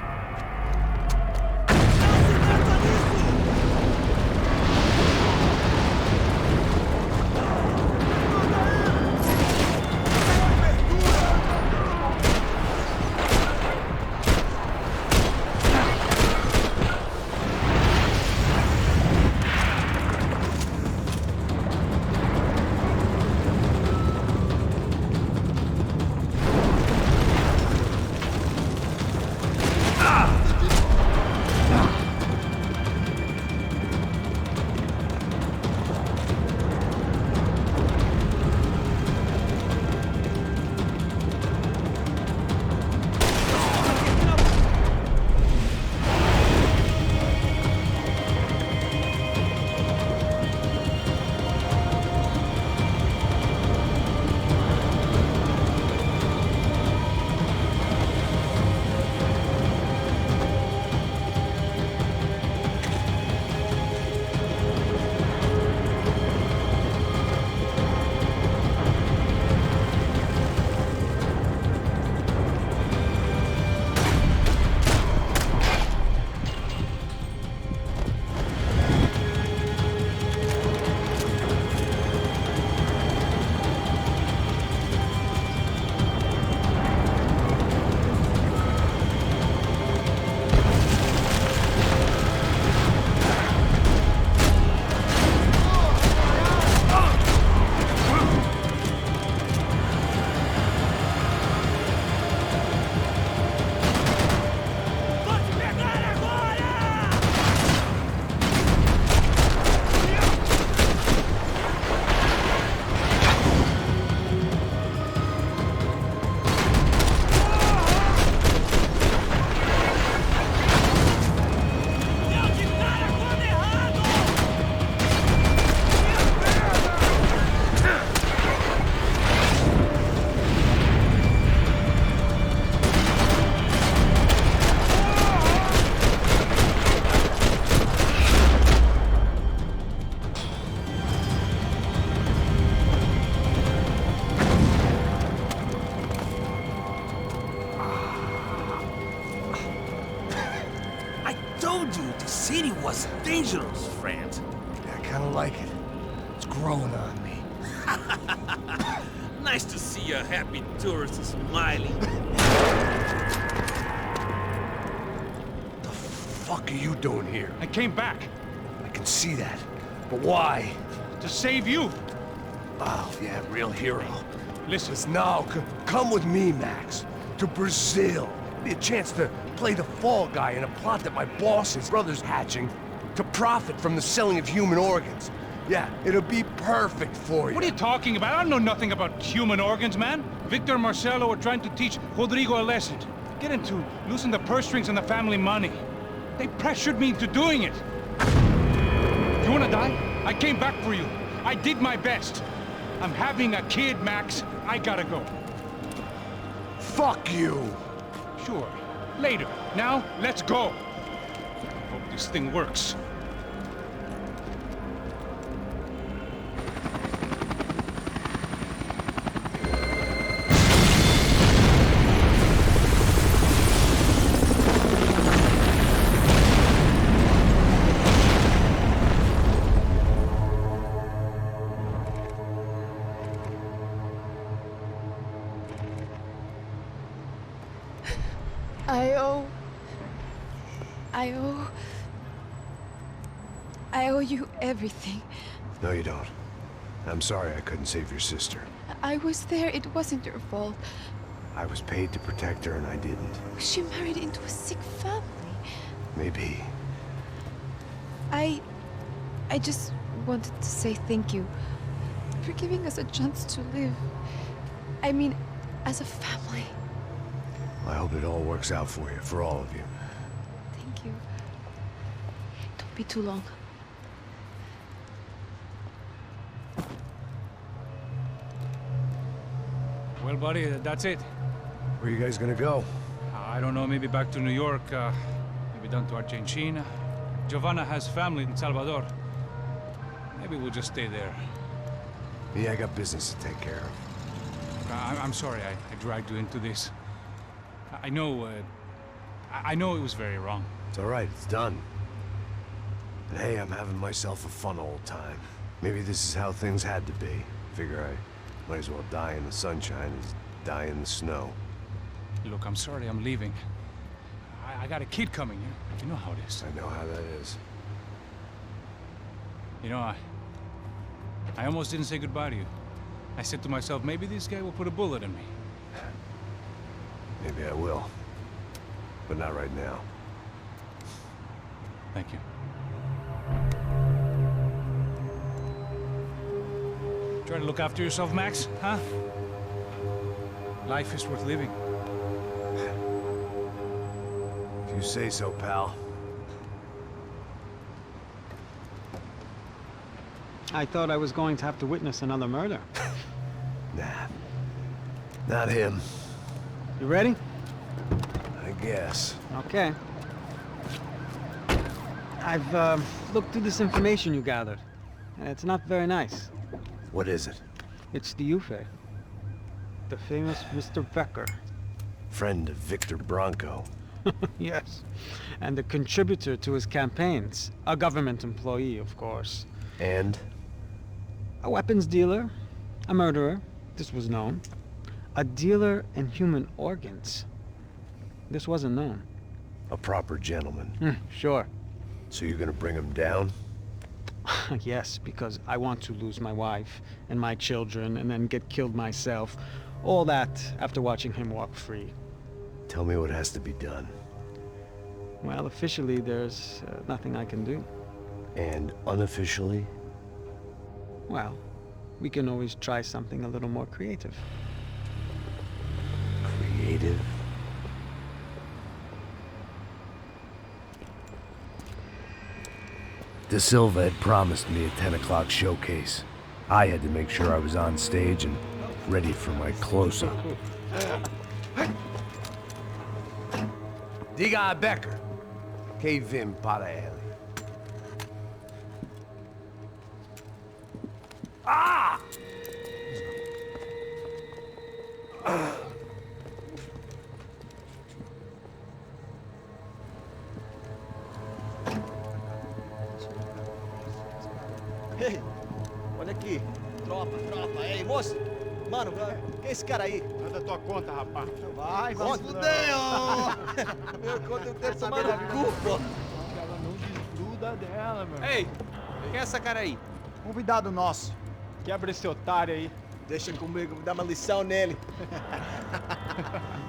was dangerous, friend. Yeah, I kinda like it. It's growing on me. Nice to see a happy tourist smiling. The fuck are you doing here? I came back. I can see that. But why? To save you. Oh, yeah, real hero. Listen. Now, come with me, Max. To Brazil. Be a chance to play the fall guy in a plot that my boss's brother's hatching to profit from the selling of human organs. Yeah, it'll be perfect for you. What are you talking about? I don't know nothing about human organs, man. Victor and Marcelo are trying to teach Rodrigo a lesson. Get him to loosen the purse strings and the family money. They pressured me into doing it. You wanna die? I came back for you. I did my best. I'm having a kid, Max. I gotta go. Fuck you. Sure. Later. Now, let's go. Hope this thing works. I owe you everything. No, you don't. I'm sorry I couldn't save your sister. I was there. It wasn't your fault. I was paid to protect her and I didn't. She married into a sick family. Maybe. I just wanted to say thank you for giving us a chance to live. I mean, as a family. I hope it all works out for you, for all of you. Thank you. Don't be too long. Well, buddy, that's it. Where you guys gonna go? I don't know, maybe back to New York, maybe down to Argentina. Giovanna has family in Salvador. Maybe we'll just stay there. Yeah, I got business to take care of. I'm sorry I dragged you into this. I know it was very wrong. It's all right, it's done. And hey, I'm having myself a fun old time. Maybe this is how things had to be. Figure I might as well die in the sunshine as die in the snow. Look, I'm sorry I'm leaving. I got a kid coming, you know how it is. I know how that is. You know, I almost didn't say goodbye to you. I said to myself, maybe this guy will put a bullet in me. Maybe I will. But not right now. Thank you. Try to look after yourself, Max, huh? Life is worth living. If you say so, pal. I thought I was going to have to witness another murder. Nah. Not him. You ready? I guess. Okay. I've looked through this information you gathered. It's not very nice. What is it? It's the Ufe. The famous Mr. Becker. Friend of Victor Bronco. Yes. And a contributor to his campaigns. A government employee, of course. And? A weapons dealer. A murderer. This was known. A dealer in human organs. This wasn't known. A proper gentleman. Sure. So you're gonna bring him down? Yes, because I want to lose my wife and my children and then get killed myself. All that after watching him walk free. Tell me what has to be done. Well, officially, there's nothing I can do. And unofficially? Well, we can always try something a little more creative. Creative? De Silva had promised me a 10 o'clock showcase. I had to make sure I was on stage and ready for my close-up. Diga a Becker. Que vim para ele. Ah! Ei, olha aqui. Tropa. Ei, moço. Mano, quem é esse cara aí? Manda tua conta, rapaz. Vai se fuder, ó. Meu conta eu quero tomar no cu, pô. Ela não desgruda dela, meu. Ei, quem é essa cara aí? Convidado nosso. Quebra esse otário aí. Deixa comigo, vou dar uma lição nele.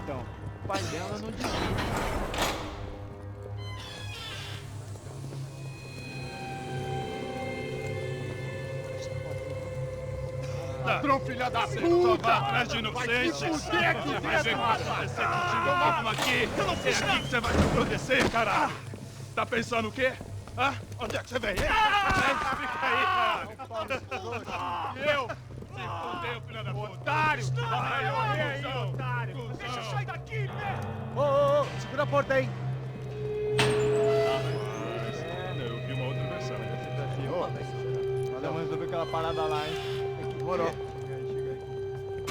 Então, o pai dela não desgruda. Ladrão, filha da puta! Vai atrás de inocentes! Vai se fuder aqui dentro, rapaz! Você contigo aqui! Eu não fiz nada! Que você vai me proteger, cara? Tá pensando o quê? Hã? Onde é que você vem? Fica aí, cara! Eu? Se fudeu, filha da puta! Otário! Vai morrer aí, otário! Deixa eu sair daqui, né? Ô, segura a porta aí! Eu vi uma outra versão. Vamos resolver aquela parada lá, hein? Morou.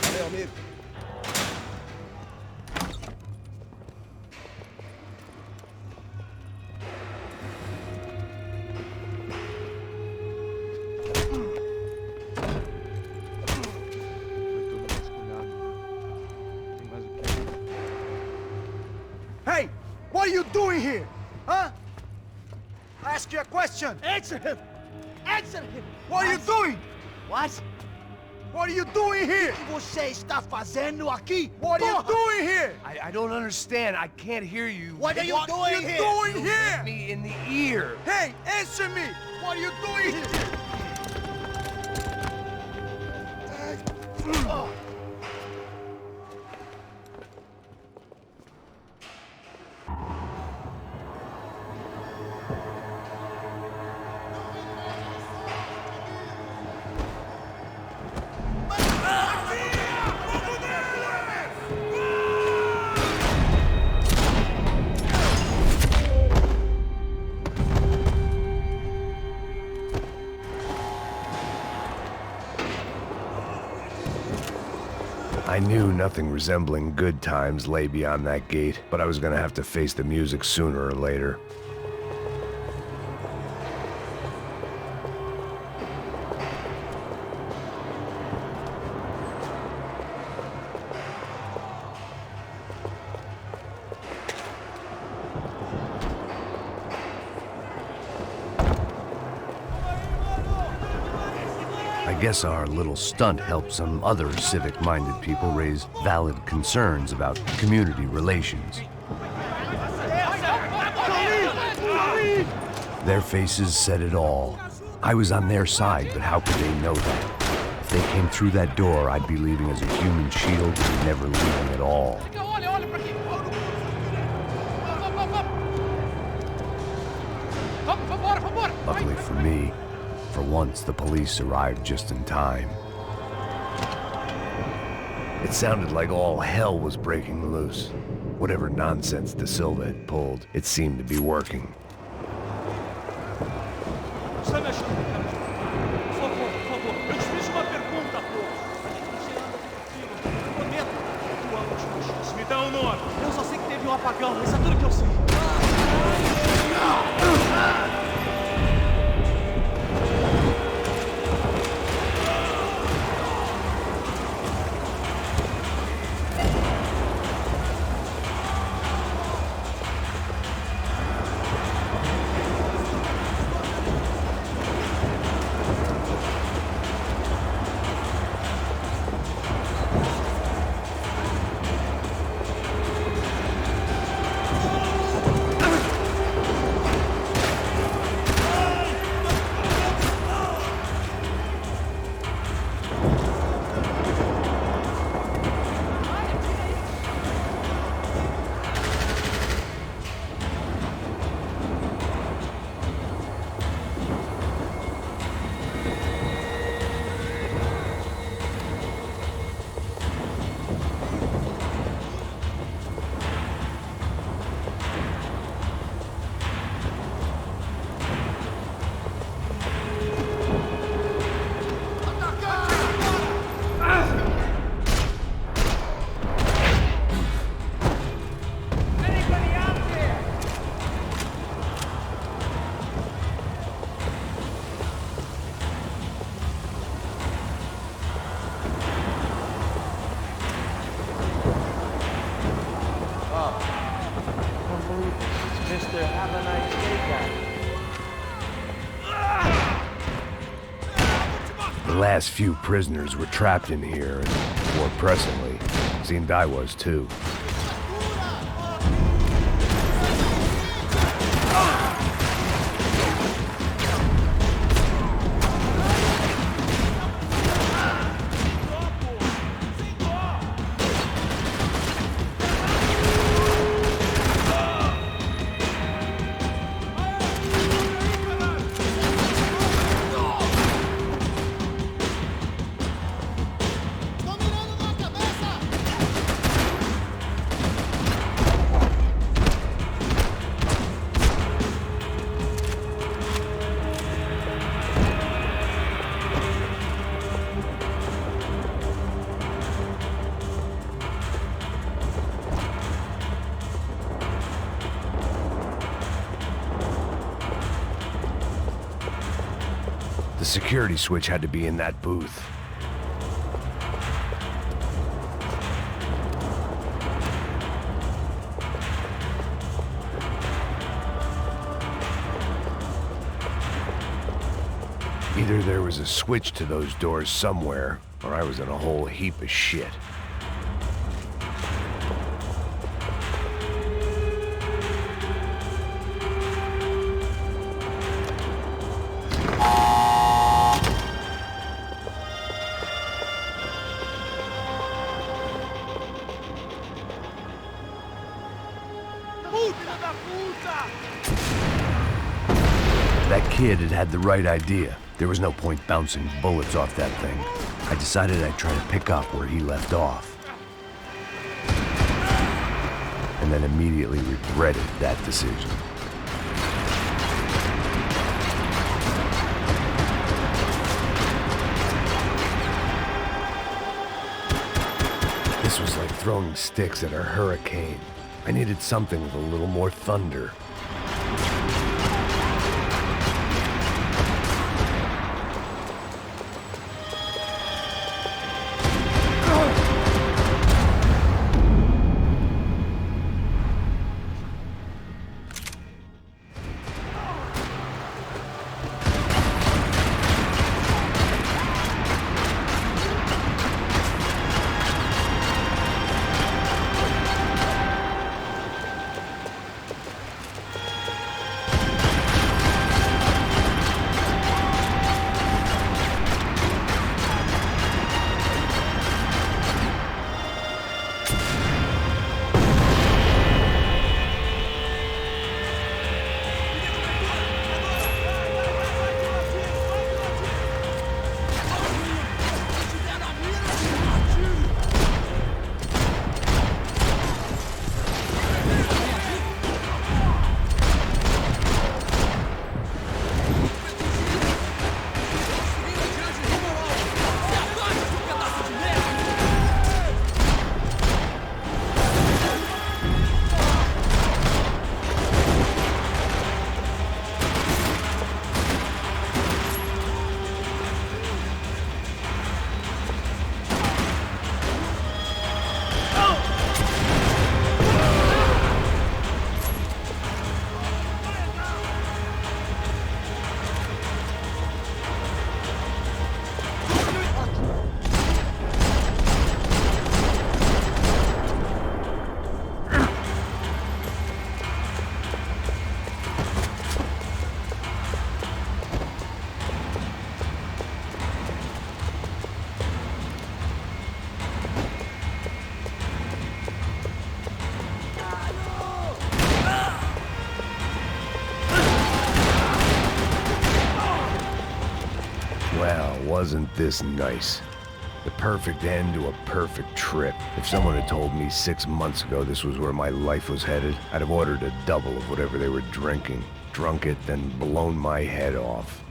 Valeu, amigo. Hey, what are you doing here? Huh? I ask you a question. Answer him! Answer him! What are you doing? What? What are you doing here? O que você está fazendo aqui? What are you doing here? I don't understand. I can't hear you. What are you doing here? Doing here? Hit me in the ear. Hey, answer me. What are you doing here? I knew nothing resembling good times lay beyond that gate, but I was gonna have to face the music sooner or later. I guess our little stunt helped some other civic-minded people raise valid concerns about community relations. Their faces said it all. I was on their side, but how could they know that? If they came through that door, I'd be leaving as a human shield, never leaving at all. Luckily for me, for once, the police arrived just in time. It sounded like all hell was breaking loose. Whatever nonsense De Silva had pulled, it seemed to be working. Me dá um nome. Eu só sei que teve um apagão, isso é tudo que eu sei. The last few prisoners were trapped in here, and more pressingly, seemed I was too. The security switch had to be in that booth. Either there was a switch to those doors somewhere, or I was in a whole heap of shit. That kid had had the right idea. There was no point bouncing bullets off that thing. I decided I'd try to pick up where he left off. And then immediately regretted that decision. throwing sticks at a hurricane. I needed something with a little more thunder. Wasn't this nice? The perfect end to a perfect trip. If someone had told me 6 months ago this was where my life was headed, I'd have ordered a double of whatever they were drinking, drunk it, then blown my head off.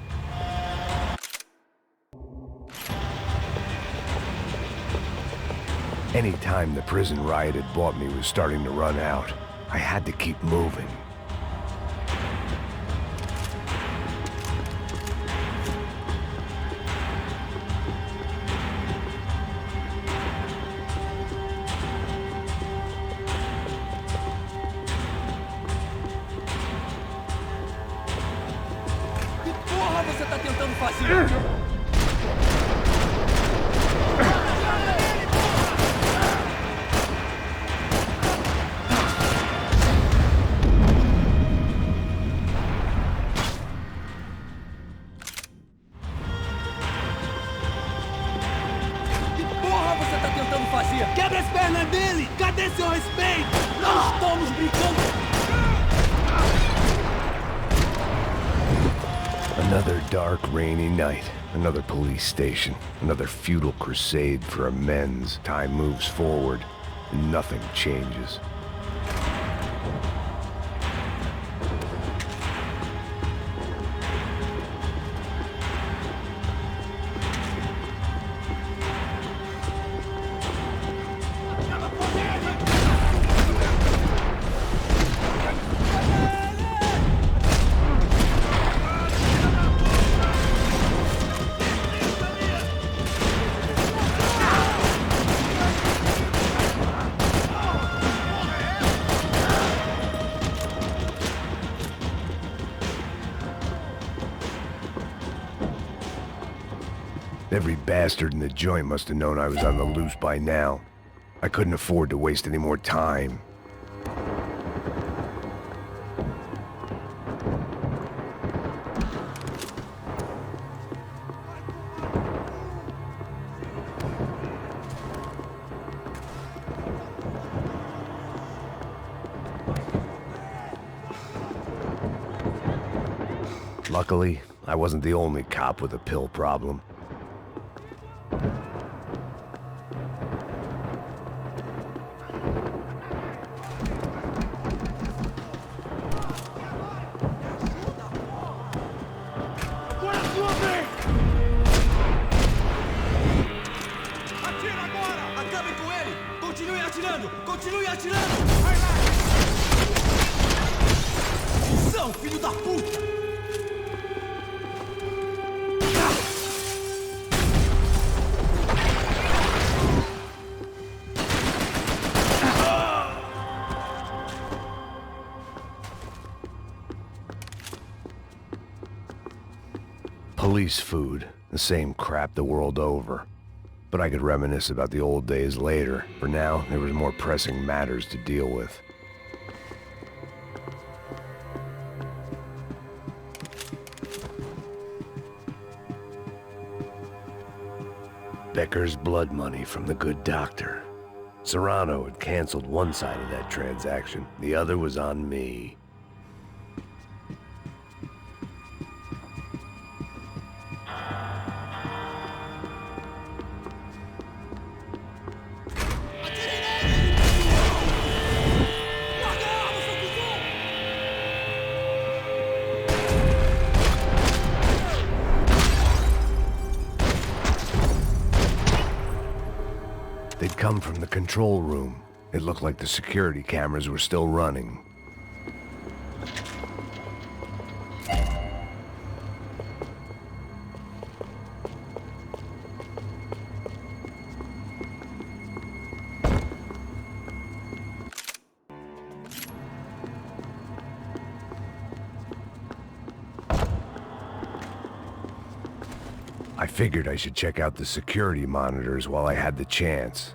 Any time the prison riot had bought me was starting to run out. I had to keep moving. Quebra as pernas dele! Cadê seu respeito? Não estamos brincando! Another dark, rainy night. Another police station. Another futile crusade for amends. Time moves forward, and nothing changes. Every bastard in the joint must have known I was on the loose by now. I couldn't afford to waste any more time. Luckily, I wasn't the only cop with a pill problem. Continue atirando! Continue atirando! Vai lá! Visão, filho da puta! Police food, the same crap the world over. But I could reminisce about the old days later. For now, there was more pressing matters to deal with. Becker's blood money from the good doctor. Serrano had canceled one side of that transaction. The other was on me. They'd come from the control room. It looked like the security cameras were still running. I figured I should check out the security monitors while I had the chance.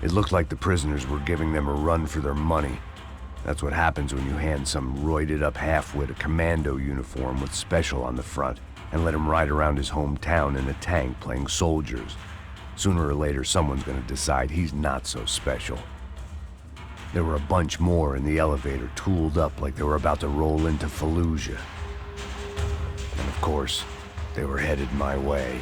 It looked like the prisoners were giving them a run for their money. That's what happens when you hand some roided-up halfwit a commando uniform with special on the front and let him ride around his hometown in a tank playing soldiers. Sooner or later, someone's gonna decide he's not so special. There were a bunch more in the elevator, tooled up like they were about to roll into Fallujah. And of course, they were headed my way.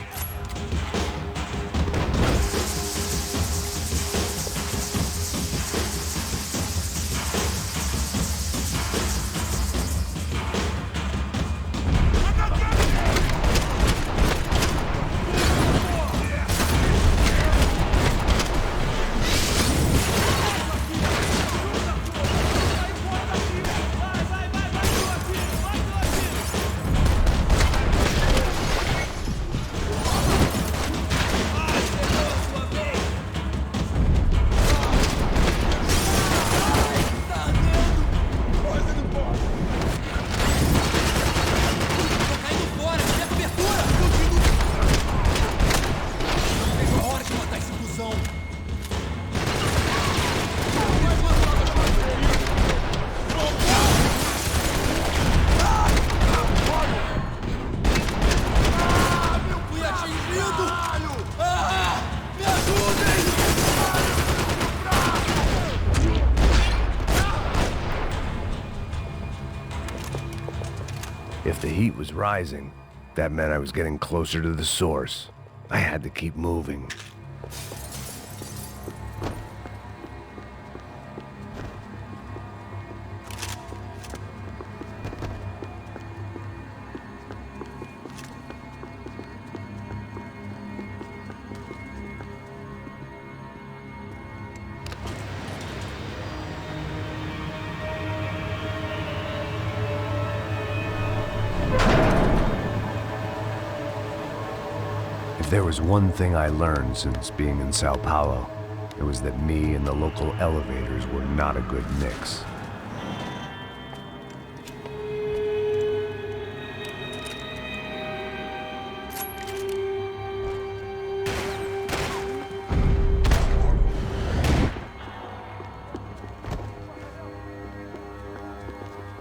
If the heat was rising, that meant I was getting closer to the source. I had to keep moving. If there was one thing I learned since being in Sao Paulo, it was that me and the local elevators were not a good mix.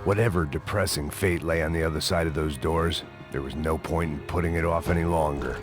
Whatever depressing fate lay on the other side of those doors, there was no point in putting it off any longer.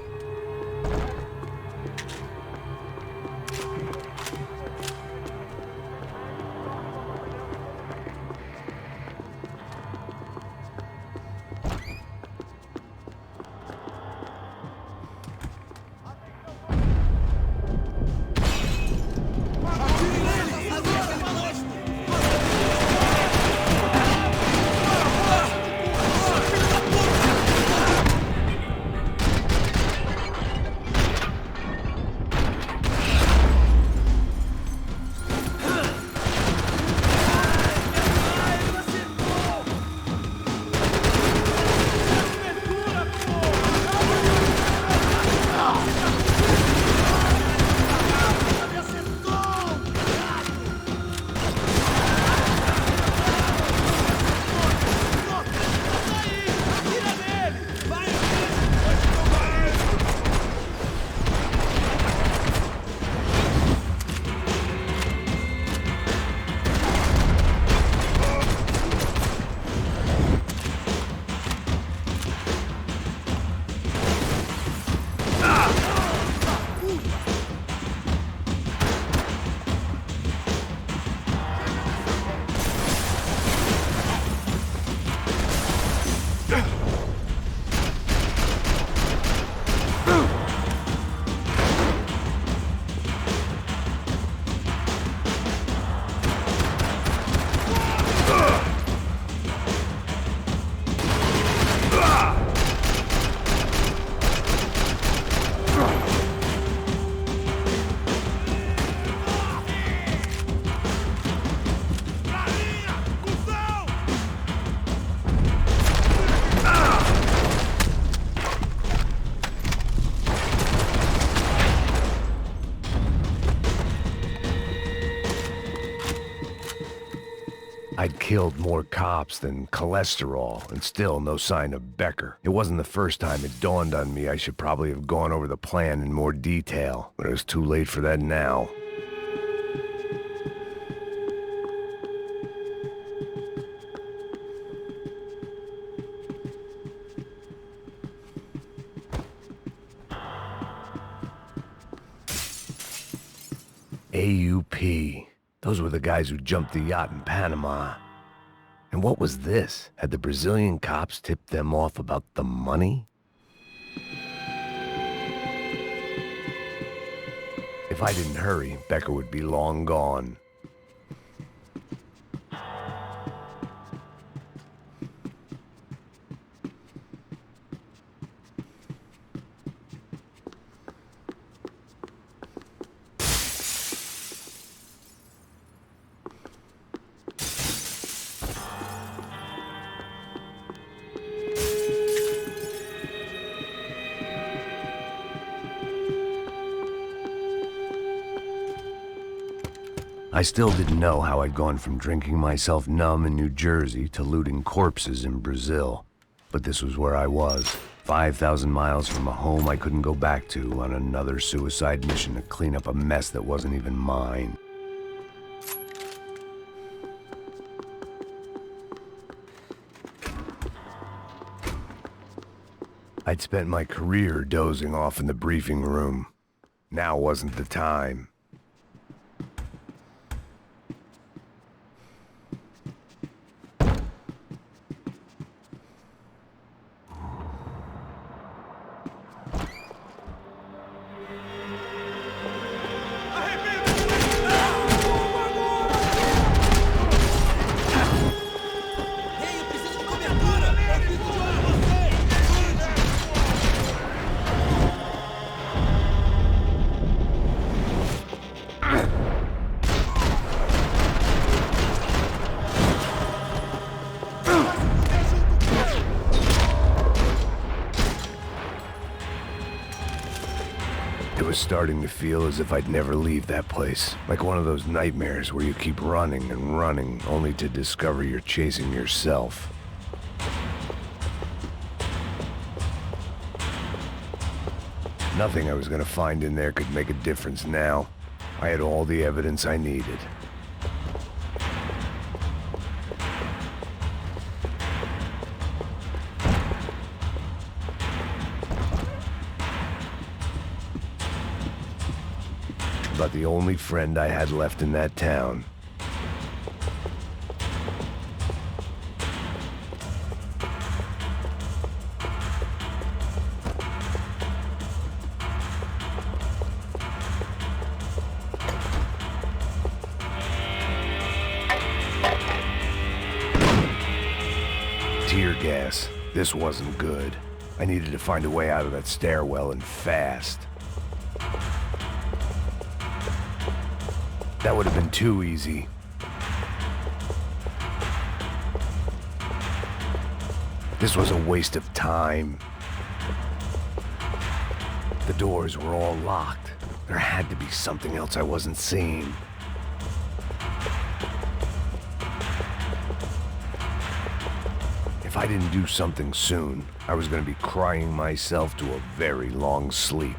I'd killed more cops than cholesterol, and still no sign of Becker. It wasn't the first time it dawned on me I should probably have gone over the plan in more detail, but it was too late for that now. AUP. Those were the guys who jumped the yacht in Panama. And what was this? Had the Brazilian cops tipped them off about the money? If I didn't hurry, Becker would be long gone. I still didn't know how I'd gone from drinking myself numb in New Jersey to looting corpses in Brazil. But this was where I was, 5,000 miles from a home I couldn't go back to, on another suicide mission to clean up a mess that wasn't even mine. I'd spent my career dozing off in the briefing room. Now wasn't the time. It was starting to feel as if I'd never leave that place. Like one of those nightmares where you keep running and running, only to discover you're chasing yourself. Nothing I was gonna find in there could make a difference now. I had all the evidence I needed. About the only friend I had left in that town. Tear gas. This wasn't good. I needed to find a way out of that stairwell, and fast. That would have been too easy. This was a waste of time. The doors were all locked. There had to be something else I wasn't seeing. If I didn't do something soon, I was going to be crying myself to a very long sleep.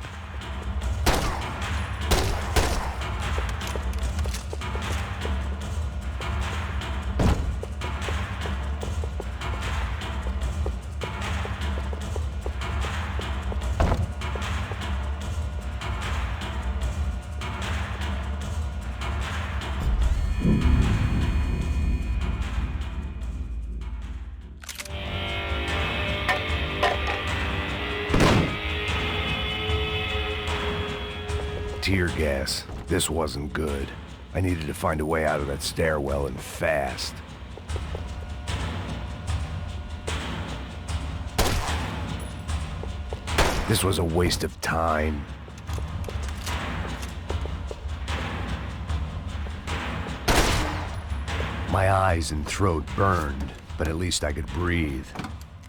Tear gas. This wasn't good. I needed to find a way out of that stairwell, and fast. This was a waste of time. My eyes and throat burned, but at least I could breathe.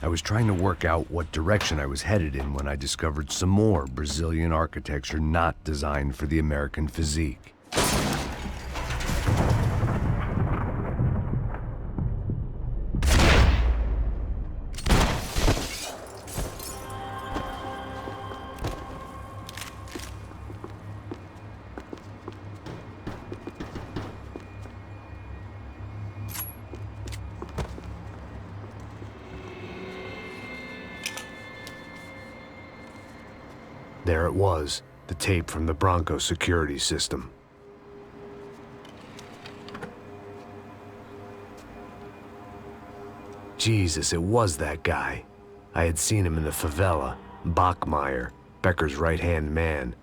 I was trying to work out what direction I was headed in when I discovered some more Brazilian architecture not designed for the American physique. There it was, the tape from the Bronco security system. Jesus, it was that guy. I had seen him in the favela, Bachmeyer, Becker's right-hand man.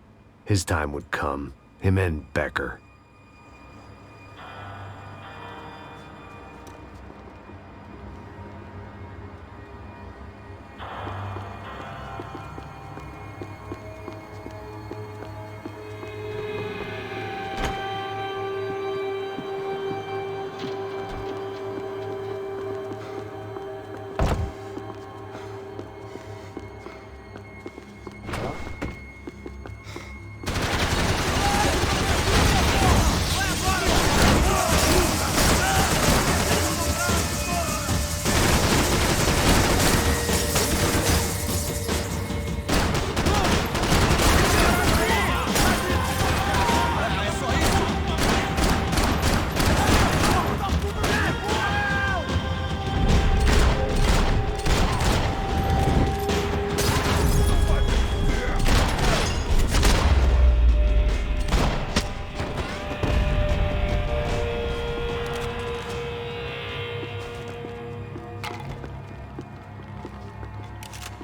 His time would come, him and Becker.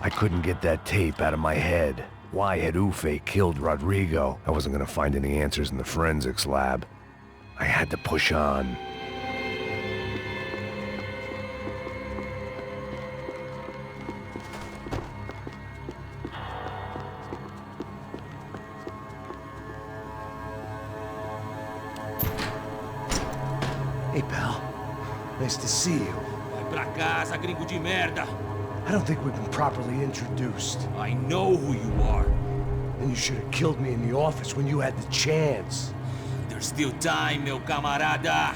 I couldn't get that tape out of my head. Why had Ufe killed Rodrigo? I wasn't gonna find any answers in the forensics lab. I had to push on. Hey, pal. Nice to see you. Vai pra casa, gringo de merda. I don't think we've been properly introduced. I know who you are. Then you should have killed me in the office when you had the chance. There's still time, meu camarada.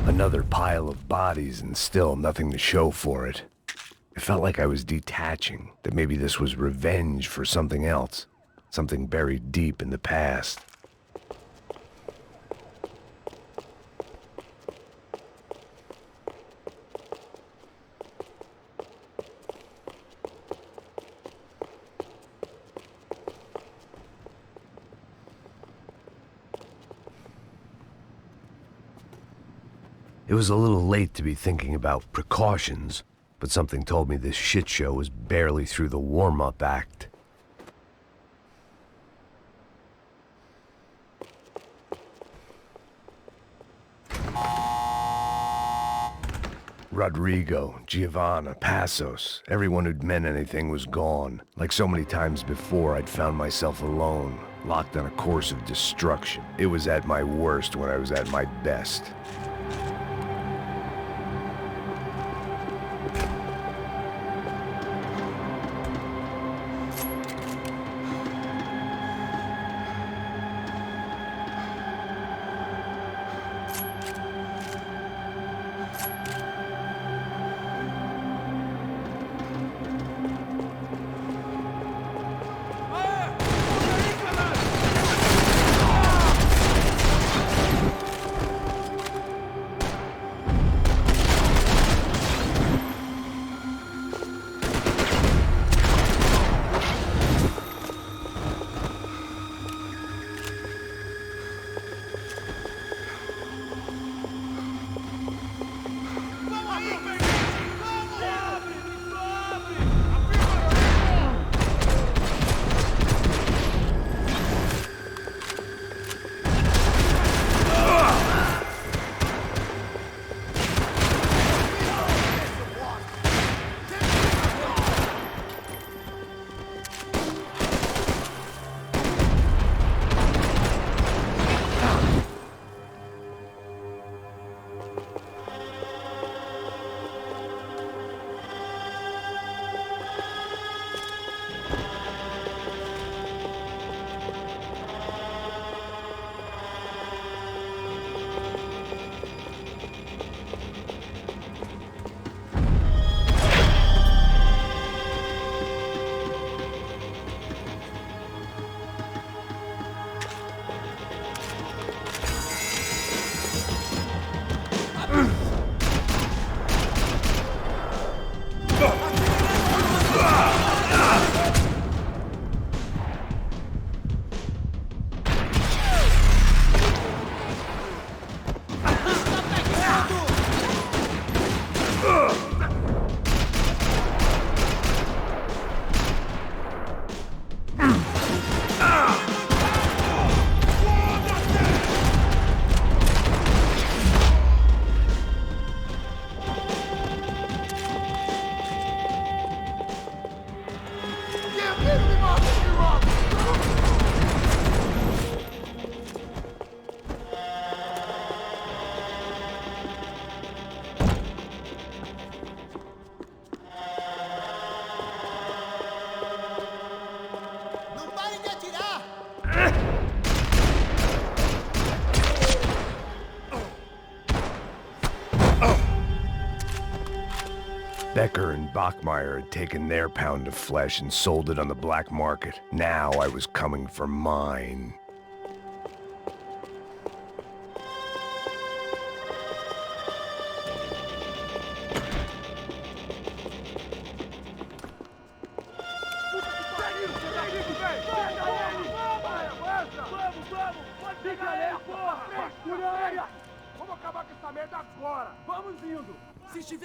Another pile of bodies and still nothing to show for it. It felt like I was detaching, that maybe this was revenge for something else, something buried deep in the past. It was a little late to be thinking about precautions, but something told me this shit show was barely through the warm-up act. Rodrigo, Giovanna, Passos, everyone who'd meant anything was gone. Like so many times before, I'd found myself alone, locked on a course of destruction. It was at my worst when I was at my best. Becker and Bachmeyer had taken their pound of flesh and sold it on the black market. Now I was coming for mine.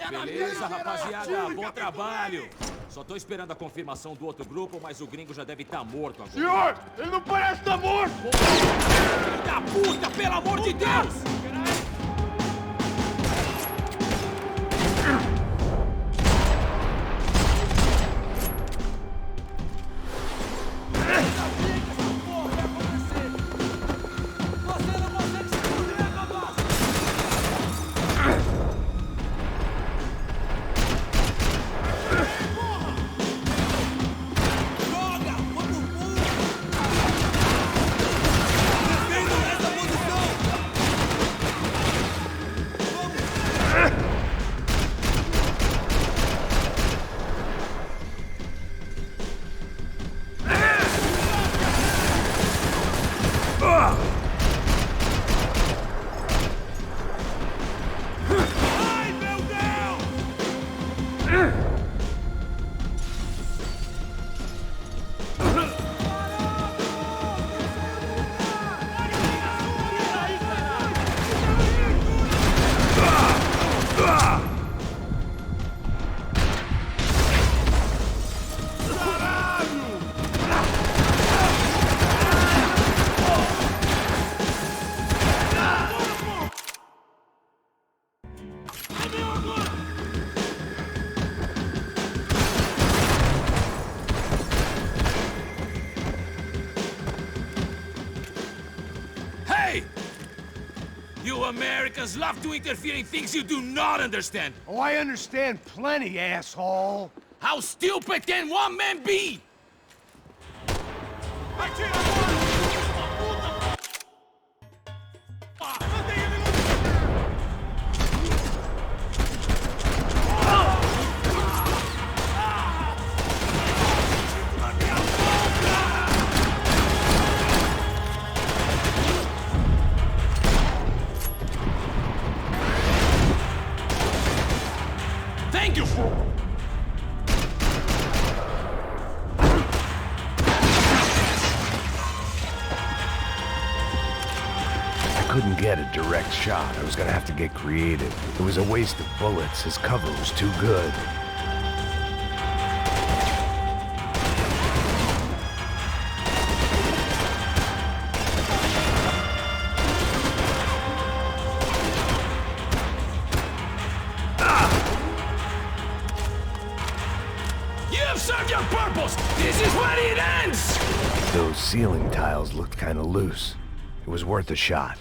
Beleza, rapaziada, bom trabalho. Só tô esperando a confirmação do outro grupo, mas o gringo já deve estar morto agora. Senhor, ele não parece estar morto! Filho da puta, pelo amor de Deus! Americans love to interfere in things you do not understand. Oh, I understand plenty, asshole. How stupid can one man be? Thank you for... I couldn't get a direct shot. I was gonna have to get creative. It was a waste of bullets. His cover was too good. You've served your purpose! This is where it ends! Those ceiling tiles looked kinda loose. It was worth a shot.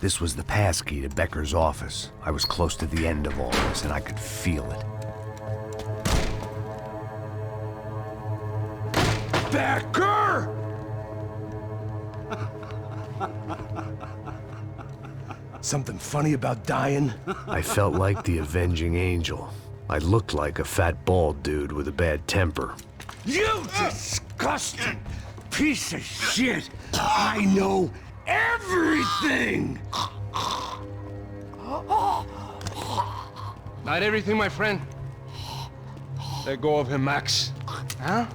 This was the passkey to Becker's office. I was close to the end of all this, and I could feel it. Becker! Something funny about dying? I felt like the avenging angel. I looked like a fat bald dude with a bad temper. You disgusting piece of shit! I know everything! Not everything, my friend. Let go of him, Max. Huh?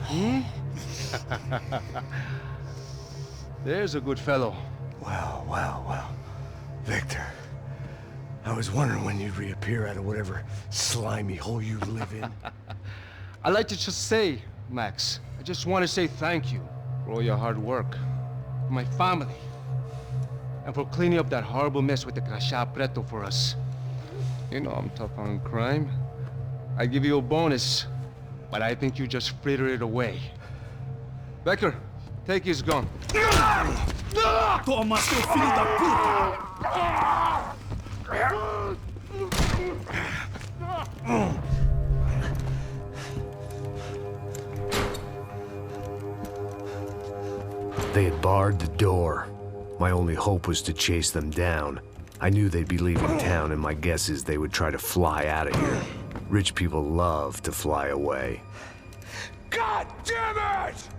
Hmm? There's a good fellow. Well. Victor, I was wondering when you'd reappear out of whatever slimy hole you live in. I'd like to just say, Max, I just want to say thank you for all your hard work, for my family, and for cleaning up that horrible mess with the Crachá Preto for us. You know I'm tough on crime. I give you a bonus, but I think you just frittered it away. Becker, take his gun. Toma, seu filho da puta! They had barred the door. My only hope was to chase them down. I knew they'd be leaving town, and my guess is they would try to fly out of here. Rich people love to fly away. God damn it!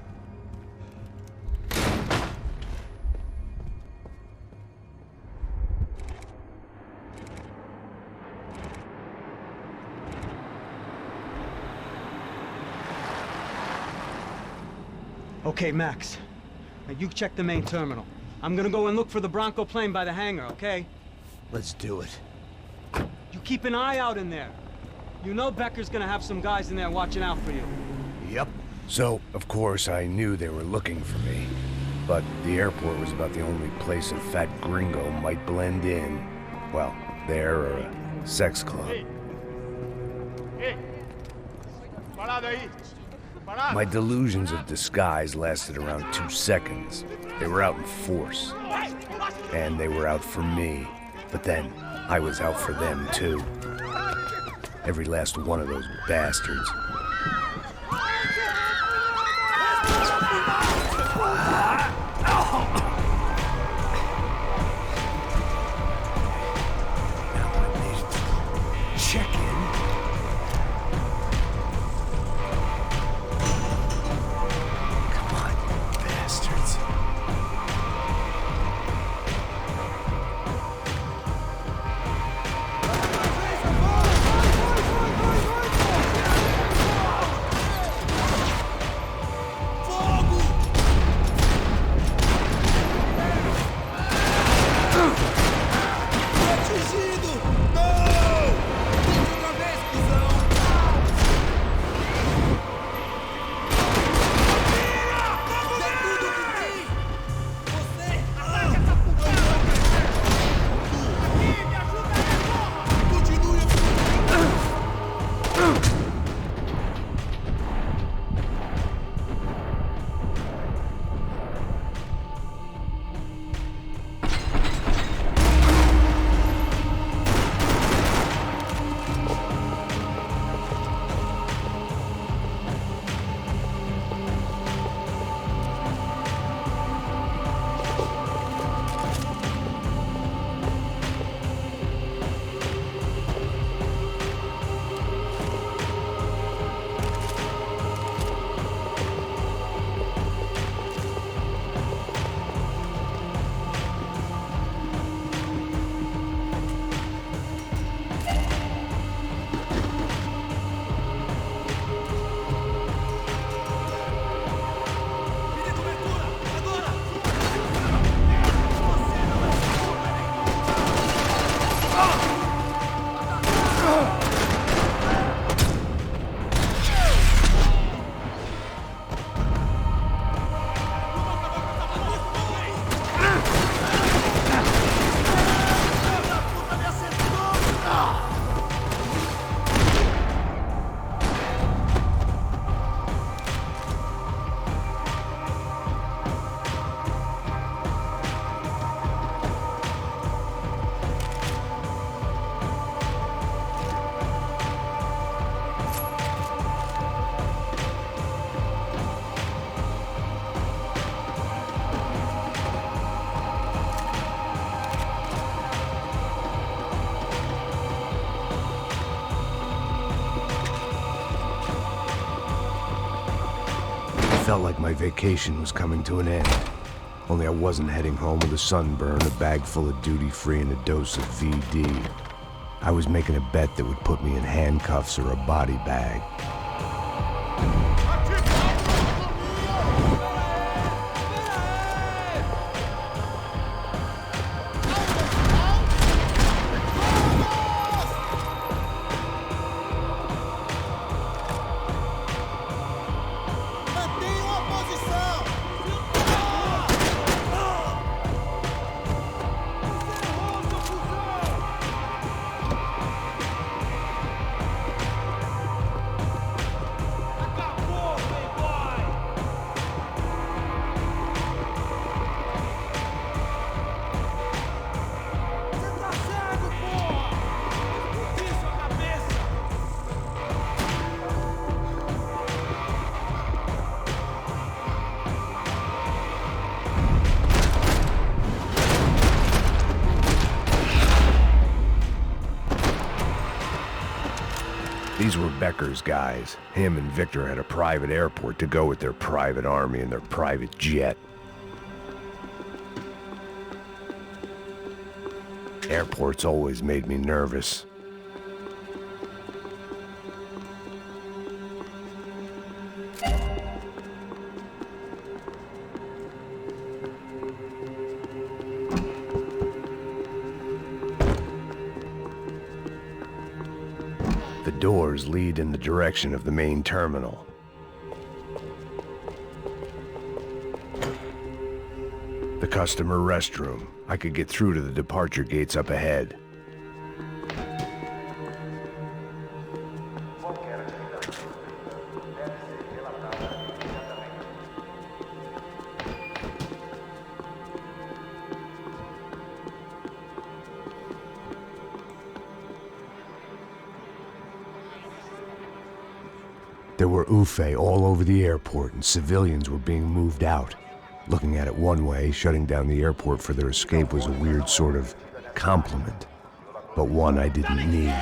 Okay, Max. Now you check the main terminal. I'm gonna go and look for the Bronco plane by the hangar, okay? Let's do it. You keep an eye out in there. You know Becker's gonna have some guys in there watching out for you. Yep. So, of course, I knew they were looking for me. But the airport was about the only place a fat gringo might blend in. Well, there or a sex club. My delusions of disguise lasted around 2 seconds. They were out in force. And they were out for me. But then, I was out for them, too. Every last one of those bastards. Check in. Come on, you bastards. Felt like my vacation was coming to an end. Only I wasn't heading home with a sunburn, a bag full of duty-free, and a dose of VD. I was making a bet that would put me in handcuffs or a body bag. These were Becker's guys. Him and Victor had a private airport to go with their private army and their private jet. Airports always made me nervous. The doors lead in the direction of the main terminal. The customer restroom. I could get through to the departure gates up ahead. There were UFE all over the airport, and civilians were being moved out. Looking at it one way, shutting down the airport for their escape was a weird sort of compliment, but one I didn't need.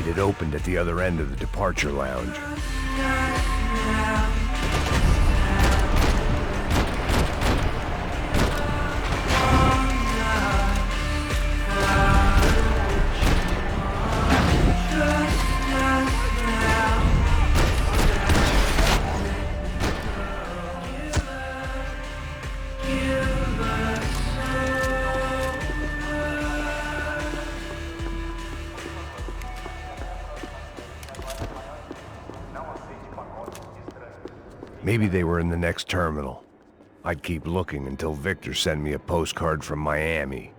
It opened at the other end of the departure lounge. Maybe they were in the next terminal. I'd keep looking until Victor sent me a postcard from Miami.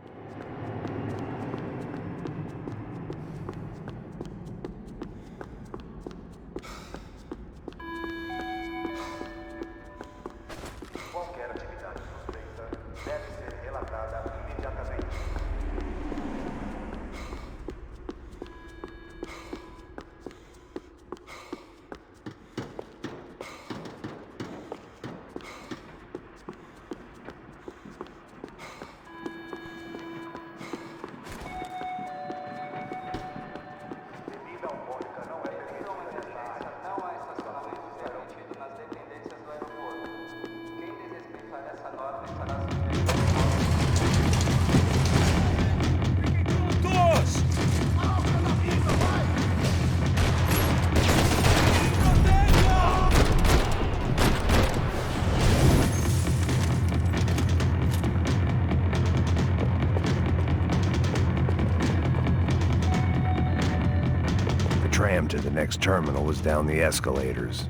The tram to the next terminal was down the escalators.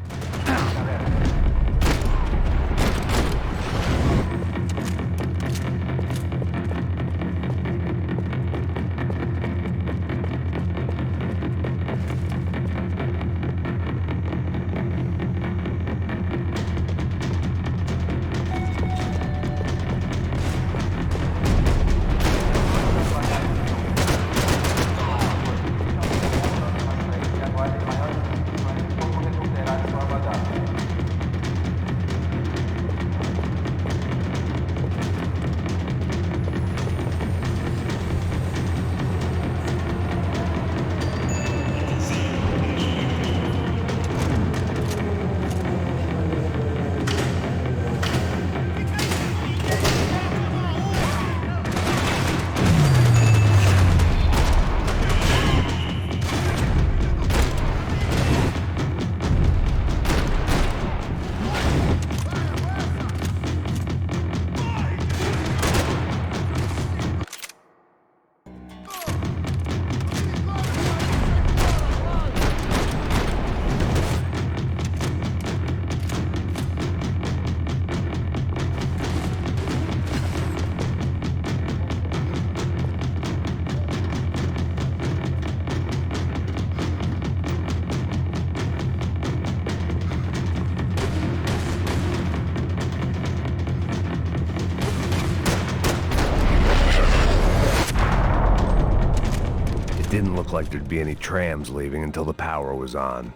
Didn't look like there'd be any trams leaving until the power was on.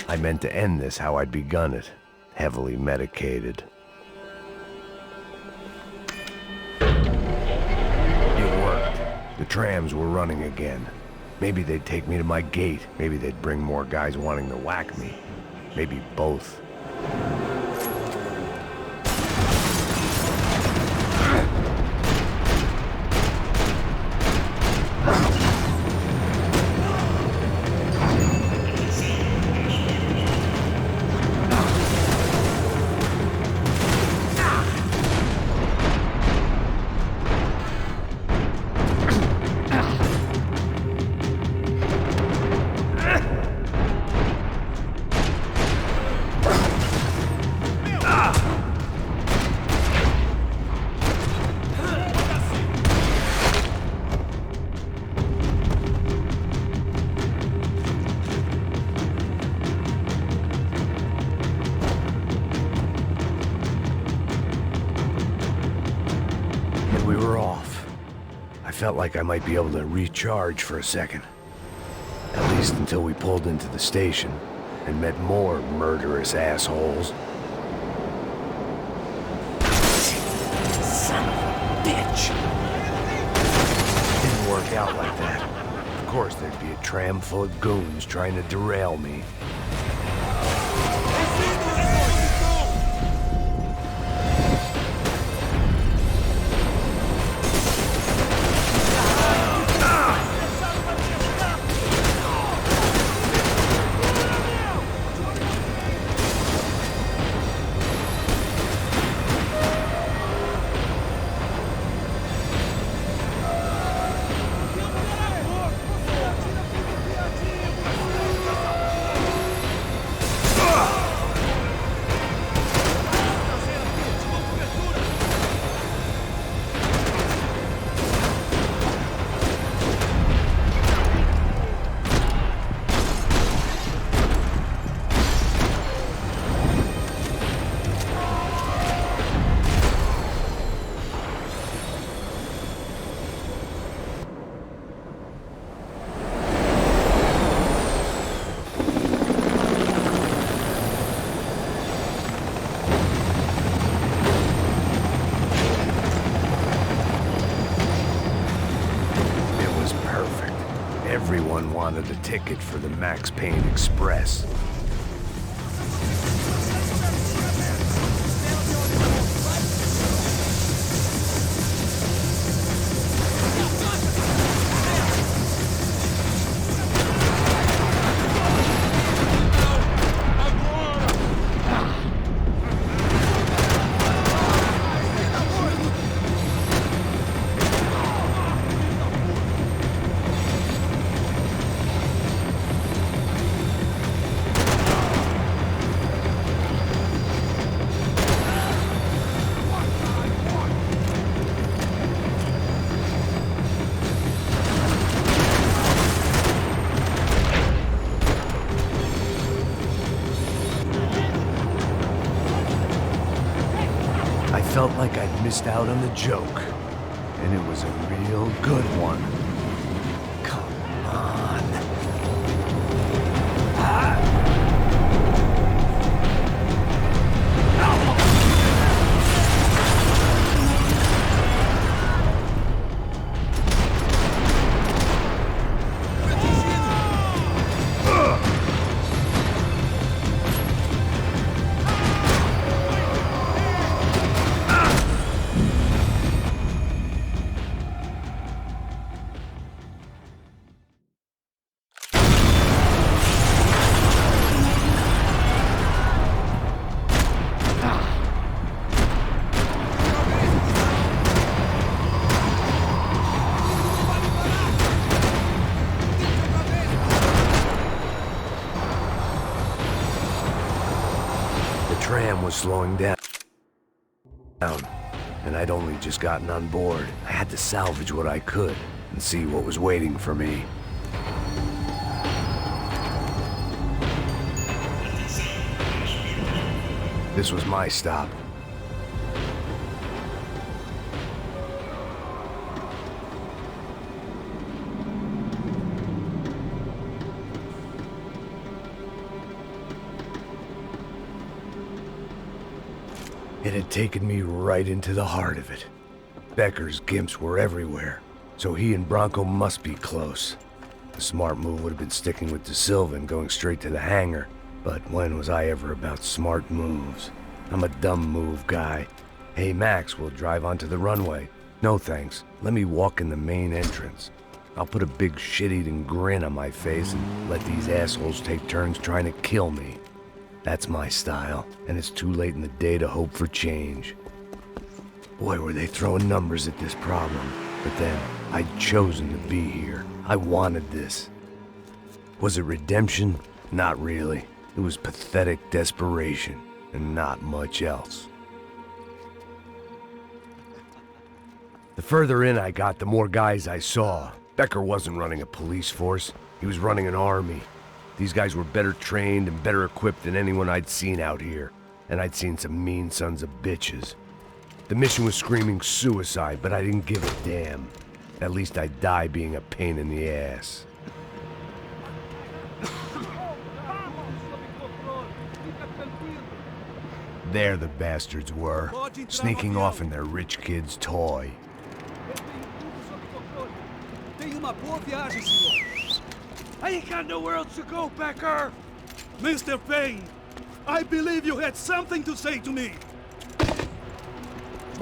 I meant to end this how I'd begun it, heavily medicated. It worked. The trams were running again. Maybe they'd take me to my gate. Maybe they'd bring more guys wanting to whack me. Maybe both. We were off. I felt like I might be able to recharge for a second. At least until we pulled into the station and met more murderous assholes. Son of a bitch! Didn't work out like that. Of course there'd be a tram full of goons trying to derail me. Everyone wanted a ticket for the Max Payne Express. I felt like I'd missed out on the joke, and it was a real good one. Come on. The tram was slowing down, and I'd only just gotten on board. I had to salvage what I could and see what was waiting for me. This was my stop. It had taken me right into the heart of it. Becker's gimps were everywhere, so he and Bronco must be close. The smart move would have been sticking with De Silva and going straight to the hangar, but when was I ever about smart moves? I'm a dumb move guy. Hey Max, we'll drive onto the runway. No thanks, let me walk in the main entrance. I'll put a big shit-eating grin on my face and let these assholes take turns trying to kill me. That's my style, and it's too late in the day to hope for change. Boy, were they throwing numbers at this problem. But then, I'd chosen to be here. I wanted this. Was it redemption? Not really. It was pathetic desperation, and not much else. The further in I got, the more guys I saw. Becker wasn't running a police force. He was running an army. These guys were better trained and better equipped than anyone I'd seen out here. And I'd seen some mean sons of bitches. The mission was screaming suicide, but I didn't give a damn. At least I'd die being a pain in the ass. There the bastards were, sneaking off in their rich kid's toy. I ain't got nowhere else to go, Becker! Mr. Payne, I believe you had something to say to me.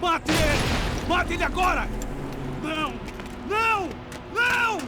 Mate ele! Mate ele agora! Não! Não! Não!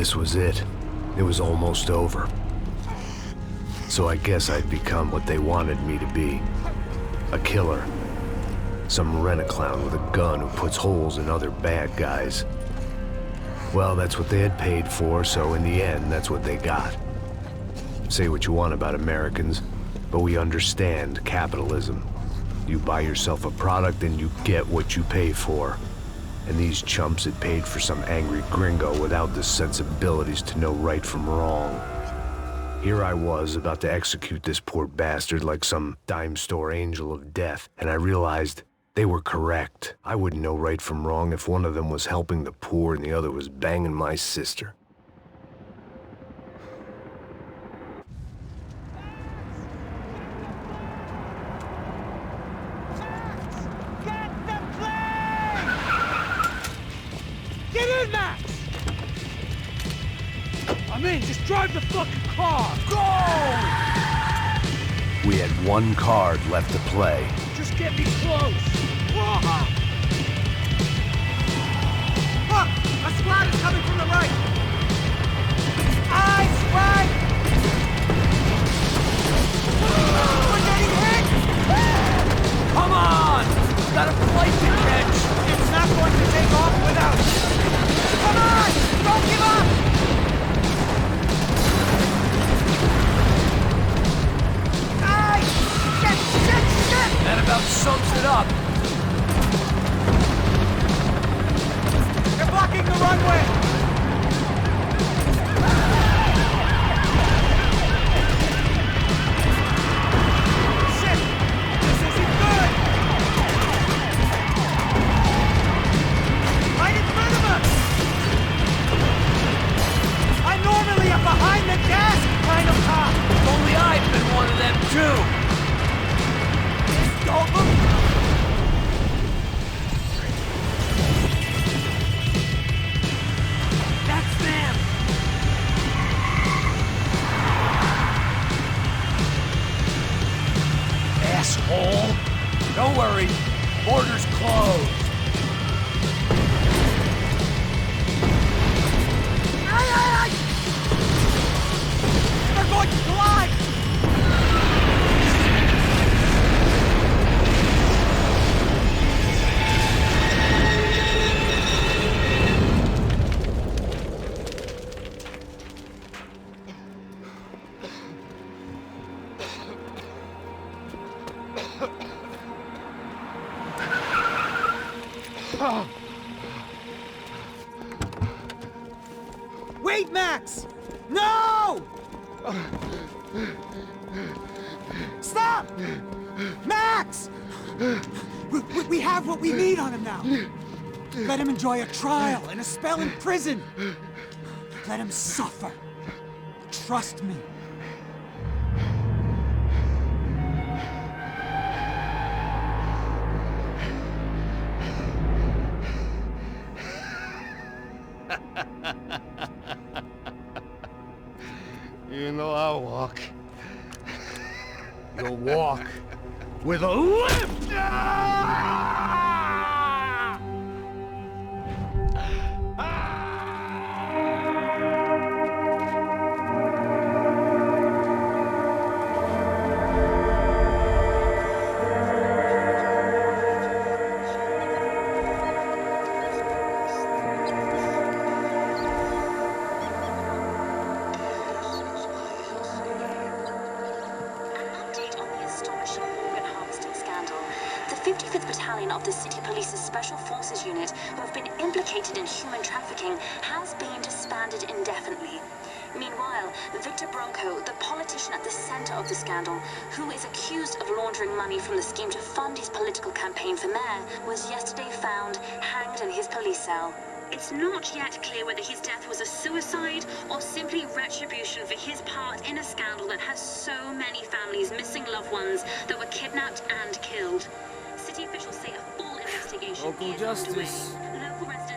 This was it. It was almost over. So I guess I'd become what they wanted me to be. A killer. Some rent-a-clown with a gun who puts holes in other bad guys. Well, that's what they had paid for, so in the end, that's what they got. Say what you want about Americans, but we understand capitalism. You buy yourself a product and you get what you pay for. And these chumps had paid for some angry gringo without the sensibilities to know right from wrong. Here I was, about to execute this poor bastard like some dime store angel of death, and I realized they were correct. I wouldn't know right from wrong if one of them was helping the poor and the other was banging my sister. Get in, Max! I'm in, just drive the fucking car! Go! We had one card left to play. Just get me close! Look! A squad is coming from the right! Eyes right! We're getting hit! Come on! Got a flight to catch! It's not going to take off without us! Come on! Don't give up! Eyes! Shit! That about sums it up! They're blocking the runway! Shit! This isn't good! Right in front of us! I'm normally a behind the gas kind of cop! Only I've been one of them too! Don't look! That's them! Asshole! Don't worry, border's closed. Aye! They're going to collide! Wait, Max! No! Stop! Max! We have what we need on him now. Let him enjoy a trial and a spell in prison. Let him suffer. Trust me. You know I'll walk. You'll walk with a lift! Of the City Police's Special Forces Unit, who have been implicated in human trafficking, has been disbanded indefinitely. Meanwhile, Victor Bronco, the politician at the center of the scandal, who is accused of laundering money from the scheme to fund his political campaign for mayor, was yesterday found hanged in his police cell. It's not yet clear whether his death was a suicide or simply retribution for his part in a scandal that has so many families missing loved ones that were kidnapped and killed. City officials say a full investigation is underway. Local residents